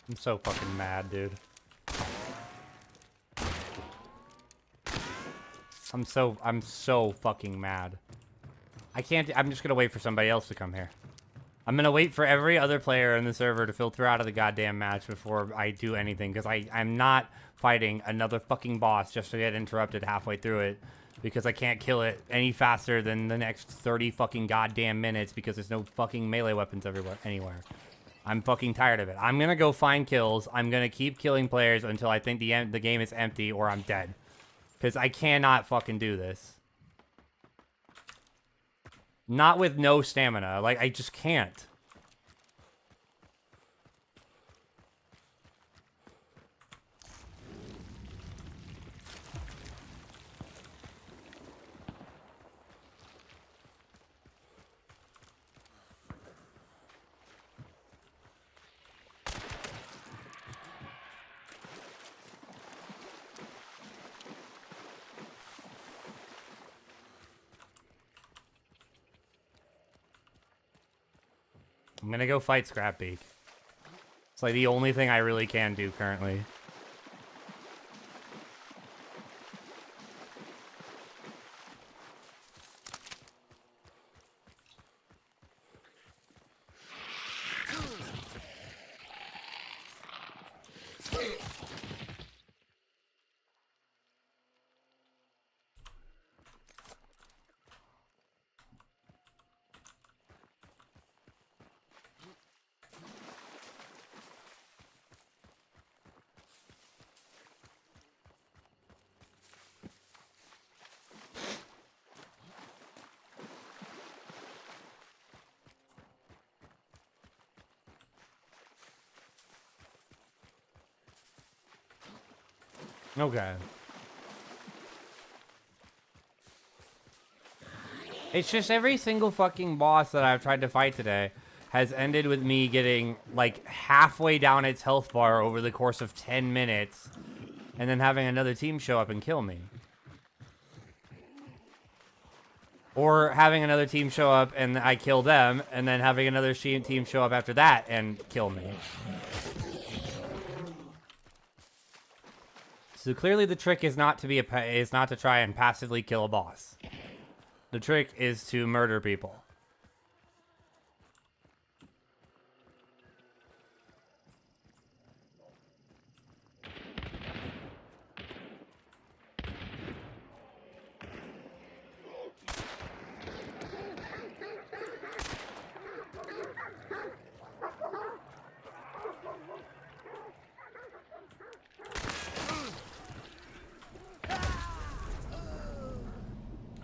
I'm so fucking mad, dude. I'm so fucking mad. I can't, I'm just gonna wait for somebody else to come here. I'm gonna wait for every other player in the server to filter out of the goddamn match before I do anything, because I'm not fighting another fucking boss just to get interrupted halfway through it, because I can't kill it any faster than the next 30 fucking goddamn minutes, because there's no fucking melee weapons anywhere. I'm fucking tired of it. I'm gonna go find kills. I'm gonna keep killing players until I think the game is empty or I'm dead. Because I cannot fucking do this. Not with no stamina. Like, I just can't. I'm gonna go fight Scrapbeak. It's like the only thing I really can do currently. Okay. It's just every single fucking boss that I've tried to fight today has ended with me getting, like, halfway down its health bar over the course of 10 minutes, and then having another team show up and kill me. Or having another team show up and I kill them, and then having another team show up after that and kill me. So clearly the trick is not to try and passively kill a boss. The trick is to murder people.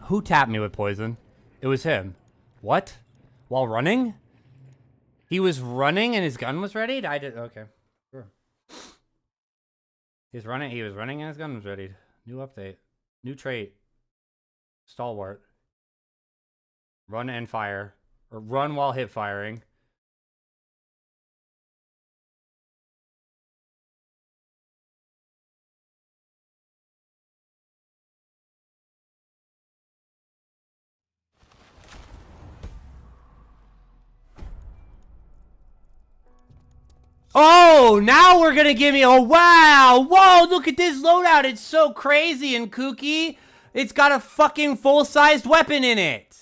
Who tapped me with poison? It was him. What? While running? He was running and his gun was ready? I did. Okay. Sure. He was running and his gun was ready. New update. New trait. Stalwart. Run and fire. Or run while hip firing. Oh, now we're gonna give me, oh wow, whoa, look at this loadout, it's so crazy and kooky. It's got a fucking full-sized weapon in it.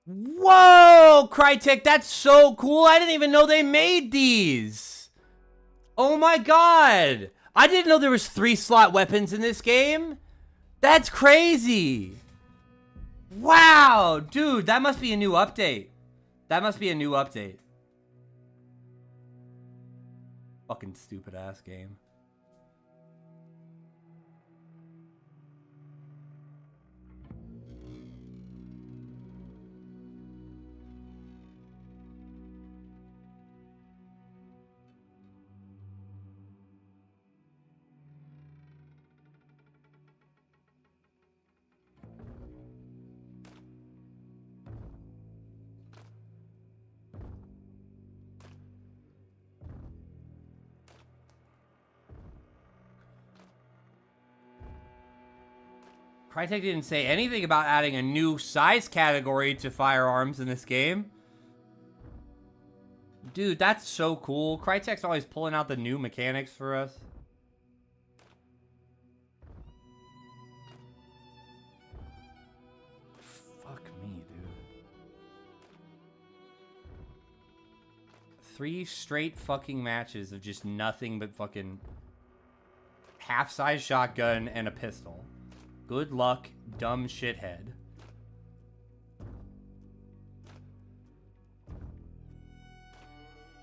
Whoa, Crytek, that's so cool, I didn't even know they made these. Oh my god, I didn't know there was 3-slot weapons in this game. That's crazy. Wow, dude, that must be a new update. That must be a new update. Fucking stupid ass game. Crytek didn't say anything about adding a new size category to firearms in this game. Dude, that's so cool. Crytek's always pulling out the new mechanics for us. Fuck me, dude. 3 straight fucking matches of just nothing but fucking half-size shotgun and a pistol. Good luck, dumb shithead.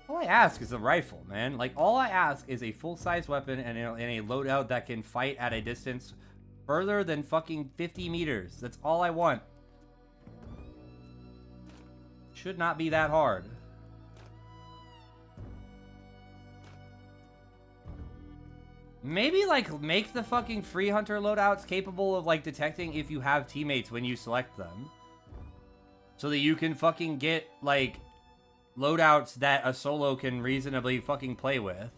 All I ask is a rifle, man. Like, all I ask is a full-size weapon and a loadout that can fight at a distance further than fucking 50 meters. That's all I want. Should not be that hard. Maybe, like, make the fucking free hunter loadouts capable of, like, detecting if you have teammates when you select them. So that you can fucking get, like, loadouts that a solo can reasonably fucking play with.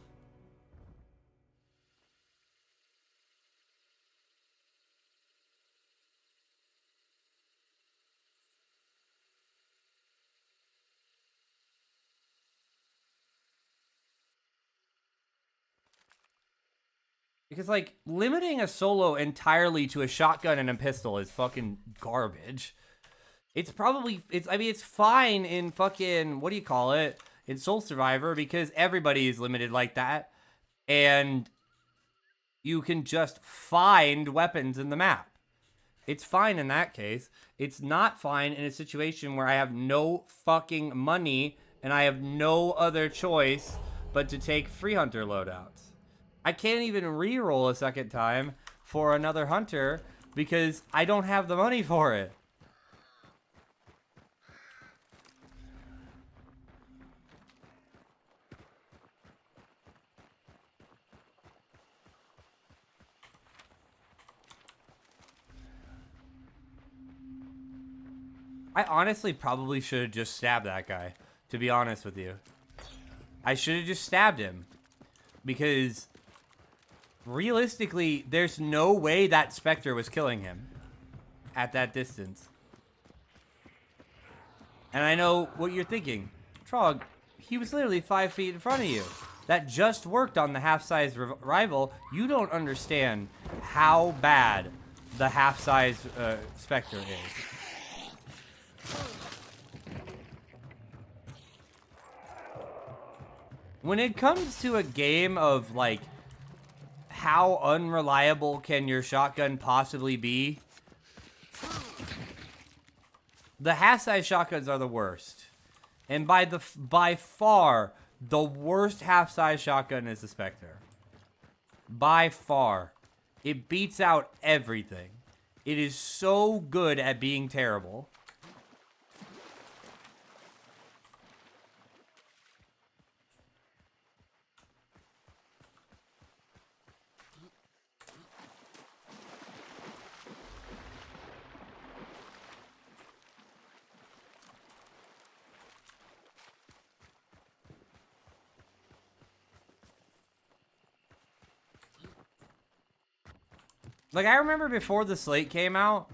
Because, like, limiting a solo entirely to a shotgun and a pistol is fucking garbage. It's probably, I mean, it's fine in fucking, what do you call it? In Soul Survivor, because everybody is limited like that. And you can just find weapons in the map. It's fine in that case. It's not fine in a situation where I have no fucking money and I have no other choice but to take free hunter loadouts. I can't even re-roll a second time for another hunter because I don't have the money for it. I honestly probably should have just stabbed that guy, to be honest with you. I should have just stabbed him. Because, realistically, there's no way that Spectre was killing him at that distance. And I know what you're thinking. Trog, he was literally 5 feet in front of you. That just worked on the half-size rival. You don't understand how bad the half-size Spectre is. When it comes to a game of, like, how unreliable can your shotgun possibly be, the half-size shotguns are the worst. And by far, the worst half-size shotgun is the Spectre. By far. It beats out everything. It is so good at being terrible. Like, I remember before the Slate came out,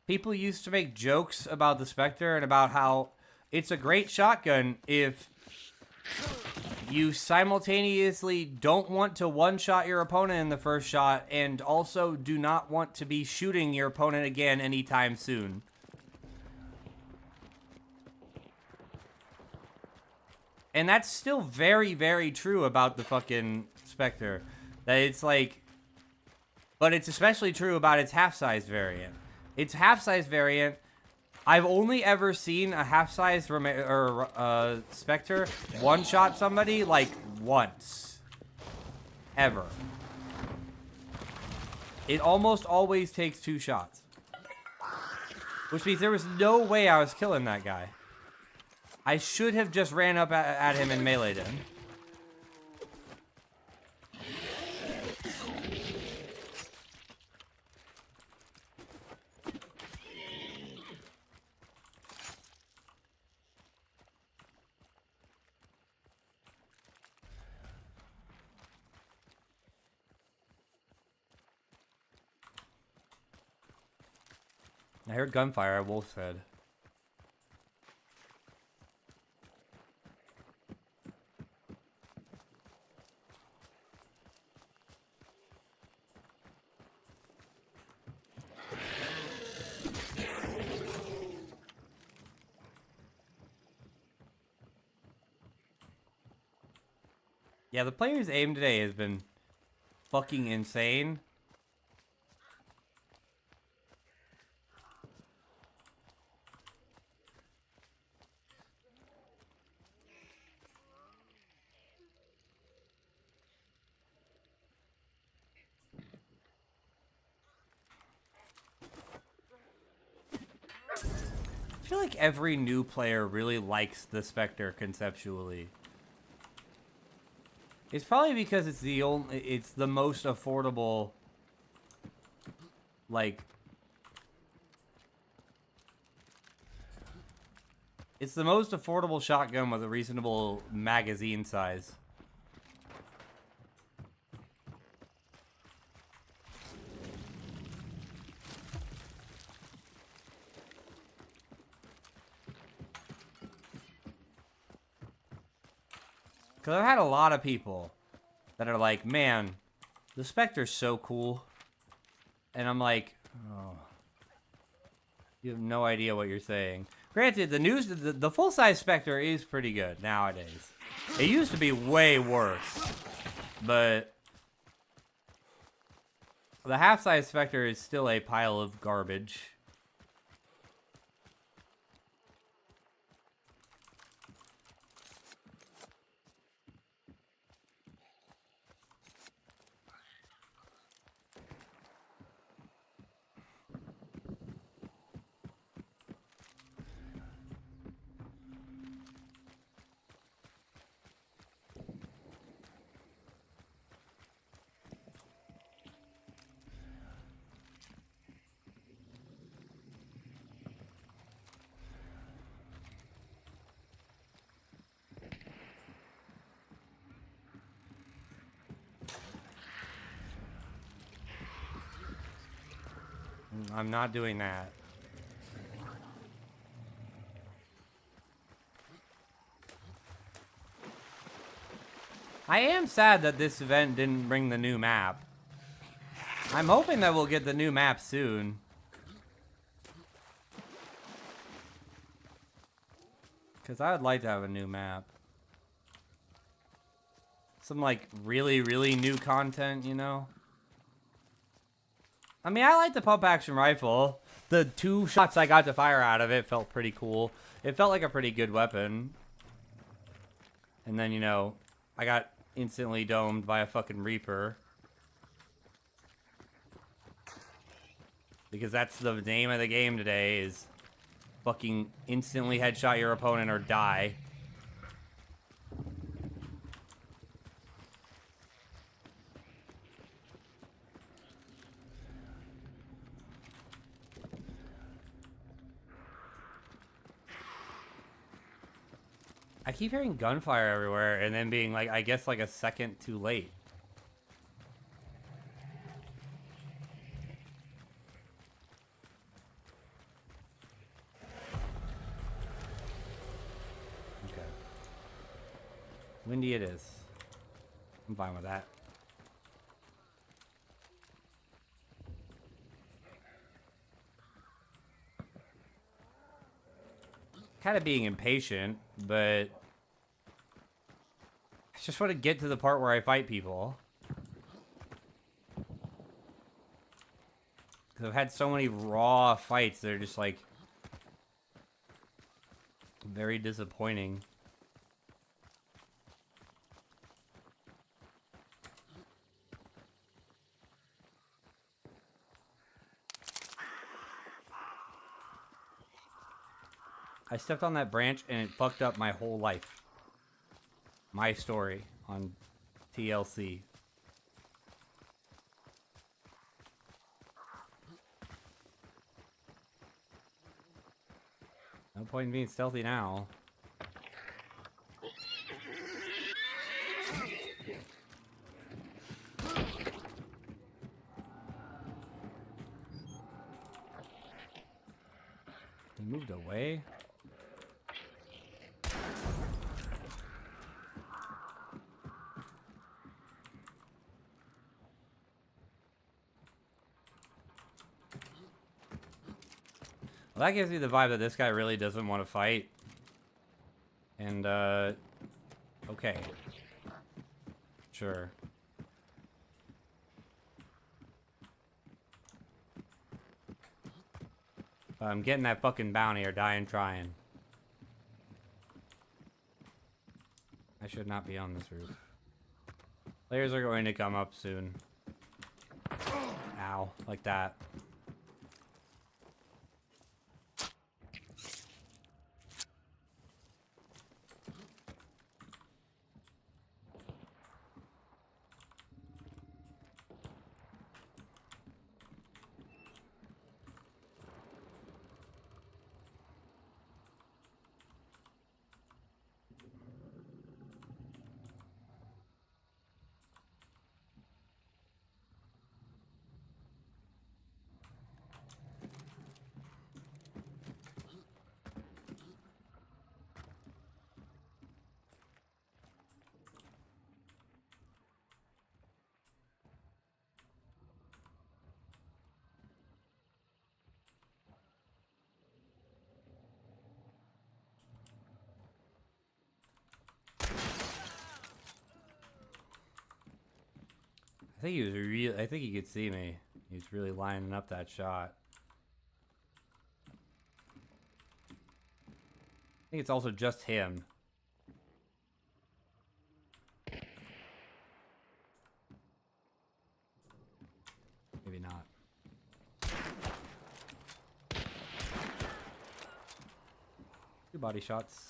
people used to make jokes about the Spectre and about how it's a great shotgun if you simultaneously don't want to one-shot your opponent in the first shot and also do not want to be shooting your opponent again anytime soon. And that's still very, very true about the fucking Spectre. That it's like... But it's especially true about its half-size variant. Its half-size variant, I've only ever seen a half-size Spectre one-shot somebody, like, once. Ever. It almost always takes 2 shots. Which means there was no way I was killing that guy. I should have just ran up at him and meleeed him. I heard gunfire at Wolf's Head. Yeah, the player's aim today has been fucking insane. I feel like every new player really likes the Spectre conceptually. It's probably because it's the most affordable, like, it's the most affordable shotgun with a reasonable magazine size. Because I've had a lot of people that are like, man, the Spectre's so cool. And I'm like, oh, you have no idea what you're saying. Granted, the full-size Spectre is pretty good nowadays. It used to be way worse. But the half-size Spectre is still a pile of garbage. I'm not doing that. I am sad that this event didn't bring the new map. I'm hoping that we'll get the new map soon. Because I would like to have a new map. Some, like, really, really new content, you know? I mean, I like the pump action rifle. The 2 shots I got to fire out of it felt pretty cool. It felt like a pretty good weapon. And then, you know, I got instantly domed by a fucking Reaper. Because that's the name of the game today, is fucking instantly headshot your opponent or die. I keep hearing gunfire everywhere and then being like, I guess like a second too late. Okay. Windy it is. I'm fine with that. Kind of being impatient, but I just want to get to the part where I fight people. Because I've had so many raw fights that are just like very disappointing. I stepped on that branch and it fucked up my whole life. My story on TLC. No point in being stealthy now. He moved away. Well, that gives me the vibe that this guy really doesn't want to fight. And, okay. Sure. I'm getting that fucking bounty or dying trying. I should not be on this roof. Players are going to come up soon. Ow, like that. I think he was real. I think he could see me. He was really lining up that shot. I think it's also just him. Maybe not. Two body shots.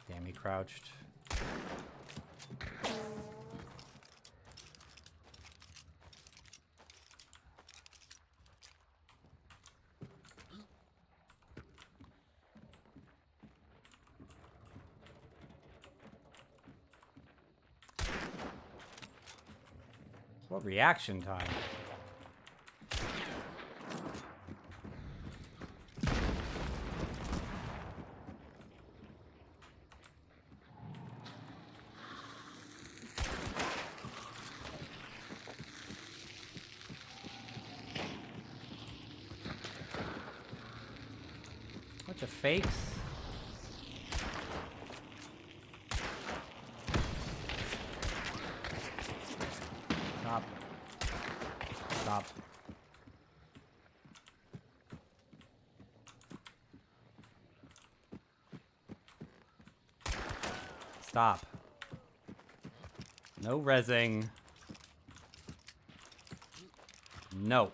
Damn, he crouched. What reaction time? Bunch of fakes. Stop. Stop. Stop. No rezzing. No.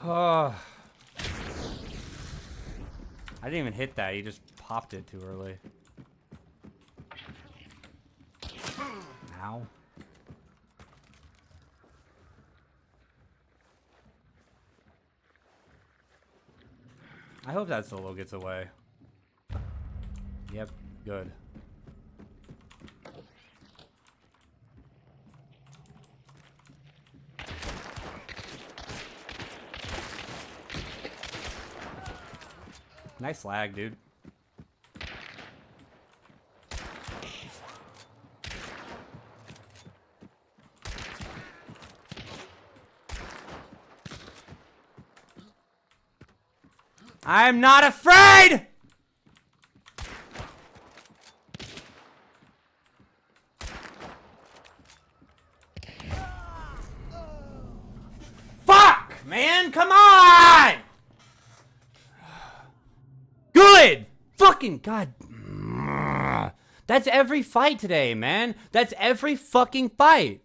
Oh. I didn't even hit that. He just popped it too early. Ow. I hope that solo gets away. Yep, good. Nice lag, dude. I'm not afraid! Fuck, man, come on! Good! Fucking God. That's every fight today, man. That's every fucking fight.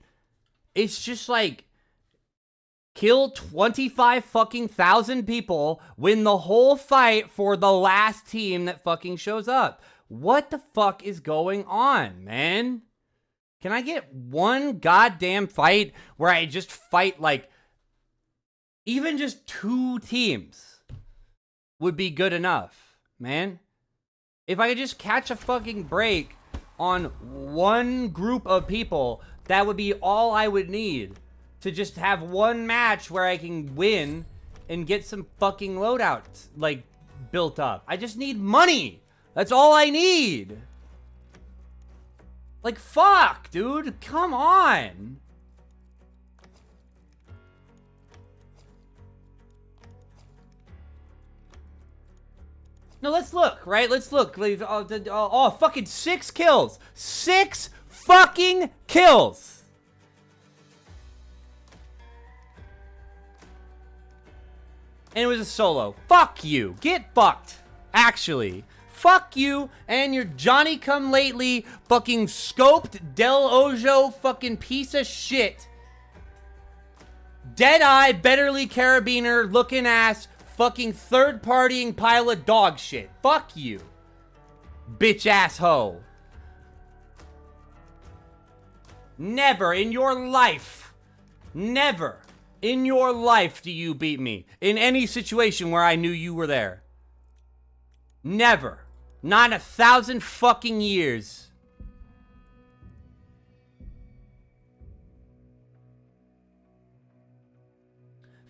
It's just like, kill 25 fucking thousand people, win the whole fight for the last team that fucking shows up. What the fuck is going on, man? Can I get one goddamn fight where I just fight like, even just 2 teams would be good enough, man? If I could just catch a fucking break on one group of people, that would be all I would need to just have one match where I can win and get some fucking loadouts, like, built up. I just need money. That's all I need. Like, fuck, dude. Come on. No, let's look, right? Let's look. Oh, fucking 6 kills. 6 fucking kills. And it was a solo. Fuck you. Get fucked. Actually. Fuck you and your Johnny-come-lately fucking scoped Del Ojo fucking piece of shit. Dead-eye, betterly carabiner looking ass fucking third-partying pile of dog shit. Fuck you. Bitch-ass hoe. Never in your life. Never in your life do you beat me. In any situation where I knew you were there. Never. Not in 1,000 fucking years.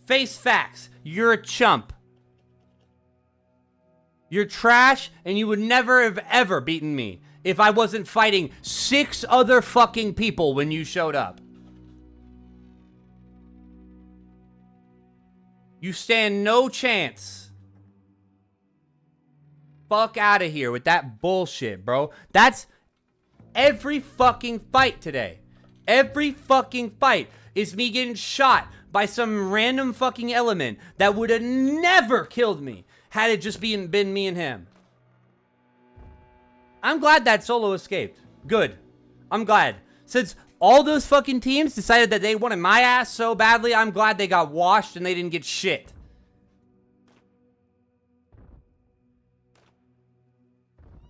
Face facts. You're a chump. You're trash, and you would never have ever beaten me if I wasn't fighting 6 other fucking people when you showed up. You stand no chance. Fuck out of here with that bullshit, bro. That's every fucking fight today. Every fucking fight is me getting shot by some random fucking element that would have never killed me had it just been me and him. I'm glad that solo escaped. Good. I'm glad. Since all those fucking teams decided that they wanted my ass so badly, I'm glad they got washed and they didn't get shit.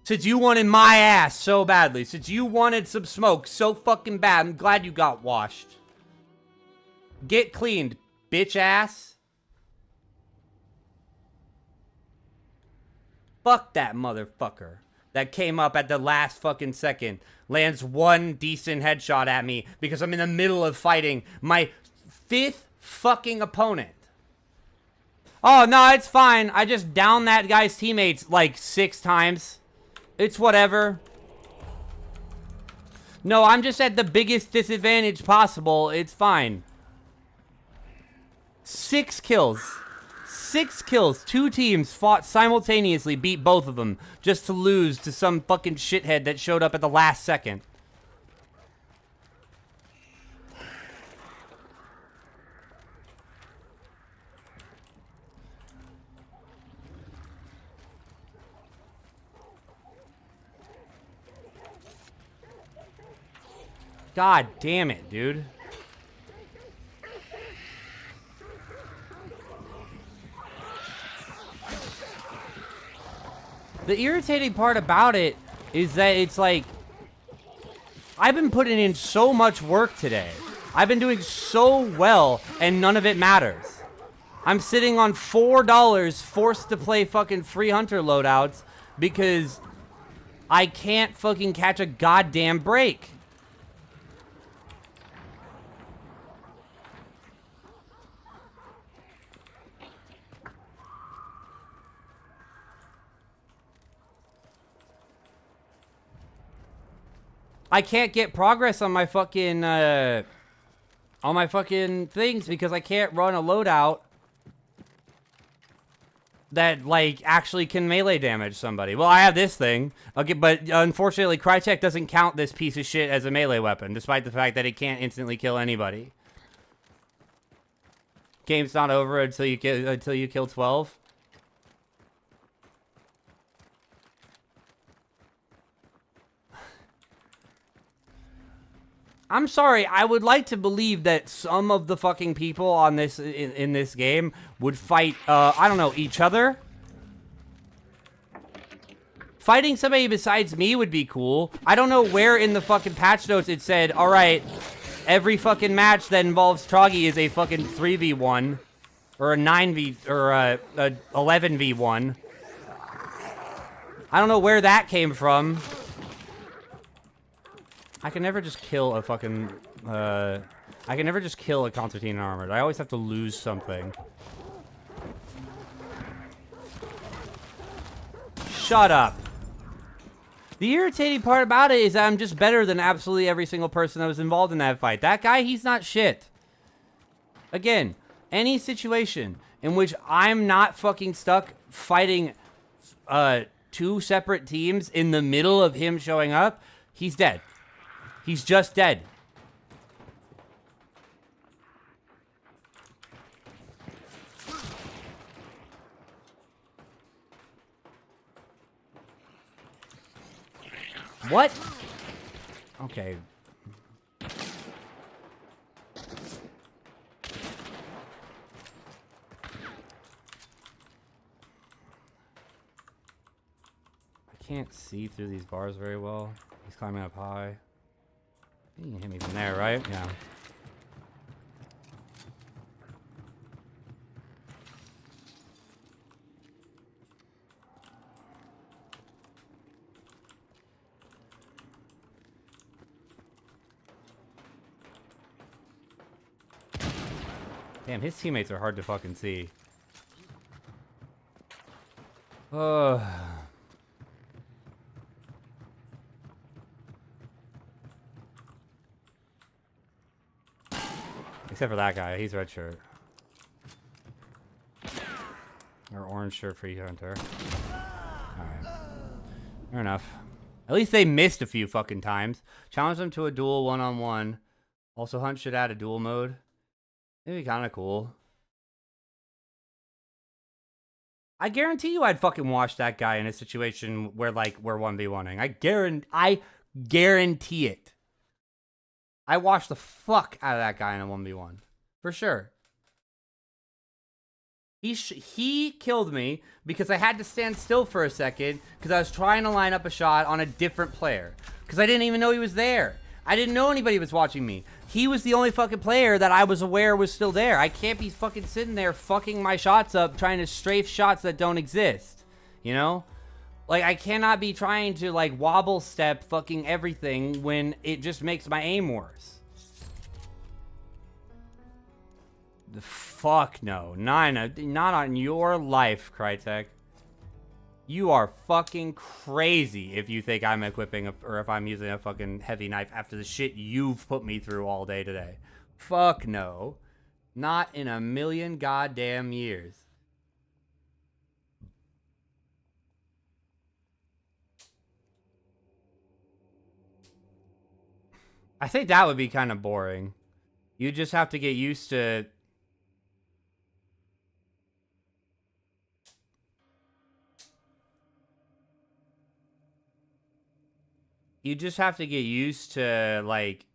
Since you wanted my ass so badly, since you wanted some smoke so fucking bad, I'm glad you got washed. Get cleaned, bitch ass. Fuck that motherfucker that came up at the last fucking second, lands one decent headshot at me because I'm in the middle of fighting my 5th fucking opponent. Oh, no, it's fine. I just downed that guy's teammates like 6 times. It's whatever. No, I'm just at the biggest disadvantage possible. It's fine. 6 kills. 6 kills. 2 teams fought simultaneously, beat both of them, just to lose to some fucking shithead that showed up at the last second. God damn it, dude. The irritating part about it is that it's like, I've been putting in so much work today. I've been doing so well, and none of it matters. I'm sitting on $4 forced to play fucking free hunter loadouts because I can't fucking catch a goddamn break. I can't get progress on my fucking things because I can't run a loadout that like actually can melee damage somebody. Well, I have this thing, okay, but unfortunately, Crytek doesn't count this piece of shit as a melee weapon, despite the fact that it can't instantly kill anybody. Game's not over until you kill 12. I'm sorry, I would like to believe that some of the fucking people on this in this game would fight, I don't know, each other. Fighting somebody besides me would be cool. I don't know where in the fucking patch notes it said, alright, every fucking match that involves Troggy is a fucking 3v1. Or a 9v, or a 11v1. I don't know where that came from. I can never just kill a fucking, I can never just kill a Concertina Armored. I always have to lose something. Shut up. The irritating part about it is that I'm just better than absolutely every single person that was involved in that fight. That guy, he's not shit. Again, any situation in which I'm not fucking stuck fighting, 2 separate teams in the middle of him showing up, he's dead. He's just dead. What? Okay. I can't see through these bars very well. He's climbing up high. You can hit me from there, right? Yeah. Damn, his teammates are hard to fucking see. Except for that guy, he's red shirt. Or orange shirt for hunter. Alright. Fair enough. At least they missed a few fucking times. Challenge them to a duel one-on-one. Also, Hunt should add a duel mode. It'd be kind of cool. I guarantee you I'd fucking wash that guy in a situation where, like, we're 1v1ing. I guarantee it. I wash the fuck out of that guy in a 1v1. For sure. He killed me because I had to stand still for a second because I was trying to line up a shot on a different player. Because I didn't even know he was there. I didn't know anybody was watching me. He was the only fucking player that I was aware was still there. I can't be fucking sitting there fucking my shots up trying to strafe shots that don't exist. You know? Like, I cannot be trying to, like, wobble step fucking everything when it just makes my aim worse. The fuck no. Not on your life, Crytek. You are fucking crazy if you think I'm equipping or if I'm using a fucking heavy knife after the shit you've put me through all day today. Fuck no. Not in a million goddamn years. I think that would be kind of boring. You just have to get used to... You just have to get used to, like,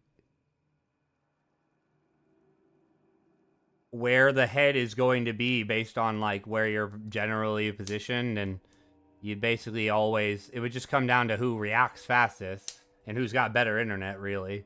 where the head is going to be based on, like, where you're generally positioned, and you'd basically always... It would just come down to who reacts fastest, and who's got better internet, really.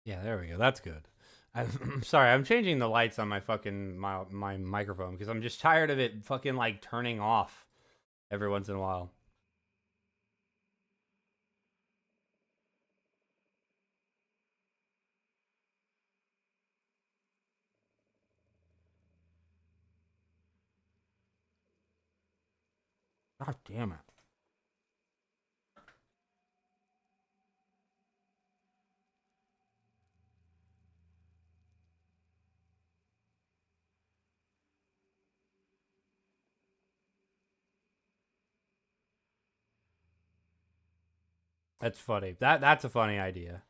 Yeah, there we go. That's good. I'm sorry, I'm changing the lights on my fucking my microphone because I'm just tired of it fucking like turning off every once in a while. God damn it. That's funny. That's a funny idea.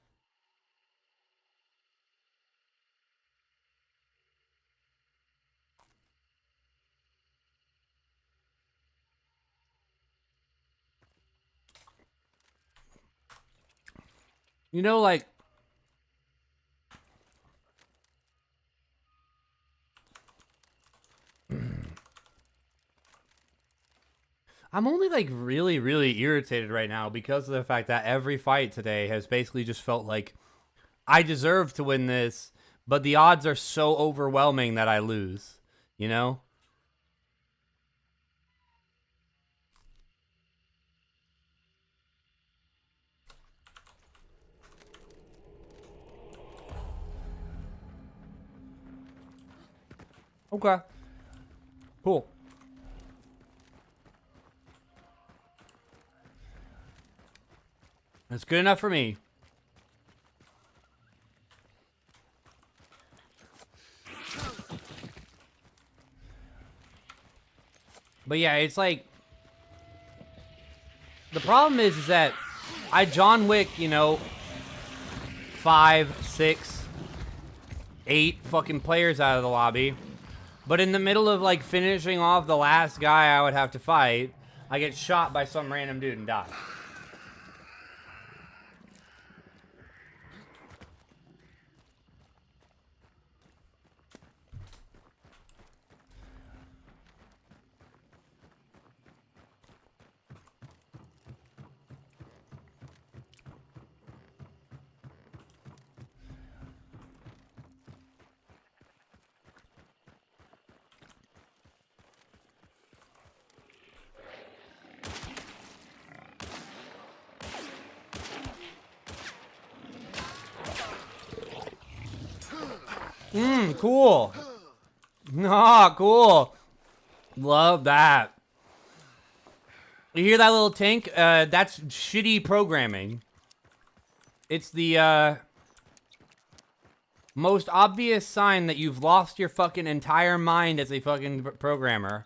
You know, like, I'm only like really, really irritated right now because of the fact that every fight today has basically just felt like I deserve to win this, but the odds are so overwhelming that I lose. You know? Okay. Cool. That's good enough for me. But yeah, it's like... The problem is that I John Wick, you know, 5, 6, 8 fucking players out of the lobby. But in the middle of, like, finishing off the last guy I would have to fight, I get shot by some random dude and die. Cool. Ah, cool. Love that. You hear that little tink? That's shitty programming. It's the, most obvious sign that you've lost your fucking entire mind as a fucking programmer.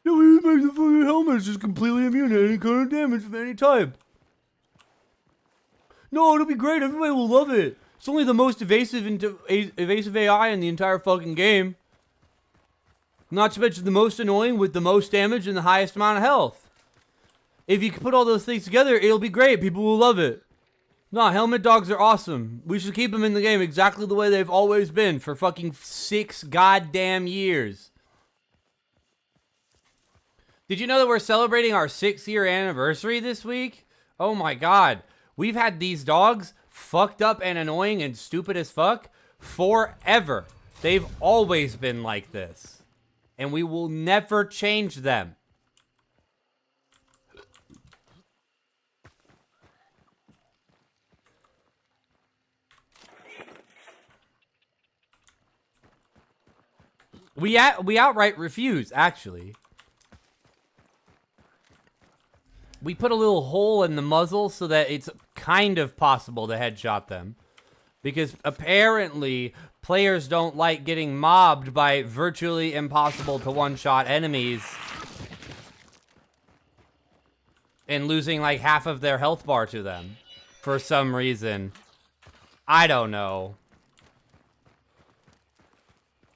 No, we make the fucking helmet just completely immune to any kind of damage of any type. No, it'll be great. Everybody will love it. It's only the most evasive AI in the entire fucking game. Not to mention the most annoying with the most damage and the highest amount of health. If you can put all those things together, it'll be great. People will love it. Nah, helmet dogs are awesome. We should keep them in the game exactly the way they've always been for fucking 6 goddamn years. Did you know that we're celebrating our 6-year anniversary this week? Oh my god. We've had these dogs fucked up and annoying and stupid as fuck forever. They've always been like this. And we will never change them. We outright refuse, actually. We put a little hole in the muzzle so that it's kind of possible to headshot them. Because apparently, players don't like getting mobbed by virtually impossible to one-shot enemies. And losing like half of their health bar to them. For some reason. I don't know.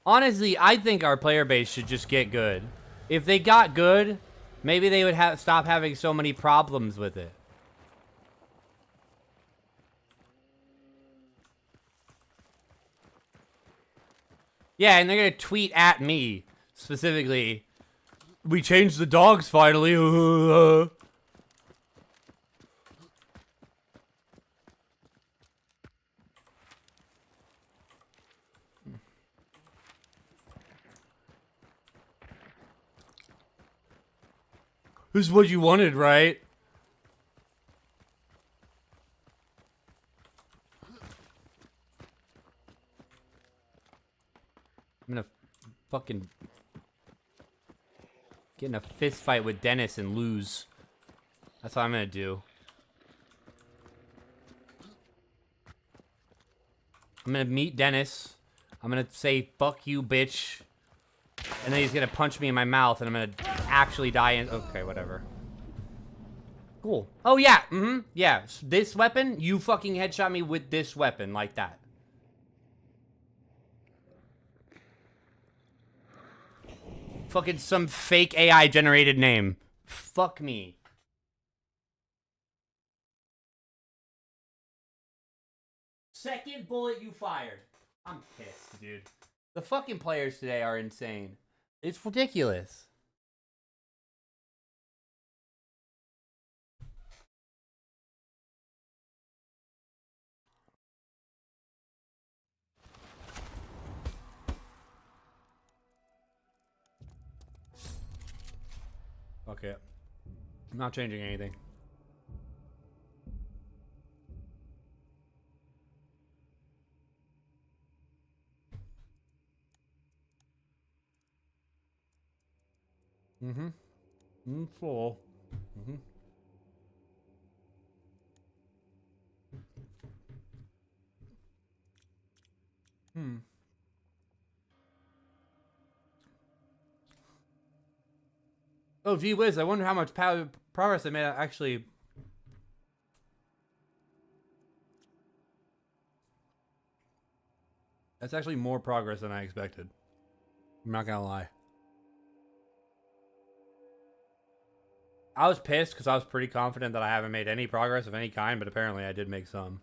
Honestly, I think our player base should just get good. If they got good, maybe they would stop having so many problems with it. Yeah, and they're gonna tweet at me, specifically. We changed the dogs finally. This is what you wanted, right? I'm gonna fucking get in a fist fight with Dennis and lose. That's what I'm gonna do. I'm gonna meet Dennis. I'm gonna say, fuck you, bitch. And then he's gonna punch me in my mouth and I'm gonna actually die in. Okay, whatever. Cool. Oh, yeah. Yeah. This weapon, you fucking headshot me with this weapon like that. Fucking some fake AI generated name. Fuck me. Second bullet you fired. I'm pissed, dude. The fucking players today are insane. It's ridiculous. Okay. I'm not changing anything. Full. Oh, gee whiz, I wonder how much progress I made actually. That's actually more progress than I expected. I'm not gonna lie. I was pissed because I was pretty confident that I haven't made any progress of any kind, but apparently I did make some.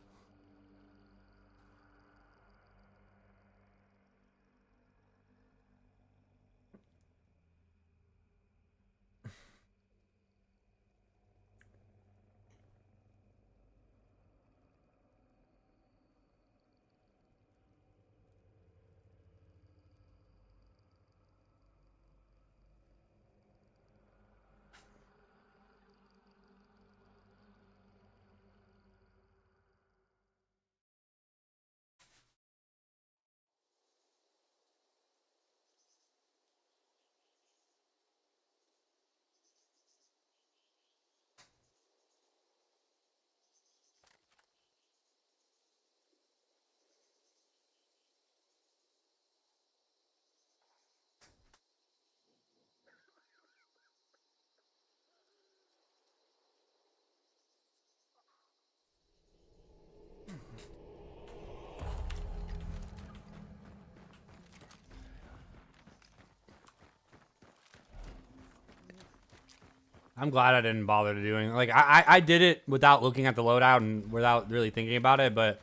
I'm glad I didn't bother to doing like I did it without looking at the loadout and without really thinking about it, but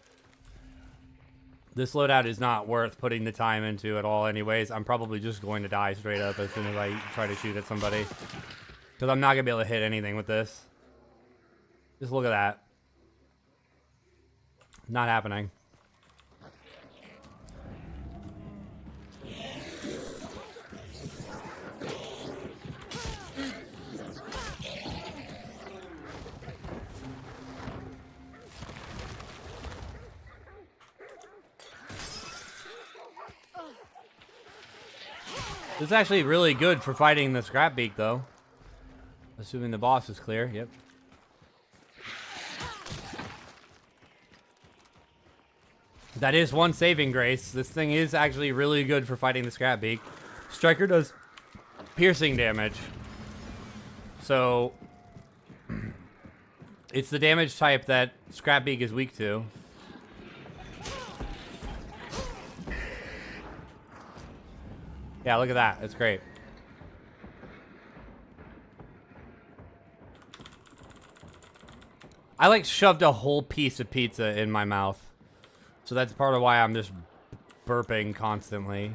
this loadout is not worth putting the time into at all anyways. I'm probably just going to die straight up as soon as I try to shoot at somebody. Because I'm not going to be able to hit anything with this. Just look at that. Not happening. This is actually really good for fighting the scrap beak, though. Assuming the boss is clear. Yep. That is one saving grace. This thing is actually really good for fighting the scrap beak. Striker does piercing damage. So it's the damage type that scrap beak is weak to. Yeah, look at that. That's great. I like shoved a whole piece of pizza in my mouth. So that's part of why I'm just burping constantly.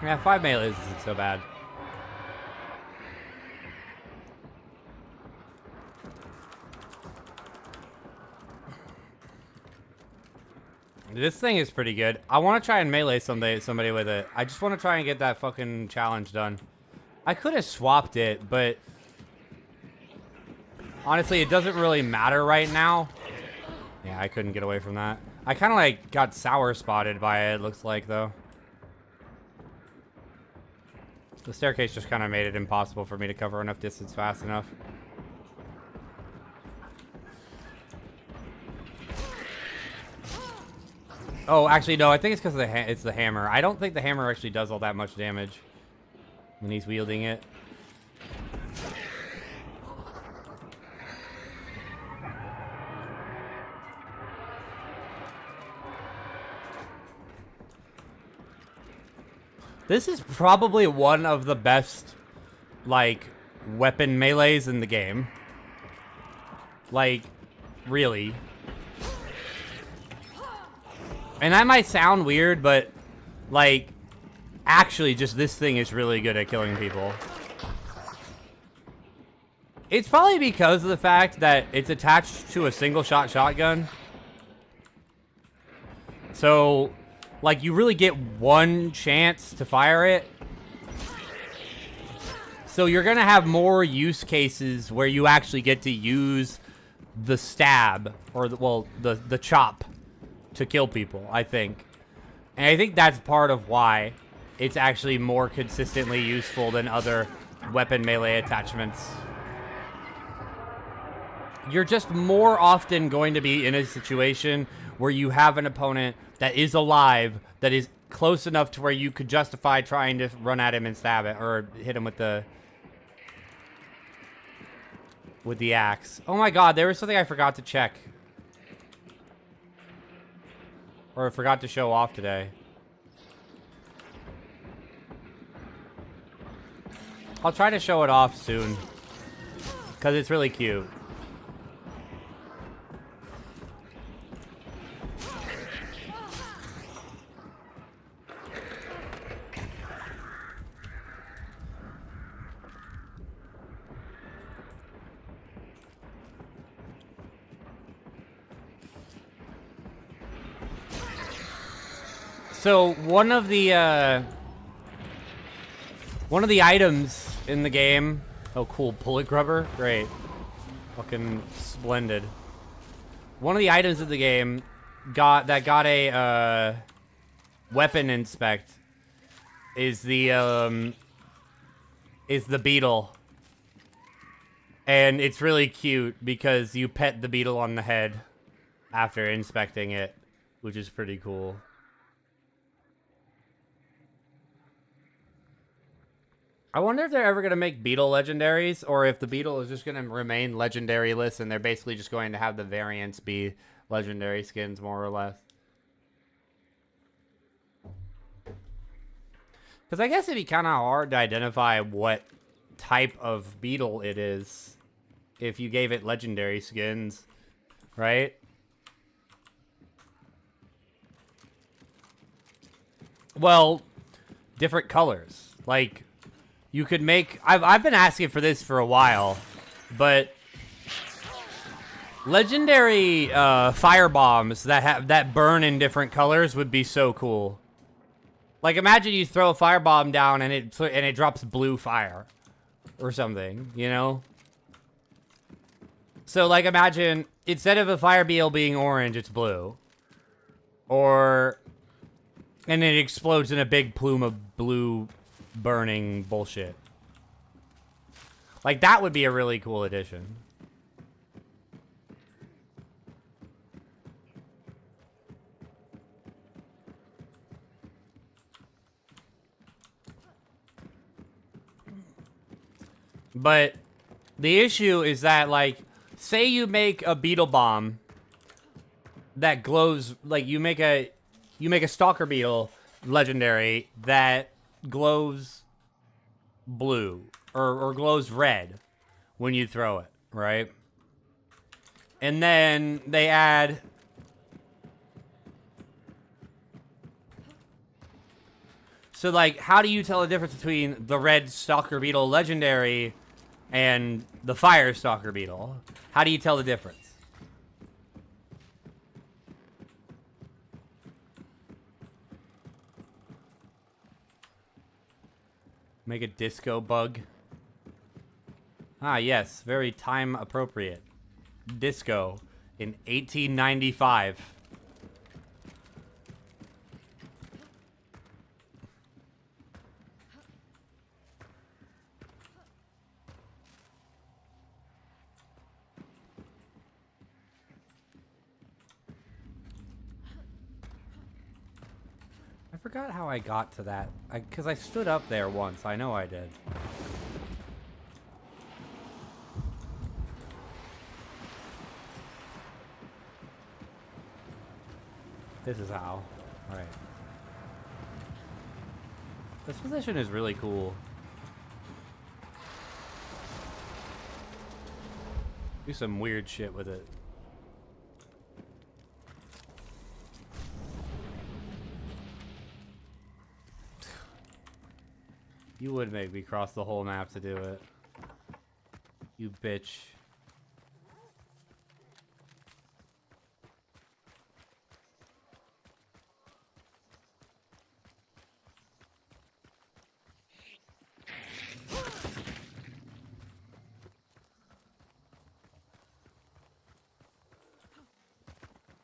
Yeah, 5 melees isn't so bad. This thing is pretty good. I want to try and melee somebody with it. I just want to try and get that fucking challenge done. I could have swapped it, but honestly, it doesn't really matter right now. Yeah, I couldn't get away from that. I kind of like got sour spotted by it, looks like, though. The staircase just kind of made it impossible for me to cover enough distance fast enough. Oh, actually, no. I think it's because it's the hammer. I don't think the hammer actually does all that much damage when he's wielding it. This is probably one of the best, like, weapon melees in the game. Like, really. And that might sound weird, but, like, actually, just this thing is really good at killing people. It's probably because of the fact that it's attached to a single-shot shotgun. So, like, you really get one chance to fire it. So you're going to have more use cases where you actually get to use the stab, or, the chop, to kill people, I think. And I think that's part of why it's actually more consistently useful than other weapon melee attachments. You're just more often going to be in a situation where you have an opponent that is alive, that is close enough to where you could justify trying to run at him and stab it, or hit him with the axe. Oh my god, there was something I forgot to check. Or I forgot to show off today. I'll try to show it off soon, because it's really cute. So one of the items in the game. Oh, cool! Bullet grubber, great, fucking splendid. One of the items of the game got a weapon inspect is the beetle, and it's really cute because you pet the beetle on the head after inspecting it, which is pretty cool. I wonder if they're ever going to make beetle legendaries, or if the beetle is just going to remain legendary-less and they're basically just going to have the variants be legendary skins, more or less. Because I guess it'd be kind of hard to identify what type of beetle it is if you gave it legendary skins, right? Well, different colors. Like, you could make... I've been asking for this for a while, but legendary fire bombs that burn in different colors would be so cool. Like, imagine you throw a firebomb down and it drops blue fire or something, you know? So, like, imagine instead of a fire beetle being orange, it's blue. And it explodes in a big plume of blue burning bullshit. Like, that would be a really cool addition. But the issue is that, like, say you make a beetle bomb that glows, like, you make a stalker beetle legendary that glows blue or glows red when you throw it, right? And then they add so, like, how do you tell the difference between the red stalker beetle legendary and the fire stalker beetle? How do you tell the difference? Make a disco bug. Ah, yes, very time appropriate. Disco in 1895. I forgot how I got to that. Because I stood up there once. I know I did. This is how. Alright. This position is really cool. Do some weird shit with it. You would make me cross the whole map to do it. You bitch.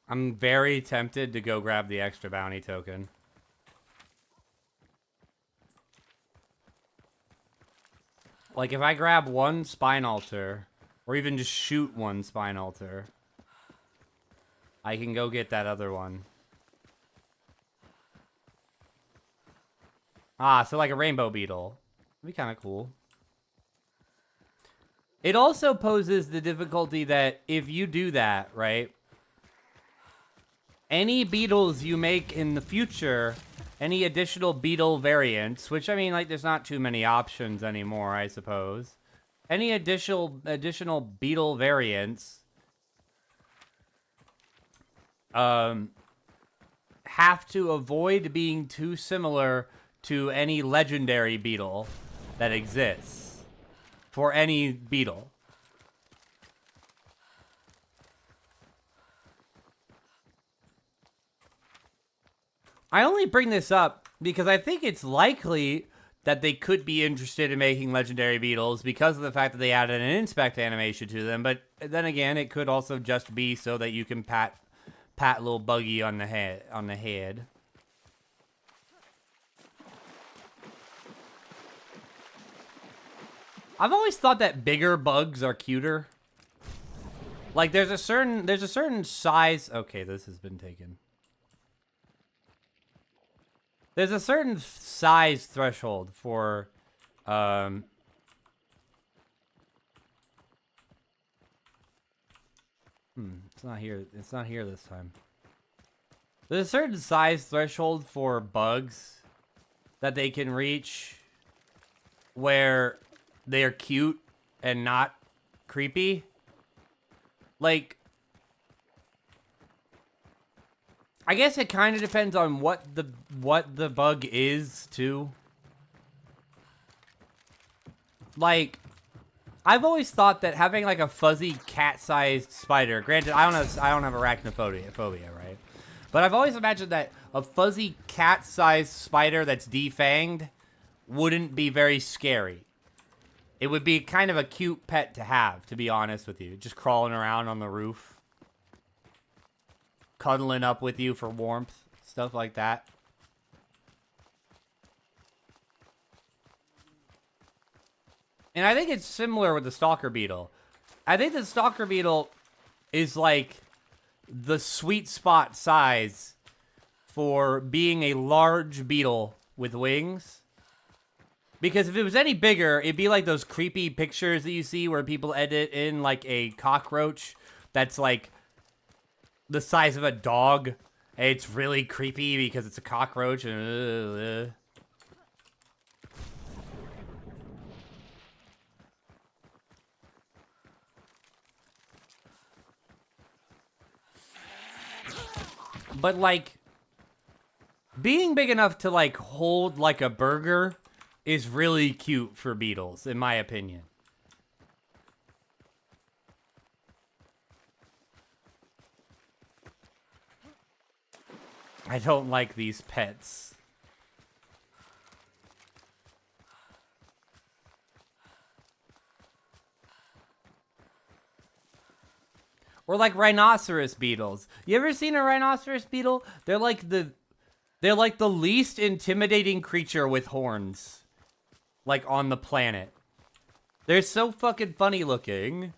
I'm very tempted to go grab the extra bounty token. Like, if I grab one spine altar, or even just shoot one spine altar, I can go get that other one. Ah, so like a rainbow beetle. That'd be kind of cool. It also poses the difficulty that if you do that, right? Any beetles you make in the future, any additional beetle variants, which, I mean, like, there's not too many options anymore, I suppose. Any additional beetle variants have to avoid being too similar to any legendary beetle that exists for any beetle. I only bring this up because I think it's likely that they could be interested in making legendary beetles because of the fact that they added an inspect animation to them. But then again, it could also just be so that you can pat little Buggy on the head. I've always thought that bigger bugs are cuter. Like, there's a certain size. Okay, this has been taken. There's a certain size threshold for, It's not here. It's not here this time. There's a certain size threshold for bugs that they can reach where they are cute and not creepy. Like, I guess it kind of depends on what the bug is too. Like, I've always thought that having like a fuzzy cat-sized spider, granted I don't have arachnophobia, right? But I've always imagined that a fuzzy cat-sized spider that's defanged wouldn't be very scary. It would be kind of a cute pet to have, to be honest with you. Just crawling around on the roof. Cuddling up with you for warmth. Stuff like that. And I think it's similar with the stalker beetle. I think the stalker beetle is like the sweet spot size for being a large beetle with wings. Because if it was any bigger, it'd be like those creepy pictures that you see where people edit in like a cockroach that's like the size of a dog. And it's really creepy because it's a cockroach. And but like, being big enough to like hold like a burger is really cute for beetles, in my opinion. I don't like these pets. Or like rhinoceros beetles. You ever seen a rhinoceros beetle? They're like the least intimidating creature with horns. Like on the planet. They're so fucking funny looking.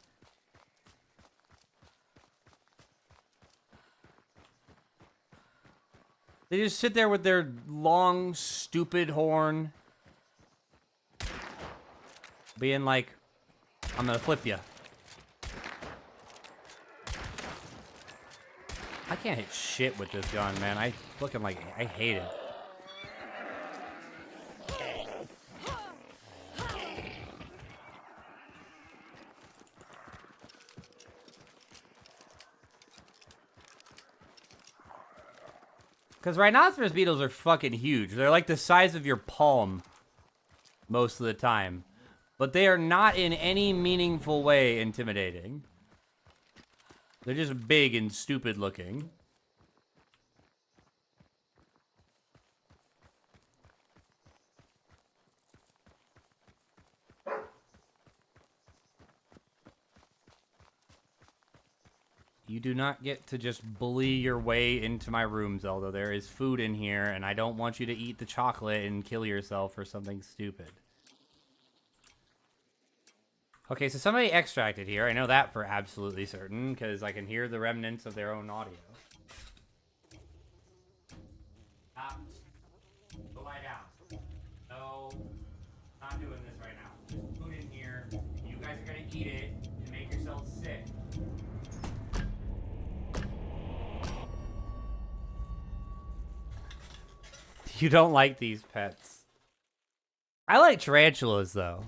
They just sit there with their long, stupid horn. Being like, I'm gonna flip you. I can't hit shit with this gun, man. I hate it. Because rhinoceros beetles are fucking huge. They're like the size of your palm most of the time. But they are not in any meaningful way intimidating. They're just big and stupid looking. You do not get to just bully your way into my room, Zelda. There is food in here, and I don't want you to eat the chocolate and kill yourself for something stupid. Okay, so somebody extracted here. I know that for absolutely certain, because I can hear the remnants of their own audio. Go lie down. No, not doing this right now. There's food in here. You guys are going to eat it and make yourselves sick. You don't like these pets. I like tarantulas, though.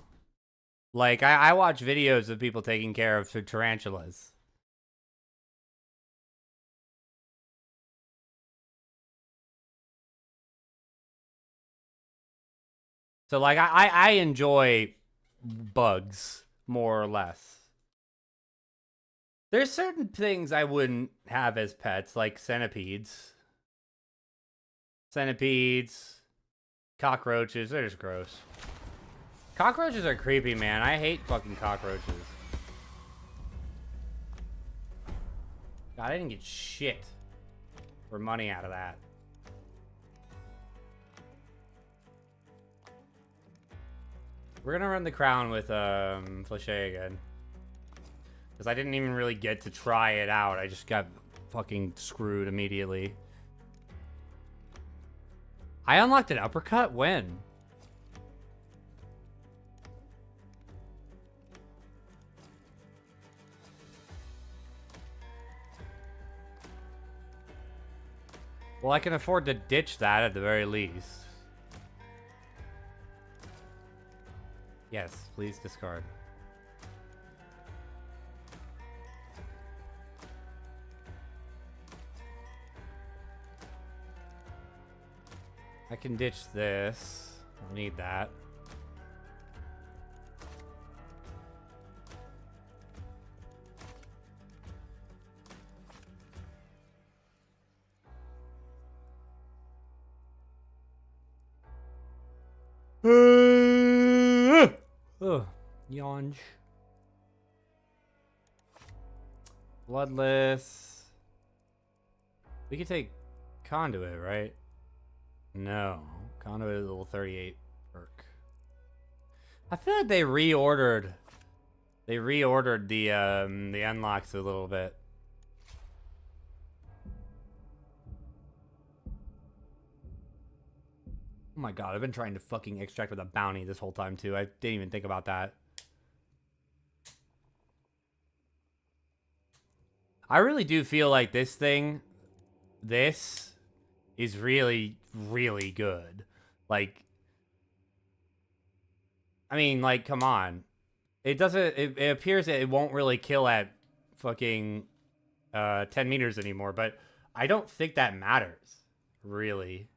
Like, I watch videos of people taking care of tarantulas. So, like, I enjoy bugs, more or less. There's certain things I wouldn't have as pets, like centipedes. Centipedes, cockroaches, they're just gross. Cockroaches are creepy, man. I hate fucking cockroaches. God, I didn't get shit for money out of that. We're gonna run the crown with Flachet again. Because I didn't even really get to try it out. I just got fucking screwed immediately. I unlocked an uppercut? When? Well, I can afford to ditch that at the very least. Yes, please discard. I can ditch this. Don't need that. Ugh, yawn. Bloodless. We could take Conduit, right? No. Conduit is level 38 perk. I feel like they reordered the unlocks a little bit. Oh my god, I've been trying to fucking extract with a bounty this whole time too. I didn't even think about that. I really do feel like this is really, really good. Like, I mean, like, come on. It doesn't, it appears that it won't really kill at fucking 10 meters anymore, but I don't think that matters, really.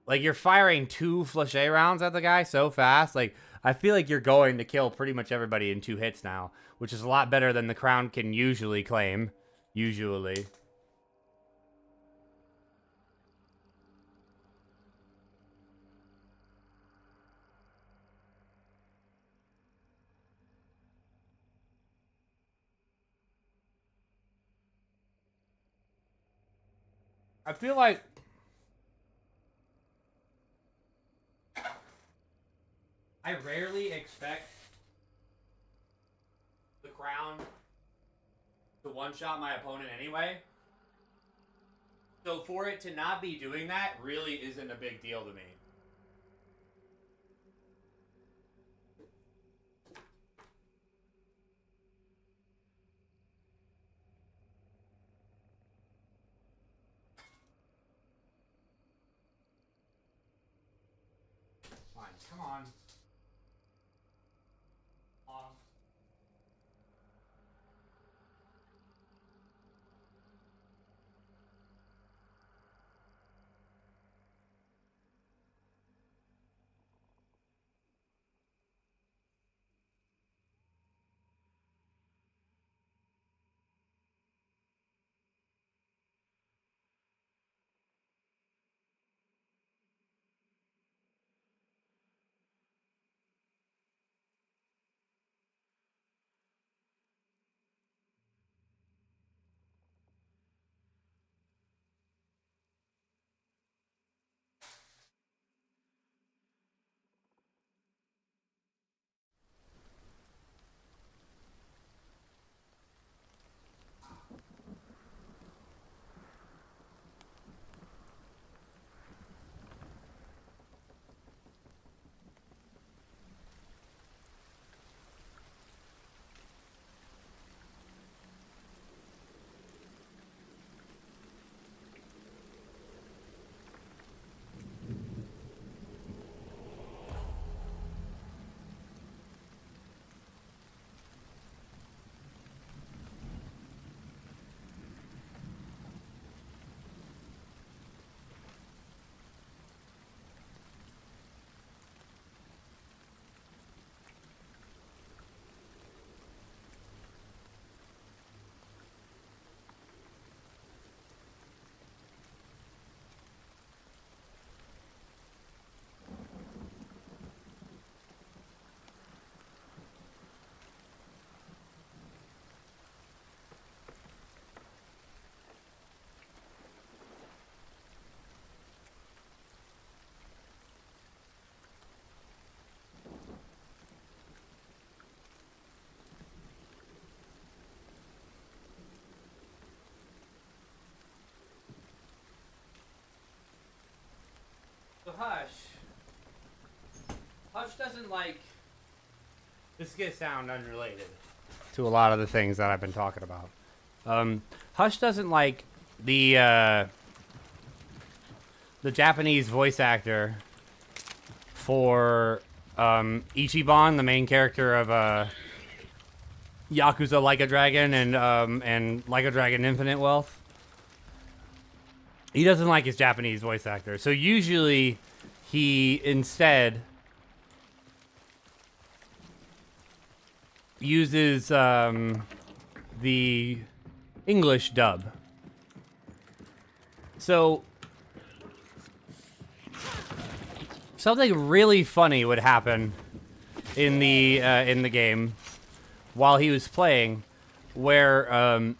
Like, you're firing 2 flèche rounds at the guy so fast. Like, I feel like you're going to kill pretty much everybody in 2 hits now, which is a lot better than the crown can usually claim. Usually. I feel like I rarely expect the crown to one-shot my opponent anyway. So for it to not be doing that really isn't a big deal to me. Fine, come on. So Hush doesn't like, this is gonna sound unrelated to a lot of the things that I've been talking about. Hush doesn't like the the Japanese voice actor for Ichiban, the main character of Yakuza Like a Dragon and Like a Dragon Infinite Wealth. He doesn't like his Japanese voice actor, so usually he instead uses the English dub. So something really funny would happen in the game while he was playing, where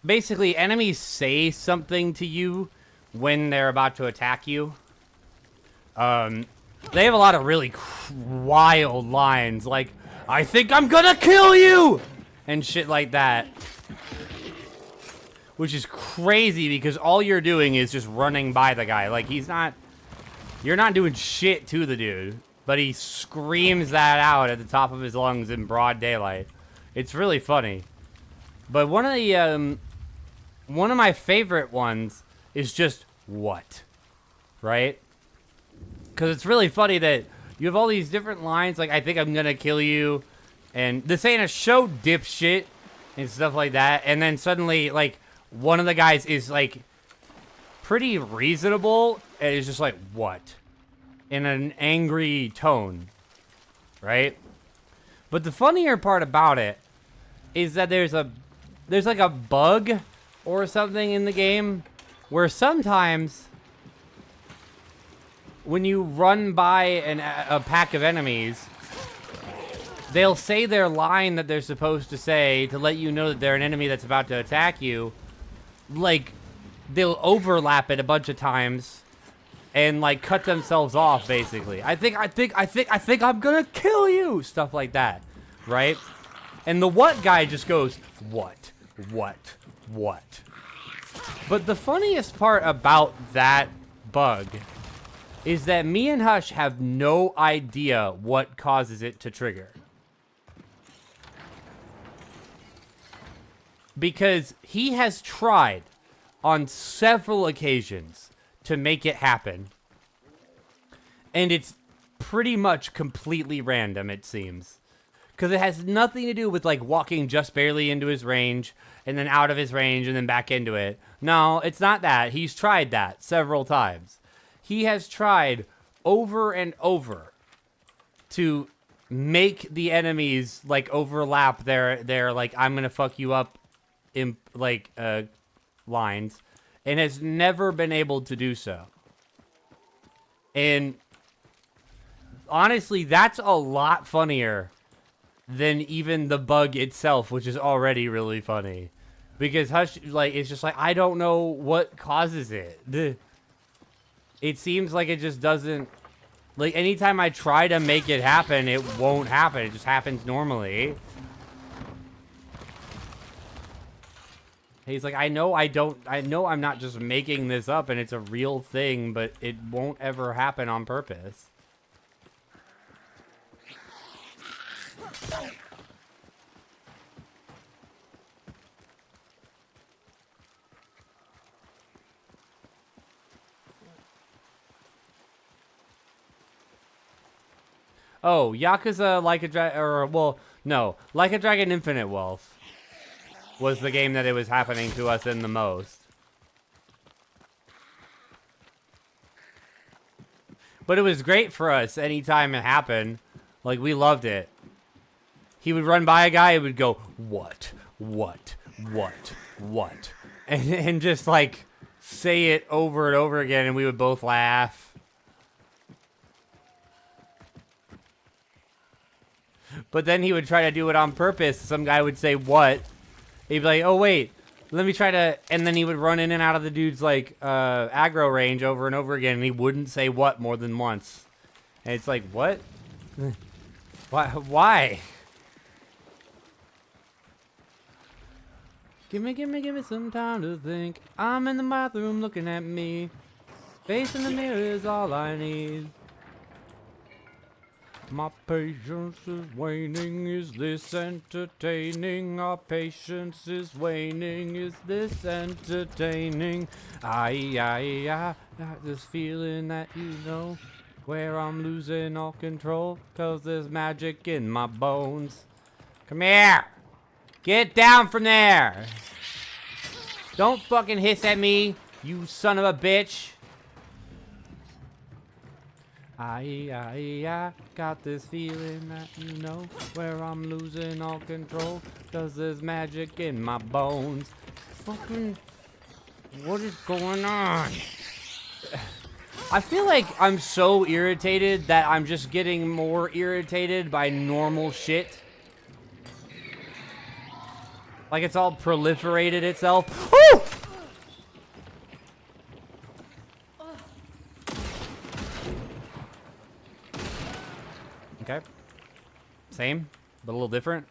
basically enemies say something to you when they're about to attack you. They have a lot of really wild lines, like, "I think I'm gonna kill you!" and shit like that. Which is crazy because all you're doing is just running by the guy. Like, you're not doing shit to the dude, but he screams that out at the top of his lungs in broad daylight. It's really funny. But one of my favorite ones is just "what," right? Because it's really funny that you have all these different lines, like, "I think I'm gonna kill you," and "this ain't a show, dipshit," and stuff like that. And then suddenly, like, one of the guys is, like, pretty reasonable, and is just like, "What?" in an angry tone, right? But the funnier part about it is that there's like a bug or something in the game where sometimes when you run by a pack of enemies, they'll say their line that they're supposed to say to let you know that they're an enemy that's about to attack you. Like, they'll overlap it a bunch of times and, like, cut themselves off, basically. I think I'm gonna kill you! Stuff like that, right? And the "what" guy just goes, "What? What? What?" But the funniest part about that bug is that me and Hush have no idea what causes it to trigger. Because he has tried on several occasions to make it happen. And it's pretty much completely random, it seems. Because it has nothing to do with, like, walking just barely into his range, and then out of his range, and then back into it. No, it's not that. He's tried that several times. He has tried over and over to make the enemies, like, overlap their like, "I'm gonna fuck you up," in, like, lines, and has never been able to do so. And honestly, that's a lot funnier than even the bug itself, which is already really funny. Because Hush, like, it's just like, I don't know what causes it. It seems like it just doesn't... Like, anytime I try to make it happen, it won't happen. It just happens normally. He's like, I know I'm not just making this up and it's a real thing, but it won't ever happen on purpose. Oh, Yakuza Like a Dragon, or, well, no, Like a Dragon Infinite Wealth was the game that it was happening to us in the most. But it was great for us anytime it happened. Like, we loved it. He would run by a guy, and would go, "What? What? What? What?" And just, like, say it over and over again, and we would both laugh. But then he would try to do it on purpose. Some guy would say, "What?" He'd be like, "Oh, wait, let me try to..." And then he would run in and out of the dude's, like, aggro range over and over again, and he wouldn't say "what" more than once. And it's like, what? Why? Give me some time to think. I'm in the bathroom looking at me. Face in the mirror is all I need. My patience is waning, is this entertaining? Our patience is waning, is this entertaining? I got this feeling that you know where I'm losing all control, 'cause there's magic in my bones. Come here! Get down from there! Don't fucking hiss at me, you son of a bitch! I got this feeling that you know where I'm losing all control, 'cause there's magic in my bones. Fucking, what is going on? I feel like I'm so irritated that I'm just getting more irritated by normal shit. Like it's all proliferated itself. Woo! Okay. Same, but a little different.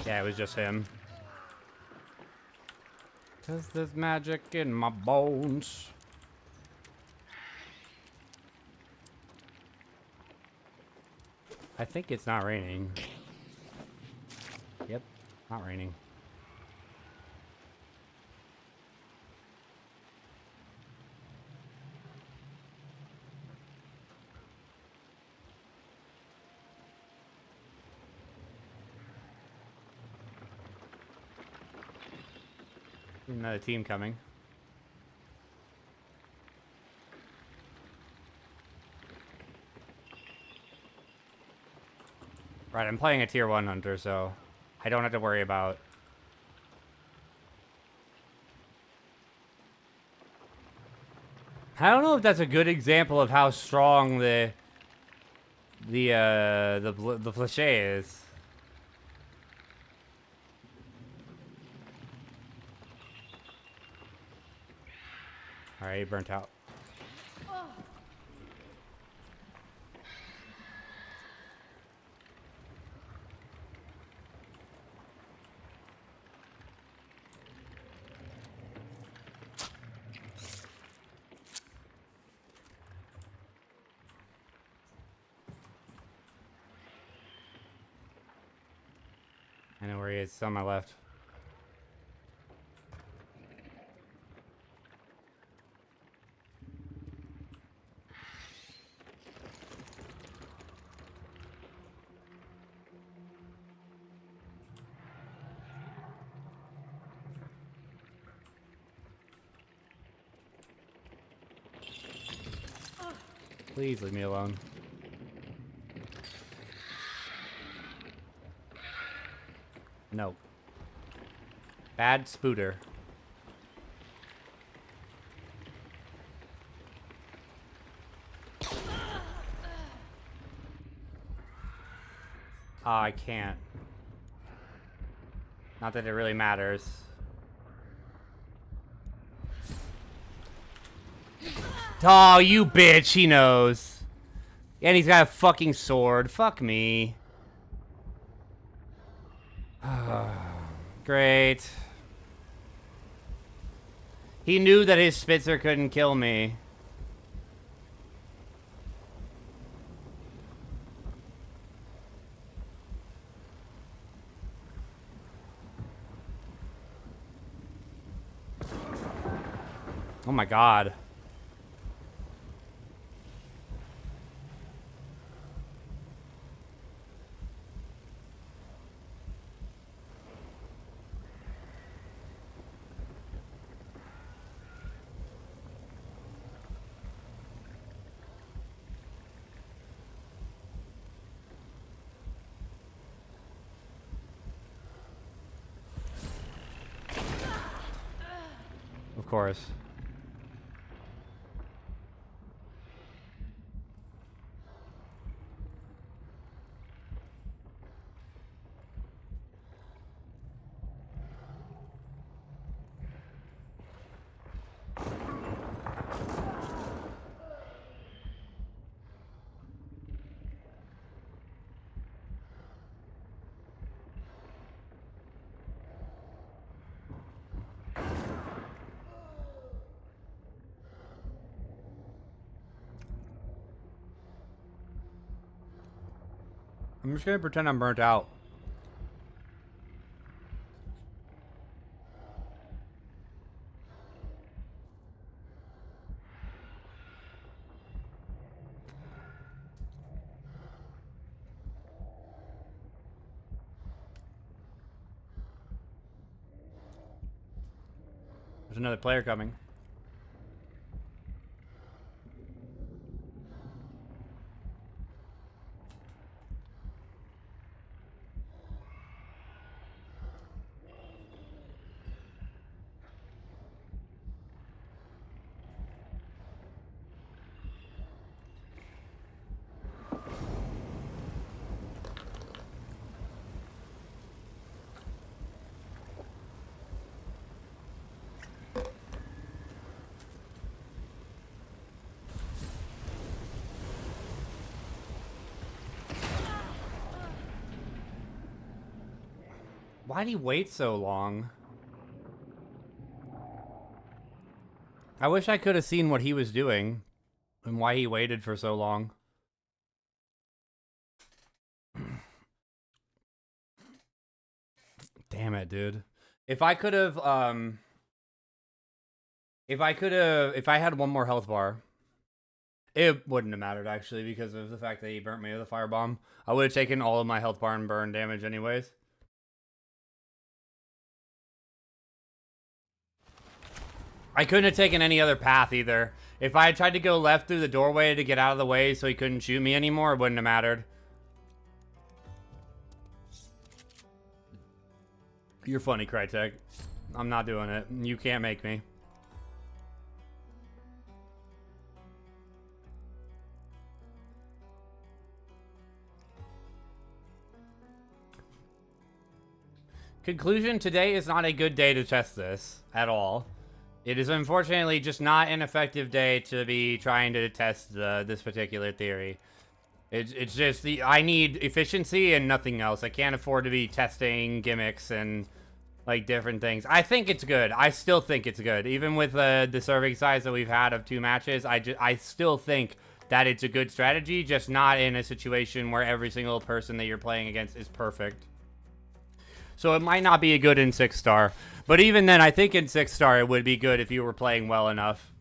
Yeah, it was just him. 'Cause there's magic in my bones. I think it's not raining. Yep, not raining. Another team coming. Right, I'm playing a tier 1 hunter, so I don't have to worry about... I don't know if that's a good example of how strong the Flechet is. Alright, he burnt out. I know where he is. It's on my left. Please leave me alone. No. Bad spooter. Oh, I can't. Not that it really matters. Oh, you bitch, he knows. And he's got a fucking sword. Fuck me. Great. He knew that his Spitzer couldn't kill me. Oh my god. Of course. I'm just gonna pretend I'm burnt out. There's another player coming. Why'd he wait so long? I wish I could have seen what he was doing and why he waited for so long. Damn it, dude. If I could have, if I had one more health bar, it wouldn't have mattered actually because of the fact that he burnt me with a firebomb. I would have taken all of my health bar and burn damage anyways. I couldn't have taken any other path either. If I had tried to go left through the doorway to get out of the way so he couldn't shoot me anymore, it wouldn't have mattered. You're funny, Crytek. I'm not doing it. You can't make me. Conclusion, today is not a good day to test this at all. It is unfortunately just not an effective day to be trying to test this particular theory. It's just I need efficiency and nothing else. I can't afford to be testing gimmicks and like different things. I think it's good. I still think it's good. Even with the serving size that we've had of 2 matches, I still think that it's a good strategy, just not in a situation where every single person that you're playing against is perfect. So it might not be a good in 6-star. But even then, I think in 6-star it would be good if you were playing well enough.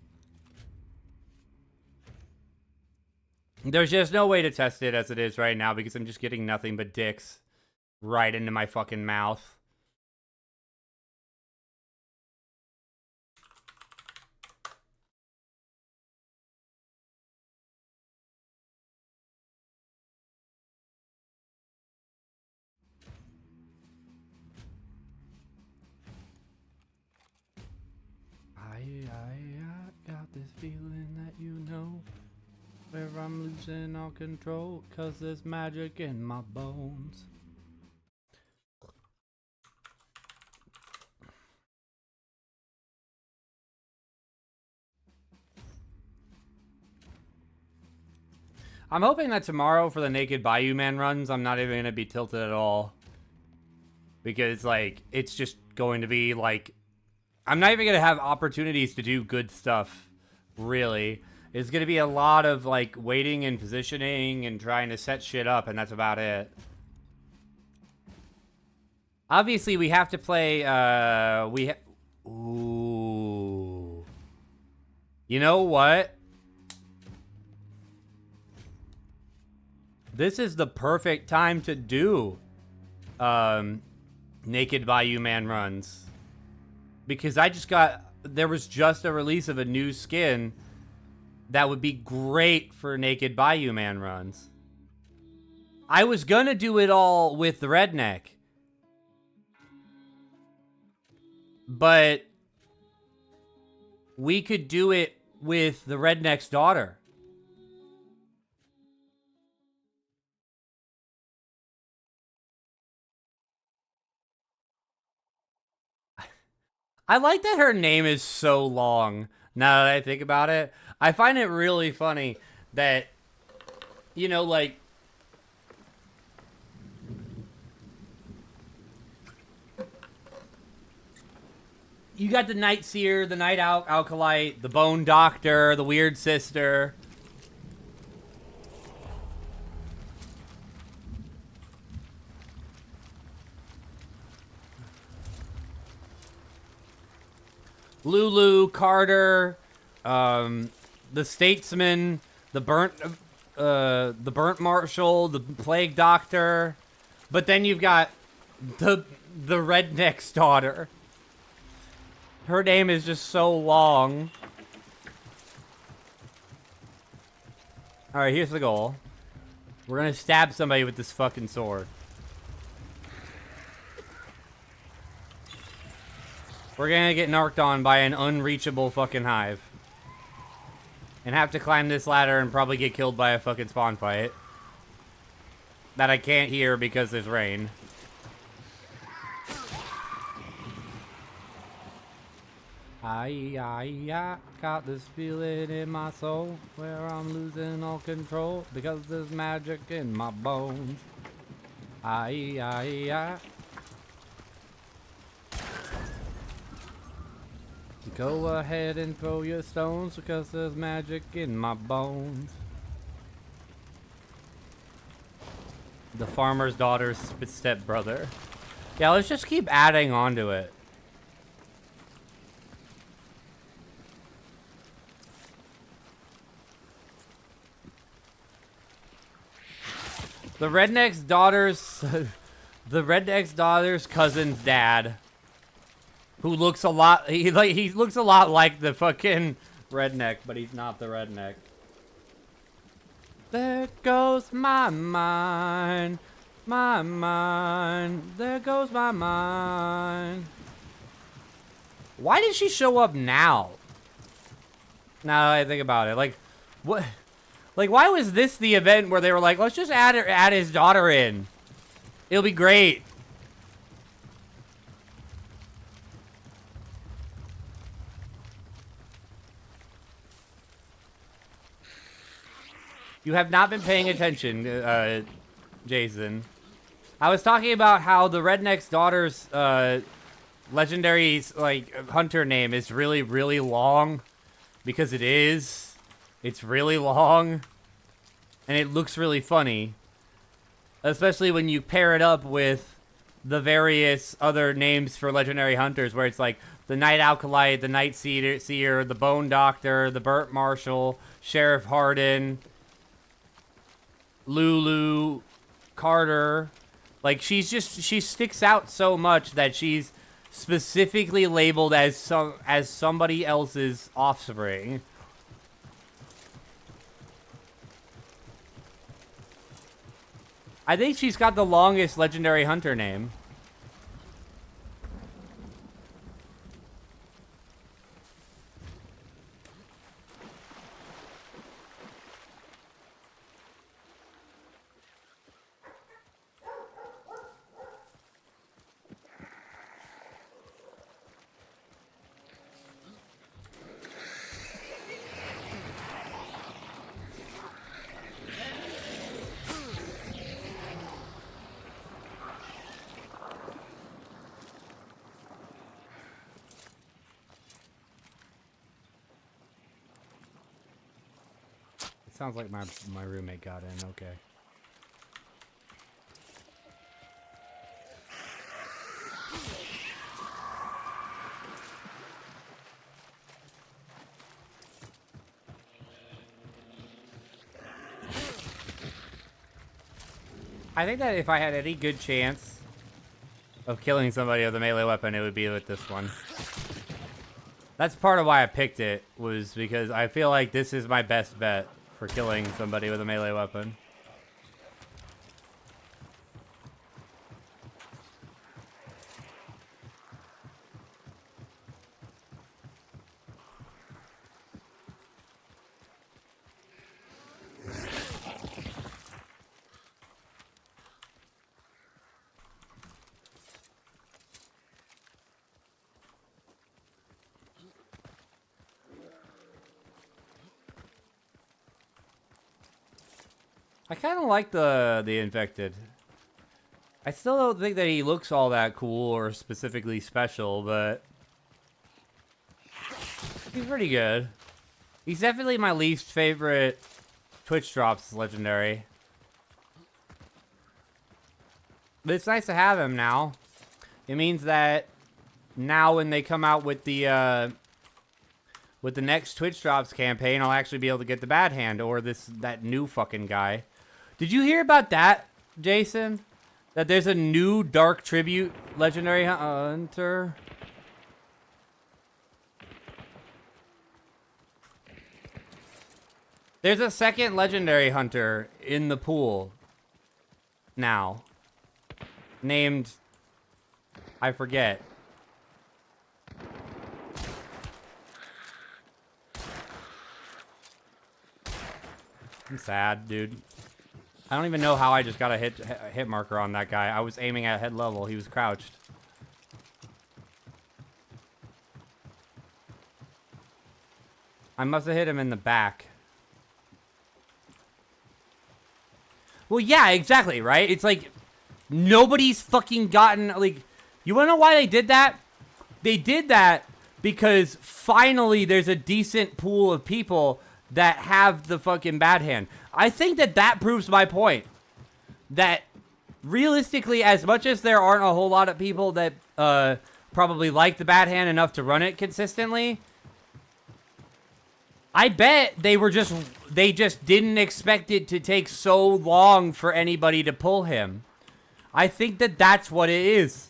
There's just no way to test it as it is right now because I'm just getting nothing but dicks right into my fucking mouth. I got this feeling that you know where I'm losing all control, 'cause there's magic in my bones. I'm hoping that tomorrow for the Naked Bayou Man runs, I'm not even going to be tilted at all. Because, like, it's just going to be, like, I'm not even going to have opportunities to do good stuff, really. It's going to be a lot of, like, waiting and positioning and trying to set shit up, and that's about it. Obviously, we have to play, ooh. You know what? This is the perfect time to do, Naked Bayou Man runs. Because there was just a release of a new skin that would be great for Naked Bayou Man runs. I was gonna do it all with the redneck. But we could do it with the redneck's daughter. I like that her name is so long, now that I think about it. I find it really funny that, you know, like, you got the Night Seer, the Night Alkalite, the Bone Doctor, the Weird Sister. Lulu, Carter, the Statesman, the Burnt Marshal, the Plague Doctor, but then you've got the Redneck's daughter. Her name is just so long. All right, here's the goal. We're gonna stab somebody with this fucking sword. We're gonna get narked on by an unreachable fucking hive. And have to climb this ladder and probably get killed by a fucking spawn fight. That I can't hear because there's rain. I got this feeling in my soul where I'm losing all control because there's magic in my bones. Go ahead and throw your stones because there's magic in my bones. The farmer's daughter's stepbrother. Yeah, let's just keep adding on to it. The redneck's daughter's cousin's dad, who looks a lot, he looks a lot like the fucking redneck, but he's not the redneck. There goes my mind, there goes my mind. Why did she show up now? Now that I think about it, like, what? Like, why was this the event where they were like, let's just add his daughter in. It'll be great. You have not been paying attention, Jason. I was talking about how the redneck's daughter's legendary like hunter name is really, really long, because it is. It's really long, and it looks really funny, especially when you pair it up with the various other names for legendary hunters, where it's like the Night Alkalite, the Night Seer, the Bone Doctor, the Burnt Marshal, Sheriff Hardin, Lulu, Carter. Like, she sticks out so much that she's specifically labeled as somebody else's offspring. I think she's got the longest legendary hunter name. Sounds like my roommate got in. Okay. I think that if I had any good chance of killing somebody with a melee weapon, it would be with this one. That's part of why I picked it, was because I feel like this is my best bet for killing somebody with a melee weapon. I kind of like the infected. I still don't think that he looks all that cool or specifically special, but he's pretty good. He's definitely my least favorite Twitch drops legendary. But it's nice to have him now. It means that now when they come out with the with the next Twitch Drops campaign, I'll actually be able to get the Bad Hand or that new fucking guy. Did you hear about that, Jason? That there's a new Dark Tribute Legendary Hunter? There's a second Legendary Hunter in the pool now. Named... I forget. I'm sad, dude. I don't even know how I just got a hit marker on that guy. I was aiming at head level. He was crouched. I must have hit him in the back. Well, yeah, exactly, right? It's like, nobody's fucking gotten, like, you wanna know why they did that? They did that because finally there's a decent pool of people that have the fucking Bad Hand. I think that proves my point. That, realistically, as much as there aren't a whole lot of people that, probably like the Bad Hand enough to run it consistently, I bet they just didn't expect it to take so long for anybody to pull him. I think that's what it is.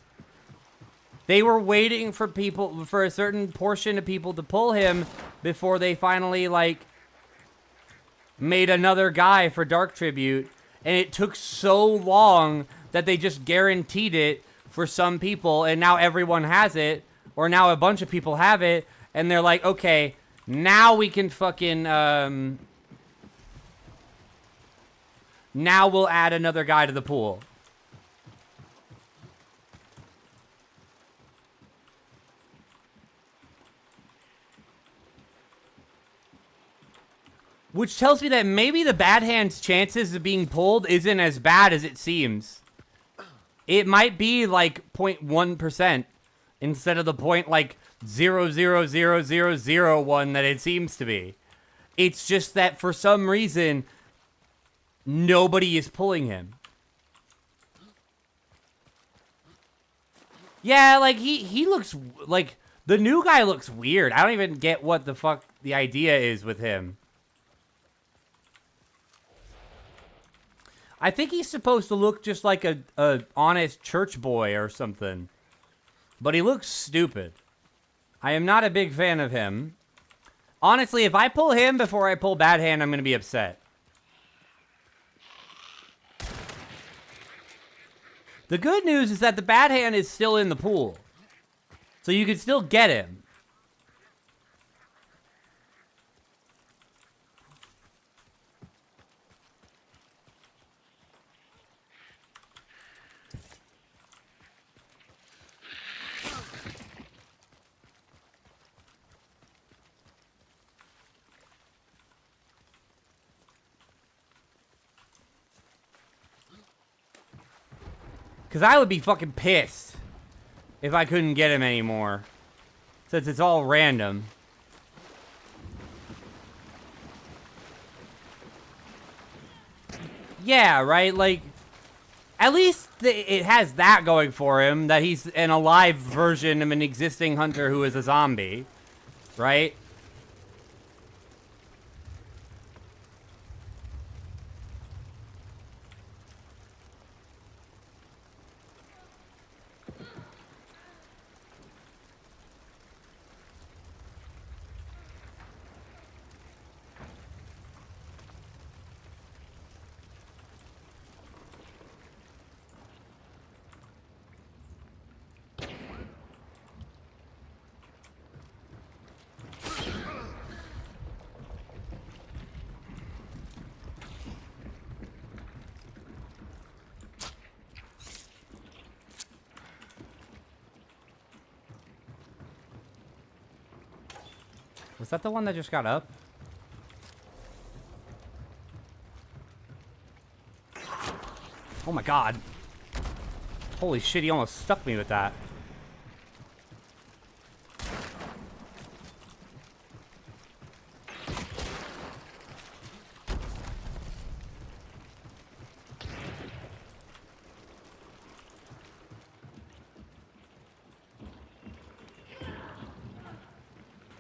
They were waiting for a certain portion of people to pull him before they finally, like, made another guy for Dark Tribute. And it took so long that they just guaranteed it for some people, and now everyone has it, or now a bunch of people have it, and they're like, okay, now we can fucking, now we'll add another guy to the pool. Which tells me that maybe the Bad Hand's chances of being pulled isn't as bad as it seems. It might be like 0.1% instead of the point like 0.00001 that it seems to be. It's just that for some reason, nobody is pulling him. Yeah, like he looks like the new guy looks weird. I don't even get what the fuck the idea is with him. I think he's supposed to look just like a honest church boy or something. But he looks stupid. I am not a big fan of him. Honestly, if I pull him before I pull Bad Hand, I'm going to be upset. The good news is that the Bad Hand is still in the pool. So you can still get him. Because I would be fucking pissed if I couldn't get him anymore. Since it's all random. Yeah, right? Like, at least it has that going for him. That he's an alive version of an existing hunter who is a zombie. Right? Was that the one that just got up? Oh my god. Holy shit, he almost stuck me with that.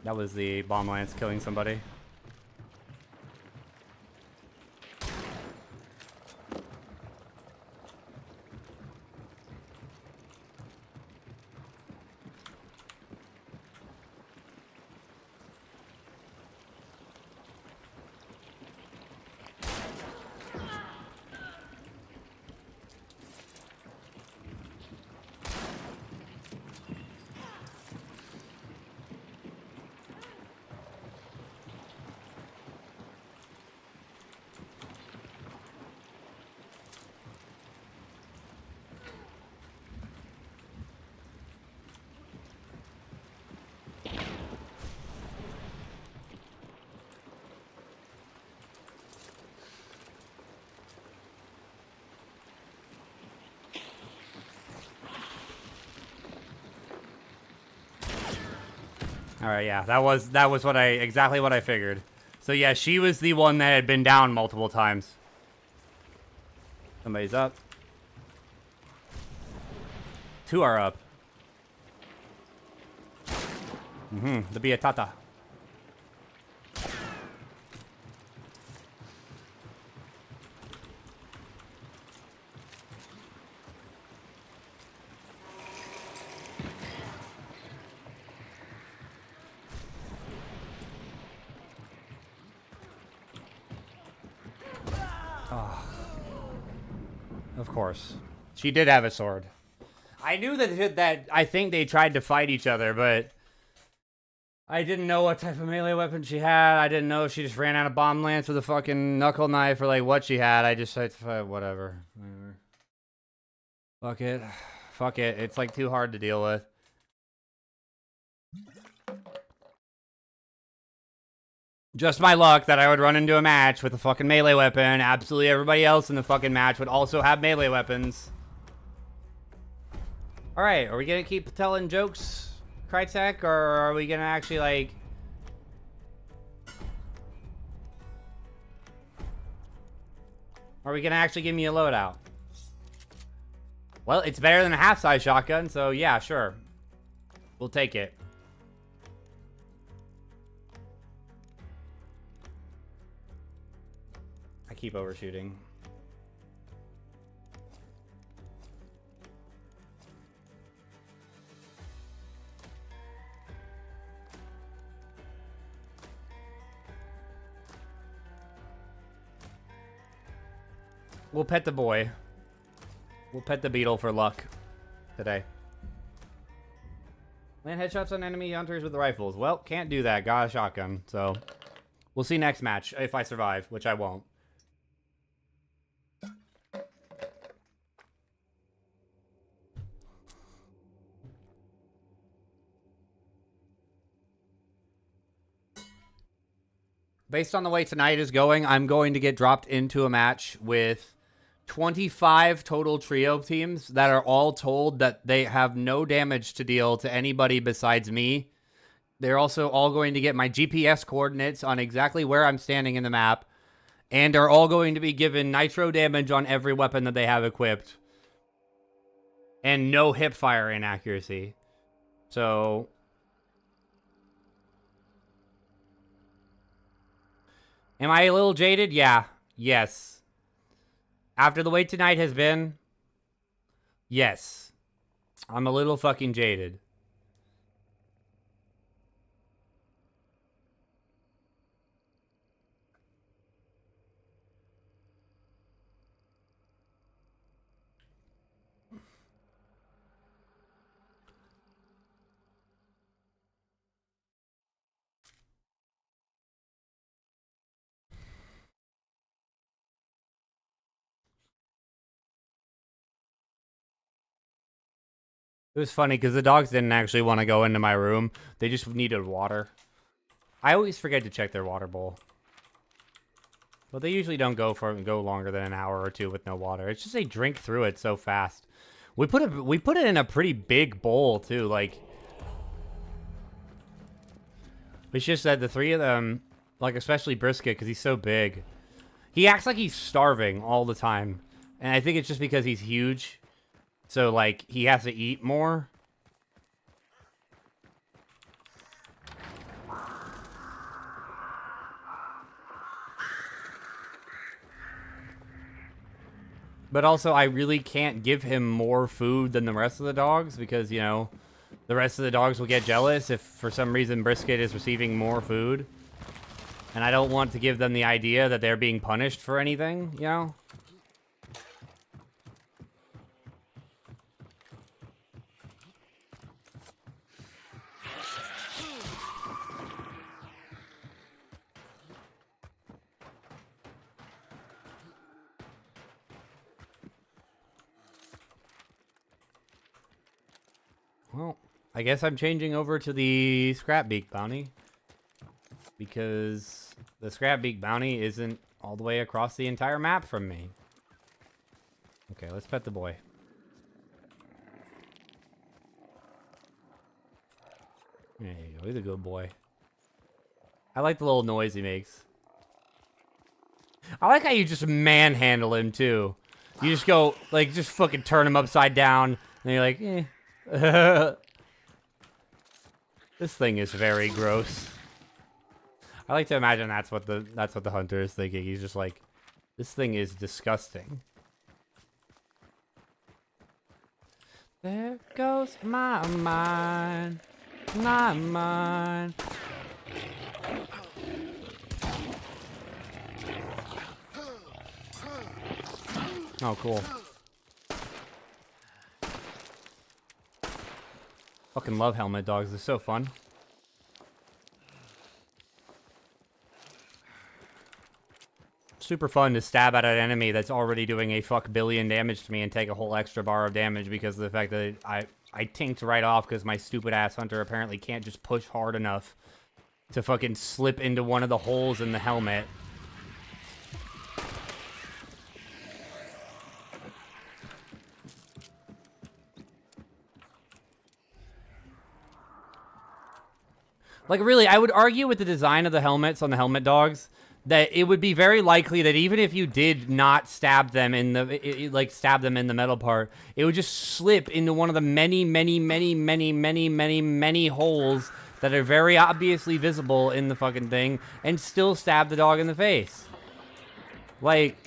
That was the bomb lance killing somebody. All right, yeah, that was what exactly what I figured. So yeah, she was the one that had been down multiple times. Somebody's up. 2 are up. The Biatata. Of course. She did have a sword. I knew that I think they tried to fight each other, but I didn't know what type of melee weapon she had. I didn't know if she just ran out of bomb lance with a fucking knuckle knife or like what she had. I just said, whatever. Fuck it. Fuck it. It's like too hard to deal with. Just my luck that I would run into a match with a fucking melee weapon. Absolutely everybody else in the fucking match would also have melee weapons. Alright, are we gonna keep telling jokes, Krytek, or are we gonna actually, like... Are we gonna actually give me a loadout? Well, it's better than a half-size shotgun, so yeah, sure. We'll take it. I keep overshooting. We'll pet the boy. We'll pet the beetle for luck today. Land headshots on enemy hunters with the rifles. Well, can't do that. Got a shotgun. So, we'll see next match if I survive, which I won't. Based on the way tonight is going, I'm going to get dropped into a match with 25 total trio teams that are all told that they have no damage to deal to anybody besides me. They're also all going to get my GPS coordinates on exactly where I'm standing in the map, and are all going to be given nitro damage on every weapon that they have equipped, and no hip fire inaccuracy. So... Am I a little jaded? Yeah. Yes. After the way tonight has been, yes. I'm a little fucking jaded. It was funny because the dogs didn't actually want to go into my room. They just needed water. I always forget to check their water bowl. But they usually don't go longer than an hour or two with no water. It's just they drink through it so fast. We put it in a pretty big bowl too, like. It's just that the three of them, like especially Brisket, because he's so big, he acts like he's starving all the time, and I think it's just because he's huge. So, like, he has to eat more. But also, I really can't give him more food than the rest of the dogs because, you know, the rest of the dogs will get jealous if for some reason Brisket is receiving more food. And I don't want to give them the idea that they're being punished for anything, you know? Well, I guess I'm changing over to the Scrapbeak bounty. Because the Scrapbeak bounty isn't all the way across the entire map from me. Okay, let's pet the boy. There you go, he's a good boy. I like the little noise he makes. I like how you just manhandle him, too. You just go, like, just fucking turn him upside down, and you're like, eh. This thing is very gross. I like to imagine that's what the hunter is thinking. He's just like, this thing is disgusting. There goes my mind, my mind. Oh, cool. Fucking love helmet dogs. They're so fun. Super fun to stab at an enemy that's already doing a fuck billion damage to me and take a whole extra bar of damage because of the fact that I tinked right off because my stupid ass hunter apparently can't just push hard enough to fucking slip into one of the holes in the helmet. Like, really, I would argue with the design of the helmets on the helmet dogs that it would be very likely that even if you did not stab them in the, stab them in the metal part, it would just slip into one of the many, many, many, many, many, many, many holes that are very obviously visible in the fucking thing and still stab the dog in the face. Like...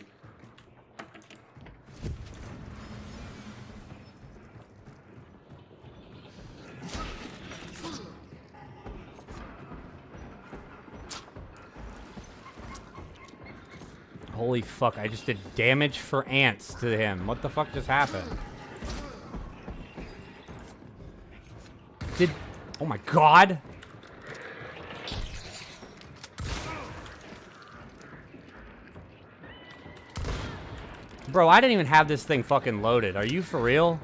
Holy fuck, I just did damage for ants to him. What the fuck just happened? Oh my god! Bro, I didn't even have this thing fucking loaded. Are you for real?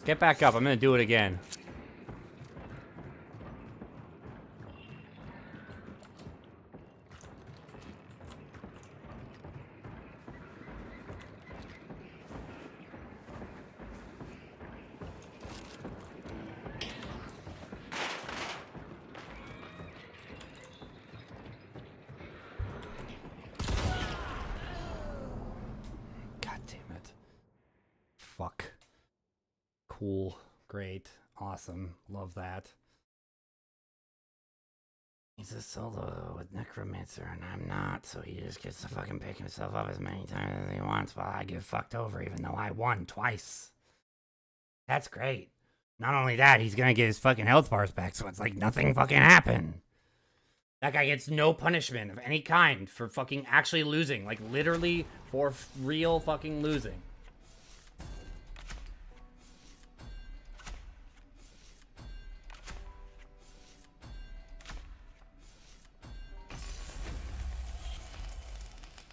Get back up, I'm gonna do it again. Fuck. Cool. Great. Awesome. Love that. He's a solo with Necromancer, and I'm not, so he just gets to fucking pick himself up as many times as he wants while I get fucked over, even though I won twice. That's great. Not only that, he's gonna get his fucking health bars back, so it's like nothing fucking happened. That guy gets no punishment of any kind for fucking actually losing. Like, literally for real fucking losing.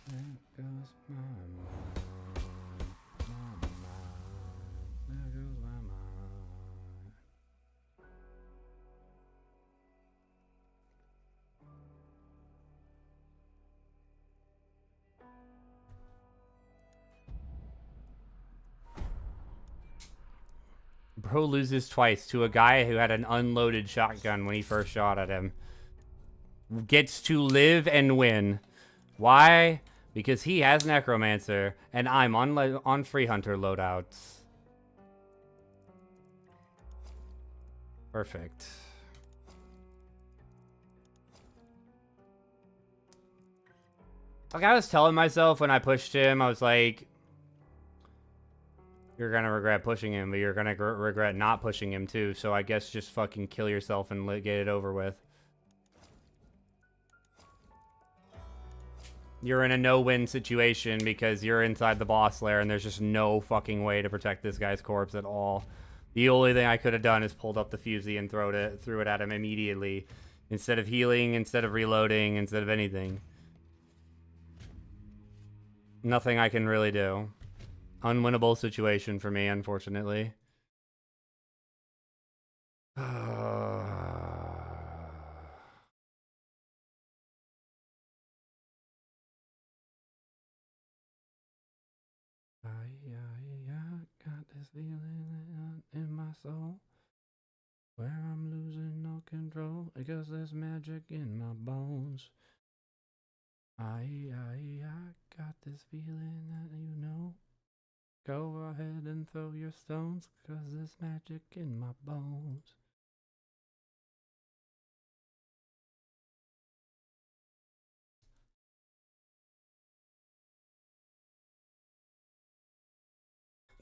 There goes my mind, my mind, there goes my mind. Bro loses twice to a guy who had an unloaded shotgun when he first shot at him. Gets to live and win. Why? Because he has Necromancer, and I'm on Free Hunter loadouts. Perfect. Like, I was telling myself when I pushed him, I was like, you're gonna regret pushing him, but you're gonna regret not pushing him too, so I guess just fucking kill yourself and get it over with. You're in a no-win situation because you're inside the boss lair and there's just no fucking way to protect this guy's corpse at all. The only thing I could have done is pulled up the fusee and threw it at him immediately. Instead of healing, instead of reloading, instead of anything. Nothing I can really do. Unwinnable situation for me, unfortunately. I got this feeling in my soul where I'm losing no control because there's magic in my bones. I got this feeling that you know. Go ahead and throw your stones, 'cause there's magic in my bones.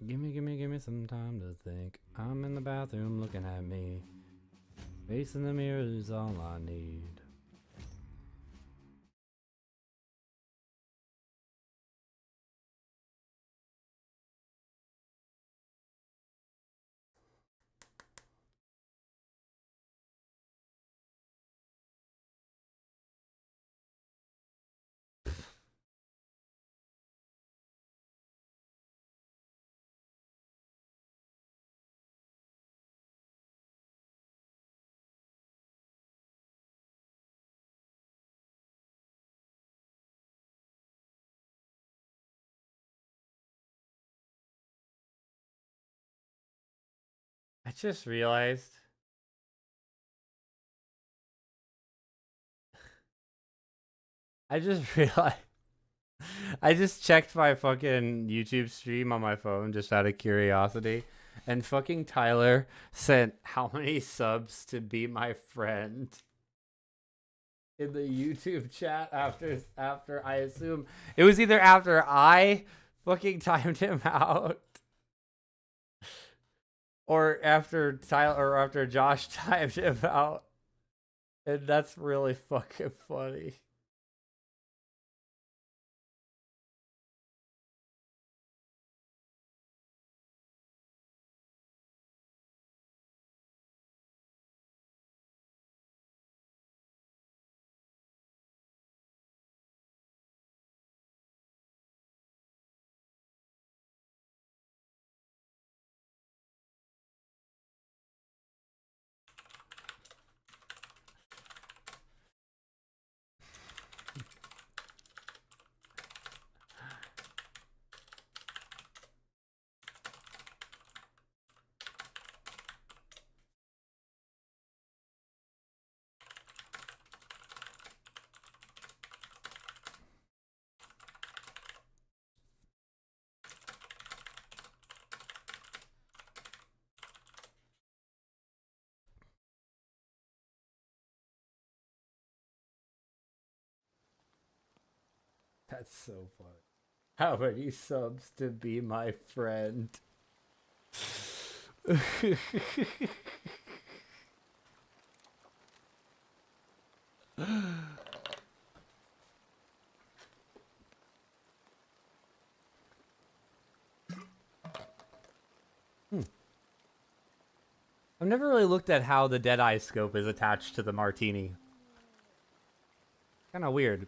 Give me some time to think. I'm in the bathroom looking at me. Facing the mirror is all I need. I just realized I just realized I just checked my fucking YouTube stream on my phone just out of curiosity, and fucking Tyler sent how many subs to be my friend in the YouTube chat after I assume it was either after I fucking timed him out or after Tyler or after Josh timed him out. And that's really fucking funny. That's so funny. How many subs to be my friend? I've never really looked at how the Deadeye scope is attached to the Martini. Kind of weird.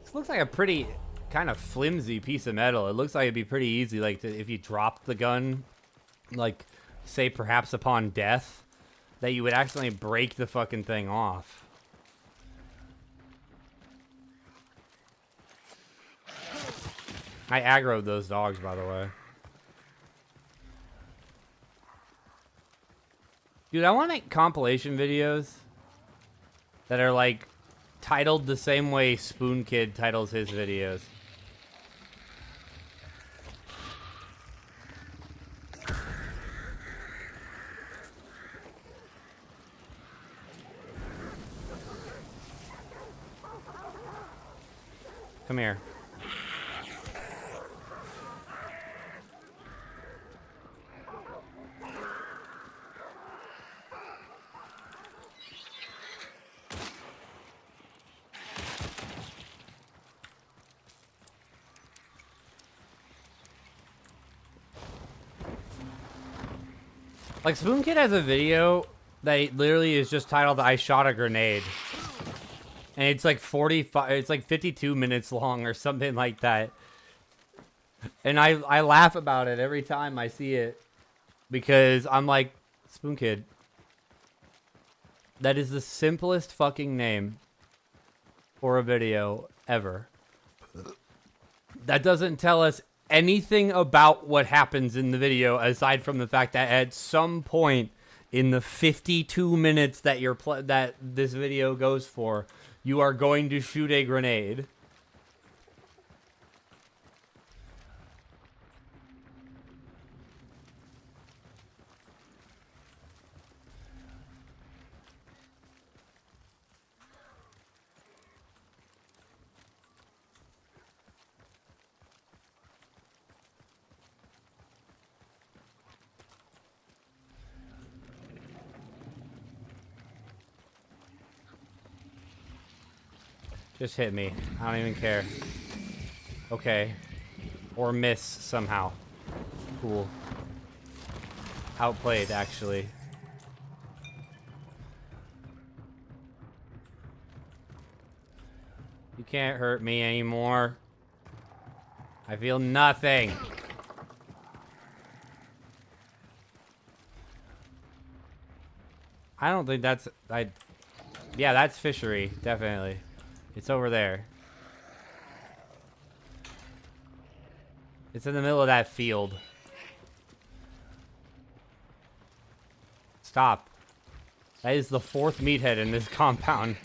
This looks like a pretty kind of flimsy piece of metal. It looks like it'd be pretty easy, like, if you dropped the gun, like, say perhaps upon death, that you would accidentally break the fucking thing off. I aggroed those dogs, by the way. Dude, I want to make compilation videos that are, like, titled the same way Spoon Kid titles his videos. Come here. Like, Spoon Kid has a video that literally is just titled "I Shot a Grenade," and it's like 45. It's like 52 minutes long or something like that. And I laugh about it every time I see it because I'm like, Spoon Kid. That is the simplest fucking name for a video ever. That doesn't tell us anything about what happens in the video aside from the fact that at some point in the 52 minutes that that this video goes for, you are going to shoot a grenade. Just hit me. I don't even care. Okay. Or miss somehow. Cool. Outplayed, actually. You can't hurt me anymore. I feel nothing. I don't think that's... Yeah, that's fishery. Definitely. It's over there. It's in the middle of that field. Stop. That is the 4th meathead in this compound.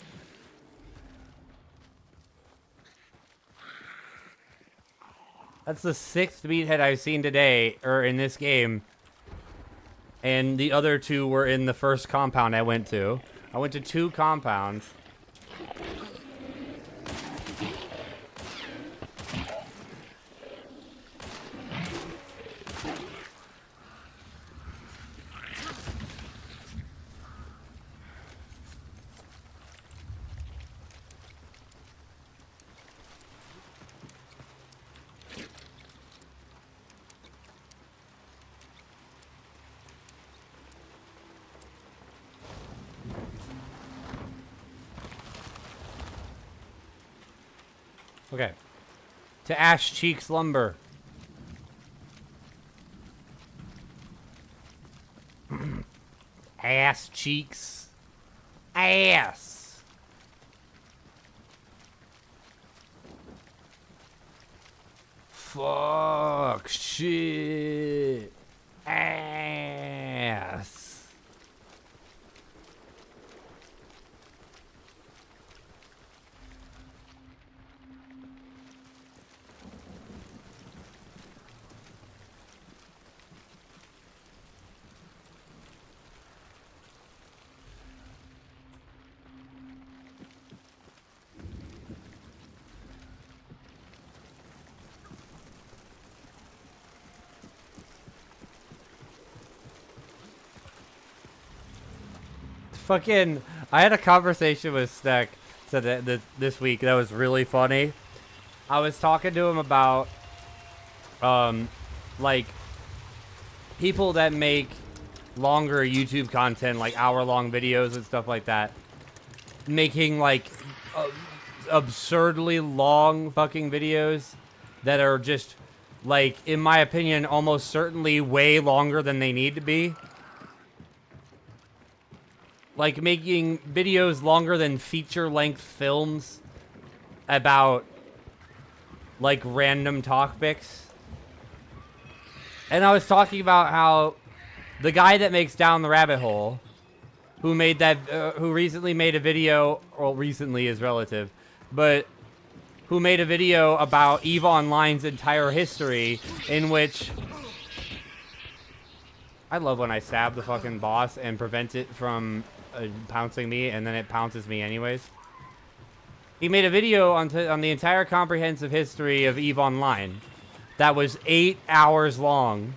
That's the 6th meathead I've seen today, or in this game. And the other 2 were in the first compound I went to. I went to 2 compounds. Okay. To Ash Cheeks Lumber. Ass cheeks. Ass. Fuck. Shit. Ass. Fucking, I had a conversation with Steck this week that was really funny. I was talking to him about, like, people that make longer YouTube content, like hour-long videos and stuff like that, making, like, absurdly long fucking videos that are just, like, in my opinion, almost certainly way longer than they need to be. Like, making videos longer than feature-length films about, like, random topics. And I was talking about how the guy that makes Down the Rabbit Hole, who made that, who recently made a video, well, recently is relative, but who made a video about EVE Online's entire history, in which... I love when I stab the fucking boss and prevent it from... pouncing me, and then it pounces me anyways. He made a video on the entire comprehensive history of EVE Online that was 8 hours long.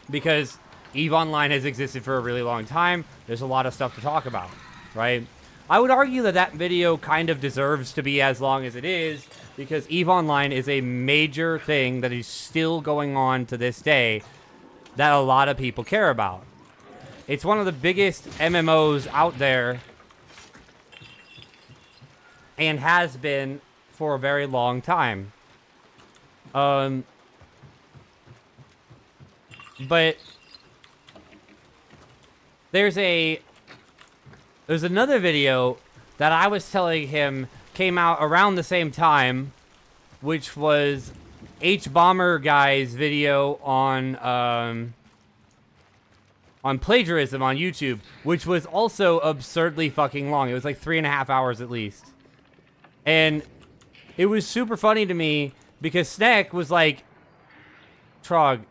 Because EVE Online has existed for a really long time. There's a lot of stuff to talk about, right? I would argue that that video kind of deserves to be as long as it is because EVE Online is a major thing that is still going on to this day that a lot of people care about. It's one of the biggest MMOs out there and has been for a very long time. But there's another video that I was telling him came out around the same time, which was H-Bomber Guy's video on plagiarism on YouTube, which was also absurdly fucking long. It was like 3.5 hours at least. And it was super funny to me because Sneck was like, Trog,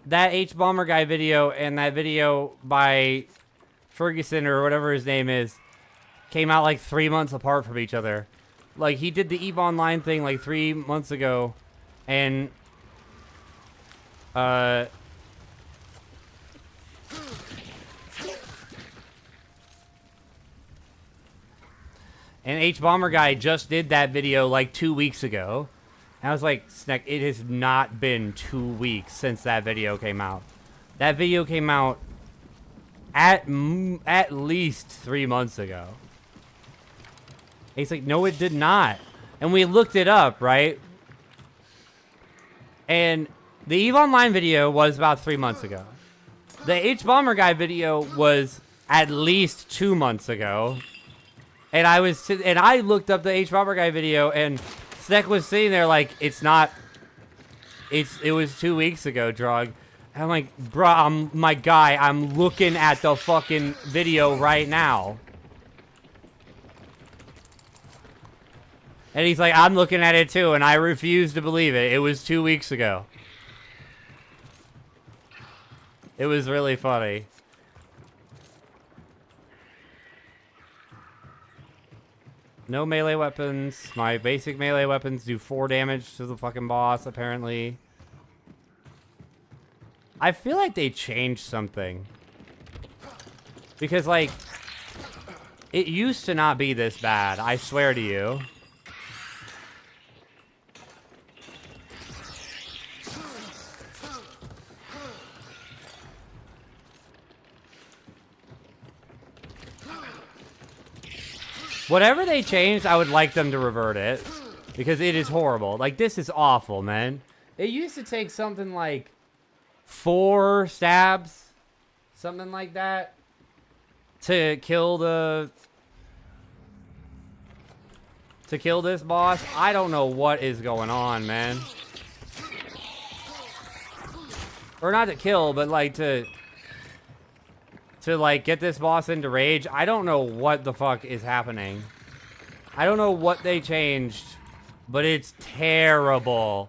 that H-Bomber Guy video and that video by Ferguson or whatever his name is came out like 3 months apart from each other. Like, he did the EVE Online thing like 3 months ago, and H-Bomber Guy just did that video like 2 weeks ago. And I was like, Sneck, it has not been 2 weeks since that video came out. That video came out at least 3 months ago. And he's like, no, it did not. And we looked it up, right? And the EVE Online video was about 3 months ago. The H-Bomber Guy video was at least 2 months ago. And I looked up the H-Bomber Guy video, and Sneck was sitting there like, it was 2 weeks ago, Drog. And I'm like, bruh, my guy, I'm looking at the fucking video right now. And he's like, I'm looking at it too, and I refuse to believe it. It was 2 weeks ago. It was really funny. No melee weapons. My basic melee weapons do 4 damage to the fucking boss, apparently. I feel like they changed something. Because, like, it used to not be this bad, I swear to you. Whatever they changed, I would like them to revert it. Because it is horrible. Like, this is awful, man. It used to take something like 4 stabs. Something like that. To kill this boss. I don't know what is going on, man. Or not to kill, but like to like get this boss into rage. I don't know what the fuck is happening. I don't know what they changed, but it's terrible.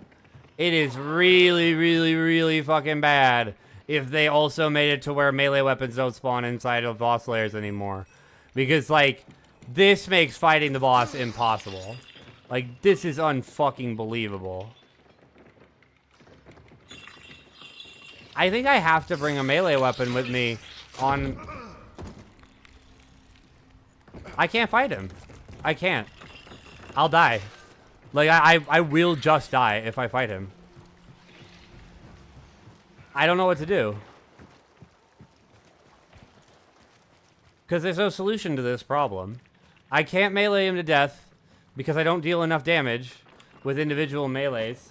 It is really, really, really fucking bad if they also made it to where melee weapons don't spawn inside of boss layers anymore. Because, like, this makes fighting the boss impossible. Like, this is unfucking believable. I think I have to bring a melee weapon with me on... I can't fight him. I can't. I'll die. Like, I will just die if I fight him. I don't know what to do. Because there's no solution to this problem. I can't melee him to death because I don't deal enough damage with individual melees.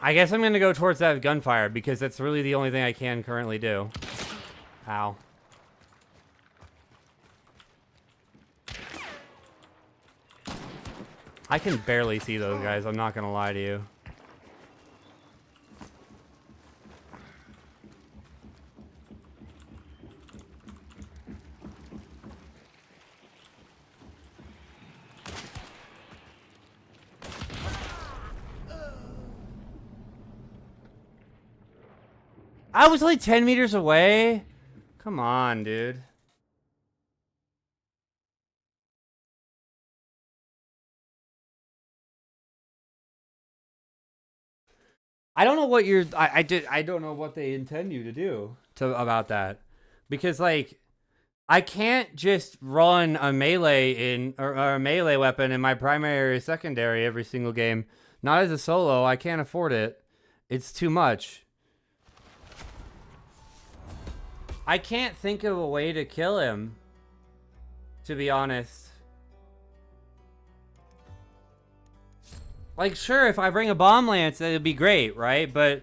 I guess I'm going to go towards that gunfire because that's really the only thing I can currently do. Ow. I can barely see those guys, I'm not going to lie to you. I was only 10 meters away. Come on, dude. I don't know what you're. I don't know what they intend you to do about that, because like I can't just run a melee or a melee weapon in my primary or secondary every single game. Not as a solo. I can't afford it. It's too much. I can't think of a way to kill him, to be honest. Like, sure, if I bring a bomb lance, it'd be great, right? But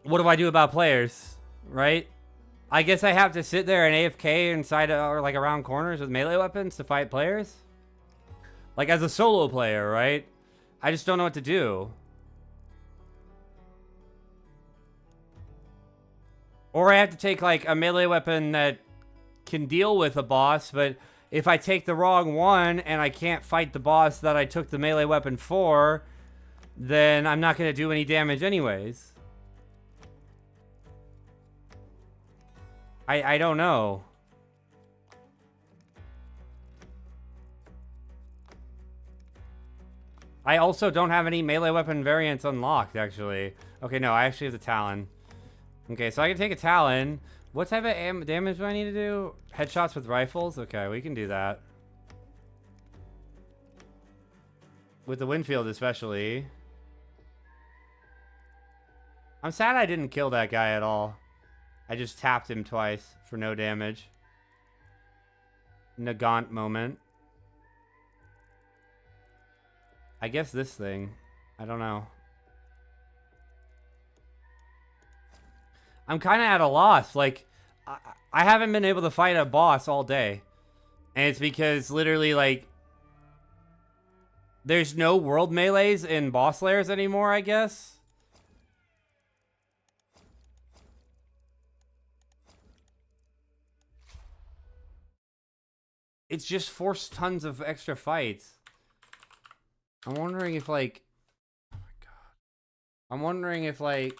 what do I do about players, right? I guess I have to sit there and AFK inside or like around corners with melee weapons to fight players? Like as a solo player, right? I just don't know what to do. Or I have to take like a melee weapon that can deal with a boss, but if I take the wrong one and I can't fight the boss that I took the melee weapon for, then I'm not going to do any damage anyways. I don't know. I also don't have any melee weapon variants unlocked, actually. Okay, no, I actually have the Talon. Okay, so I can take a Talon. What type of damage do I need to do? Headshots with rifles? Okay, we can do that. With the Winfield, especially. I'm sad I didn't kill that guy at all. I just tapped him twice for no damage. Nagant moment. I guess this thing. I don't know. I'm kind of at a loss. Like, I haven't been able to fight a boss all day. And it's because literally, like, there's no world melees in boss lairs anymore, I guess. It's just forced tons of extra fights. I'm wondering if, like... Oh my god. I'm wondering if, like...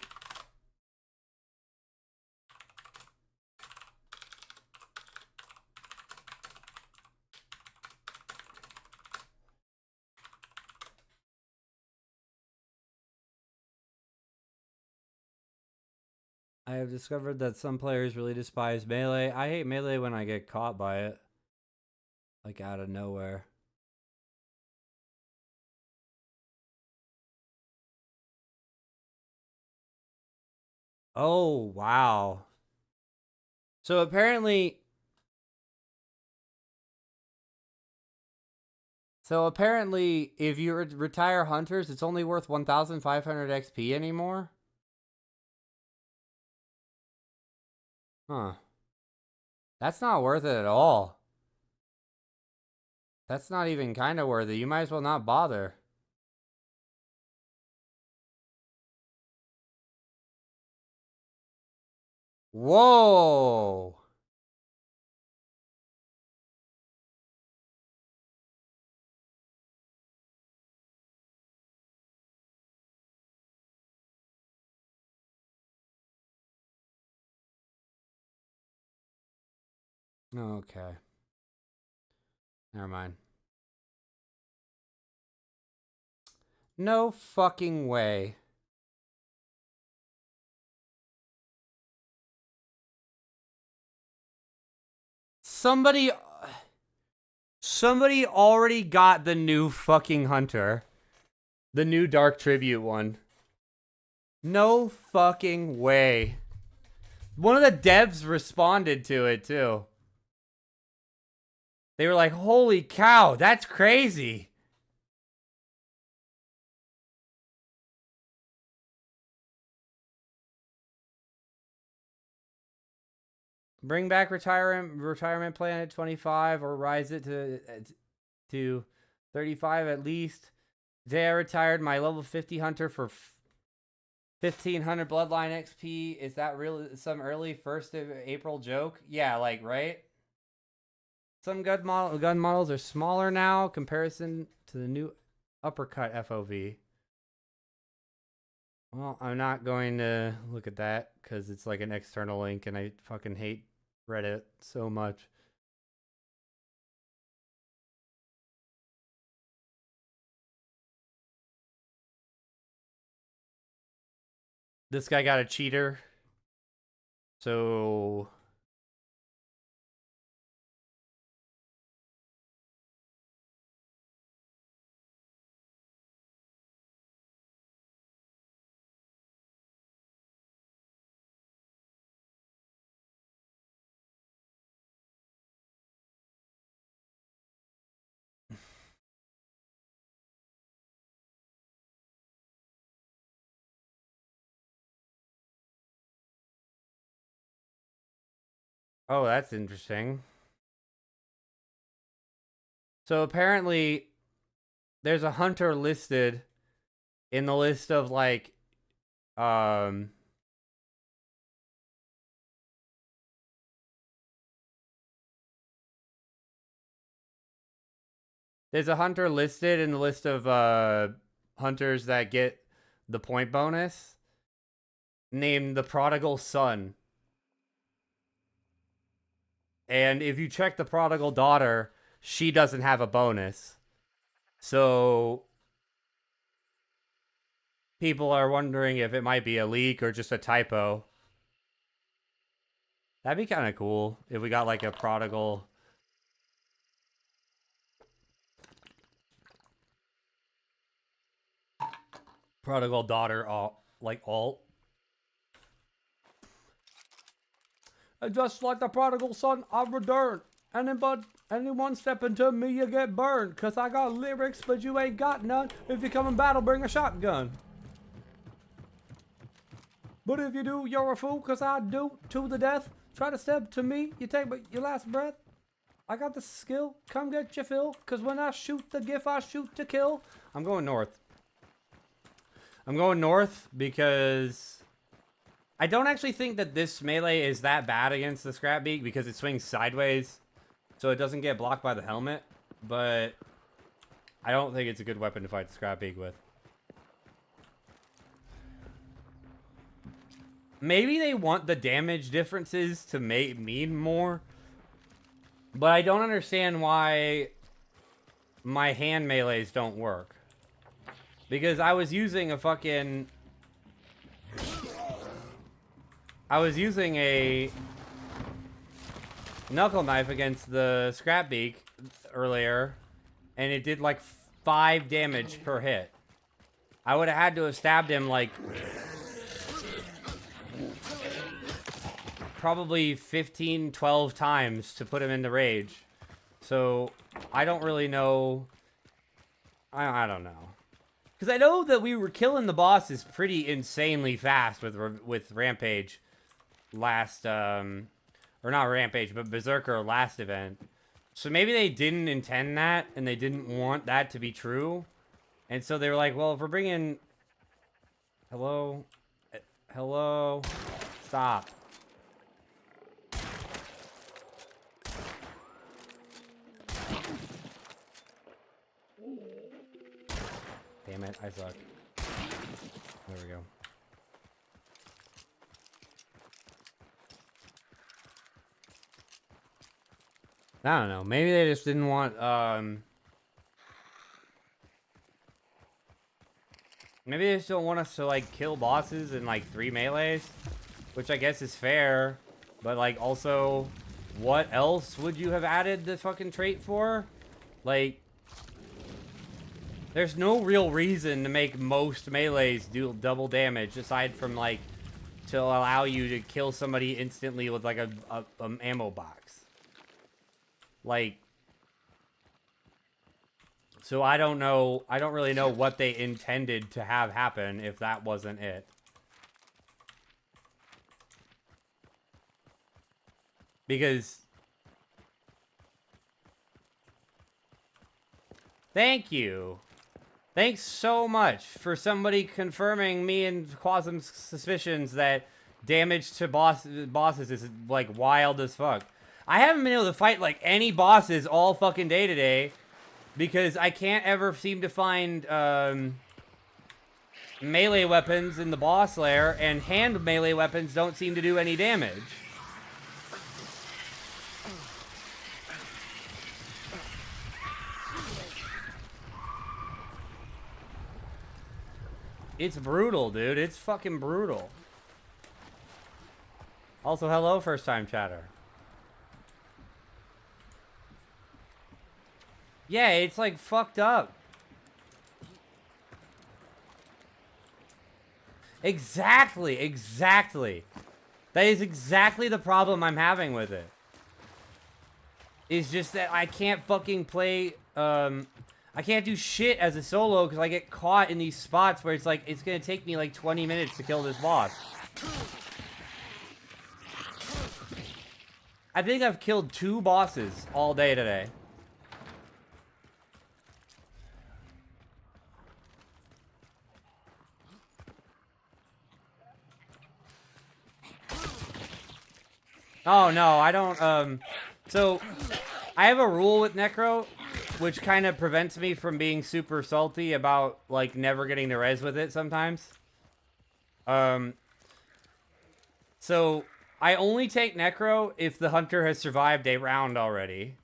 I have discovered that some players really despise melee. I hate melee when I get caught by it. Like, out of nowhere. Oh, wow. So apparently... if you retire hunters, it's only worth 1,500 XP anymore? Huh. That's not worth it at all. That's not even kind of worth it. You might as well not bother. Whoa! Okay. Never mind. No fucking way. Somebody already got the new fucking hunter. The new Dark Tribute one. No fucking way. One of the devs responded to it, too. They were like, holy cow, that's crazy. Bring back retirement plan at 25 or rise it to 35 at least. Today I retired my level 50 hunter for 1,500 bloodline XP. Is that really some early 1st of April joke? Yeah, like, right? Some gun models are smaller now comparison to the new uppercut FOV. Well, I'm not going to look at that because it's like an external link and I fucking hate Reddit so much. This guy got a cheater. So oh, that's interesting. So apparently there's a hunter listed in the list of like there's a hunter listed in the list of hunters that get the point bonus named the Prodigal Son. And if you check the Prodigal Daughter, she doesn't have a bonus. So people are wondering if it might be a leak or just a typo. That'd be kind of cool if we got like a Prodigal Daughter like alt. And just like the Prodigal Son, I return. Anyone step into me, you get burned. Cause I got lyrics, but you ain't got none. If you come in battle, bring a shotgun. But if you do, you're a fool, cause I do to the death. Try to step to me, you take your last breath. I got the skill, come get your fill. Cause when I shoot the gif, I shoot to kill. I'm going north. I'm going north because I don't actually think that this melee is that bad against the Scrap Beak because it swings sideways, so it doesn't get blocked by the helmet. But I don't think it's a good weapon to fight the Scrap Beak with. Maybe they want the damage differences to mean more, but I don't understand why my hand melees don't work. Because I was using a fucking... I was using a knuckle knife against the Scrap Beak earlier, and it did like 5 damage per hit. I would have had to have stabbed him like probably 15, 12 times to put him into rage. So I don't really know. I don't know. Because I know that we were killing the bosses pretty insanely fast with Rampage last, or not Rampage, but Berserker last event. So maybe they didn't intend that, and they didn't want that to be true. And so they were like, well, if we're bringing... Hello? Hello? Stop. Damn it, I suck. There we go. I don't know. Maybe they just didn't want, maybe they just don't want us to, like, kill bosses in, like, 3 melees. Which I guess is fair. But, like, also, what else would you have added the fucking trait for? Like... There's no real reason to make most melees do double damage, aside from, like, to allow you to kill somebody instantly with, like, a ammo box. Like... So I don't know, I don't really know what they intended to have happen if that wasn't it. Because... Thank you. Thanks so much for somebody confirming me and Quasim's suspicions that damage to bosses is, like, wild as fuck. I haven't been able to fight, like, any bosses all fucking day today because I can't ever seem to find, melee weapons in the boss lair, and hand melee weapons don't seem to do any damage. It's brutal, dude. It's fucking brutal. Also, hello, first time chatter. Yeah, it's like fucked up. Exactly, exactly. That is exactly the problem I'm having with it. It's just that I can't fucking play, I can't do shit as a solo because I get caught in these spots where it's like, it's gonna take me like 20 minutes to kill this boss. I think I've killed 2 bosses all day today. Oh, no, I don't, so, I have a rule with Necro, which kind of prevents me from being super salty about, like, never getting to res with it sometimes. So, I only take Necro if the hunter has survived a round already.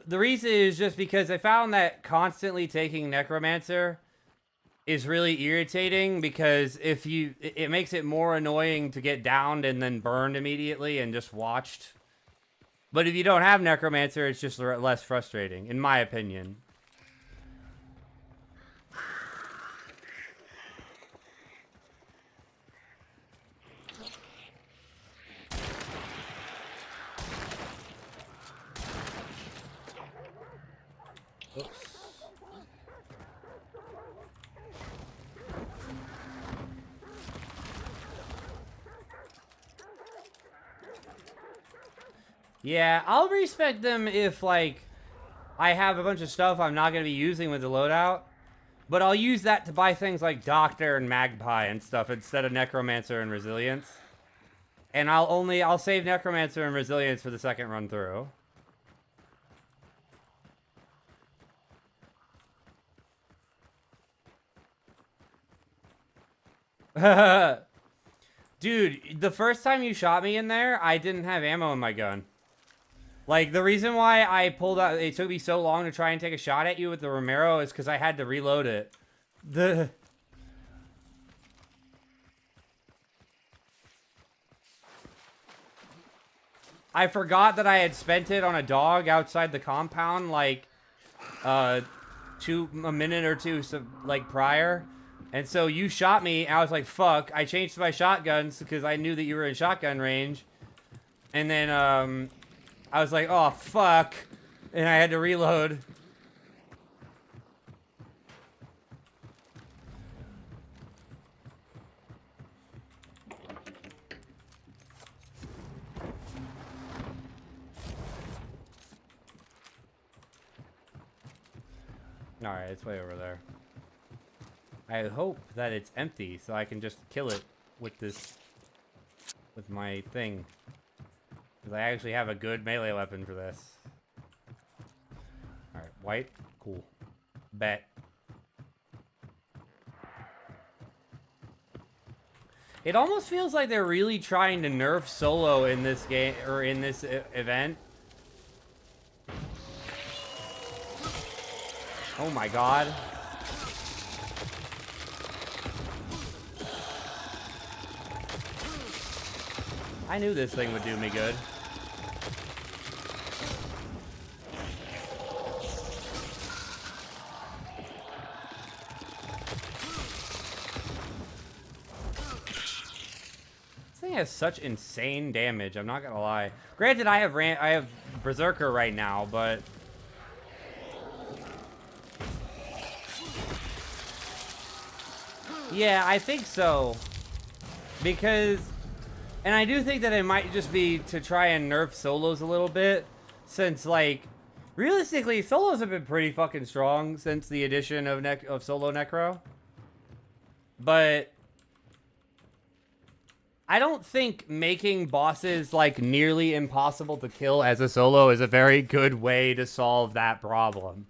The reason is just because I found that constantly taking Necromancer is really irritating because if you, it makes it more annoying to get downed and then burned immediately and just watched. But if you don't have Necromancer, it's just less frustrating, in my opinion. Oops. Yeah, I'll respect them if, like, I have a bunch of stuff I'm not going to be using with the loadout. But I'll use that to buy things like Doctor and Magpie and stuff instead of Necromancer and Resilience. And I'll save Necromancer and Resilience for the second run through. Dude, the first time you shot me in there, I didn't have ammo in my gun. Like, the reason why I pulled out, it took me so long to try and take a shot at you with the Romero is because I had to reload it. I forgot that I had spent it on a dog outside the compound, like, a minute or two, like, prior. And so you shot me, and I was like, fuck. I changed my shotguns because I knew that you were in shotgun range. And then, I was like, oh, fuck. And I had to reload. Alright, it's way over there. I hope that it's empty so I can just kill it with this, with my thing. Because I actually have a good melee weapon for this. Alright, white. Cool. Bet. It almost feels like they're really trying to nerf solo in this game, or in this event. Oh my god. I knew this thing would do me good. This thing has such insane damage, I'm not gonna lie. Granted, I have Berserker right now, but yeah, I think so. Because, and I do think that it might just be to try and nerf solos a little bit, since, like, realistically, solos have been pretty fucking strong since the addition of Solo Necro. But I don't think making bosses, like, nearly impossible to kill as a solo is a very good way to solve that problem.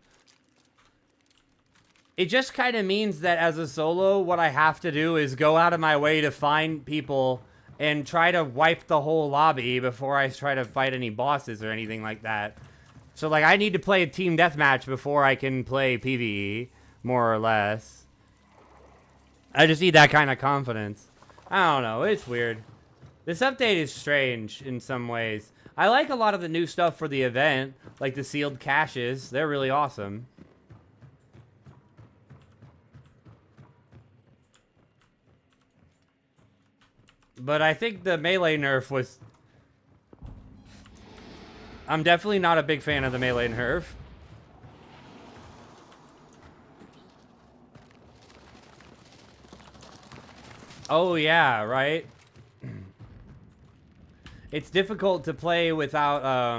It just kind of means that as a solo, what I have to do is go out of my way to find people and try to wipe the whole lobby before I try to fight any bosses or anything like that. So, like, I need to play a team deathmatch before I can play PvE, more or less. I just need that kind of confidence. I don't know, it's weird. This update is strange in some ways. I like a lot of the new stuff for the event, like the sealed caches. They're really awesome. But I think the melee nerf was... I'm definitely not a big fan of the melee nerf. Oh yeah, right? It's difficult to play without,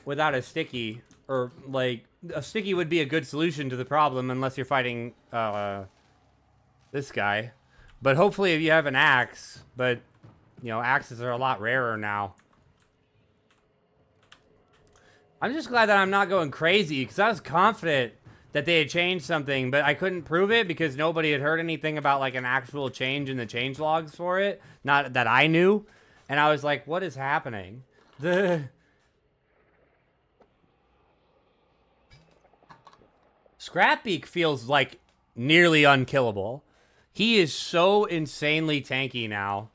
without a sticky. Or, like, a sticky would be a good solution to the problem unless you're fighting, this guy. But hopefully if you have an axe, but, you know, axes are a lot rarer now. I'm just glad that I'm not going crazy, because I was confident that they had changed something, but I couldn't prove it because nobody had heard anything about, like, an actual change in the change logs for it. Not that I knew. And I was like, what is happening? Scrapbeak feels, like, nearly unkillable. He is so insanely tanky now.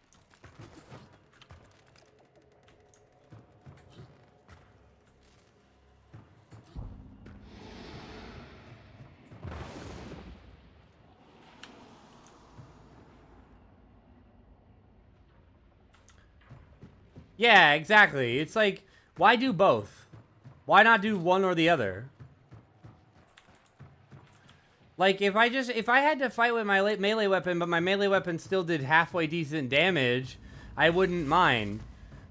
Yeah, exactly. It's like, why do both? Why not do one or the other? Like, if I had to fight with my melee weapon, but my melee weapon still did halfway decent damage, I wouldn't mind.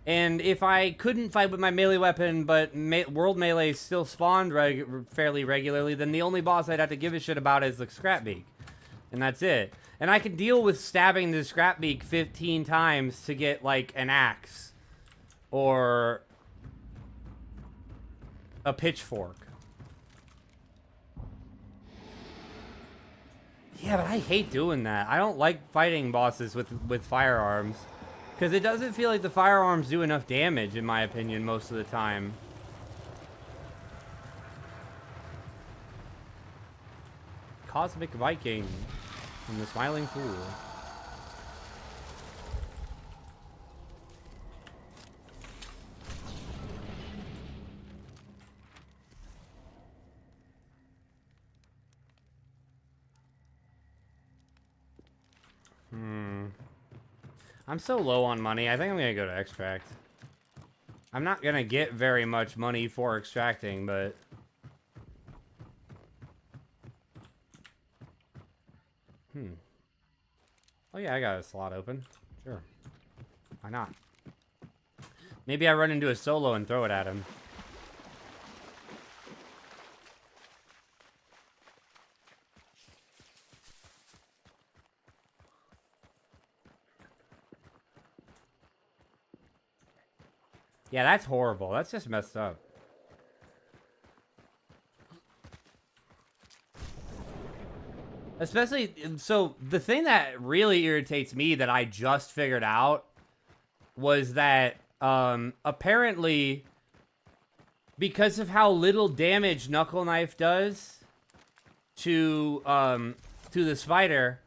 And if I couldn't fight with my melee weapon, but World Melee still spawned fairly regularly, then the only boss I'd have to give a shit about is the Scrapbeak. And that's it. And I could deal with stabbing the Scrapbeak 15 times to get, like, an axe. Or a pitchfork. Yeah, but I hate doing that. I don't like fighting bosses with firearms. Because it doesn't feel like the firearms do enough damage, in my opinion, most of the time. Cosmic Viking from the Smiling Pool. I'm so low on money. I think I'm gonna go to extract. I'm not gonna get very much money for extracting, but... Oh yeah, I got a slot open. Sure. Why not? Maybe I run into a solo and throw it at him. Yeah, that's horrible. That's just messed up. Especially, so the thing that really irritates me that I just figured out was that apparently because of how little damage Knuckle Knife does to the spider,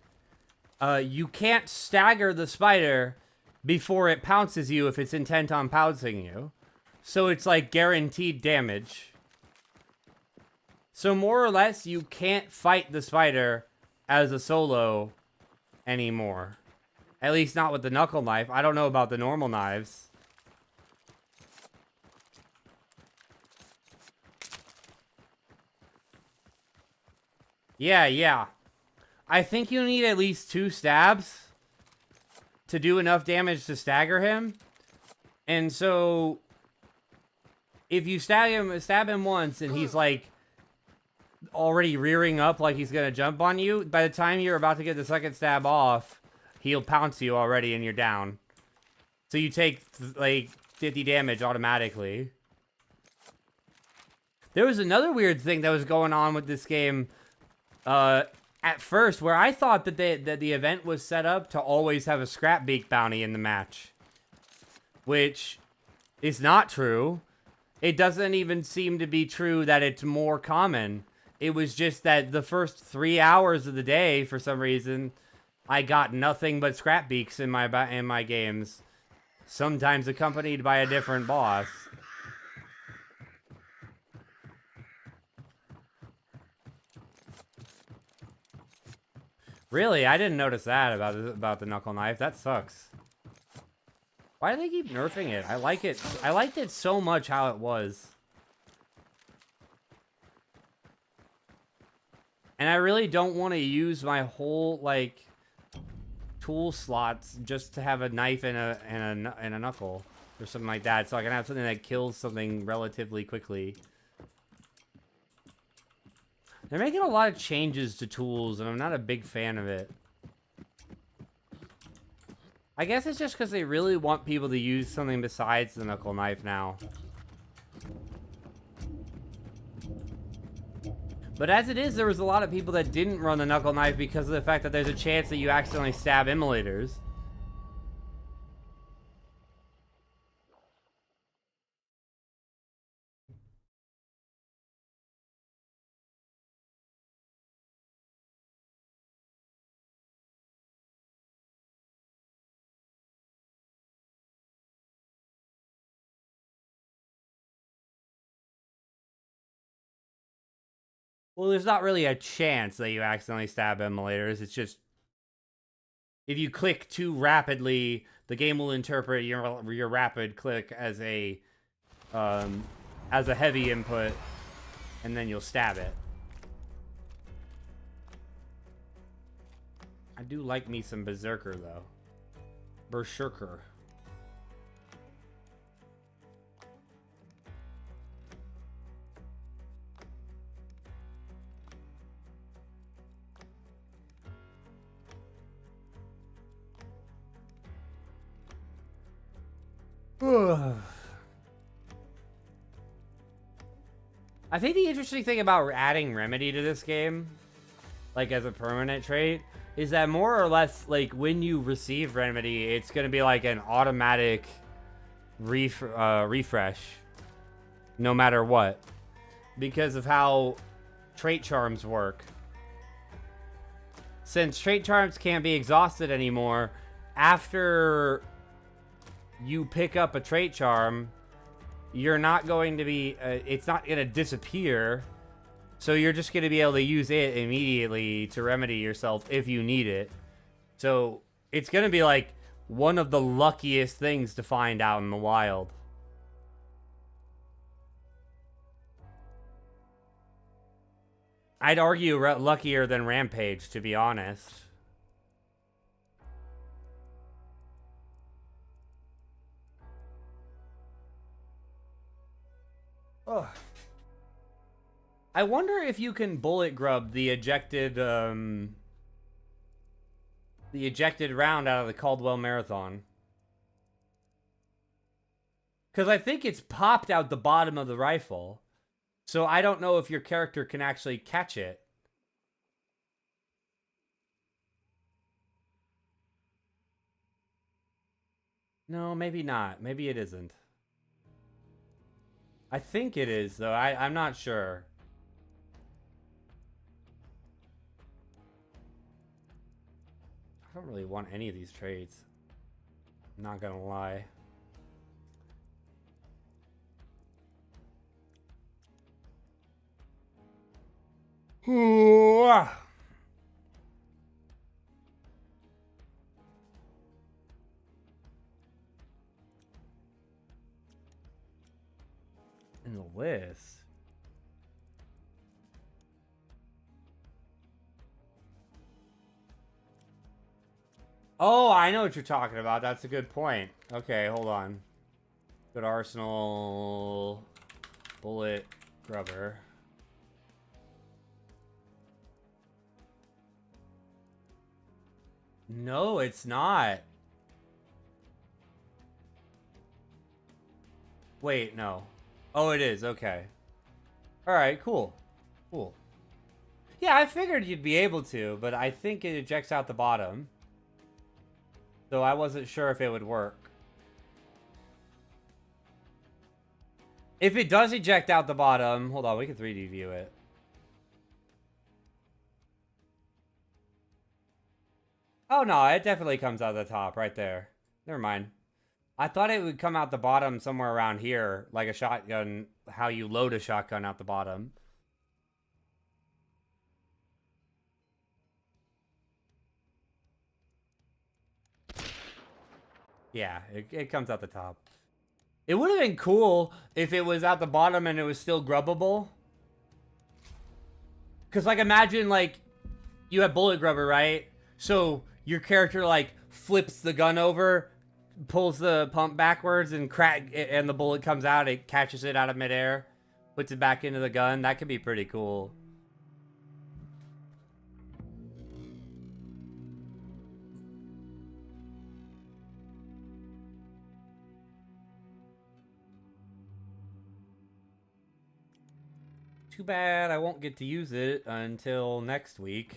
you can't stagger the spider before it pounces you if it's intent on pouncing you. So it's like guaranteed damage. So more or less, you can't fight the spider as a solo anymore. At least not with the Knuckle Knife. I don't know about the normal knives. Yeah. I think you need at least 2 stabs to do enough damage to stagger him. And so if you stab him once and he's like already rearing up like he's gonna jump on you, by the time you're about to get the second stab off, he'll pounce you already and you're down. So you take like 50 damage automatically. There was another weird thing that was going on with this game at first, where I thought that the event was set up to always have a scrap beak bounty in the match, which is not true. It doesn't even seem to be true that it's more common. It was just that the first 3 hours of the day, for some reason, I got nothing but scrap beaks in my games, sometimes accompanied by a different boss. Really? I didn't notice that about the knuckle knife. That sucks. Why do they keep nerfing it? I like it. I liked it so much how it was. And I really don't want to use my whole, like, tool slots just to have a knife and a knuckle or something like that, so I can have something that kills something relatively quickly. They're making a lot of changes to tools, and I'm not a big fan of it. I guess it's just because they really want people to use something besides the knuckle knife now. But as it is, there was a lot of people that didn't run the knuckle knife because of the fact that there's a chance that you accidentally stab immolators. Well, there's not really a chance that you accidentally stab immolators. It's just, if you click too rapidly, the game will interpret your rapid click as a heavy input, and then you'll stab it. I do like me some Berserker, though. Berserker. I think the interesting thing about adding Remedy to this game, like as a permanent trait, is that more or less, like, when you receive Remedy, it's going to be like an automatic refresh, no matter what, because of how trait charms work. Since trait charms can't be exhausted anymore, after you pick up a trait charm, you're not going to be, it's not going to disappear, so you're just going to be able to use it immediately to remedy yourself if you need it. So it's going to be like one of the luckiest things to find out in the wild. I'd argue luckier than Rampage, to be honest. Ugh. I wonder if you can bullet grub the ejected round out of the Caldwell Marathon. Because I think it's popped out the bottom of the rifle. So I don't know if your character can actually catch it. No, maybe not. Maybe it isn't. I think it is, though. I'm not sure. I don't really want any of these traits. I'm not gonna lie. In the list. Oh, I know what you're talking about. That's a good point. Okay, hold on. Good arsenal. Bullet grubber. No, it's not. Wait, no. Oh, it is. Okay. All right, cool. Cool. Yeah, I figured you'd be able to, but I think it ejects out the bottom. So I wasn't sure if it would work. If it does eject out the bottom, hold on, we can 3D view it. Oh no, it definitely comes out the top right there. Never mind. I thought it would come out the bottom somewhere around here, like a shotgun, how you load a shotgun out the bottom. Yeah, it comes out the top. It would have been cool if it was at the bottom and it was still grubbable. Because, like, imagine, like, you have bullet grubber, right? So your character, like, flips the gun over, pulls the pump backwards, and and the bullet comes out. It catches it out of midair, puts it back into the gun. That could be pretty cool. Too bad I won't get to use it until next week.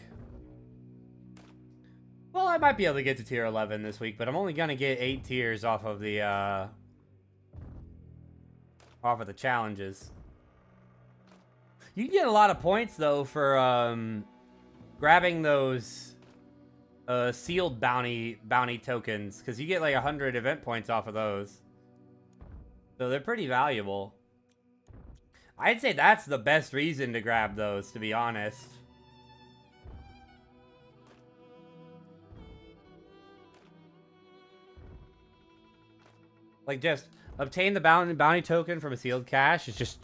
Well, I might be able to get to tier 11 this week, but I'm only gonna get 8 tiers off of the challenges. You can get a lot of points though for grabbing those sealed bounty tokens, because you get like 100 event points off of those. So they're pretty valuable. I'd say that's the best reason to grab those, to be honest. Like, just obtain the bounty token from a sealed cache is just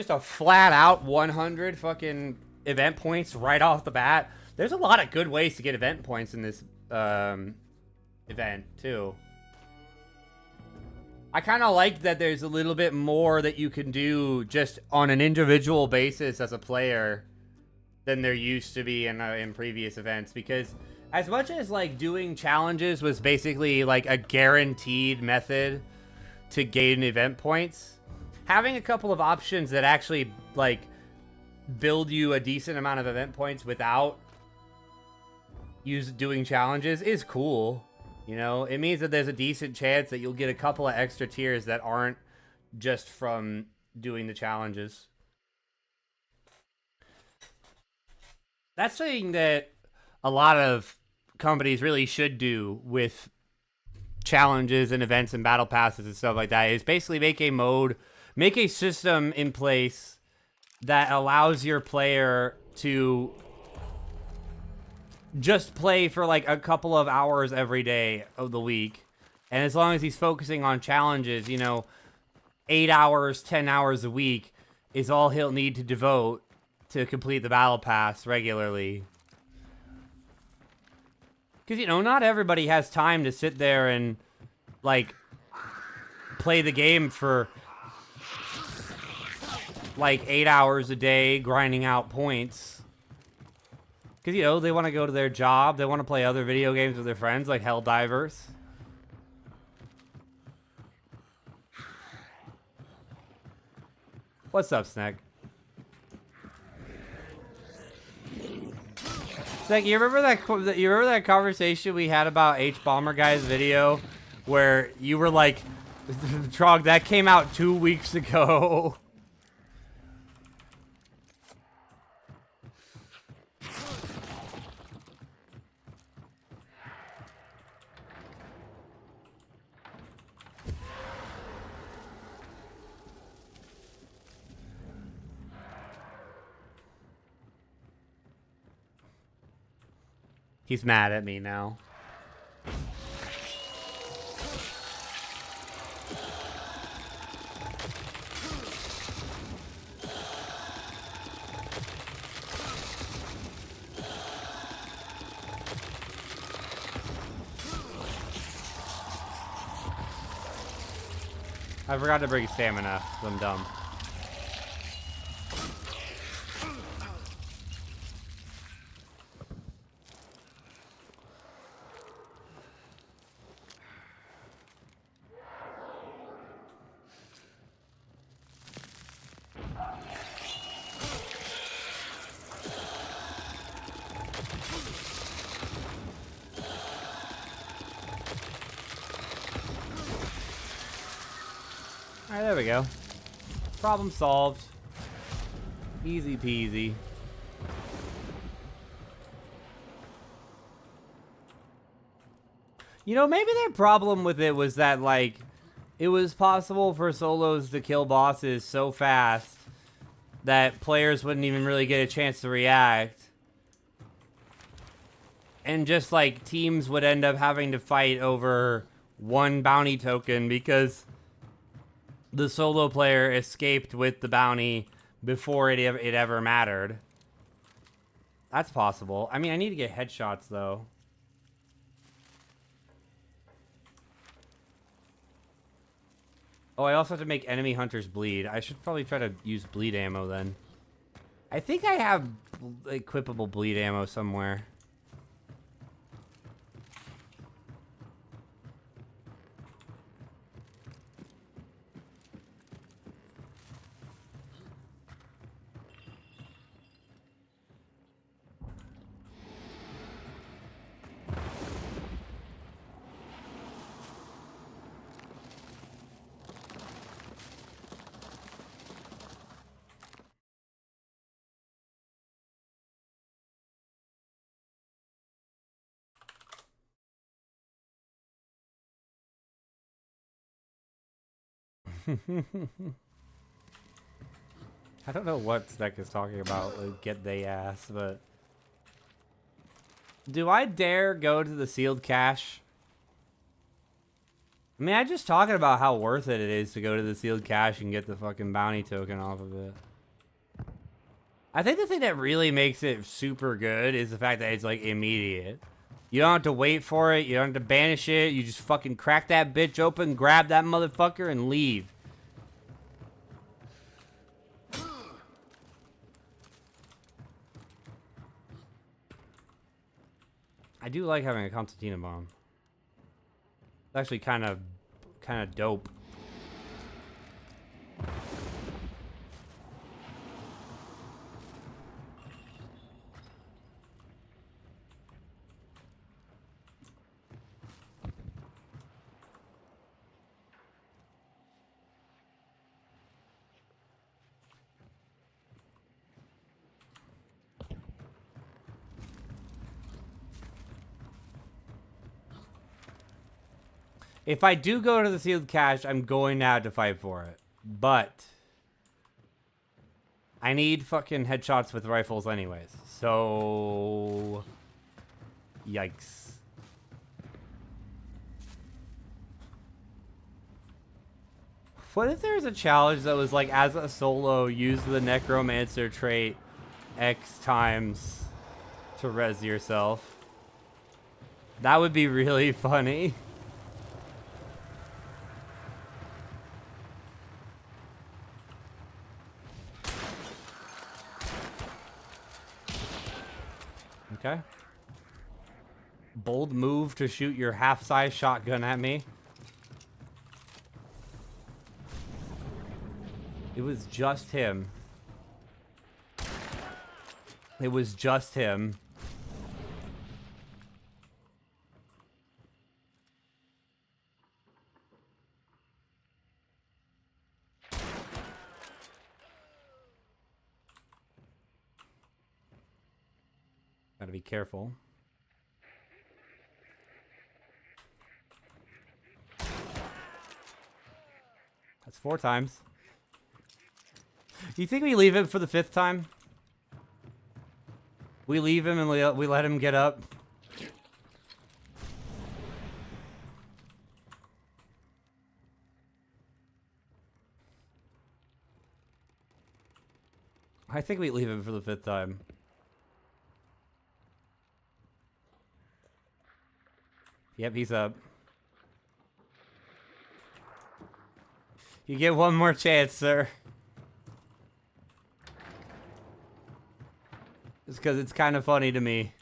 a flat out 100 fucking event points right off the bat. There's a lot of good ways to get event points in this event too. I kind of like that there's a little bit more that you can do just on an individual basis as a player than there used to be in previous events, because as much as like doing challenges was basically like a guaranteed method to gain event points, having a couple of options that actually like build you a decent amount of event points without doing challenges is cool. You know, it means that there's a decent chance that you'll get a couple of extra tiers that aren't just from doing the challenges. That's something that a lot of companies really should do with challenges and events and battle passes and stuff like that, is basically make a system in place that allows your player to just play for like a couple of hours every day of the week. And as long as he's focusing on challenges, you know, 8 hours, 10 hours a week is all he'll need to devote to complete the battle pass regularly. Because, you know, not everybody has time to sit there and, like, play the game for, like, 8 hours a day, grinding out points. Because, you know, they want to go to their job. They want to play other video games with their friends, like Helldivers. What's up, Snag? Snag, you remember that conversation we had about H-Bomber Guy's video? Where you were like, Trog, that came out 2 weeks ago. He's mad at me now. I forgot to bring stamina. I'm dumb. Alright, there we go. Problem solved. Easy peasy. You know, maybe their problem with it was that, like, it was possible for solos to kill bosses so fast that players wouldn't even really get a chance to react. And just, like, teams would end up having to fight over one bounty token because the solo player escaped with the bounty before it ever mattered. That's possible. I mean, I need to get headshots, though. Oh, I also have to make enemy hunters bleed. I should probably try to use bleed ammo then. I think I have equipable bleed ammo somewhere. I don't know what Stek is talking about, like, get they ass, but... Do I dare go to the sealed cache? I mean, I'm just talking about how worth it is to go to the sealed cache and get the fucking bounty token off of it. I think the thing that really makes it super good is the fact that it's, like, immediate. You don't have to wait for it, you don't have to banish it, you just fucking crack that bitch open, grab that motherfucker, and leave. I do like having a concertina bomb. It's actually kind of dope. If I do go to the sealed cache, I'm going to have to fight for it. But I need fucking headshots with rifles anyways. So... Yikes. What if there's a challenge that was like, as a solo, use the Necromancer trait X times to res yourself? That would be really funny. Okay. Bold move to shoot your half-size shotgun at me. It was just him. It was just him. Gotta be careful. That's 4 times. Do you think we leave him for the 5th time? We leave him and we let him get up? I think we leave him for the 5th time. Yep, he's up. You get one more chance, sir. Just because it's kind of funny to me.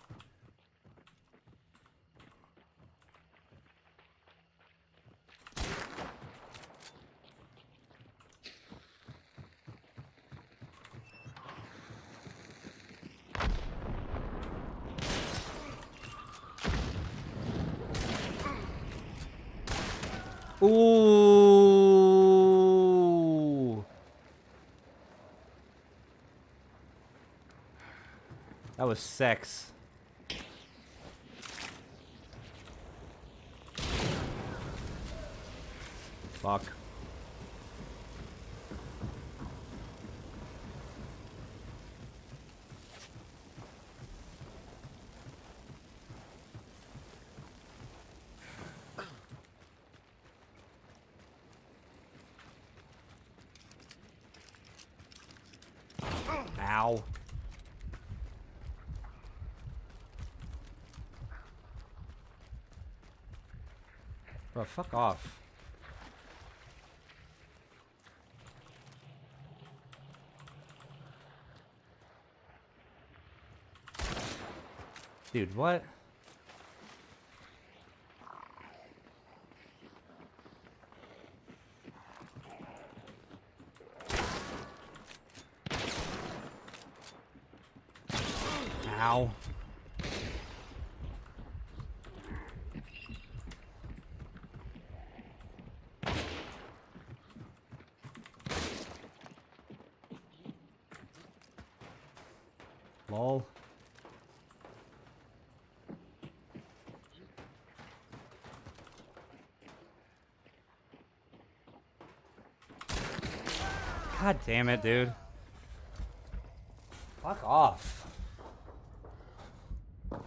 Ooh. That was sex. Fuck. Ow. Bro, fuck off. Dude, what? Ow. Lol. God damn it, dude. Fuck off. Let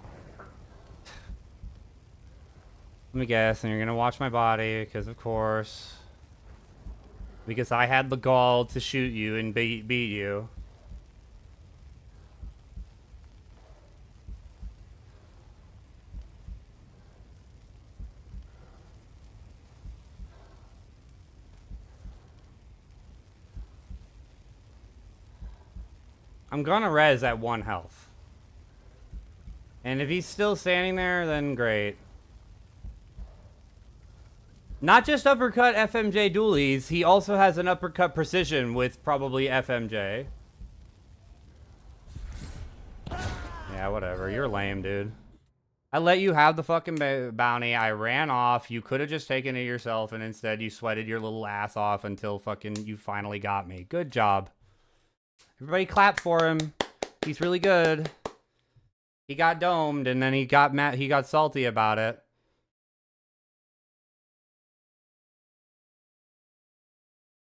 me guess, and you're gonna watch my body, because of course. Because I had the gall to shoot you and beat you. I'm gonna res at 1 health. And if he's still standing there, then great. Not just uppercut FMJ dualies, he also has an uppercut precision with probably FMJ. Yeah, whatever. You're lame, dude. I let you have the fucking bounty. I ran off. You could have just taken it yourself, and instead you sweated your little ass off until fucking you finally got me. Good job. Everybody clap for him. He's really good. He got domed, and then he got mad. He got salty about it.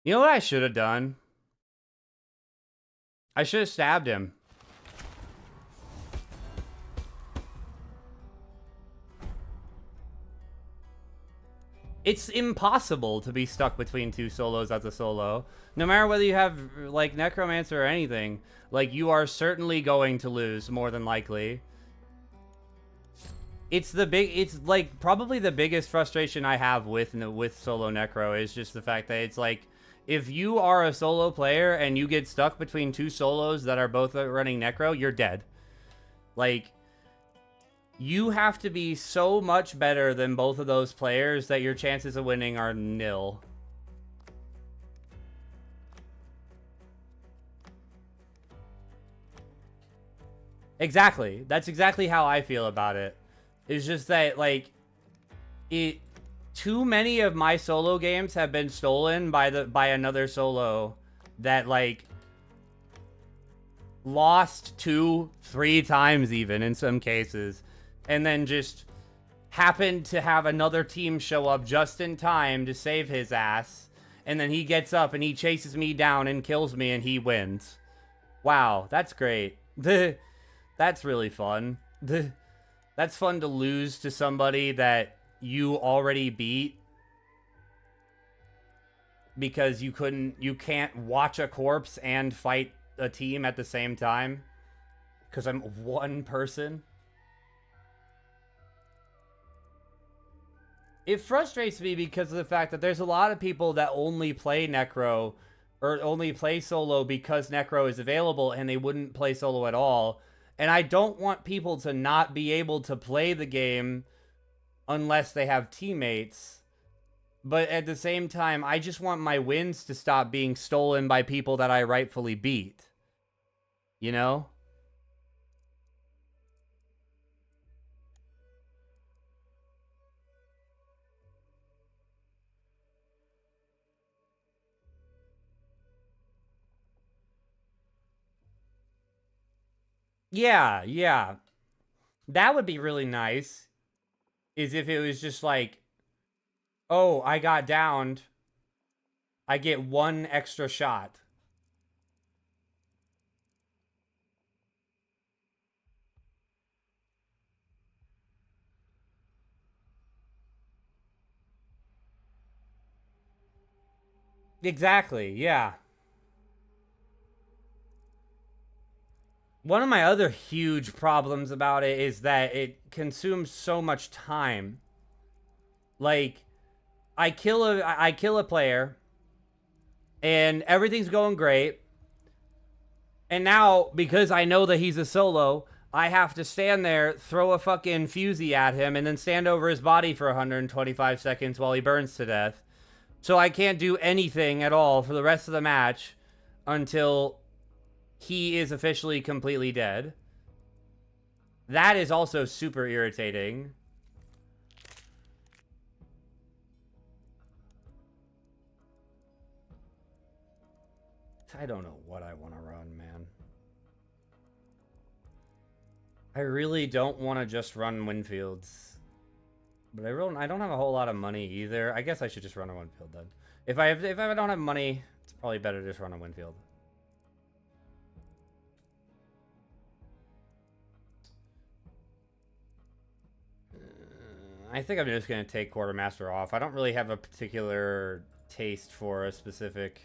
You know what I should have done? I should have stabbed him. It's impossible to be stuck between 2 solos as a solo. No matter whether you have, like, Necromancer or anything, like, you are certainly going to lose, more than likely. It's like, probably the biggest frustration I have with solo Necro is just the fact that it's like, if you are a solo player and you get stuck between 2 solos that are both running Necro, you're dead. Like, you have to be so much better than both of those players that your chances of winning are nil. Exactly. That's exactly how I feel about it. It's just that, like, too many of my solo games have been stolen by another solo that, like, lost 2-3 times even in some cases, and then just happened to have another team show up just in time to save his ass, and then he gets up and he chases me down and kills me and he wins. Wow, that's great. That's really fun. That's fun to lose to somebody that you already beat because you can't watch a corpse and fight a team at the same time because I'm one person. It frustrates me because of the fact that there's a lot of people that only play Necro or only play solo because Necro is available and they wouldn't play solo at all. And I don't want people to not be able to play the game unless they have teammates. But at the same time, I just want my wins to stop being stolen by people that I rightfully beat. You know? Yeah, yeah. That would be really nice. Is if it was just like, oh, I got downed. I get one extra shot. Exactly, yeah. One of my other huge problems about it is that it consumes so much time. Like, I kill a player, and everything's going great. And now, because I know that he's a solo, I have to stand there, throw a fucking fusee at him, and then stand over his body for 125 seconds while he burns to death. So I can't do anything at all for the rest of the match until he is officially completely dead. That is also super irritating. I don't know what I want to run, man. I really don't want to just run Winfields. But I don't have a whole lot of money either. I guess I should just run a Winfield then. If I don't have money, it's probably better to just run a Winfield. I think I'm just going to take Quartermaster off. I don't really have a particular taste for a specific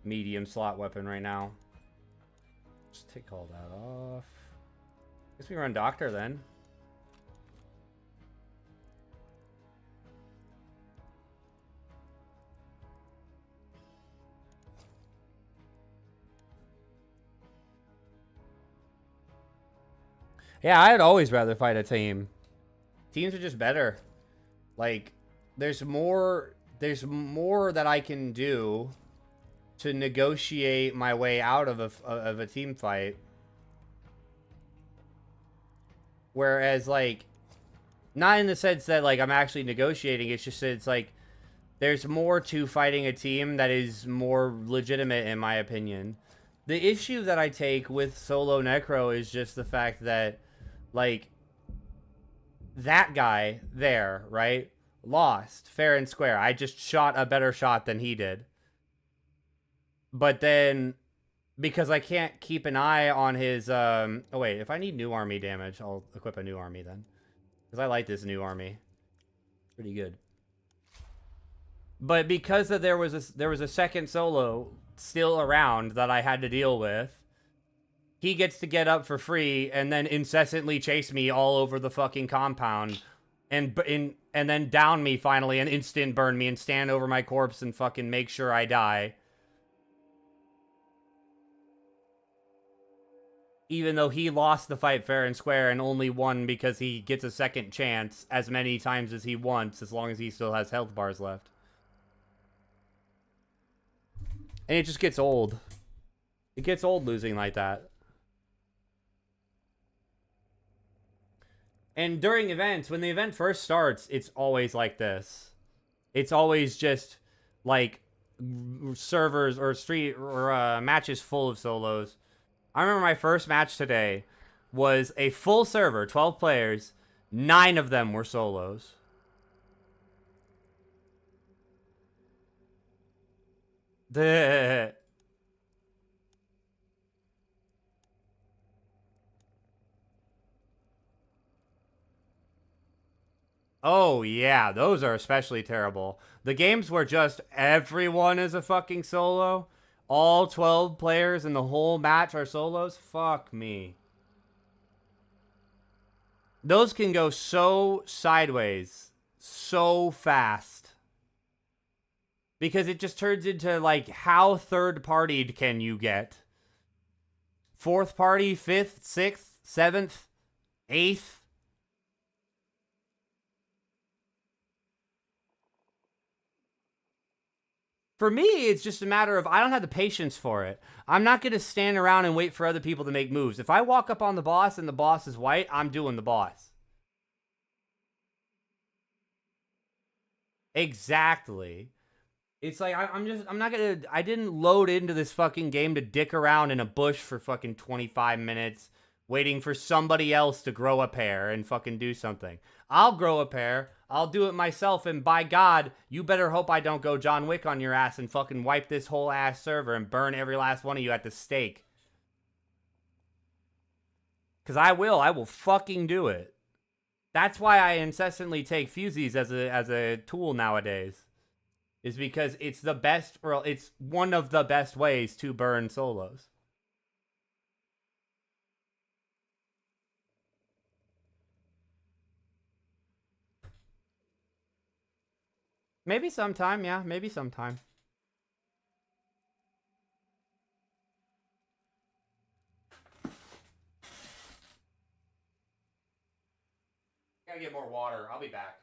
medium slot weapon right now. Just take all that off. Guess we run Doctor then. Yeah, I'd always rather fight a team. Teams are just better. Like, there's more that I can do to negotiate my way out of a team fight. Whereas, like, not in the sense that, like, I'm actually negotiating. It's just that it's like, there's more to fighting a team that is more legitimate, in my opinion. The issue that I take with solo Necro is just the fact that, like, that guy there, right? Lost, fair and square. I just shot a better shot than he did. But then, because I can't keep an eye on his, oh wait, if I need new army damage, I'll equip a new army then. Because I like this new army. Pretty good. But because there was a second solo still around that I had to deal with, he gets to get up for free and then incessantly chase me all over the fucking compound and then down me finally and instant burn me and stand over my corpse and fucking make sure I die. Even though he lost the fight fair and square and only won because he gets a second chance as many times as he wants, as long as he still has health bars left. And it just gets old. It gets old losing like that. And during events, when the event first starts, it's always like this. It's always just like servers or matches full of solos. I remember my first match today was a full server, 12 players. 9 of them were solos. Oh, yeah, those are especially terrible. The games where just everyone is a fucking solo, all 12 players in the whole match are solos, fuck me. Those can go so sideways, so fast. Because it just turns into, like, how third-partied can you get? Fourth party, fifth, sixth, seventh, eighth? For me, it's just a matter of I don't have the patience for it. I'm not going to stand around and wait for other people to make moves. If I walk up on the boss and the boss is white, I'm doing the boss. Exactly. It's like, I didn't load into this fucking game to dick around in a bush for fucking 25 minutes waiting for somebody else to grow a pair and fucking do something. I'll grow a pair, I'll do it myself, and by God, you better hope I don't go John Wick on your ass and fucking wipe this whole ass server and burn every last one of you at the stake. Because I will fucking do it. That's why I incessantly take fusies as a tool nowadays. Is because it's the best, or it's one of the best ways to burn solos. Maybe sometime, yeah, maybe sometime. Gotta get more water. I'll be back.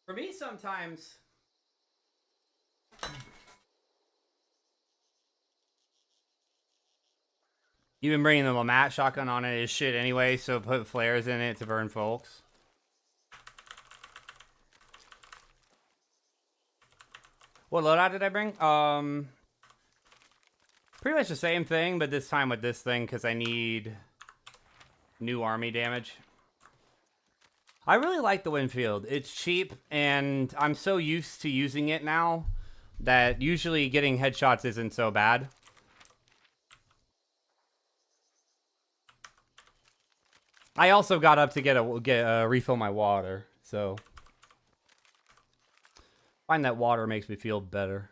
For me, sometimes... You've been bringing the Lamat shotgun on it is shit anyway, so put flares in it to burn folks. What loadout did I bring? Pretty much the same thing, but this time with this thing, because I need new army damage. I really like the Winfield. It's cheap, and I'm so used to using it now that usually getting headshots isn't so bad. I also got up to get a refill my water, so find that water makes me feel better.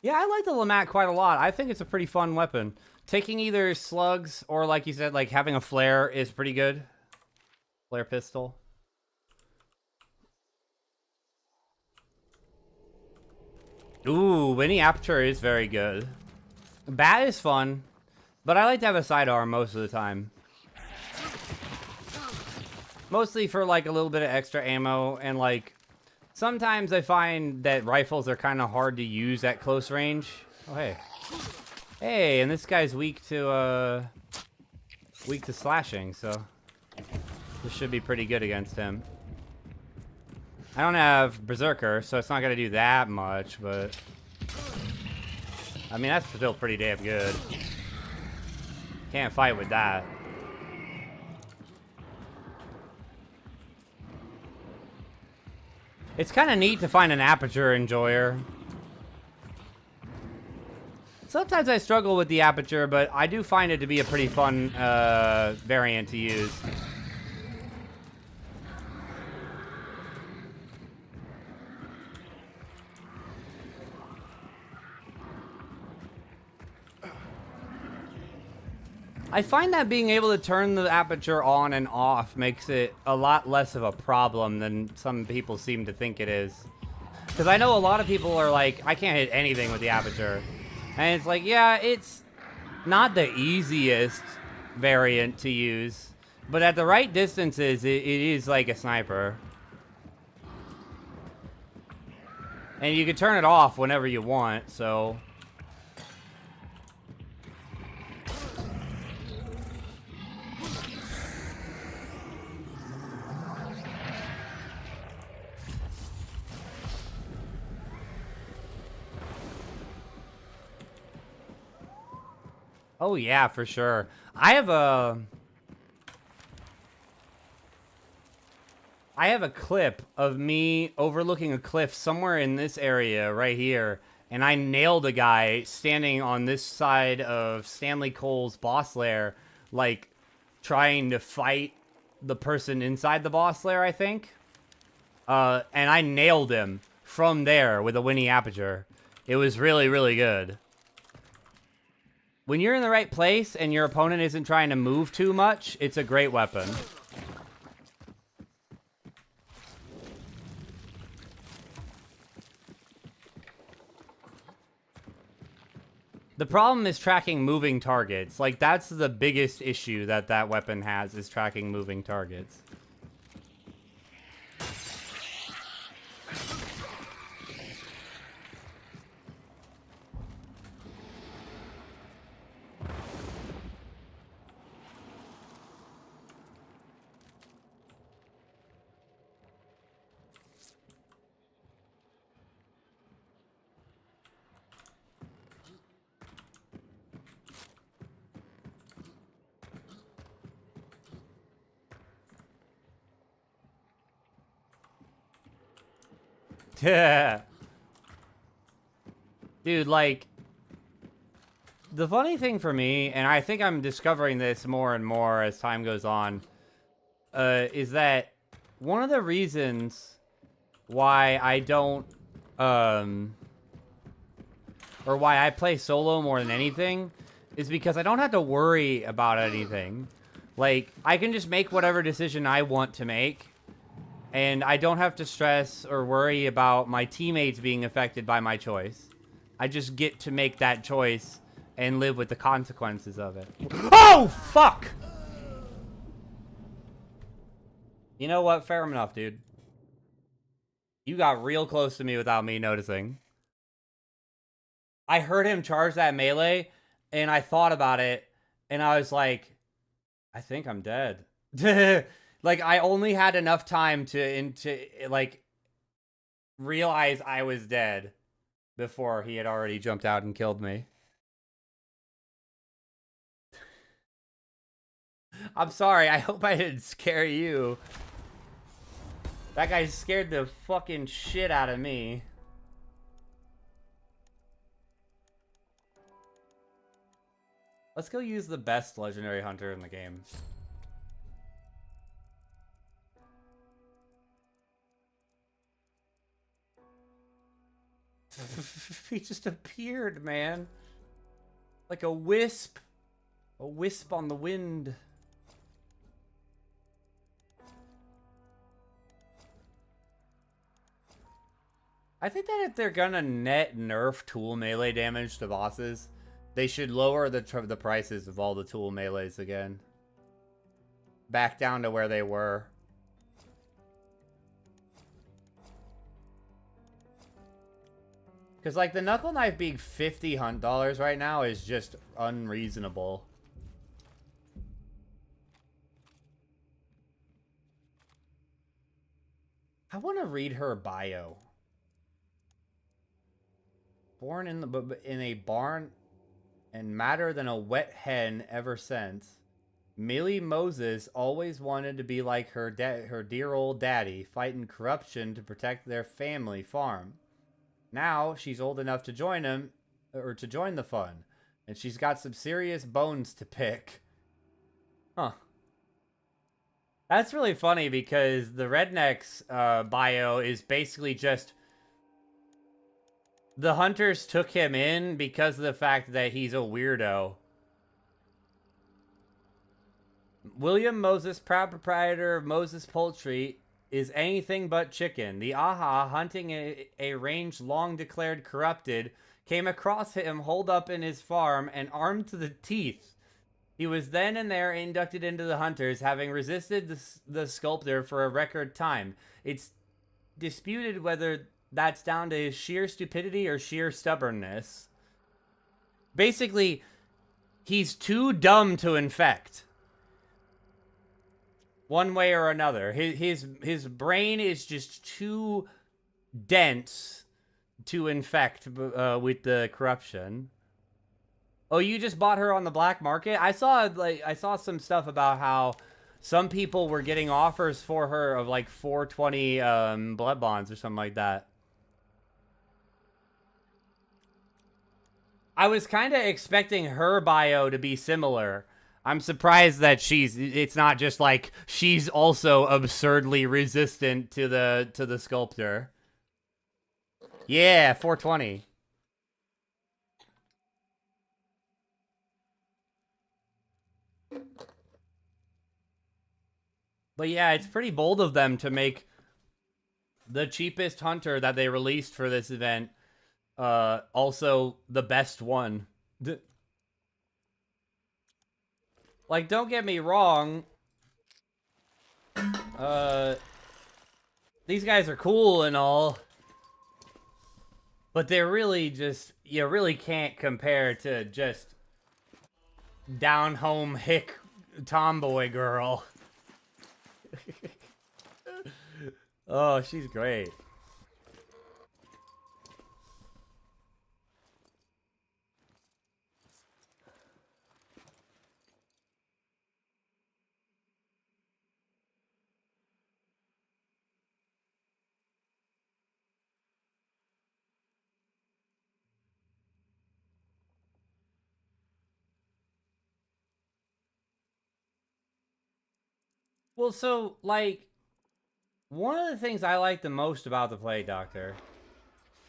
Yeah, I like the Lamat quite a lot. I think it's a pretty fun weapon. Taking either slugs or, like you said, like having a flare is pretty good. Flare pistol. Ooh, Winnie Aperture is very good. Bat is fun, but I like to have a sidearm most of the time. Mostly for like a little bit of extra ammo, and like sometimes I find that rifles are kind of hard to use at close range. Oh hey. Hey, and this guy's weak to slashing, so this should be pretty good against him. I don't have Berserker, so it's not gonna do that much, but I mean that's still pretty damn good. Can't fight with that. It's kind of neat to find an Aperture enjoyer. Sometimes I struggle with the Aperture, but I do find it to be a pretty fun variant to use. I find that being able to turn the Aperture on and off makes it a lot less of a problem than some people seem to think it is. Because I know a lot of people are like, I can't hit anything with the Aperture. And it's like, yeah, it's not the easiest variant to use, but at the right distances, it is like a sniper. And you can turn it off whenever you want, so... Oh yeah, for sure. I have a clip of me overlooking a cliff somewhere in this area right here, and I nailed a guy standing on this side of Stanley Cole's boss lair, like trying to fight the person inside the boss lair, I think. And I nailed him from there with a Winnie Aperture. It was really, really good. When you're in the right place and your opponent isn't trying to move too much, it's a great weapon. The problem is tracking moving targets. Like, that's the biggest issue that that weapon has, is tracking moving targets. Yeah. Dude, like, the funny thing for me, and I think I'm discovering this more and more as time goes on, is that one of the reasons why I don't, or why I play solo more than anything, is because I don't have to worry about anything. Like, I can just make whatever decision I want to make, and I don't have to stress or worry about my teammates being affected by my choice. I just get to make that choice and live with the consequences of it. Oh, fuck! You know what? Fair enough, dude. You got real close to me without me noticing. I heard him charge that melee, and I thought about it, and I was like, I think I'm dead. Like, I only had enough time to like, realize I was dead before he had already jumped out and killed me. I'm sorry. I hope I didn't scare you. That guy scared the fucking shit out of me. Let's go use the best legendary hunter in the game. He just appeared, man. Like a wisp. A wisp on the wind. I think that if they're gonna net nerf tool melee damage to bosses, they should lower the prices of all the tool melees again. Back down to where they were. Because, like, the Knuckle Knife being $50 hunt dollars right now is just unreasonable. I want to read her bio. Born in a barn and madder than a wet hen ever since. Millie Moses always wanted to be like her dear old daddy, fighting corruption to protect their family farm. Now she's old enough to join him, or to join the fun, and she's got some serious bones to pick. Huh. That's really funny because the Redneck's bio is basically just the hunters took him in because of the fact that he's a weirdo. William Moses, proud proprietor of Moses Poultry, is anything but chicken. The Aha, hunting a range long declared corrupted, came across him holed up in his farm and armed to the teeth. He was then and there inducted into the Hunters, having resisted the sculptor for a record time. It's disputed whether that's down to his sheer stupidity or sheer stubbornness. Basically, he's too dumb to infect. One way or another. His brain is just too dense to infect with the corruption. Oh, you just bought her on the black market? I saw some stuff about how some people were getting offers for her of like 420 blood bonds or something like that. I was kind of expecting her bio to be similar. I'm surprised that it's not just like she's also absurdly resistant to the sculptor. Yeah, 420. But yeah, it's pretty bold of them to make the cheapest hunter that they released for this event also the best one. Like, don't get me wrong. These guys are cool and all. But they're really just, you really can't compare to just down-home hick tomboy girl. Oh, she's great. Well, so, like, one of the things I like the most about the Plague Doctor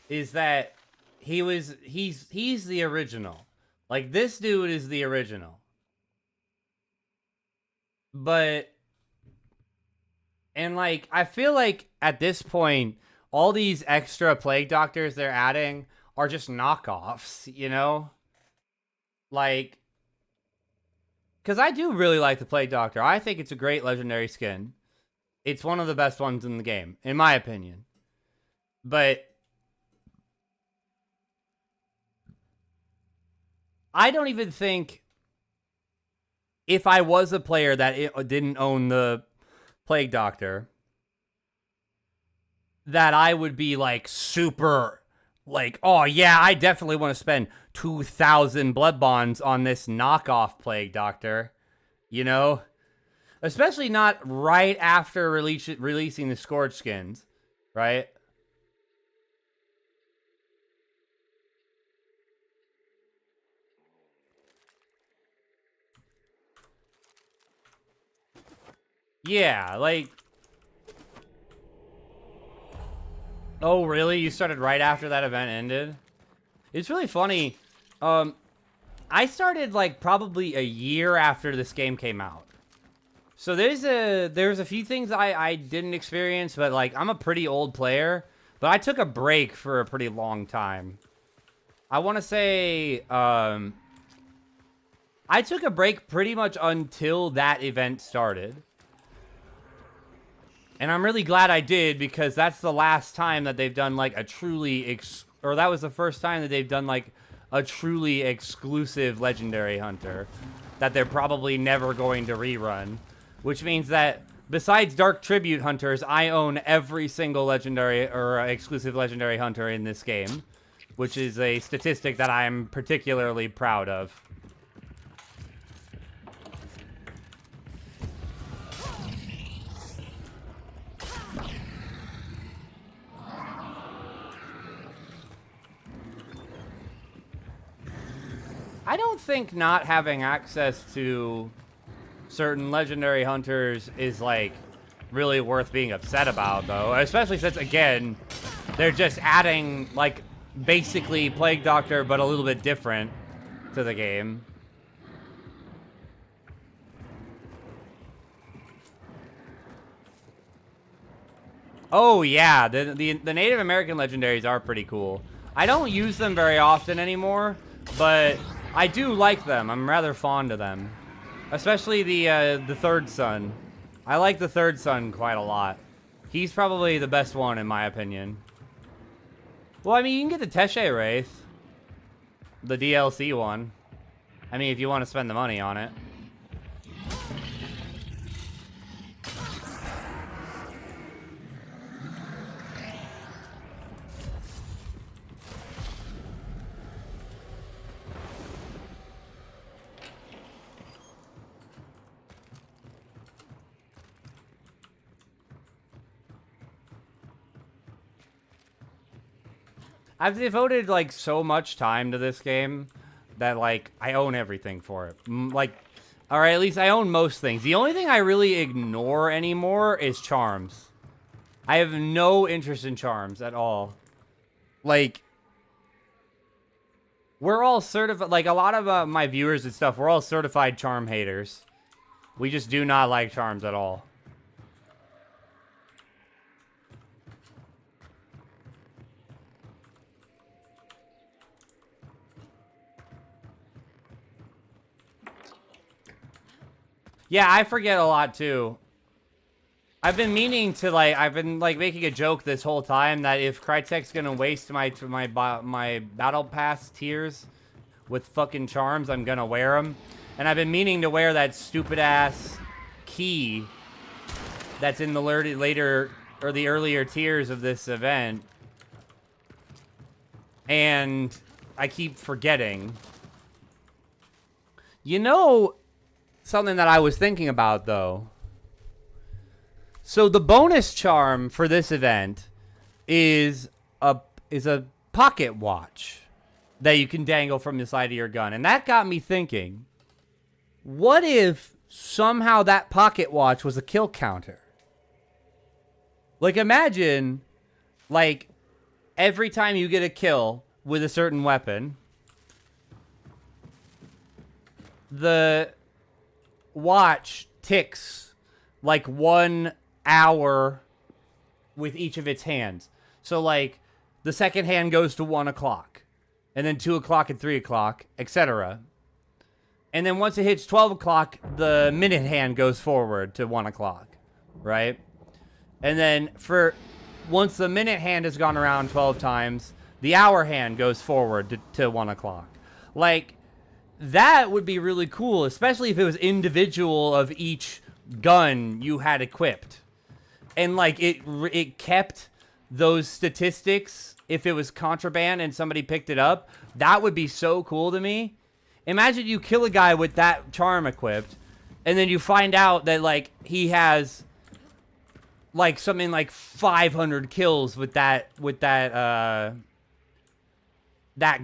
is that he's the original. Like, this dude is the original. But, and like, I feel like at this point, all these extra Plague Doctors they're adding are just knockoffs, you know? Like, because I do really like the Plague Doctor. I think it's a great legendary skin. It's one of the best ones in the game, in my opinion. But I don't even think if I was a player that didn't own the Plague Doctor, that I would be like super, like, oh yeah, I definitely want to spend 2,000 blood bonds on this knockoff Plague Doctor, you know? Especially not right after releasing the Scourge skins, right? Yeah, like... Oh, really? You started right after that event ended? It's really funny. I started, like, probably a year after this game came out. So there's a few things I didn't experience, but, like, I'm a pretty old player. But I took a break for a pretty long time. I want to say, I took a break pretty much until that event started. And I'm really glad I did, because that's the last time that they've done, like, a truly... or that was the first time that they've done, like, a truly exclusive Legendary Hunter. That they're probably never going to rerun. Which means that, besides Dark Tribute Hunters, I own every single Legendary or exclusive Legendary Hunter in this game. Which is a statistic that I'm particularly proud of. I don't think not having access to certain legendary hunters is, like, really worth being upset about, though. Especially since, again, they're just adding, like, basically Plague Doctor, but a little bit different to the game. Oh, yeah, the Native American legendaries are pretty cool. I don't use them very often anymore, but I do like them. I'm rather fond of them. Especially the Third Son. I like the Third Son quite a lot. He's probably the best one, in my opinion. Well, I mean, you can get the Teshe Wraith. The DLC one. I mean, if you want to spend the money on it. I've devoted like so much time to this game that like I own everything for it. Like, or at least I own most things. The only thing I really ignore anymore is charms. I have no interest in charms at all. Like, we're all certified, like a lot of my viewers and stuff, we're all certified charm haters. We just do not like charms at all. Yeah, I forget a lot too. I've been meaning to I've been making a joke this whole time that if Crytek's gonna waste my battle pass tiers with fucking charms, I'm gonna wear them. And I've been meaning to wear that stupid ass key that's in the the earlier tiers of this event. And I keep forgetting. You know, something that I was thinking about though. So the bonus charm for this event is a pocket watch that you can dangle from the side of your gun. And that got me thinking, what if somehow that pocket watch was a kill counter? Like, imagine, like, every time you get a kill with a certain weapon, the watch ticks like 1 hour with each of its hands. So, like, the second hand goes to 1 o'clock, and then 2 o'clock and 3 o'clock, etc. And then once it hits 12 o'clock, the minute hand goes forward to 1 o'clock, right? And then once the minute hand has gone around 12 times, the hour hand goes forward to 1 o'clock. Like, that would be really cool, especially if it was individual of each gun you had equipped. And, like, it kept those statistics if it was contraband and somebody picked it up. That would be so cool to me. Imagine you kill a guy with that charm equipped, and then you find out that, like, he has, like, something like 500 kills with that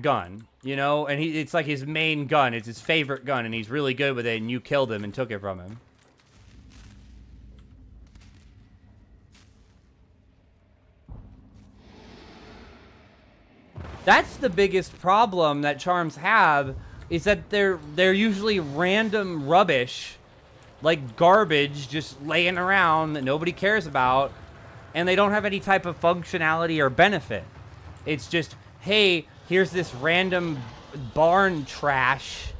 gun, you know? And it's like his main gun. It's his favorite gun, and he's really good with it, and you killed him and took it from him. That's the biggest problem that charms have, is that they're usually random rubbish, like garbage just laying around that nobody cares about, and they don't have any type of functionality or benefit. It's just, hey, here's this random barn trash.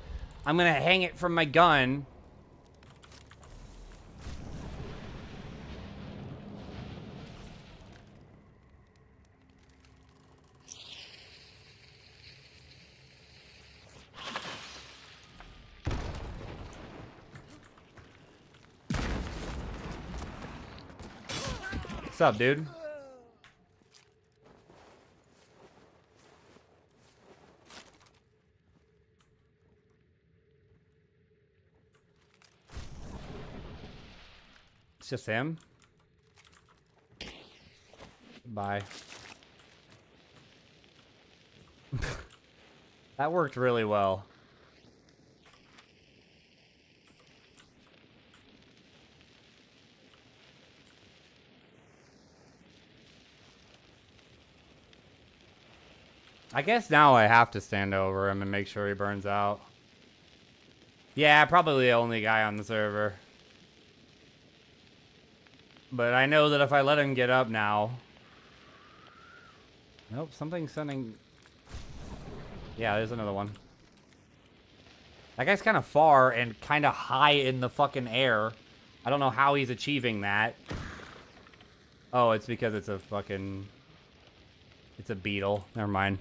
I'm gonna hang it from my gun. What's up, dude? It's just him. Bye. That worked really well. I guess now I have to stand over him and make sure he burns out. Yeah, probably the only guy on the server. But I know that if I let him get up now... Nope, something's sending... Yeah, there's another one. That guy's kind of far and kind of high in the fucking air. I don't know how he's achieving that. Oh, it's because it's a fucking... It's a beetle. Never mind.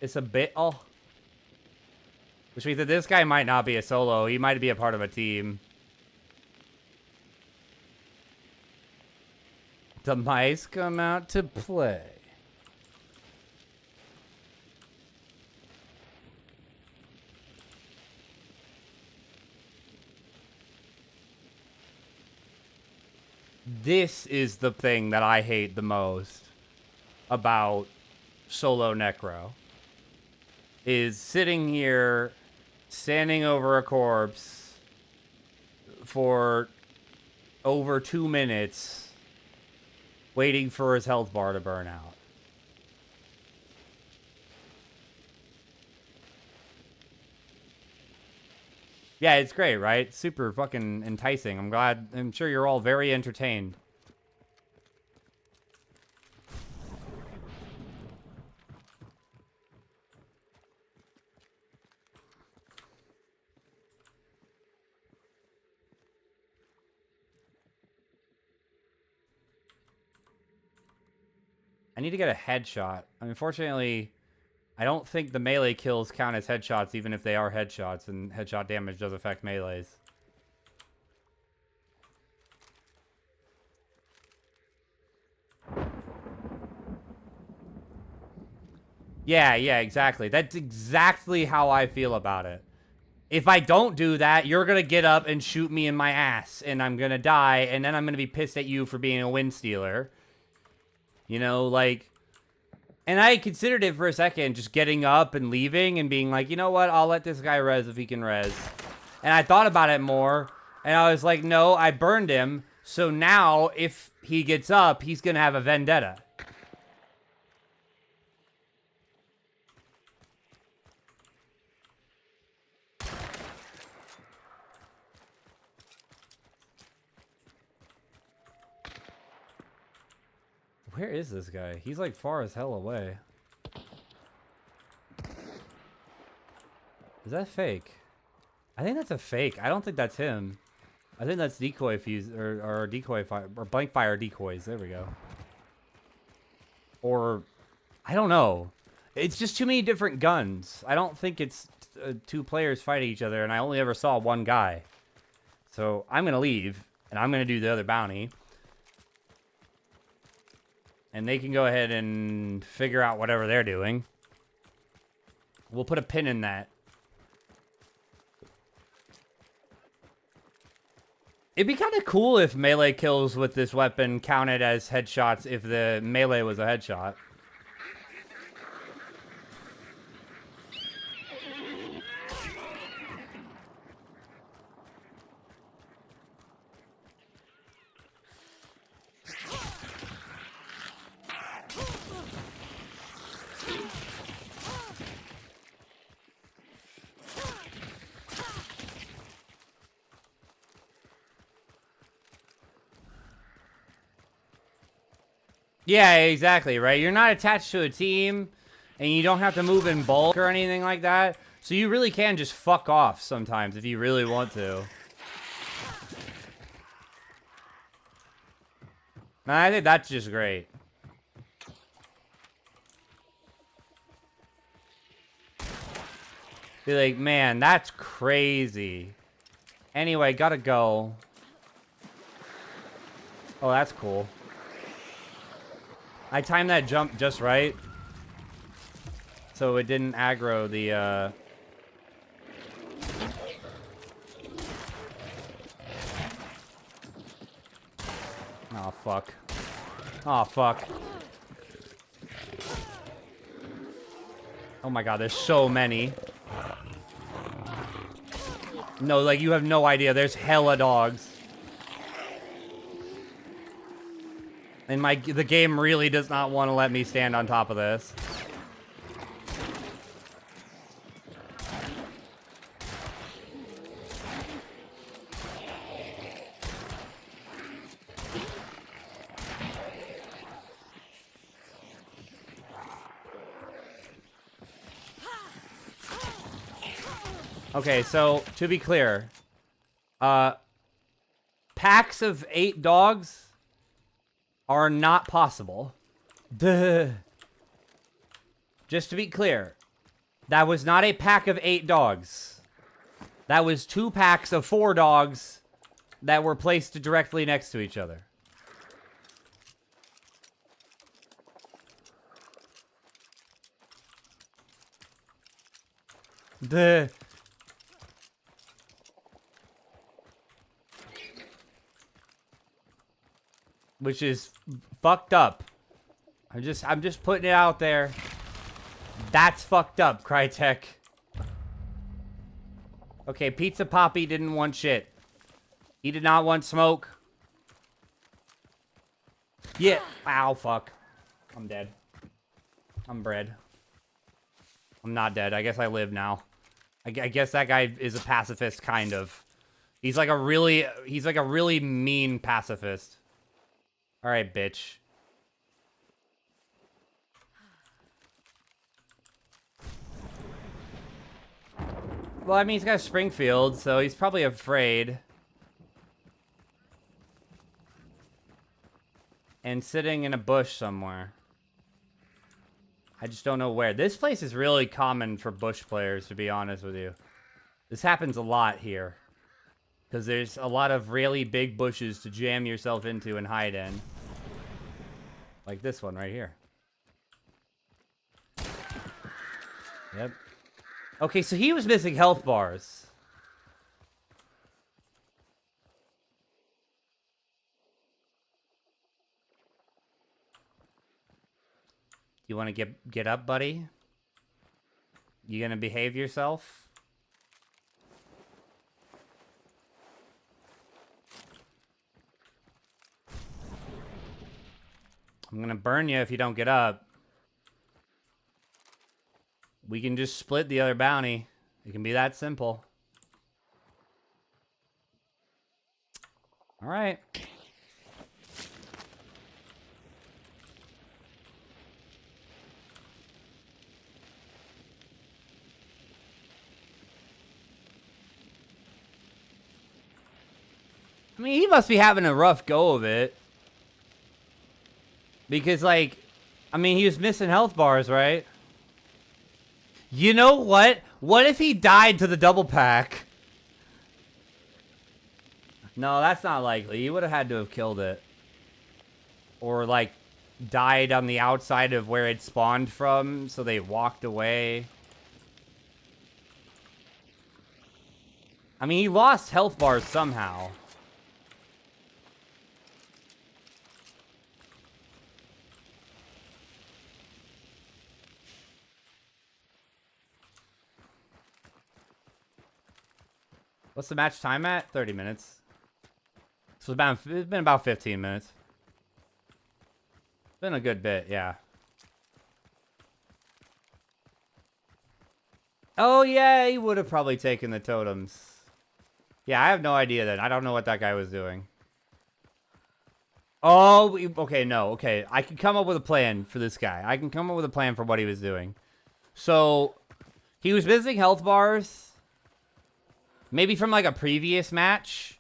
It's a bit... Oh. Which means that this guy might not be a solo. He might be a part of a team. The mice come out to play. This is the thing that I hate the most about solo Necro. Is sitting here, standing over a corpse for over 2 minutes, waiting for his health bar to burn out. Yeah, it's great, right? Super fucking enticing. I'm sure you're all very entertained. I need to get a headshot. Unfortunately, I don't think the melee kills count as headshots, even if they are headshots, and headshot damage does affect melees. Yeah, exactly. That's exactly how I feel about it. If I don't do that, you're going to get up and shoot me in my ass, and I'm going to die, and then I'm going to be pissed at you for being a win stealer. You know, like... And I considered it for a second, just getting up and leaving and being like, you know what, I'll let this guy res if he can res. And I thought about it more, and I was like, no, I burned him, so now if he gets up, he's going to have a vendetta. Where is this guy? He's like far as hell away. Is that fake? I think that's a fake. I don't think that's him. I think that's decoy fuse or decoy fire or blank fire decoys. There we go. Or I don't know. It's just too many different guns. I don't think it's two players fighting each other, and I only ever saw one guy. So I'm gonna leave, and I'm gonna do the other bounty. And they can go ahead and figure out whatever they're doing. We'll put a pin in that. It'd be kind of cool if melee kills with this weapon counted as headshots if the melee was a headshot. Yeah, exactly, right? You're not attached to a team, and you don't have to move in bulk or anything like that. So you really can just fuck off sometimes if you really want to. And I think that's just great. Be like, man, that's crazy. Anyway, gotta go. Oh, that's cool. I timed that jump just right, so it didn't aggro the, Oh, fuck. Oh, fuck. Oh my god, there's so many. No, like, you have no idea. There's hella dogs. And the game really does not want to let me stand on top of this. Okay, so to be clear, packs of 8 dogs are not possible. Duh. Just to be clear, that was not a pack of 8 dogs. That was 2 packs of 4 dogs that were placed directly next to each other. Duh. which is fucked up. I'm just putting it out there. That's fucked up, Crytek. Okay, Pizza Poppy didn't want shit. He did not want smoke. Yeah. Ow, fuck. I'm dead. I'm bread. I'm not dead. I guess I live now. I guess that guy is a pacifist, kind of. He's like a really mean pacifist. All right, bitch. Well, I mean, he's got Springfield, so he's probably afraid. And sitting in a bush somewhere. I just don't know where. This place is really common for bush players, to be honest with you. This happens a lot here. Because there's a lot of really big bushes to jam yourself into and hide in. Like this one right here. Yep. Okay, so he was missing health bars. You want to get up, buddy? You gonna behave yourself? I'm gonna burn you if you don't get up. We can just split the other bounty. It can be that simple. All right. I mean, he must be having a rough go of it. Because, like, I mean, he was missing health bars, right? You know what? What if he died to the double pack? No, that's not likely. He would have had to have killed it. Or, like, died on the outside of where it spawned from, so they walked away. I mean, he lost health bars somehow. What's the match time at? 30 minutes. So it's been about 15 minutes. Been a good bit, yeah. Oh, yeah, he would have probably taken the totems. Yeah, I have no idea then. I don't know what that guy was doing. Oh, okay, no, okay. I can come up with a plan for this guy. I can come up with a plan for what he was doing. So, he was missing health bars. Maybe from, like, a previous match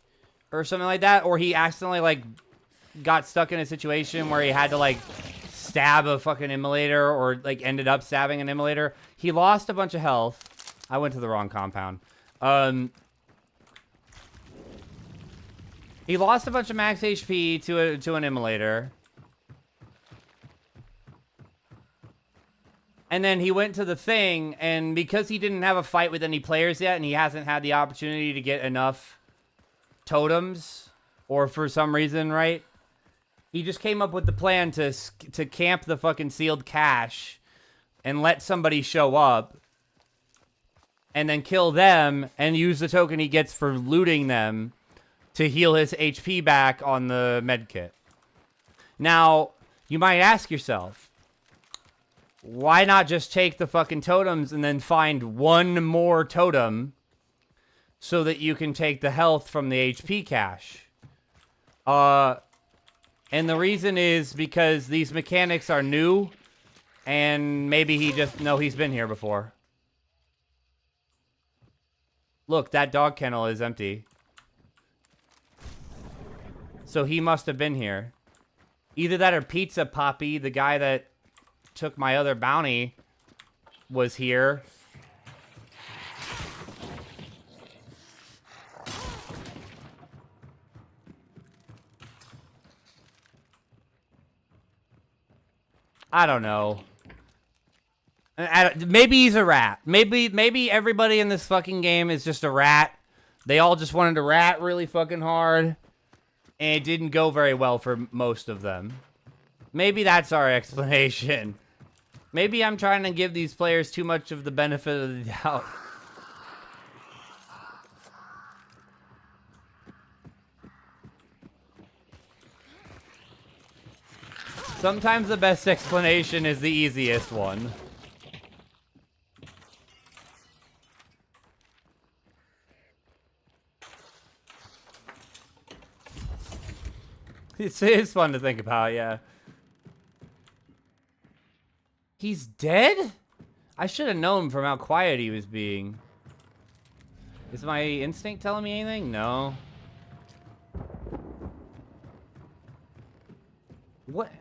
or something like that. Or he accidentally, like, got stuck in a situation where he had to, like, stab a fucking immolator or, like, ended up stabbing an immolator. He lost a bunch of health. I went to the wrong compound. He lost a bunch of max HP to an immolator. And then he went to the thing, and because he didn't have a fight with any players yet, and he hasn't had the opportunity to get enough totems, or for some reason, right? He just came up with the plan to camp the fucking sealed cache and let somebody show up and then kill them and use the token he gets for looting them to heal his HP back on the medkit. Now, you might ask yourself, why not just take the fucking totems and then find one more totem so that you can take the health from the HP cache? And the reason is because these mechanics are new, and maybe he's been here before. Look, that dog kennel is empty. So he must have been here. Either that or Pizza Poppy, the guy that took my other bounty, was here. I don't know. Maybe he's a rat. Maybe everybody in this fucking game is just a rat. They all just wanted to rat really fucking hard. and it didn't go very well for most of them. Maybe that's our explanation. Maybe I'm trying to give these players too much of the benefit of the doubt. Sometimes the best explanation is the easiest one. It's fun to think about, yeah. He's dead? I should have known from how quiet he was being. Is my instinct telling me anything? No. What?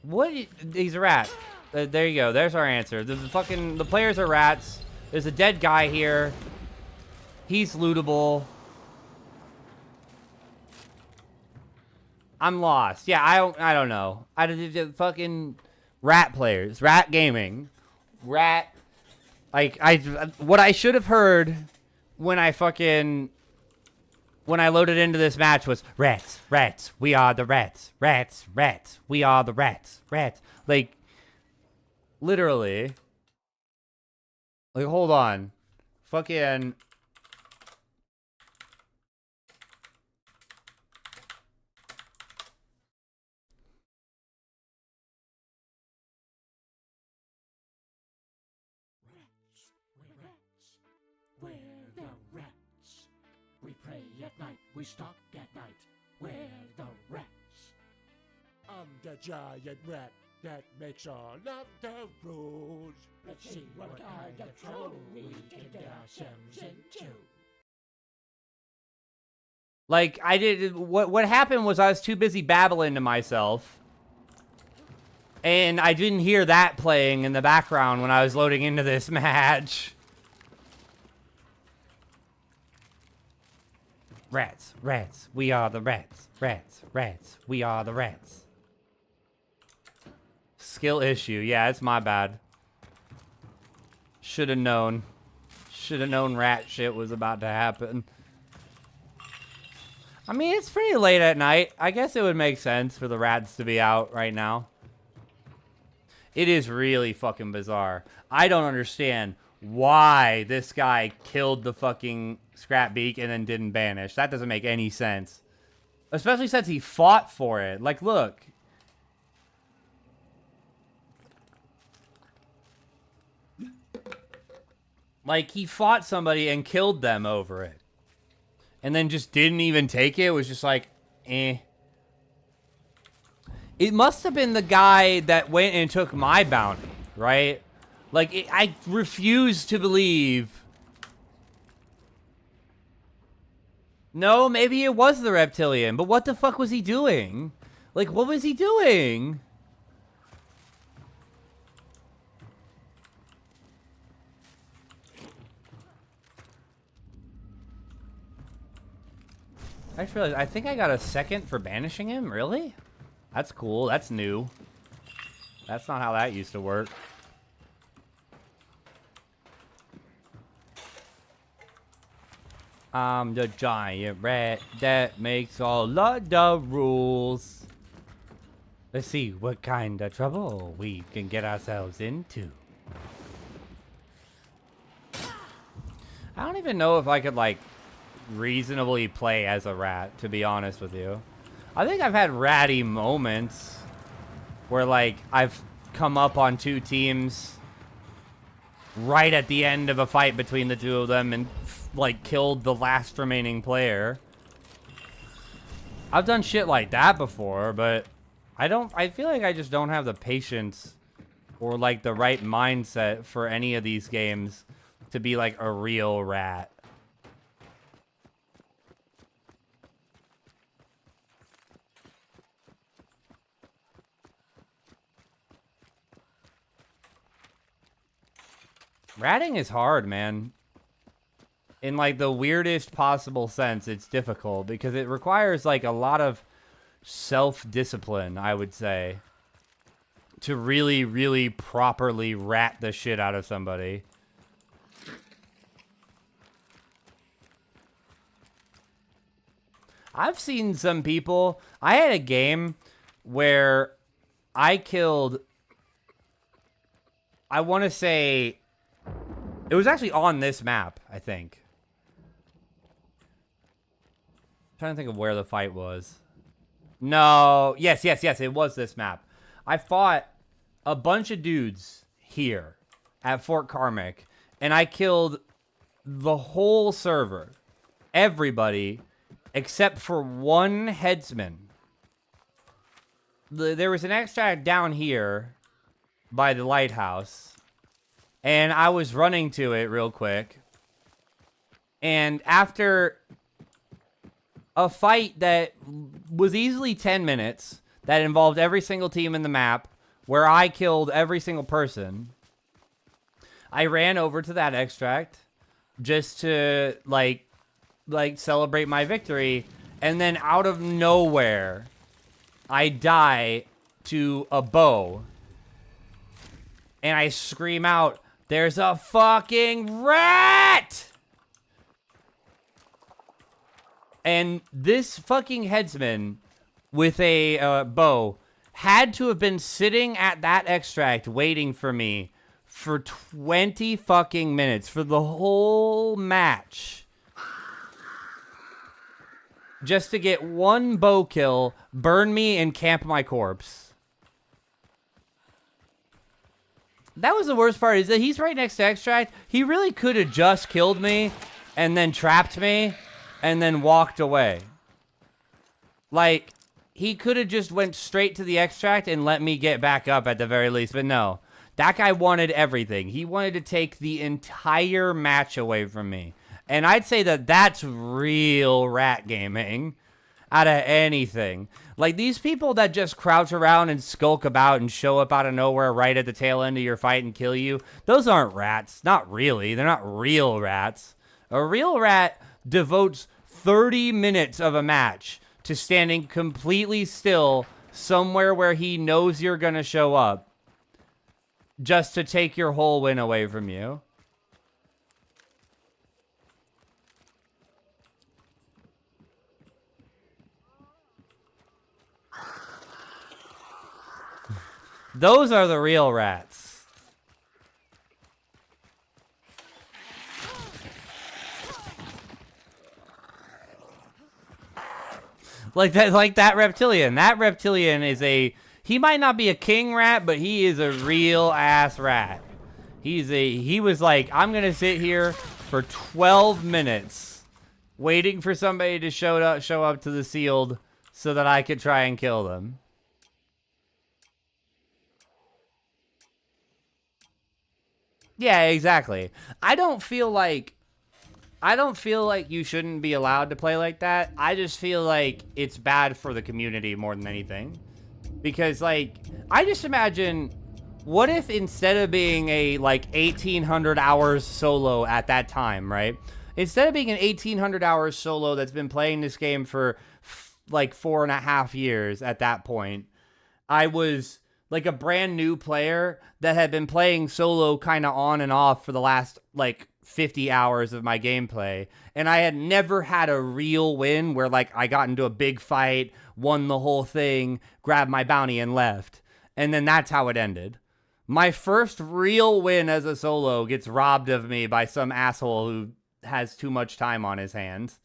What? He's a rat. There you go. There's our answer. The players are rats. There's a dead guy here. He's lootable. I'm lost. Yeah, I don't know. Fucking rat players, rat gaming, rat. Like what I should have heard when I loaded into this match was rats, rats. We are the rats, rats, rats. We are the rats, rats. Like literally. Like hold on, fucking. We're the rats. We pray at night, we stalk at night. We're the rats. I'm the giant rat that makes all of the rules. Let's see what kind of trouble we can get ourselves into. Like I did. What happened was I was too busy babbling to myself. And I didn't hear that playing in the background when I was loading into this match. Rats, rats, we are the rats. Rats, rats, we are the rats. Skill issue. Yeah, it's my bad. Should have known. Should have known rat shit was about to happen. I mean, it's pretty late at night. I guess it would make sense for the rats to be out right now. It is really fucking bizarre. I don't understand why this guy killed the fucking Scrap Beak and then didn't banish. That doesn't make any sense. Especially since he fought for it. Like, look. Like, he fought somebody and killed them over it. And then just didn't even take it. It was just like, eh. It must have been the guy that went and took my bounty, right? Like, I refuse to believe. No, maybe it was the reptilian, but what the fuck was he doing? Like, what was he doing? I just realized, I think I got a second for banishing him, really? That's cool, that's new. That's not how that used to work. I'm the giant rat that makes all of the rules. Let's see what kind of trouble we can get ourselves into. I don't even know if I could, like, reasonably play as a rat, to be honest with you. I think I've had ratty moments where, like, I've come up on two teams right at the end of a fight between the two of them and like killed the last remaining player. I've done shit like that before, but I feel like I just don't have the patience or like the right mindset for any of these games to be like a real rat. Ratting is hard, man. In like the weirdest possible sense, it's difficult because it requires like a lot of self-discipline, I would say, to really, really properly rat the shit out of somebody. I've seen some people. I had a game where I killed, I want to say, it was actually on this map, I think. I'm trying to think of where the fight was. No, yes, it was this map. I fought a bunch of dudes here at Fort Carmick, and I killed the whole server. Everybody except for one headsman. There was an extract down here by the lighthouse, and I was running to it real quick. And after a fight that was easily 10 minutes, that involved every single team in the map, where I killed every single person, I ran over to that extract just to, like celebrate my victory, and then out of nowhere, I die to a bow, and I scream out, "There's a fucking rat!" And this fucking headsman with a bow had to have been sitting at that extract waiting for me for 20 fucking minutes for the whole match. Just to get one bow kill, burn me, and camp my corpse. That was the worst part, is that he's right next to extract. He really could have just killed me and then trapped me and then walked away. Like, he could have just went straight to the extract and let me get back up at the very least, but no. That guy wanted everything. He wanted to take the entire match away from me. And I'd say that that's real rat gaming out of anything. Like, these people that just crouch around and skulk about and show up out of nowhere right at the tail end of your fight and kill you, those aren't rats. Not really. They're not real rats. A real rat devotes 30 minutes of a match to standing completely still somewhere where he knows you're going to show up just to take your whole win away from you. Those are the real rats. Like that reptilian. That reptilian is he might not be a king rat, but he is a real ass rat. He was like, I'm gonna sit here for 12 minutes waiting for somebody to show up to the sealed so that I could try and kill them. Yeah, exactly. I don't feel like you shouldn't be allowed to play like that. I just feel like it's bad for the community more than anything. Because, like, I just imagine, what if instead of being a, like, 1,800 hours solo at that time, right? Instead of being an 1,800 hours solo that's been playing this game for, like, 4.5 years at that point, I was like a brand new player that had been playing solo kind of on and off for the last, like, 50 hours of my gameplay, and I had never had a real win where, like, I got into a big fight, won the whole thing, grabbed my bounty, and left. And then that's how it ended. My first real win as a solo gets robbed of me by some asshole who has too much time on his hands.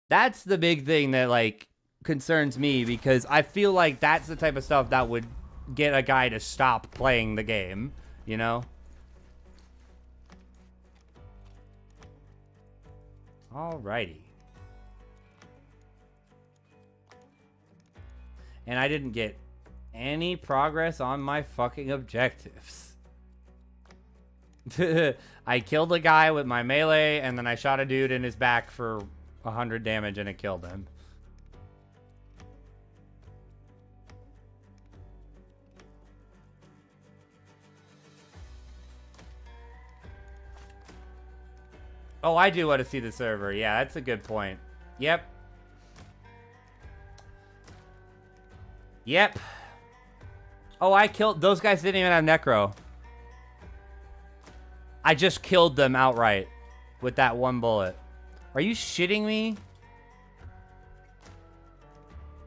That's the big thing that, like, concerns me, because I feel like that's the type of stuff that would get a guy to stop playing the game, you know? Alrighty. And I didn't get any progress on my fucking objectives. I killed a guy with my melee, and then I shot a dude in his back for 100 damage, and it killed him. Oh, I do want to see the server. Yeah, that's a good point. Yep. Yep. Oh, I killed... Those guys didn't even have Necro. I just killed them outright with that one bullet. Are you shitting me?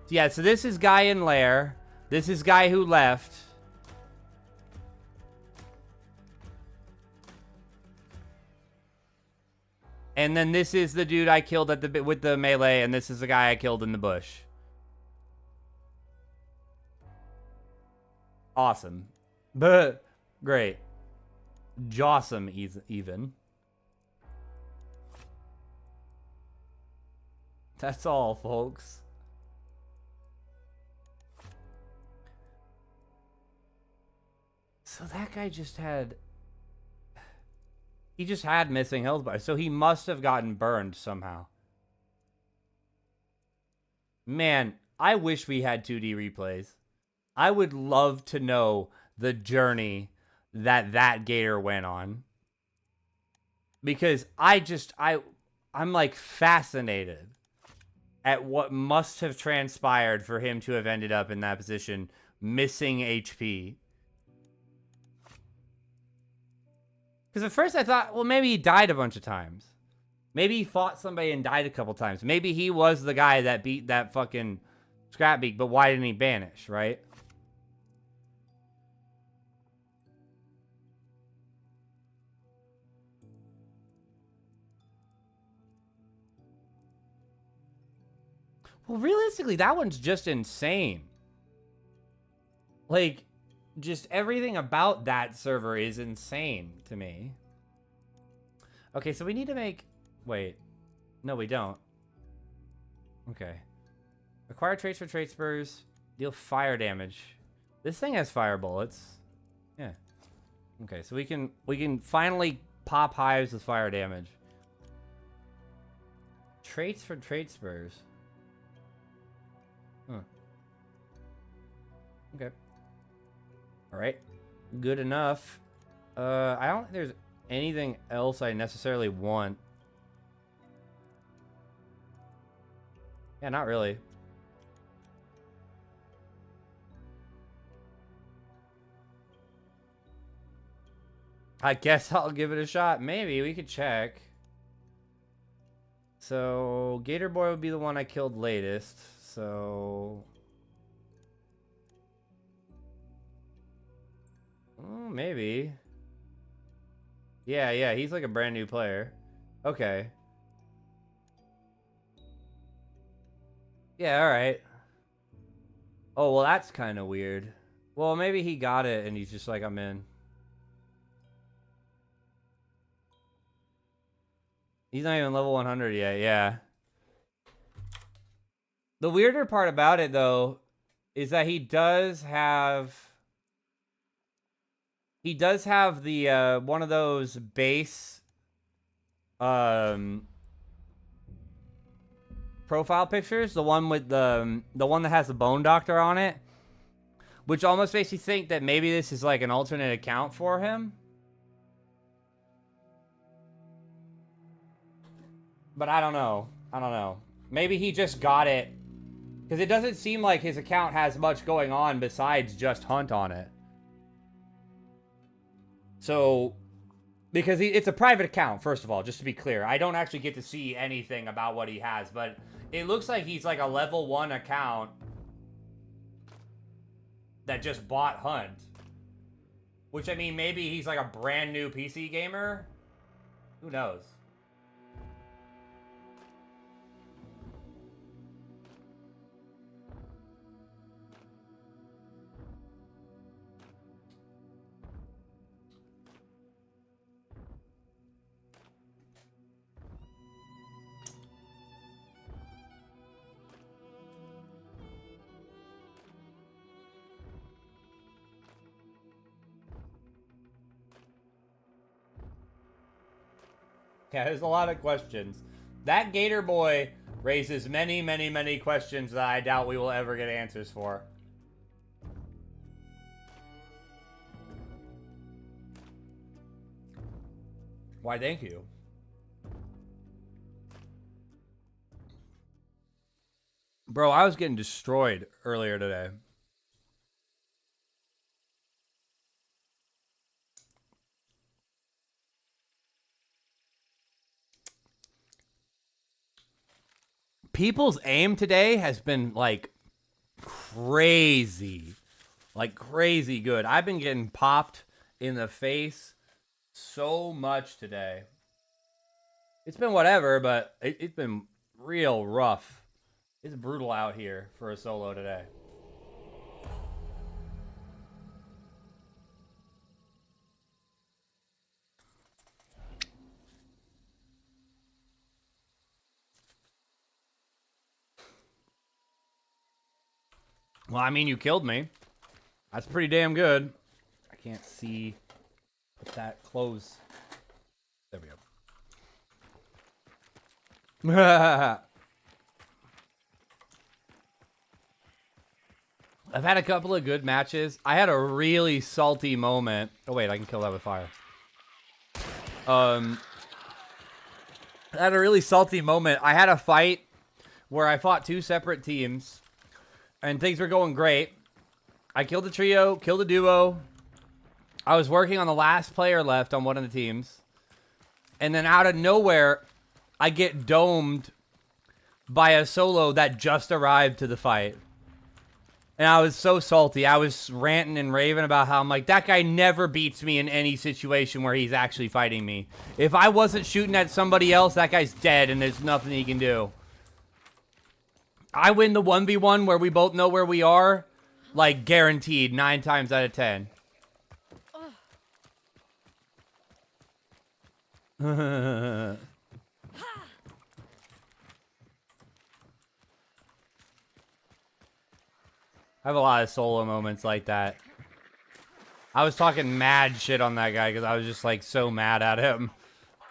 Yeah, so this is guy in lair. This is guy who left. And then this is the dude I killed at the with the melee, and this is the guy I killed in the bush. Awesome. But great. Jawsome even. That's all, folks. So that guy just had... He just had missing health bars, so he must have gotten burned somehow. Man, I wish we had 2D replays. I would love to know the journey that gator went on. Because I'm like fascinated at what must have transpired for him to have ended up in that position, missing HP. Because at first I thought, well, maybe he died a bunch of times. Maybe he fought somebody and died a couple times. Maybe he was the guy that beat that fucking Scrapbeak, but why didn't he banish, right? Well, realistically, that one's just insane. Like, just everything about that server is insane to me. Okay, so we need to make... Wait. No, we don't. Okay. Acquire traits for trait spurs. Deal fire damage. This thing has fire bullets. Yeah. Okay, so we can finally pop hives with fire damage. Traits for trait spurs. Huh. Okay. Alright. Good enough. I don't think there's anything else I necessarily want. Yeah, not really. I guess I'll give it a shot. Maybe. We could check. So, Gator Boy would be the one I killed latest. So... Oh, maybe. Yeah, he's like a brand new player. Okay. Yeah, alright. Oh, well, that's kind of weird. Well, maybe he got it and he's just like, I'm in. He's not even level 100 yet, yeah. The weirder part about it, though, is that he does have the one of those base profile pictures, the one with the one that has the Bone Doctor on it, which almost makes you think that maybe this is like an alternate account for him. But I don't know. Maybe he just got it because it doesn't seem like his account has much going on besides just hunt on it. So, because it's a private account, first of all, just to be clear. I don't actually get to see anything about what he has, but it looks like he's like a level 1 account that just bought Hunt. Which, I mean, maybe he's like a brand new PC gamer. Who knows? Yeah, there's a lot of questions. That Gator Boy raises many, many, many questions that I doubt we will ever get answers for. Why, thank you. Bro, I was getting destroyed earlier today. People's aim today has been, like, crazy. Like crazy good. I've been getting popped in the face so much today. It's been whatever, but it's been real rough. It's brutal out here for a solo today. Well, I mean, you killed me. That's pretty damn good. I can't see. Put that close. There we go. I've had a couple of good matches. I had a really salty moment. Oh, wait, I can kill that with fire. I had a really salty moment. I had a fight where I fought 2 separate teams, and things were going great. I killed the trio, killed the duo. I was working on the last player left on one of the teams. And then out of nowhere, I get domed by a solo that just arrived to the fight. And I was so salty. I was ranting and raving about how I'm like, that guy never beats me in any situation where he's actually fighting me. If I wasn't shooting at somebody else, that guy's dead and there's nothing he can do. I win the 1v1 where we both know where we are. Like, guaranteed, 9 times out of 10. I have a lot of solo moments like that. I was talking mad shit on that guy because I was just, like, so mad at him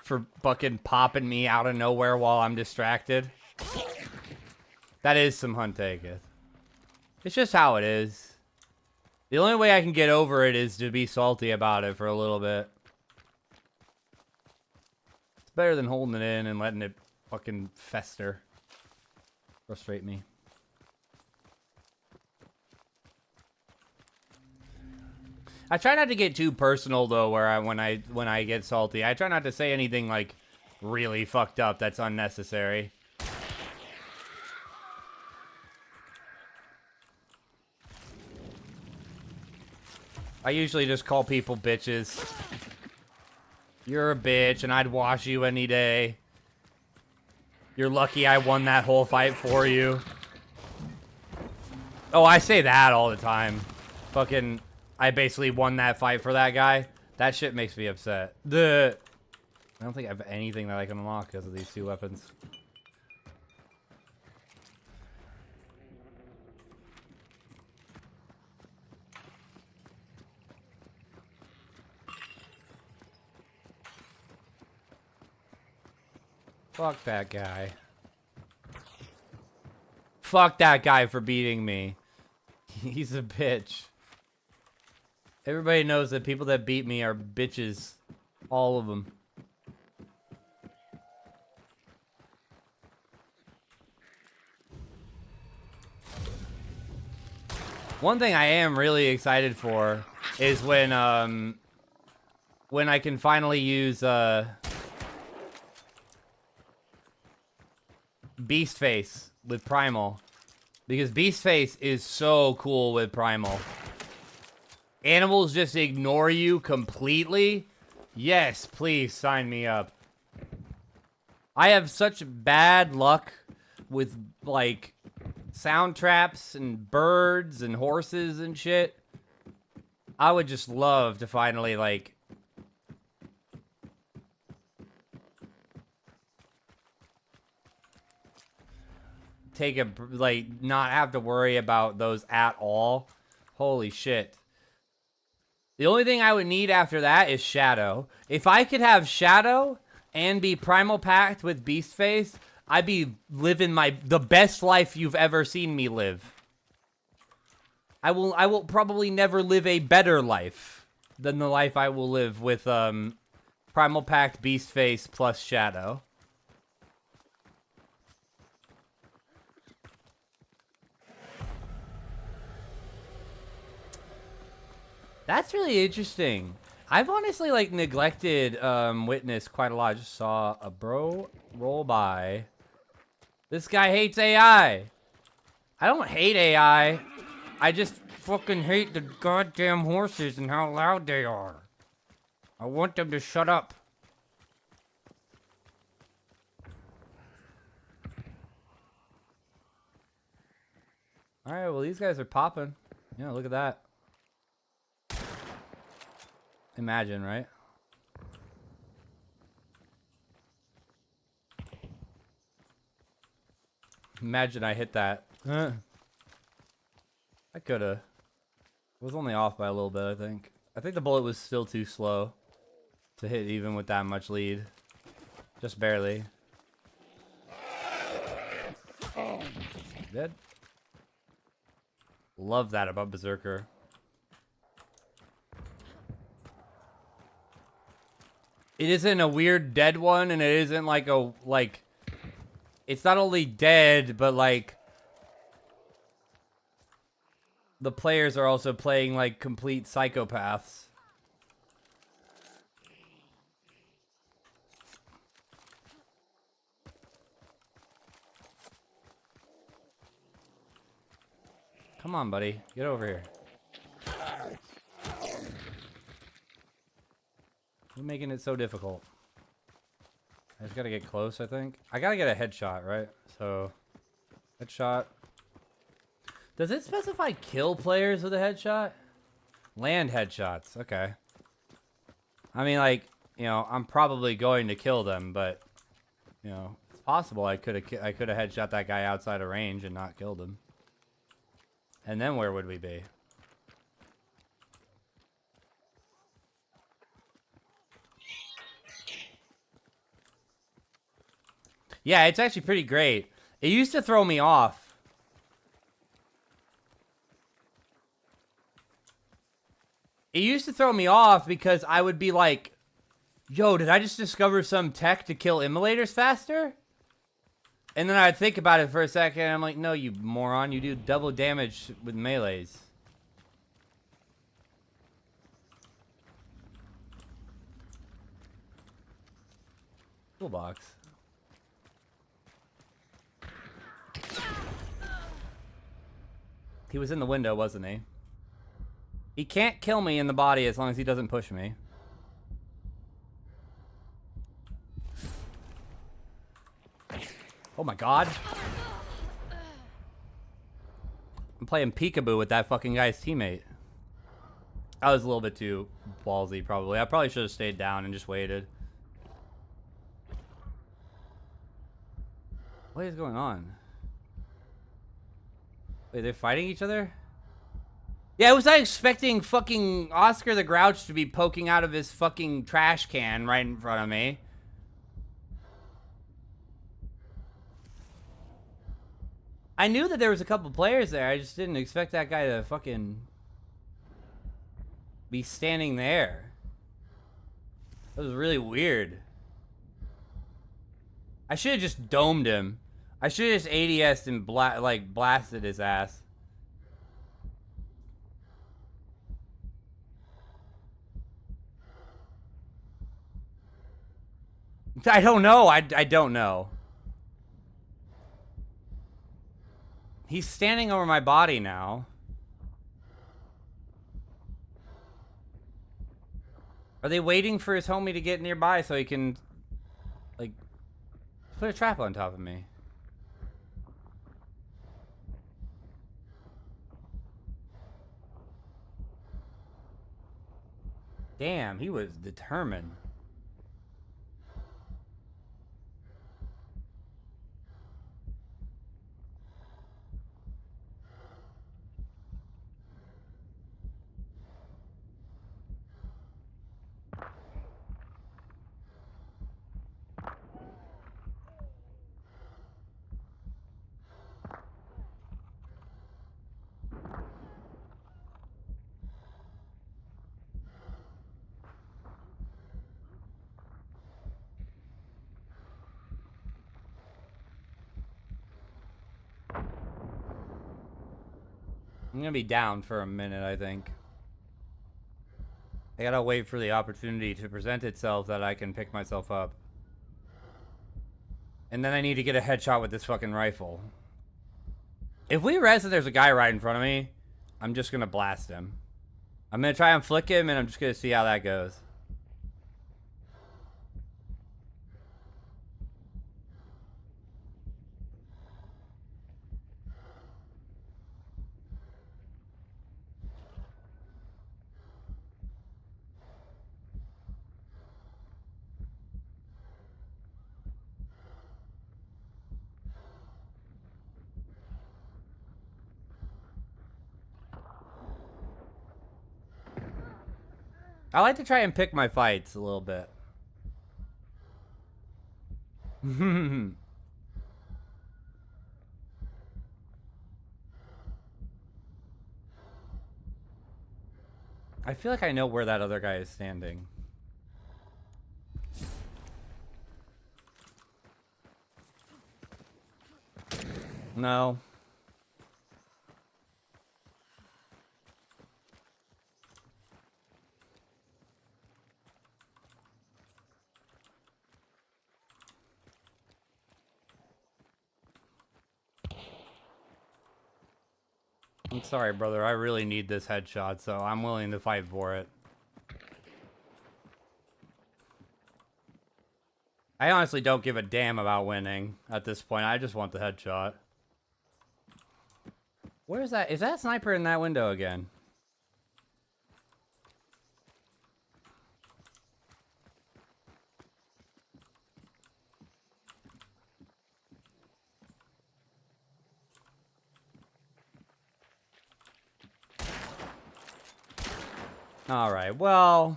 for fucking popping me out of nowhere while I'm distracted. That is some hunt taketh. It's just how it is. The only way I can get over it is to be salty about it for a little bit. It's better than holding it in and letting it fucking fester. Frustrate me. I try not to get too personal though, when I get salty. I try not to say anything like really fucked up that's unnecessary. I usually just call people bitches. You're a bitch, and I'd wash you any day. You're lucky I won that whole fight for you. Oh, I say that all the time. Fucking, I basically won that fight for that guy. That shit makes me upset. I don't think I have anything that I can unlock because of these 2 weapons. Fuck that guy. Fuck that guy for beating me. He's a bitch. Everybody knows that people that beat me are bitches. All of them. One thing I am really excited for is when I can finally use Beast Face with Primal, because Beast Face is so cool with Primal. Animals just ignore you completely. Yes, please sign me up. I have such bad luck with like sound traps and birds and horses and shit. I would just love to finally like take a, like, not have to worry about those at all. Holy shit. The only thing I would need after that is Shadow. If I could have Shadow and be Primal Pact with Beastface, I'd be living the best life you've ever seen me live. I will probably never live a better life than the life I will live with Primal Pact, Beastface plus Shadow. That's really interesting. I've honestly, like, neglected Witness quite a lot. I just saw a bro roll by. This guy hates AI. I don't hate AI. I just fucking hate the goddamn horses and how loud they are. I want them to shut up. Alright, well these guys are popping. Yeah, look at that. Imagine, right? Imagine I hit that. I coulda. Was only off by a little bit, I think. I think the bullet was still too slow to hit even with that much lead. Just barely. Dead. Love that about Berserker. It isn't a weird dead one, and it isn't like a, like... It's not only dead, but like... The players are also playing like complete psychopaths. Come on, buddy. Get over here. You're making it so difficult. I just gotta get close, I think. I gotta get a headshot, right? So, headshot. Does it specify kill players with a headshot? Land headshots, okay. I mean, like, you know, I'm probably going to kill them, but, you know, it's possible I could have headshot that guy outside of range and not killed him. And then where would we be? Yeah, it's actually pretty great. It used to throw me off. It used to throw me off because I would be like, yo, did I just discover some tech to kill immolators faster? And then I'd think about it for a second, and I'm like, no, you moron. You do double damage with melees. Toolbox. He was in the window, wasn't he? He can't kill me in the body as long as he doesn't push me. Oh my god. I'm playing peekaboo with that fucking guy's teammate. I was a little bit too ballsy, probably. I probably should have stayed down and just waited. What is going on? Wait, they're fighting each other? Yeah, I was not expecting fucking Oscar the Grouch to be poking out of his fucking trash can right in front of me. I knew that there was a couple players there. I just didn't expect that guy to fucking be standing there. That was really weird. I should have just domed him. I should have just ADS'd and blasted his ass. I don't know. I don't know. He's standing over my body now. Are they waiting for his homie to get nearby so he can, like, put a trap on top of me? Damn, he was determined. I'm gonna be down for a minute, I think. I gotta wait for the opportunity to present itself that I can pick myself up. And then I need to get a headshot with this fucking rifle. If we res and there's a guy right in front of me, I'm just gonna blast him. I'm gonna try and flick him, and I'm just gonna see how that goes. I like to try and pick my fights a little bit. I feel like I know where that other guy is standing. No. I'm sorry, brother. I really need this headshot, so I'm willing to fight for it. I honestly don't give a damn about winning at this point. I just want the headshot. Where is that? Is that sniper in that window again? Alright, well...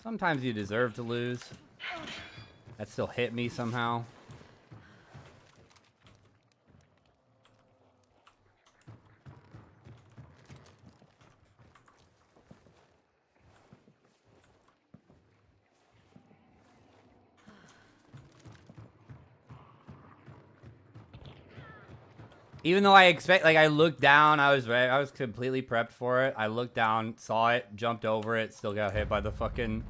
sometimes you deserve to lose. That still hit me somehow. Even though I expect, like, I looked down, I was completely prepped for it. I looked down, saw it, jumped over it, still got hit by the fucking...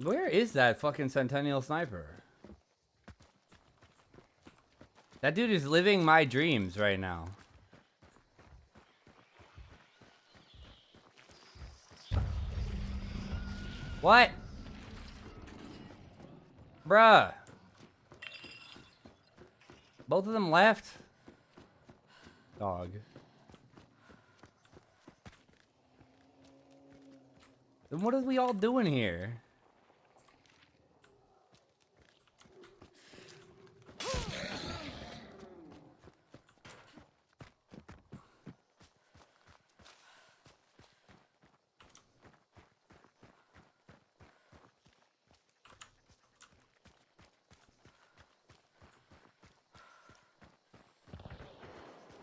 Where is that fucking Centennial sniper? That dude is living my dreams right now. What? Bruh. Both of them left? Dog. Then what are we all doing here?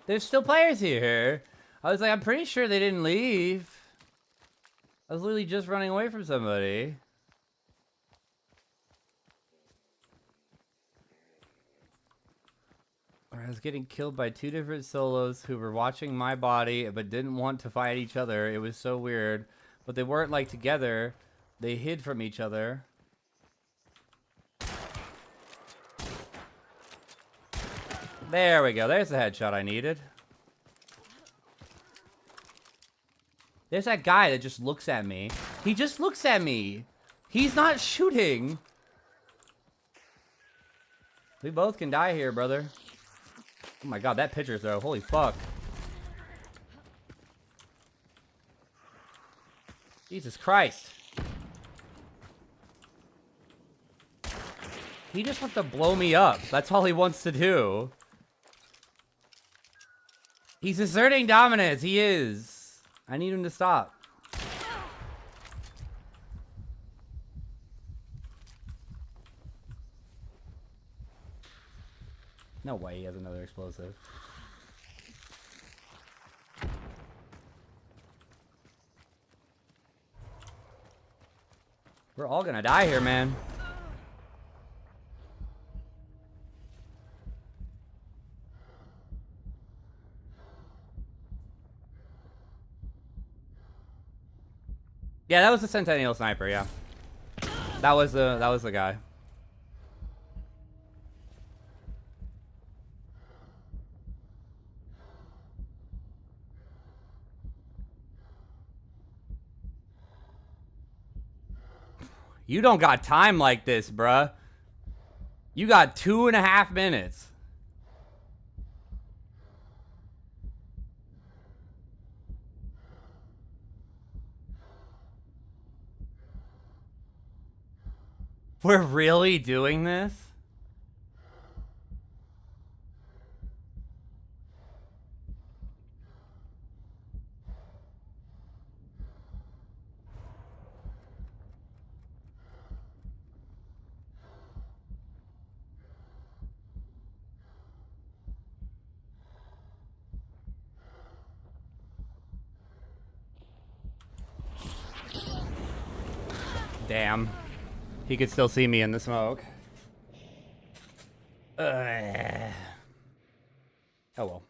There's still players here. I was like, I'm pretty sure they didn't leave. I was literally just running away from somebody. Or I was getting killed by two different solos who were watching my body but didn't want to fight each other. It was so weird. But they weren't like together. They hid from each other. There we go. There's the headshot I needed. There's that guy that just looks at me. He just looks at me. He's not shooting. We both can die here, brother. Oh my god, that picture though. Holy fuck. Jesus Christ. He just wants to blow me up. That's all he wants to do. He's asserting dominance. He is. I need him to stop. No way he has another explosive. We're all gonna die here, man. Yeah, that was the Centennial Sniper, yeah. That was the guy. You don't got time like this, bruh. You got 2.5 minutes. We're really doing this? Damn. He could still see me in the smoke. Oh well.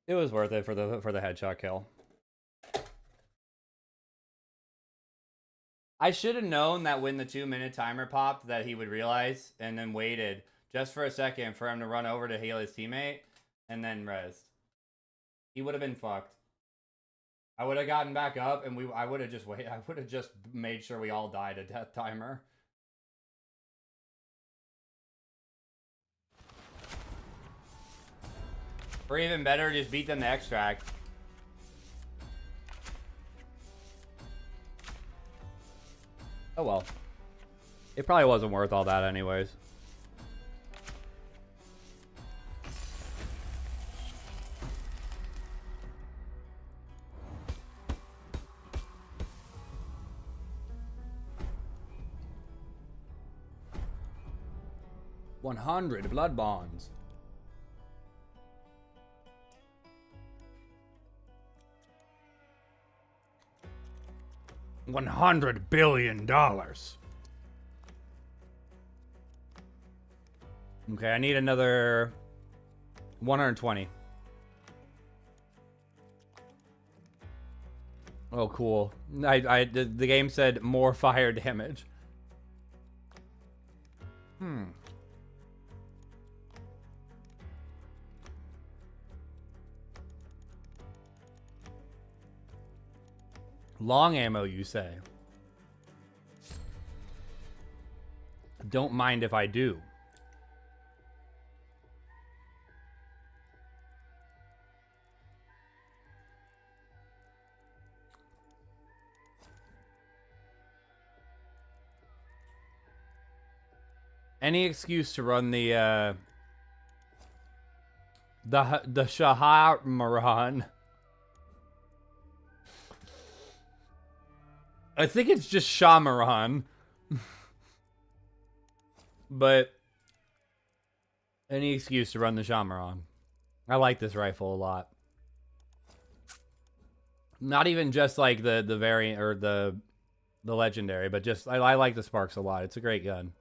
It was worth it for the headshot kill. I should have known that when the 2-minute timer popped that he would realize and then waited just for a second for him to run over to heal his teammate and then res. He would have been fucked. I would have gotten back up and I would have just waited. I would have just made sure we all died a death timer. Or even better, just beat them to extract. Oh well. It probably wasn't worth all that anyways. $100 blood bonds. $100 billion. Okay, I need another 120. Oh, cool. The game said more fire damage. Long ammo, you say? Don't mind if I do. Any excuse to run the Shahamaran. I think it's just Shamaran. But any excuse to run the Shamaran. I like this rifle a lot. Not even just like the variant or the legendary, but just I like the Sparks a lot. It's a great gun.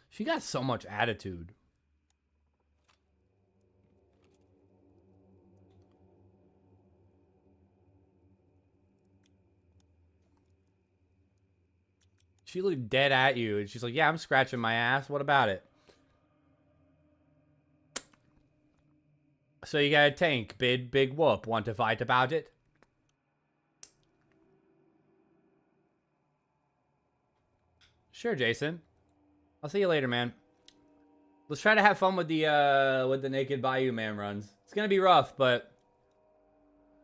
She got so much attitude. She looked dead at you, and she's like, yeah, I'm scratching my ass. What about it? So you got a tank. Big whoop. Want to fight about it? Sure, Jason. I'll see you later, man. Let's try to have fun with the Naked Bayou Man runs. It's gonna be rough, but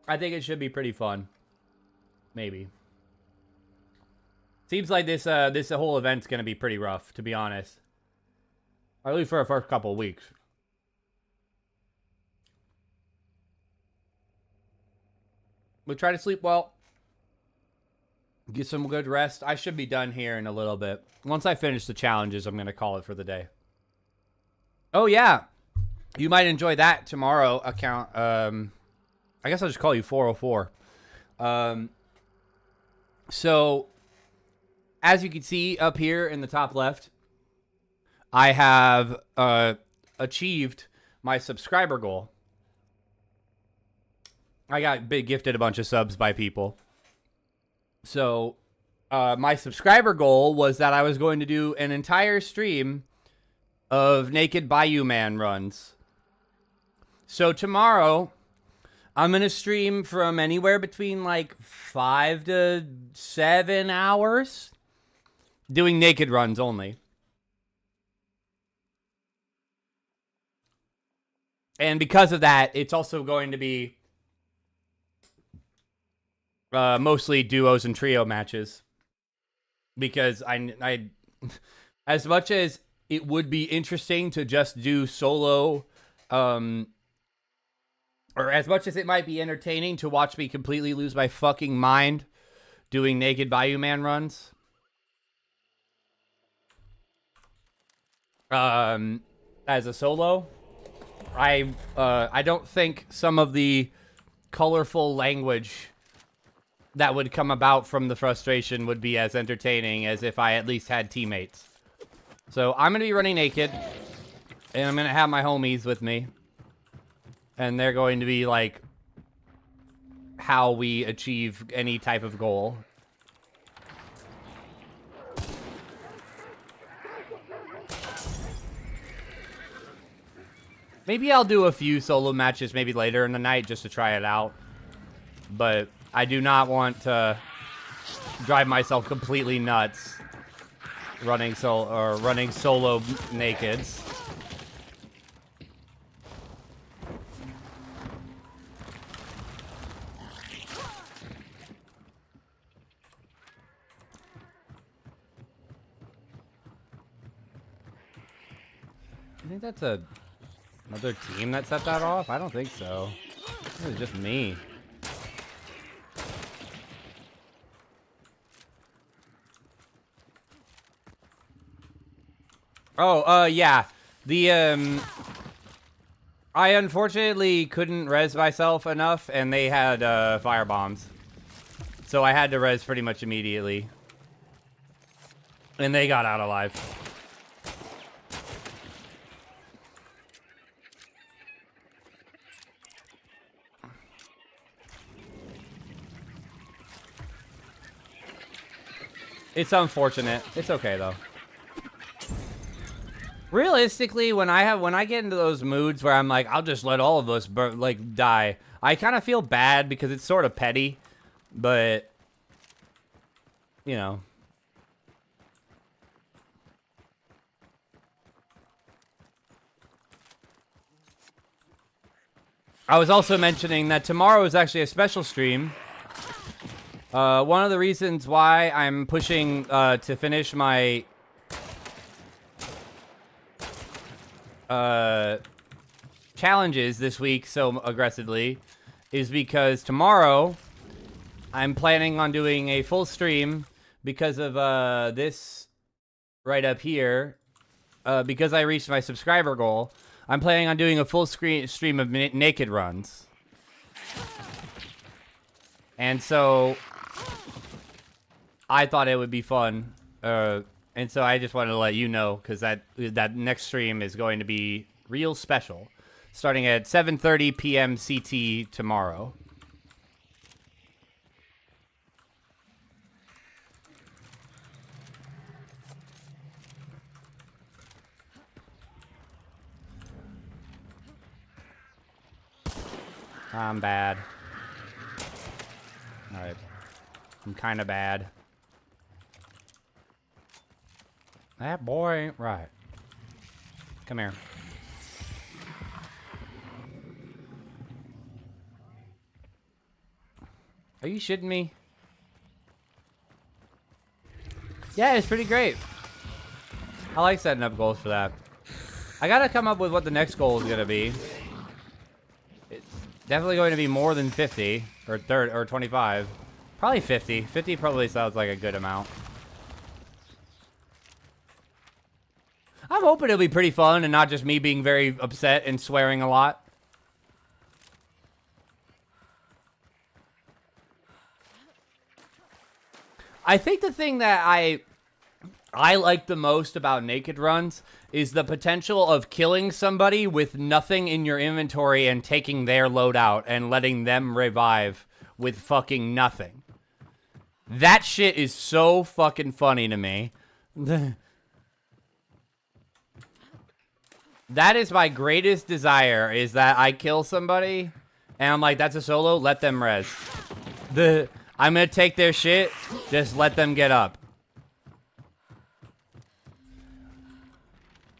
I think it should be pretty fun. Maybe. Seems like this whole event's gonna be pretty rough, to be honest. Or at least for the first couple of weeks. We'll try to sleep well. Get some good rest. I should be done here in a little bit. Once I finish the challenges, I'm going to call it for the day. Oh, yeah. You might enjoy that tomorrow account. I guess I'll just call you 404. So, as you can see up here in the top left, I have achieved my subscriber goal. I got gifted a bunch of subs by people. So, my subscriber goal was that I was going to do an entire stream of Naked Bayou Man runs. So tomorrow, I'm going to stream from anywhere between like 5 to 7 hours doing naked runs only. And because of that, it's also going to be mostly duos and trio matches. Because I as much as it would be interesting to just do solo, or as much as it might be entertaining to watch me completely lose my fucking mind doing Naked Bayou Man runs, as a solo, I don't think some of the colorful language that would come about from the frustration would be as entertaining as if I at least had teammates. So I'm going to be running naked, and I'm going to have my homies with me. And they're going to be like how we achieve any type of goal. Maybe I'll do a few solo matches maybe later in the night just to try it out. But I do not want to drive myself completely nuts running solo nakeds. I think that's another team that set that off? I don't think so. It was just me. Oh, yeah. The, I unfortunately couldn't res myself enough, and they had, fire bombs. So I had to res pretty much immediately. And they got out alive. It's unfortunate. It's okay, though. Realistically, when I get into those moods where I'm like, I'll just let all of us die, I kind of feel bad because it's sort of petty, but you know. I was also mentioning that tomorrow is actually a special stream. One of the reasons why I'm pushing to finish my challenges this week so aggressively is because tomorrow I'm planning on doing a full stream because of this right up here. Because I reached my subscriber goal, I'm planning on doing a full stream of naked runs. And so I thought it would be fun. And so I just wanted to let you know, because that next stream is going to be real special, starting at 7:30 p.m. CT tomorrow. I'm bad. All right. I'm kind of bad. That boy ain't right. Come here. Are you shitting me? Yeah, it's pretty great. I like setting up goals for that. I gotta come up with what the next goal is gonna be. It's definitely going to be more than 50 or 30 or 25. Probably 50. 50 probably sounds like a good amount. I'm hoping it'll be pretty fun and not just me being very upset and swearing a lot. I think the thing that I like the most about naked runs is the potential of killing somebody with nothing in your inventory and taking their loadout and letting them revive with fucking nothing. That shit is so fucking funny to me. That is my greatest desire, is that I kill somebody and I'm like, that's a solo, let them res. I'm gonna take their shit, just let them get up.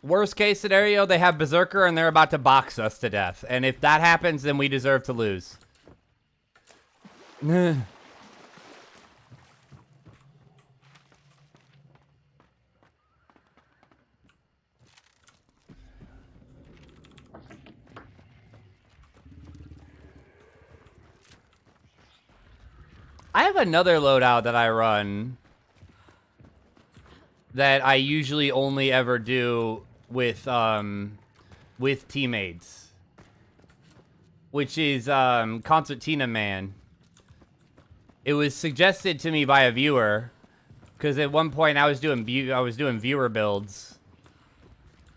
Worst case scenario, they have Berserker and they're about to box us to death. And if that happens, then we deserve to lose. I have another loadout that I run that I usually only ever do with teammates, which is Concertina Man. It was suggested to me by a viewer because at one point I was doing viewer builds.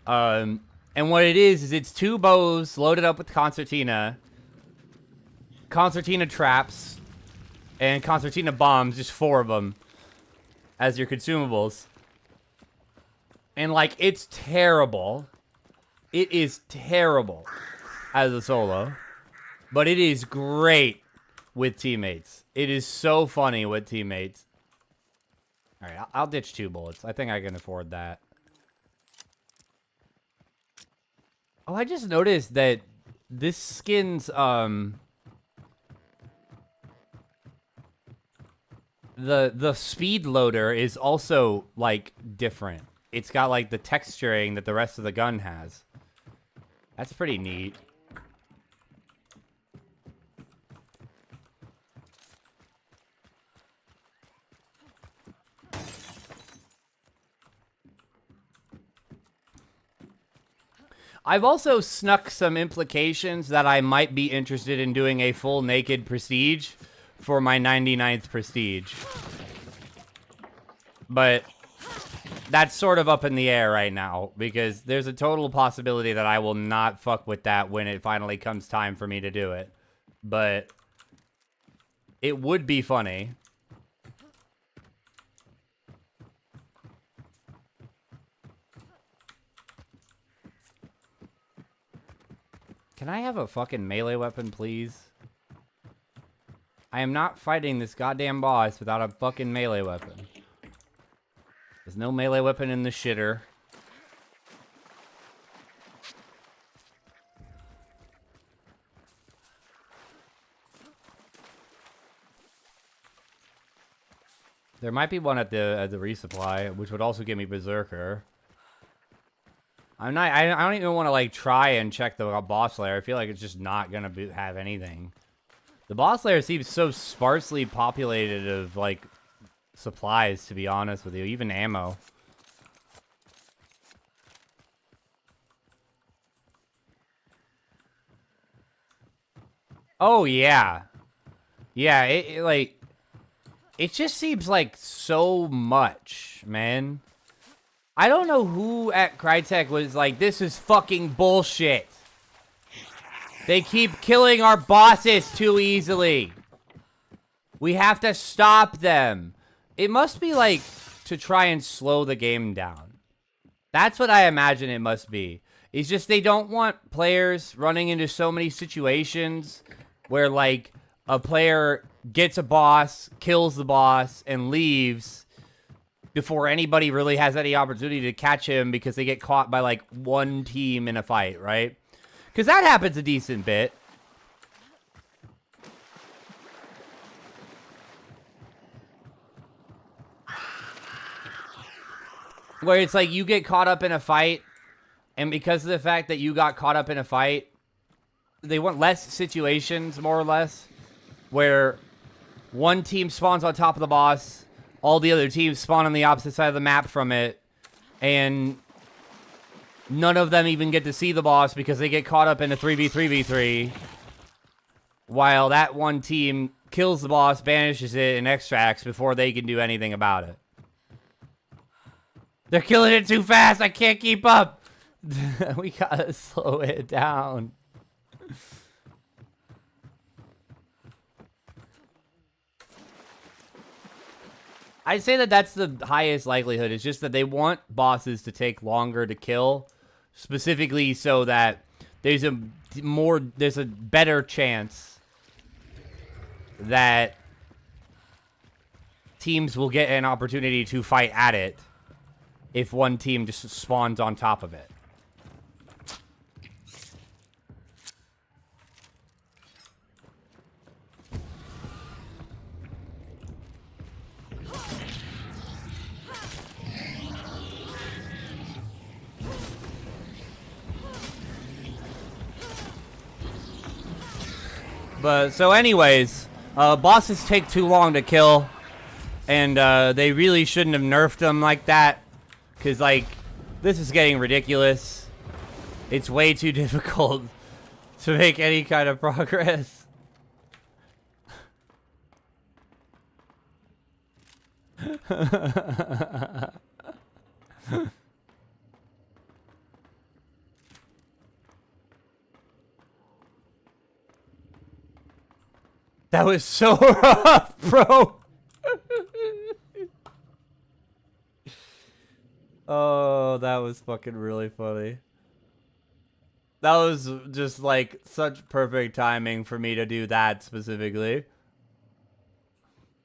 And what it is it's 2 bows loaded up with concertina traps, and concertina bombs, just 4 of them as your consumables. And like, it's terrible. It is terrible as a solo, but it is great with teammates. It is so funny with teammates. All right, I'll ditch 2 bullets. I think I can afford that. Oh, I just noticed that this skin's, the speed loader is also, like, different. It's got, like, the texturing that the rest of the gun has. That's pretty neat. I've also snuck some implications that I might be interested in doing a full naked prestige for my 99th prestige. But that's sort of up in the air right now, because there's a total possibility that I will not fuck with that when it finally comes time for me to do it. But it would be funny. Can I have a fucking melee weapon, please? I am not fighting this goddamn boss without a fucking melee weapon. There's no melee weapon in the shitter. There might be one at the resupply, which would also give me Berserker. I don't even want to like try and check the boss lair. I feel like it's just not gonna have anything. The boss lair seems so sparsely populated of like supplies, to be honest with you, even ammo. Oh yeah, yeah. It just seems like so much, man. I don't know who at Crytek was like, this is fucking bullshit. They keep killing our bosses too easily. We have to stop them. It must be like to try and slow the game down. That's what I imagine it must be. It's just they don't want players running into so many situations where like a player gets a boss, kills the boss, and leaves before anybody really has any opportunity to catch him because they get caught by like one team in a fight, right? Because that happens a decent bit. Where it's like you get caught up in a fight, and because of the fact that you got caught up in a fight, they want less situations, more or less, where one team spawns on top of the boss, all the other teams spawn on the opposite side of the map from it, and none of them even get to see the boss because they get caught up in a 3v3v3, while that one team kills the boss, banishes it, and extracts before they can do anything about it. They're killing it too fast. I can't keep up. We gotta slow it down. I'd say that that's the highest likelihood. It's just that they want bosses to take longer to kill, specifically so that there's a better chance that teams will get an opportunity to fight at it if one team just spawns on top of it. But so anyways, bosses take too long to kill, and they really shouldn't have nerfed them like that, because like this is getting ridiculous. It's way too difficult to make any kind of progress. That was so rough, bro. Oh, that was fucking really funny. That was just like such perfect timing for me to do that specifically.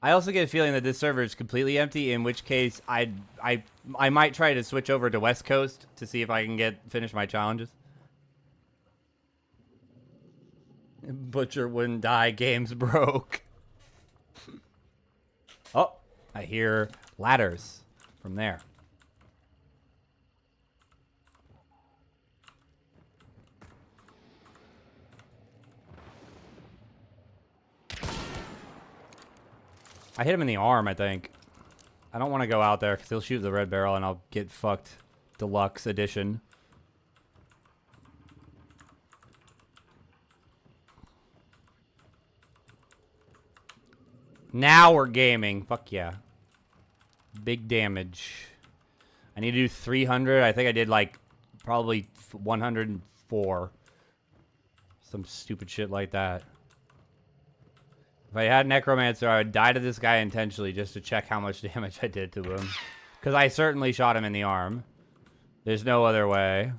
I also get a feeling that this server is completely empty, in which case I might try to switch over to West Coast to see if I can finish my challenges. Butcher wouldn't die, game's broke. Oh, I hear ladders from there. I hit him in the arm, I think. I don't want to go out there because he'll shoot the red barrel and I'll get fucked. Deluxe edition. Now we're gaming. Fuck yeah. Big damage. I need to do 300. I think I did like probably 104. Some stupid shit like that. If I had Necromancer, I would die to this guy intentionally just to check how much damage I did to him. Because I certainly shot him in the arm. There's no other way.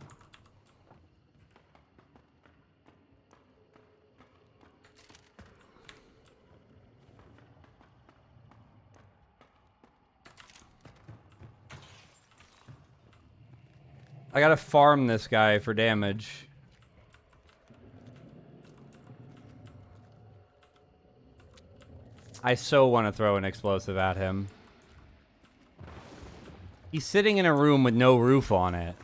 I gotta farm this guy for damage. I so want to throw an explosive at him. He's sitting in a room with no roof on it.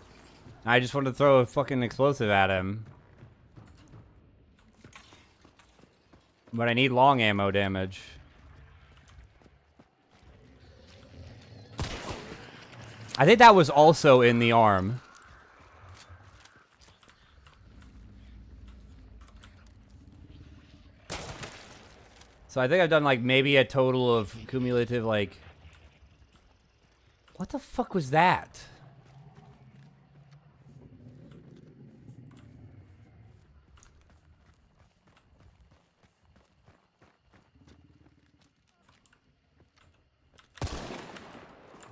I just want to throw a fucking explosive at him. But I need long ammo damage. I think that was also in the arm. So I think I've done like maybe a total of cumulative like... What the fuck was that?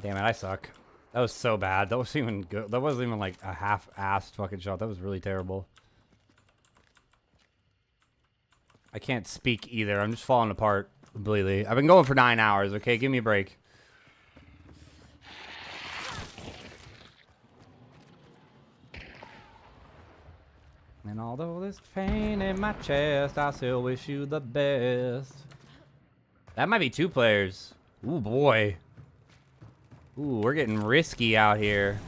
Damn it, I suck. That was so bad. That wasn't even good. That wasn't even like a half-assed fucking shot. That was really terrible. I can't speak either. I'm just falling apart completely. I've been going for 9 hours, okay? Give me a break. And although there's pain in my chest, I still wish you the best. That might be 2 players. Ooh, boy. Ooh, we're getting risky out here.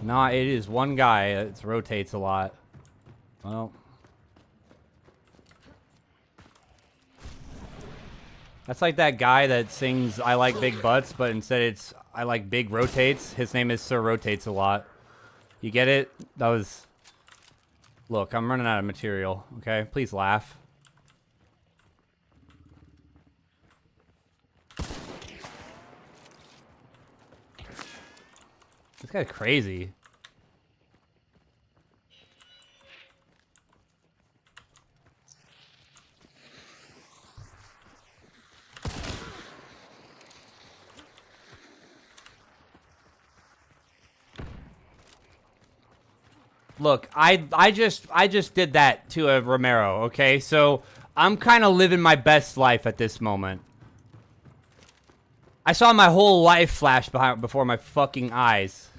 Nah, it is one guy that rotates a lot. Well... That's like that guy that sings I like big butts, but instead it's I like big rotates. His name is Sir Rotates a lot. You get it? That was... Look, I'm running out of material, okay? Please laugh. guy's crazy. Look, I just did that to a Romero, okay? So I'm kind of living my best life at this moment. I saw my whole life flash before my fucking eyes.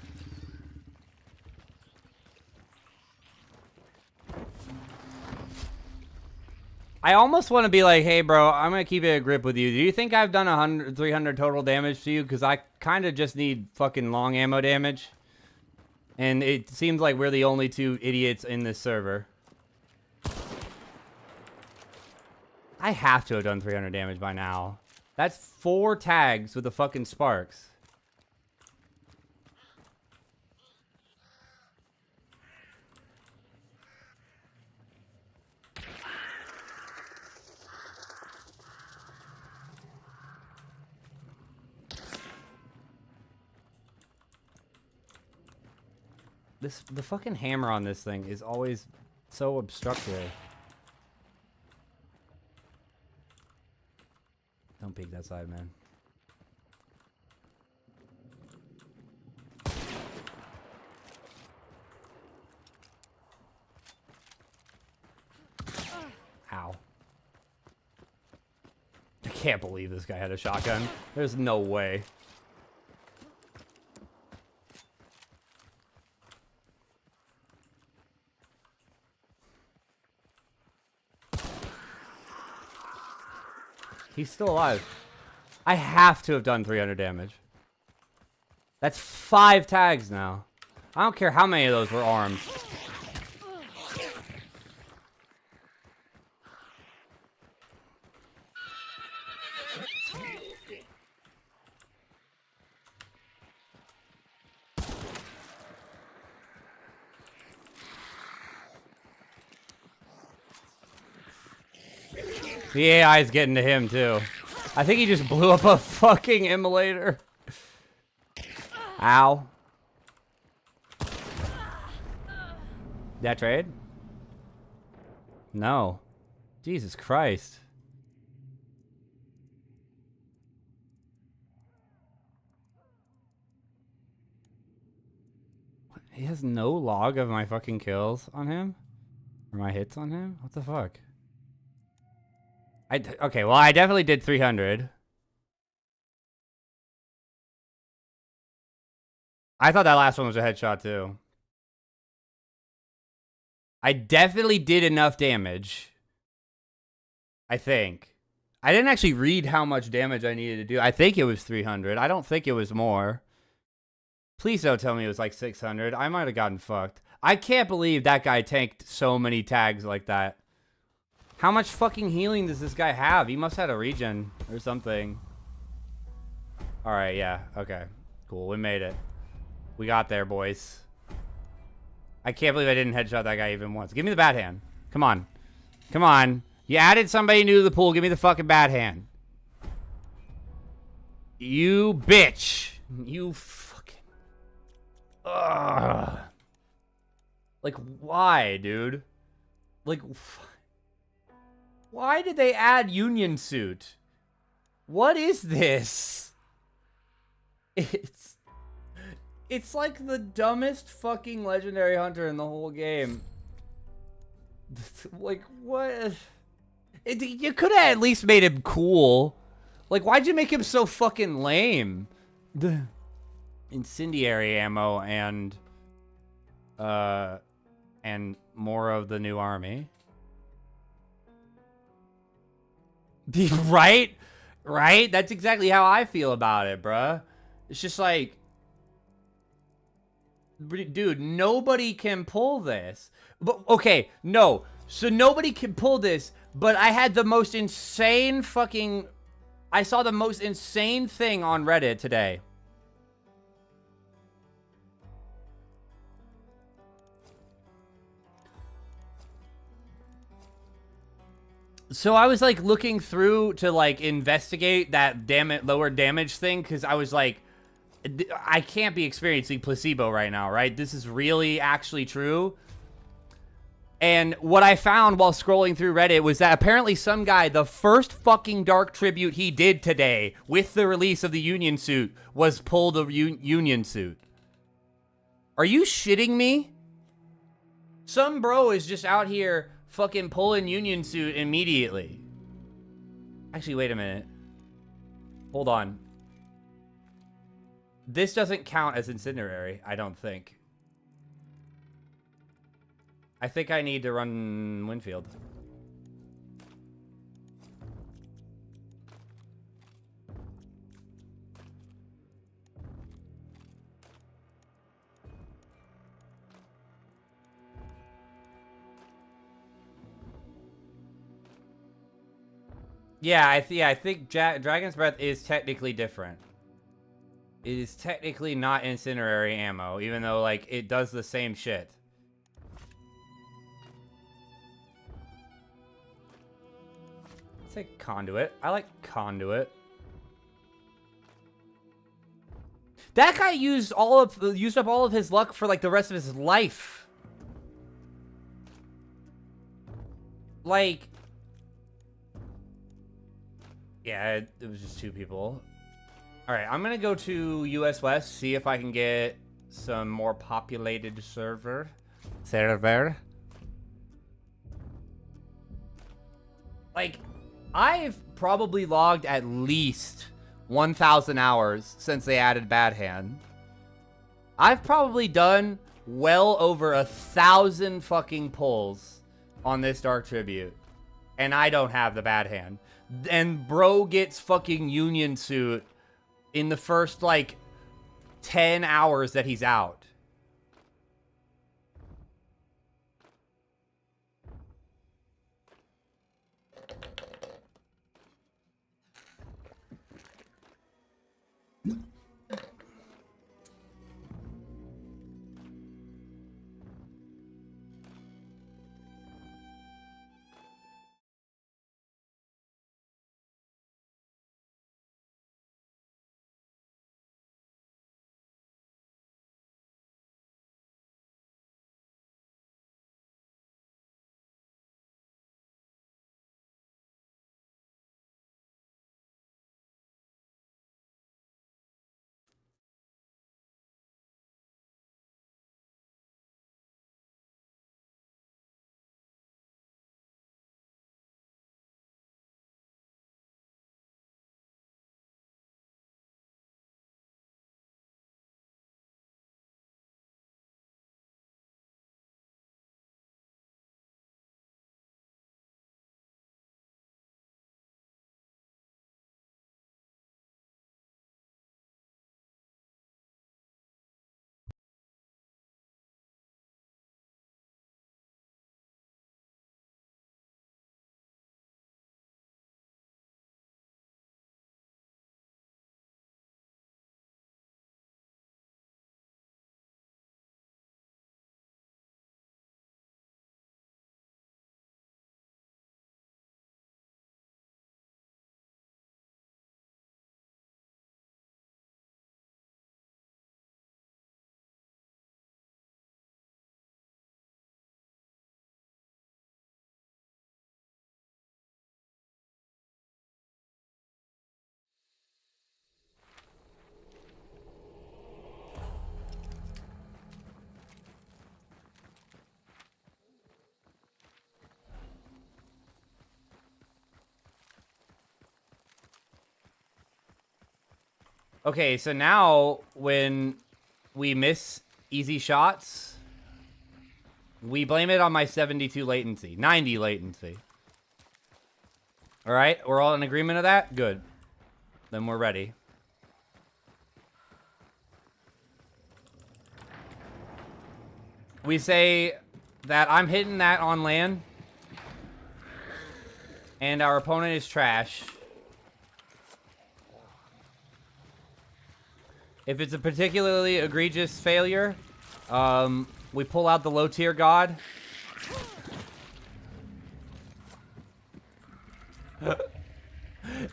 I almost want to be like, hey, bro, I'm going to keep it a grip with you. Do you think I've done 100, 300 total damage to you? Because I kind of just need fucking long ammo damage. And it seems like we're the only two idiots in this server. I have to have done 300 damage by now. That's 4 tags with the fucking sparks. The fucking hammer on this thing is always so obstructive. Don't peek that side, man. Ow. I can't believe this guy had a shotgun. There's no way. He's still alive. I have to have done 300 damage. That's 5 tags now. I don't care how many of those were armed. The AI is getting to him, too. I think he just blew up a fucking immolator. Ow. That trade? No. Jesus Christ. He has no log of my fucking kills on him? Or my hits on him? What the fuck? Okay, well, I definitely did 300. I thought that last one was a headshot, too. I definitely did enough damage. I think. I didn't actually read how much damage I needed to do. I think it was 300. I don't think it was more. Please don't tell me it was like 600. I might have gotten fucked. I can't believe that guy tanked so many tags like that. How much fucking healing does this guy have? He must have a regen or something. Alright, yeah. Okay. Cool. We made it. We got there, boys. I can't believe I didn't headshot that guy even once. Give me the bad hand. Come on. Come on. You added somebody new to the pool. Give me the fucking bad hand. You bitch. You fucking... Ugh. Like, why, dude? Like... Why did they add Union Suit? What is this? It's like the dumbest fucking legendary hunter in the whole game. Like, what? You could have at least made him cool. Like, why'd you make him so fucking lame? The incendiary ammo and more of the new army. Right? Right? That's exactly how I feel about it, bruh. It's just like... Dude, nobody can pull this. But, okay, no. So nobody can pull this, but I had the most insane fucking... I saw the most insane thing on Reddit today. So I was like looking through to like investigate that lower damage thing because I was like, I can't be experiencing placebo right now, right? This is really actually true. And what I found while scrolling through Reddit was that apparently some guy, the first fucking Dark Tribute he did today with the release of the Union suit was pull the Union suit. Are you shitting me? Some bro is just out here fucking pulling Union suit immediately. Actually, wait a minute. Hold on. This doesn't count as Incinerary, I don't think. I think I need to run Winfield. Yeah, I think Dragon's Breath is technically different. It is technically not Incinerary ammo, even though, like, it does the same shit. Let's say Conduit. I like Conduit. That guy used up all of his luck for, like, the rest of his life. Like... Yeah, it was just 2 people. Alright, I'm gonna go to US West, see if I can get some more populated server. Like, I've probably logged at least 1,000 hours since they added Bad Hand. I've probably done well over 1,000 fucking pulls on this Dark Tribute. And I don't have the Bad Hand. And bro gets fucking Union suit in the first, like, 10 hours that he's out. Okay, so now when we miss easy shots, we blame it on my 72 latency, 90 latency. All right, we're all in agreement of that? Good. Then we're ready. We say that I'm hitting that on land, and our opponent is trash. If it's a particularly egregious failure, we pull out the low tier god.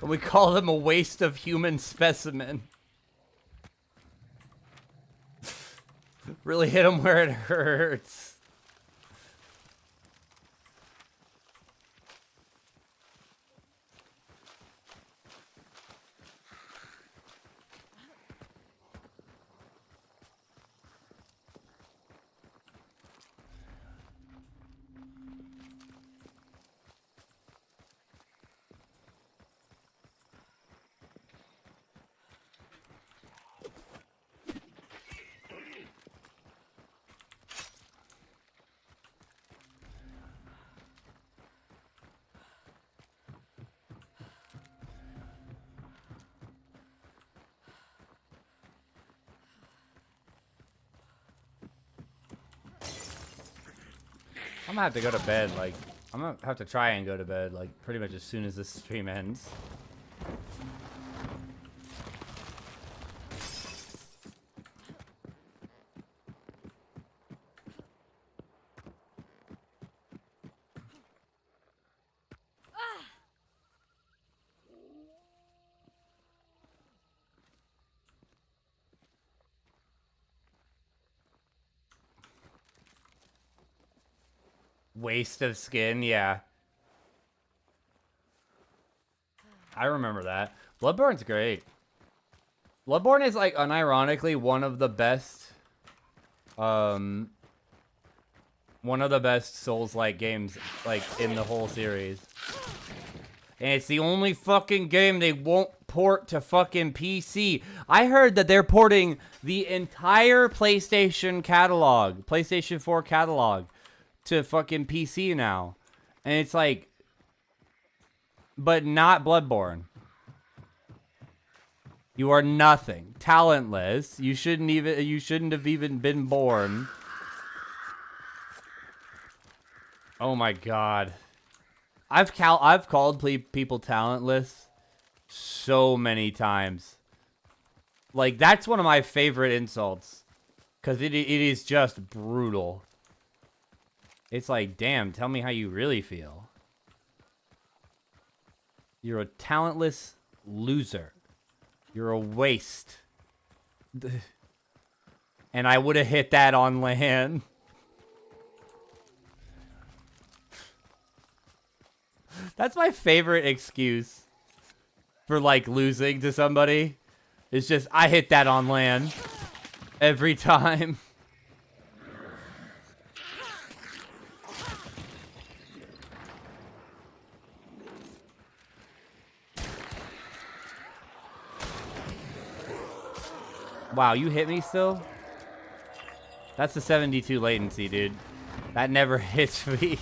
We call them a waste of human specimen. Really hit him where it hurts. I'm gonna have to go to bed, like, I'm gonna have to try and go to bed, like, pretty much as soon as this stream ends. Waste of skin, yeah. I remember that. Bloodborne's great. Bloodborne is, like, unironically one of the best, Souls-like games, like, in the whole series. And it's the only fucking game they won't port to fucking PC. I heard that they're porting the entire PlayStation catalog, PlayStation 4 catalog, to fucking PC now. And it's like, but not Bloodborne. You are nothing. Talentless. You shouldn't have even been born. Oh my god. I've called people talentless so many times. Like, that's one of my favorite insults. Because it is just brutal. It's like, damn, tell me how you really feel. You're a talentless loser. You're a waste. And I would have hit that on land. That's my favorite excuse for, like, losing to somebody. It's just, I hit that on land. Every time. Wow, you hit me still? That's the 72 latency, dude. That never hits me.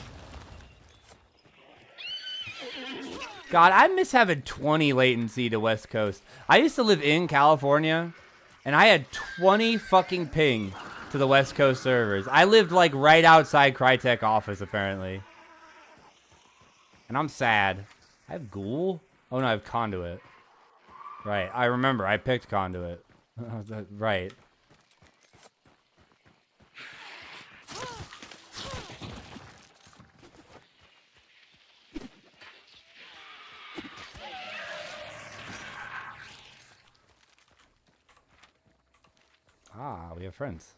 God, I miss having 20 latency to West Coast. I used to live in California, and I had 20 fucking ping to the West Coast servers. I lived, like, right outside Crytek office, apparently. And I'm sad. I have Ghoul? Oh, no, I have Conduit. Right, I remember. I picked Conduit. Right. Ah, we have friends.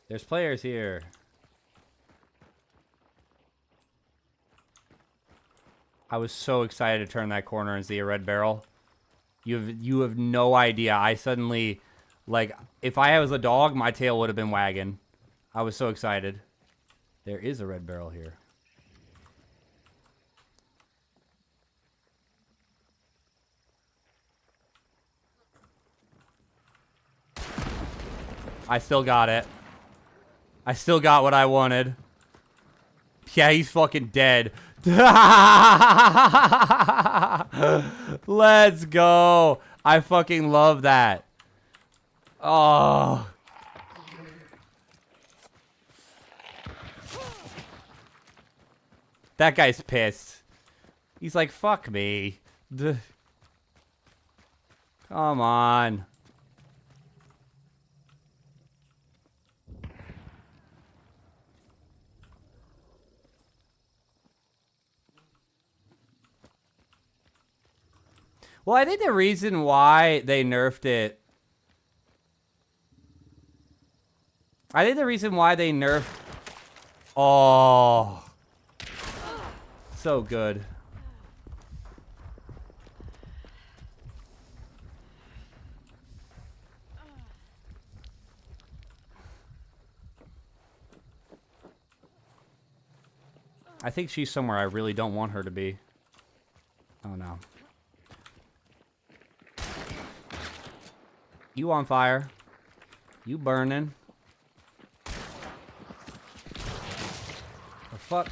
There's players here. I was so excited to turn that corner and see a red barrel. You have no idea. I suddenly, like, if I was a dog, my tail would have been wagging. I was so excited. There is a red barrel here. I still got it. I still got what I wanted. Yeah, he's fucking dead. Let's go. I fucking love that. Oh. That guy's pissed. He's like, fuck me. Come on. Well, I think the reason why they nerfed it I think the reason why they nerfed... Oh. So good. I think she's somewhere I really don't want her to be. Oh no. You on fire. You burning. The fuck?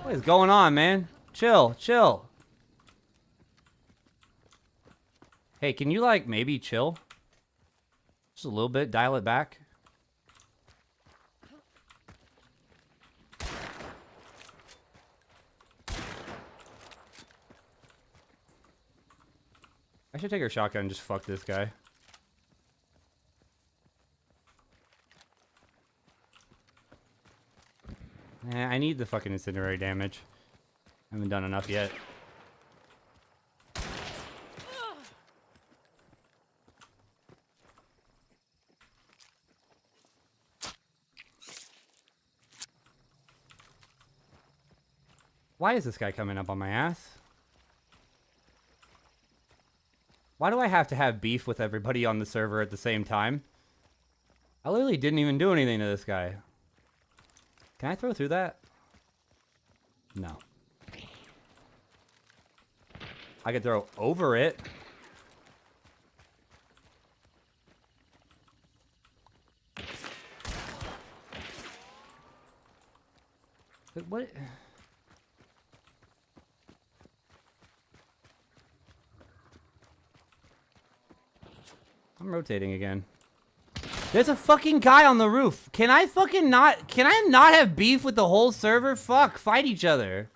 What is going on, man? Chill, chill. Hey, can you like maybe chill? Just a little bit, dial it back. I should take her shotgun and just fuck this guy. I need the fucking incendiary damage. I haven't done enough yet. Why is this guy coming up on my ass? Why do I have to have beef with everybody on the server at the same time? I literally didn't even do anything to this guy. Can I throw through that? No. I could throw over it. But what? I'm rotating again. There's a fucking guy on the roof. Can I fucking not... Can I not have beef with the whole server? Fuck, fight each other.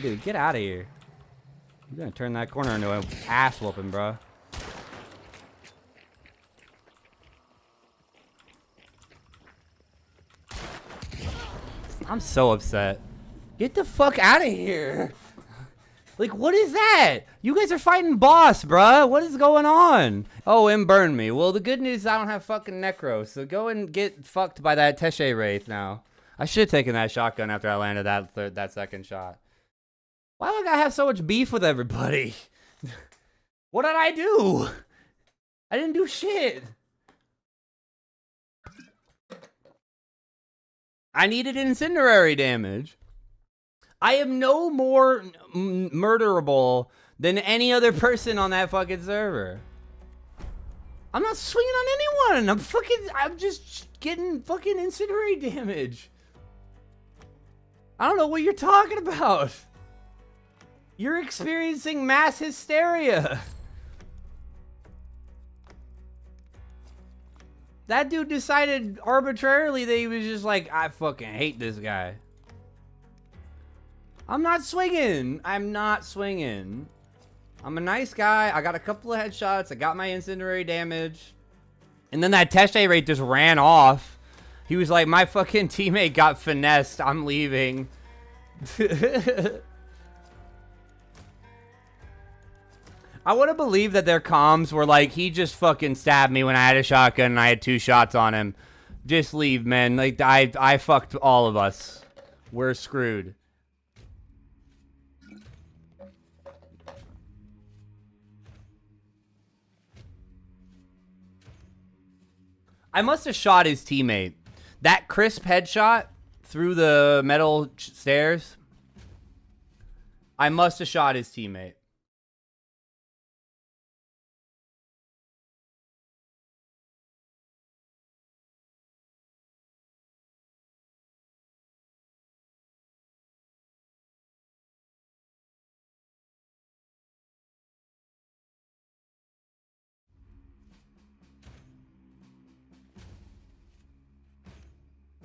Dude, get out of here. You're gonna turn that corner into an ass whooping, bro. I'm so upset. Get the fuck out of here. Like, what is that? You guys are fighting boss, bruh. What is going on? Oh, and burn me. Well, the good news is I don't have fucking necro, so go and get fucked by that Teshe Wraith now. I should have taken that shotgun after I landed that second shot. Why do I gotta have so much beef with everybody? What did I do? I didn't do shit. I needed incendiary damage. I am no more murderable than any other person on that fucking server. I'm not swinging on anyone. I'm just getting fucking incendiary damage. I don't know what you're talking about. You're experiencing mass hysteria. That dude decided arbitrarily that he was just like, I fucking hate this guy. I'm not swinging. I'm not swinging. I'm a nice guy. I got a couple of headshots. I got my incendiary damage. And then that Teshe Wraith just ran off. He was like, my fucking teammate got finessed. I'm leaving. I want to believe that their comms were like, he just fucking stabbed me when I had a shotgun and I had 2 shots on him. Just leave, man. Like, I fucked all of us. We're screwed. I must have shot his teammate. That crisp headshot through the metal stairs. I must have shot his teammate.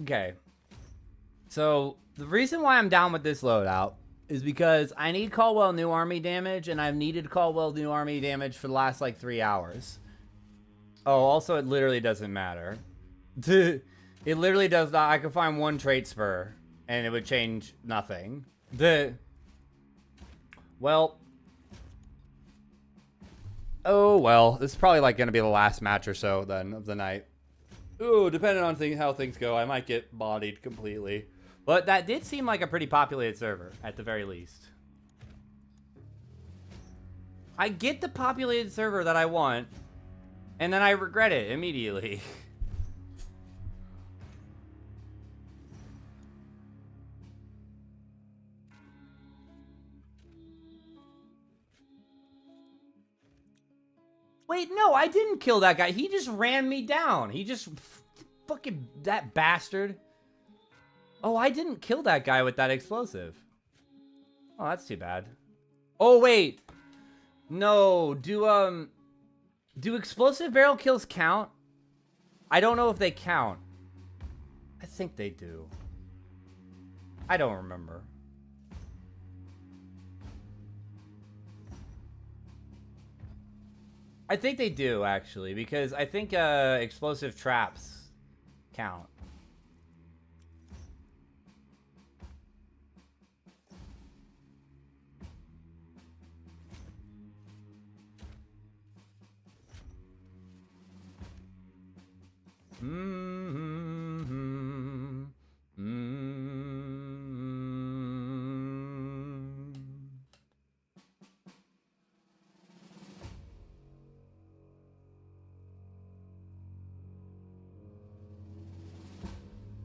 Okay. So, the reason why I'm down with this loadout is because I need Caldwell New Army damage, and I've needed Caldwell New Army damage for the last, like, 3 hours. Oh, also, it literally doesn't matter. It literally does not. I could find 1 trait spur, and it would change nothing. Well. Oh, well. This is probably like going to be the last match or so then of the night. Ooh, depending on how things go, I might get bodied completely. But that did seem like a pretty populated server, at the very least. I get the populated server that I want, and then I regret it immediately. Wait, no, I didn't kill that guy. He just ran me down. He just... Fucking... That bastard. Oh, I didn't kill that guy with that explosive. Oh, that's too bad. Oh, wait. No, do explosive barrel kills count? I don't know if they count. I think they do. I don't remember. I think they do, actually, because I think explosive traps count.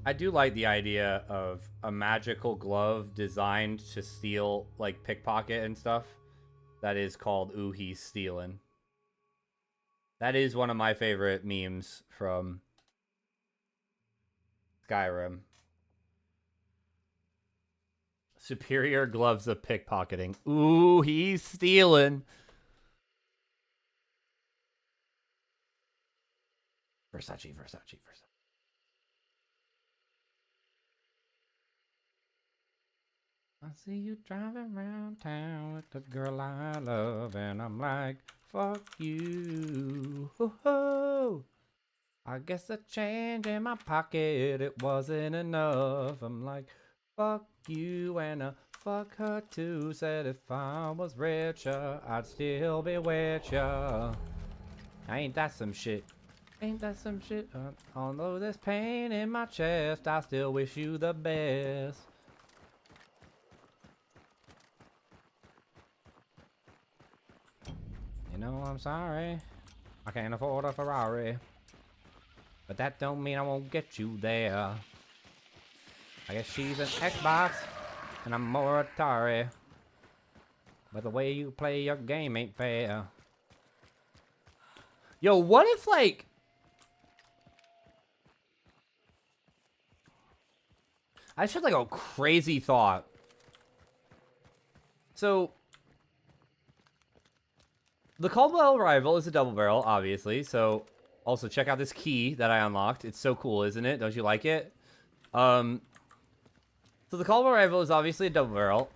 I do like the idea of a magical glove designed to steal, like, pickpocket and stuff. That is called Ooh, He's Stealing. That is one of my favorite memes from Skyrim. Superior gloves of pickpocketing. Ooh, he's stealing. Versace, Versace, Versace. I see you driving around town with the girl I love, and I'm like, fuck you. Ho-ho. I guess the change in my pocket, it wasn't enough. I'm like, fuck you, and fuck her too. Said if I was richer, I'd still be with ya. Ain't that some shit? Ain't that some shit? Although there's pain in my chest, I still wish you the best. You know, I'm sorry. I can't afford a Ferrari. But that don't mean I won't get you there. I guess she's an Xbox, and I'm more Atari. But the way you play your game ain't fair. Yo, what if, like... I just had, like, a crazy thought. So... The Caldwell Rival is a double barrel, obviously, so... Also, check out this key that I unlocked. It's so cool, isn't it? Don't you like it? So the Caldwell Rival is obviously a double barrel.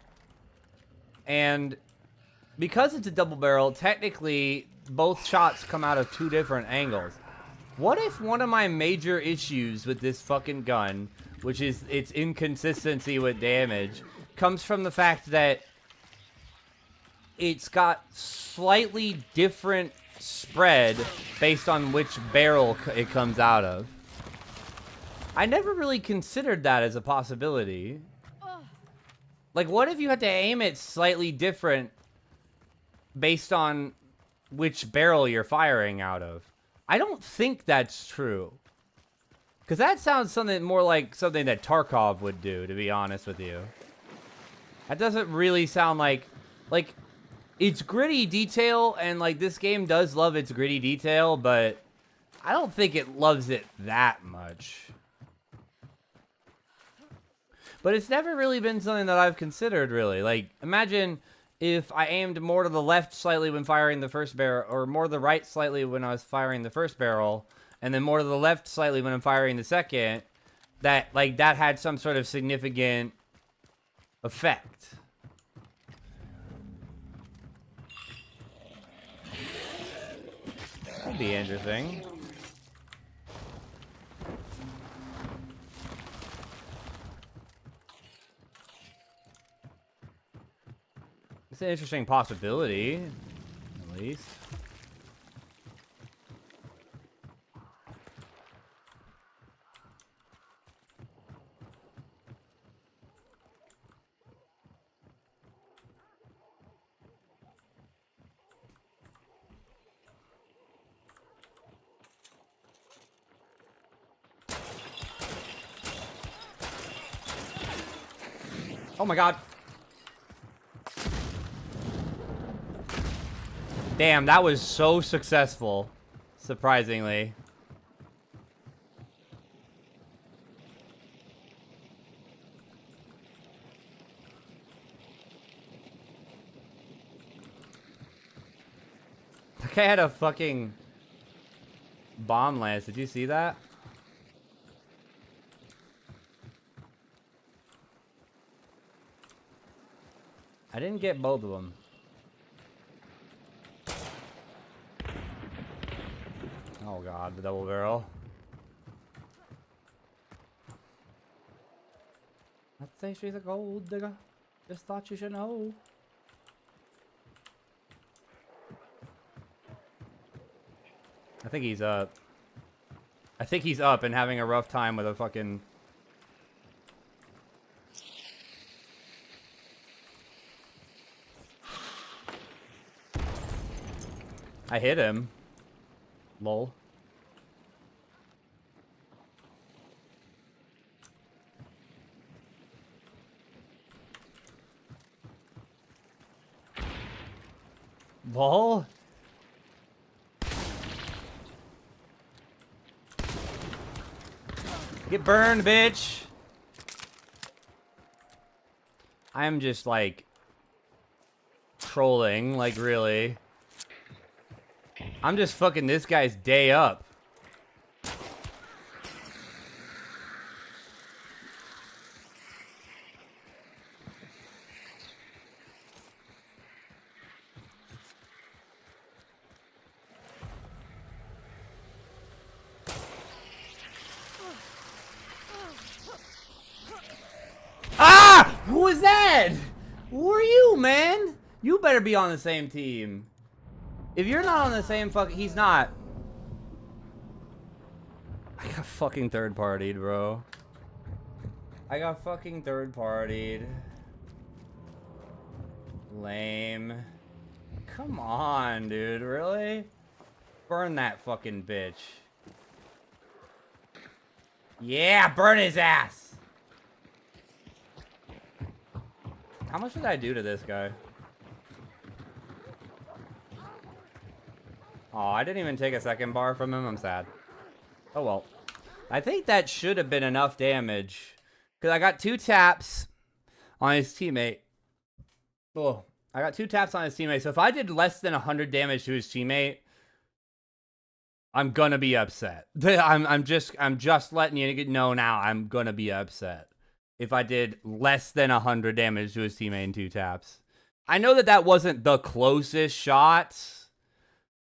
And because it's a double barrel, technically, both shots come out of two different angles. What if one of my major issues with this fucking gun, which is its inconsistency with damage, comes from the fact that it's got slightly different spread based on which barrel it comes out of. I never really considered that as a possibility. Like, what if you had to aim it slightly different based on which barrel you're firing out of? I don't think that's true. Because that sounds something more like something that Tarkov would do, to be honest with you. That doesn't really sound like... It's gritty detail, and, like, this game does love its gritty detail, but I don't think it loves it that much. But it's never really been something that I've considered, really. Like, imagine if I aimed more to the left slightly when firing the first barrel, or more to the right slightly when I was firing the first barrel, and then more to the left slightly when I'm firing the second, that, like, that had some sort of significant effect. That'd be interesting. It's an interesting possibility, at least. Oh my god. Damn, that was so successful. Surprisingly. That guy had a fucking bomb lance. Did you see that? I didn't get both of them. Oh god, the double barrel. I'd say she's a gold digger. Just thought you should know. I think he's up. I think he's up and having a rough time with a fucking... I hit him. Lol. Lol. Get burned, bitch. I'm just like trolling, like really. I'm just fucking this guy's day up. Ah! Who was that? Who are you, man? You better be on the same team. If you're not on the same fucking... He's not. I got fucking third-partied, bro. I got fucking third-partied. Lame. Come on, dude. Really? Burn that fucking bitch. Yeah, burn his ass. How much did I do to this guy? Oh, I didn't even take a second bar from him. I'm sad. Oh, well. I think that should have been enough damage. Because I got 2 taps on his teammate. Oh, I got 2 taps on his teammate. So if I did less than 100 damage to his teammate, I'm gonna be upset. I'm just letting you know now. I'm gonna be upset if I did less than 100 damage to his teammate in 2 taps. I know that that wasn't the closest shot.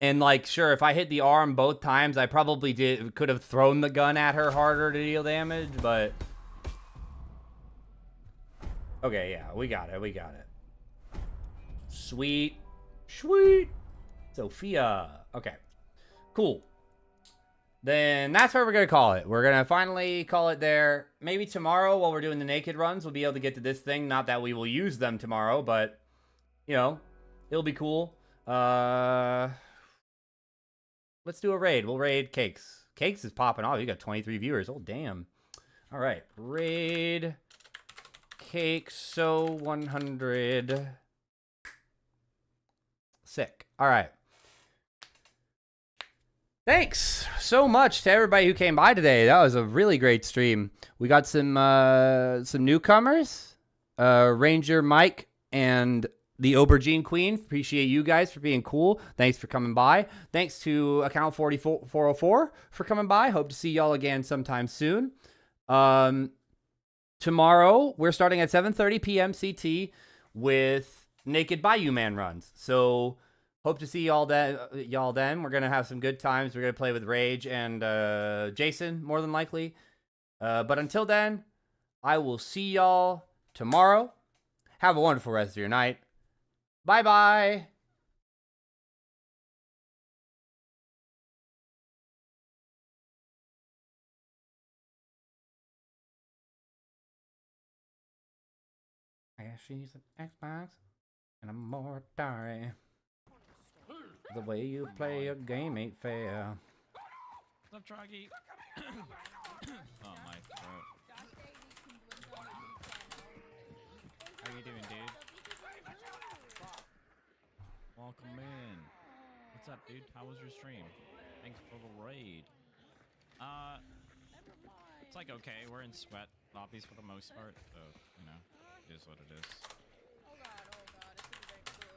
And, like, sure, if I hit the arm both times, I probably could have thrown the gun at her harder to deal damage, but... Okay, yeah, we got it, we got it. Sweet. Sweet. Sophia. Okay. Cool. Then that's where we're going to call it. We're going to finally call it there. Maybe tomorrow, while we're doing the naked runs, we'll be able to get to this thing. Not that we will use them tomorrow, but, you know, it'll be cool. Let's do a raid. We'll raid Cakes. Cakes is popping off. You got 23 viewers. Oh, damn. All right. Raid Cakes. So 100. Sick. All right. Thanks so much to everybody who came by today. That was a really great stream. We got some newcomers. Ranger Mike and the Aubergine Queen. Appreciate you guys for being cool. Thanks for coming by. Thanks to Account 404 for coming by. Hope to see y'all again sometime soon. Tomorrow, we're starting at 7:30 p.m. CT with Naked Bayou Man runs. So, hope to see y'all then. We're going to have some good times. We're going to play with Rage and Jason, more than likely. But until then, I will see y'all tomorrow. Have a wonderful rest of your night. Bye bye. I guess she's an Xbox and I'm more Atari. The way you play a game ain't fair. What's up, Troggy? Oh, my throat. How you doing, dude? Welcome in. What's up, dude? How was your stream? Thanks for the raid. It's like okay. We're in sweat lobbies for the most part, so you know, it is what it is. Oh god, it's a big clue.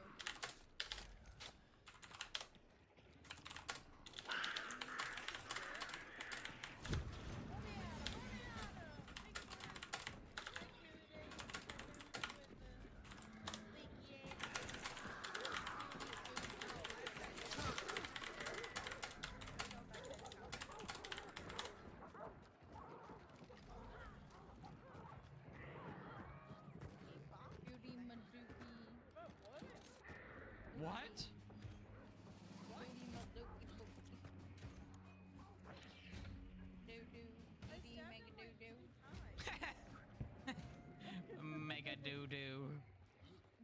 What? Mega doo doo.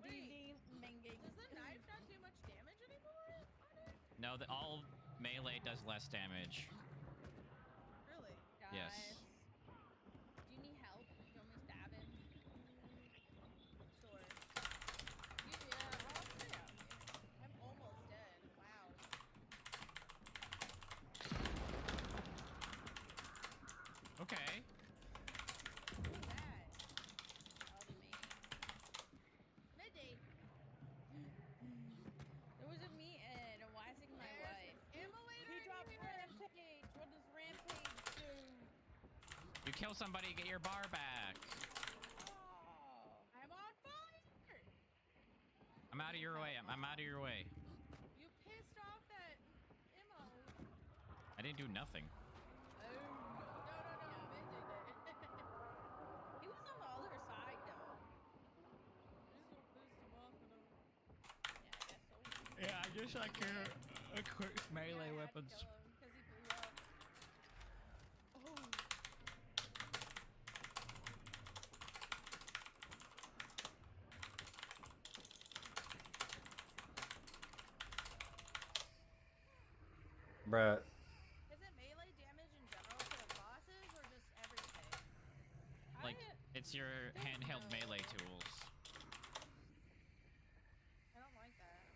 Does the knife not do much damage anymore? No, all melee does less damage. Really? Yes. Do you need help? Do you want me to stab him? Sure. I'm almost dead. Wow. Okay. What was that? Probably me. Midday. There was a me and a Wising my wife. He dropped rampage. What does rampage do? You kill somebody, get your bar back. Oh, I'm on fire. I'm out of your way. I'm out of your way. You pissed off that Immo. I didn't do nothing. Oh. No. Midday did. He was on the other side though. I'm just gonna piss him off and yeah, I guess so. Yeah, I just like a quick melee weapons. Kill him 'cause he blew up. Oh. Bruh. Is it melee damage in general for the bosses or just everything? Like, it's your handheld melee tools. I don't like that.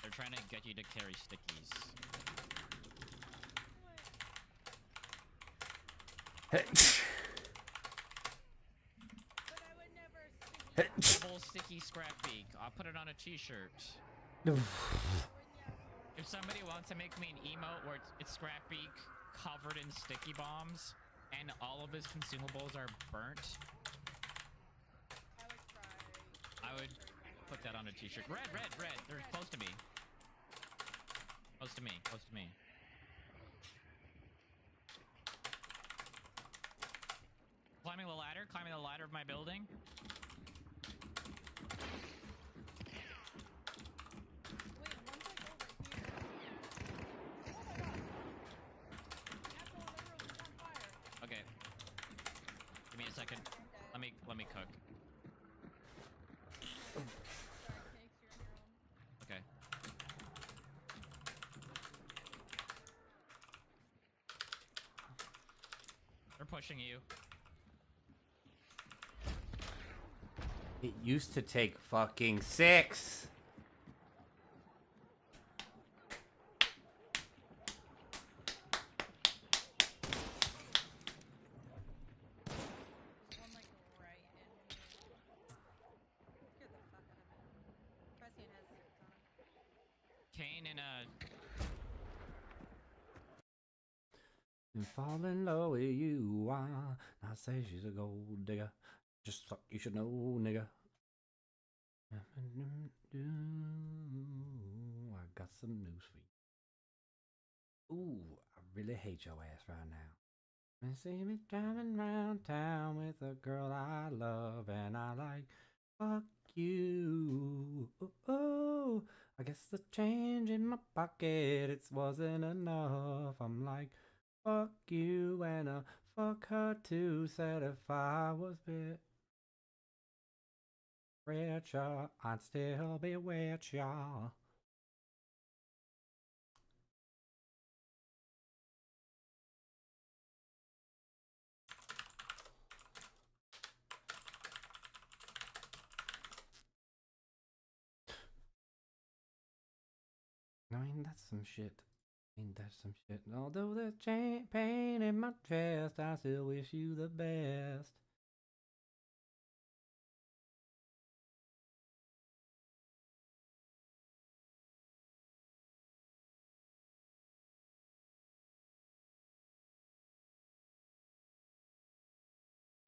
They're trying to get you to carry stickies. But I would never Double sticky scrap beak. I'll put it on a t-shirt. If somebody wants to make me an emote where it's scrap beak covered in sticky bombs and all of his consumables are burnt, I would cry. I would put that on a t-shirt. Red. They're close to me. Close to me. Climbing the ladder of my building. Wait, one's like over here. Oh my god. Apple in the room, it's on fire. Okay. Give me a second. Let me cook. Sorry, cakes, you're in your own. Okay. They're pushing you. It used to take fucking 6. One like right in here. Get the fuck out of it. Prescient has zits on him. Kane in a... And fall in love with you. I say she's a gold digger. Just fuck, you should know, nigga. I got some news for you. Ooh, I really hate your ass right now. You see me driving round town with a girl I love, and I like, fuck you. Oh, I guess the change in my pocket, it wasn't enough. I'm like, fuck you, and fuck her too. Said if I was richer, I'd still be with ya. I mean, that's some shit. Ain't that some shit? Although there's pain in my chest, I still wish you the best.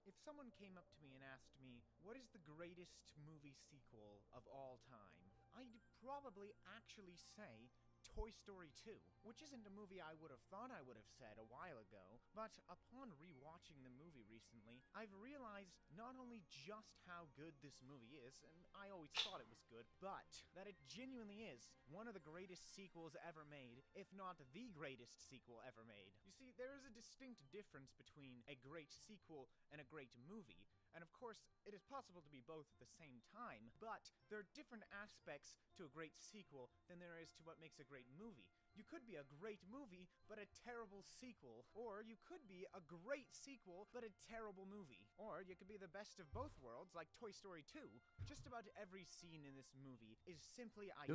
If someone came up to me and asked me, what is the greatest movie sequel of all time, I'd probably actually say Toy Story 2, which isn't a movie I would have thought I would have said a while ago, but upon rewatching the movie recently, I've realized not only just how good this movie is, and I always thought it was good, but that it genuinely is one of the greatest sequels ever made, if not the greatest sequel ever made. You see, there is a distinct difference between a great sequel and a great movie, and of course, it is possible to be both at the same time, but there are different aspects to a great sequel than there is to what makes a great movie. You could be a great movie, but a terrible sequel. Or you could be a great sequel, but a terrible movie. Or you could be the best of both worlds, like Toy Story 2. Just about every scene in this movie is simply iconic.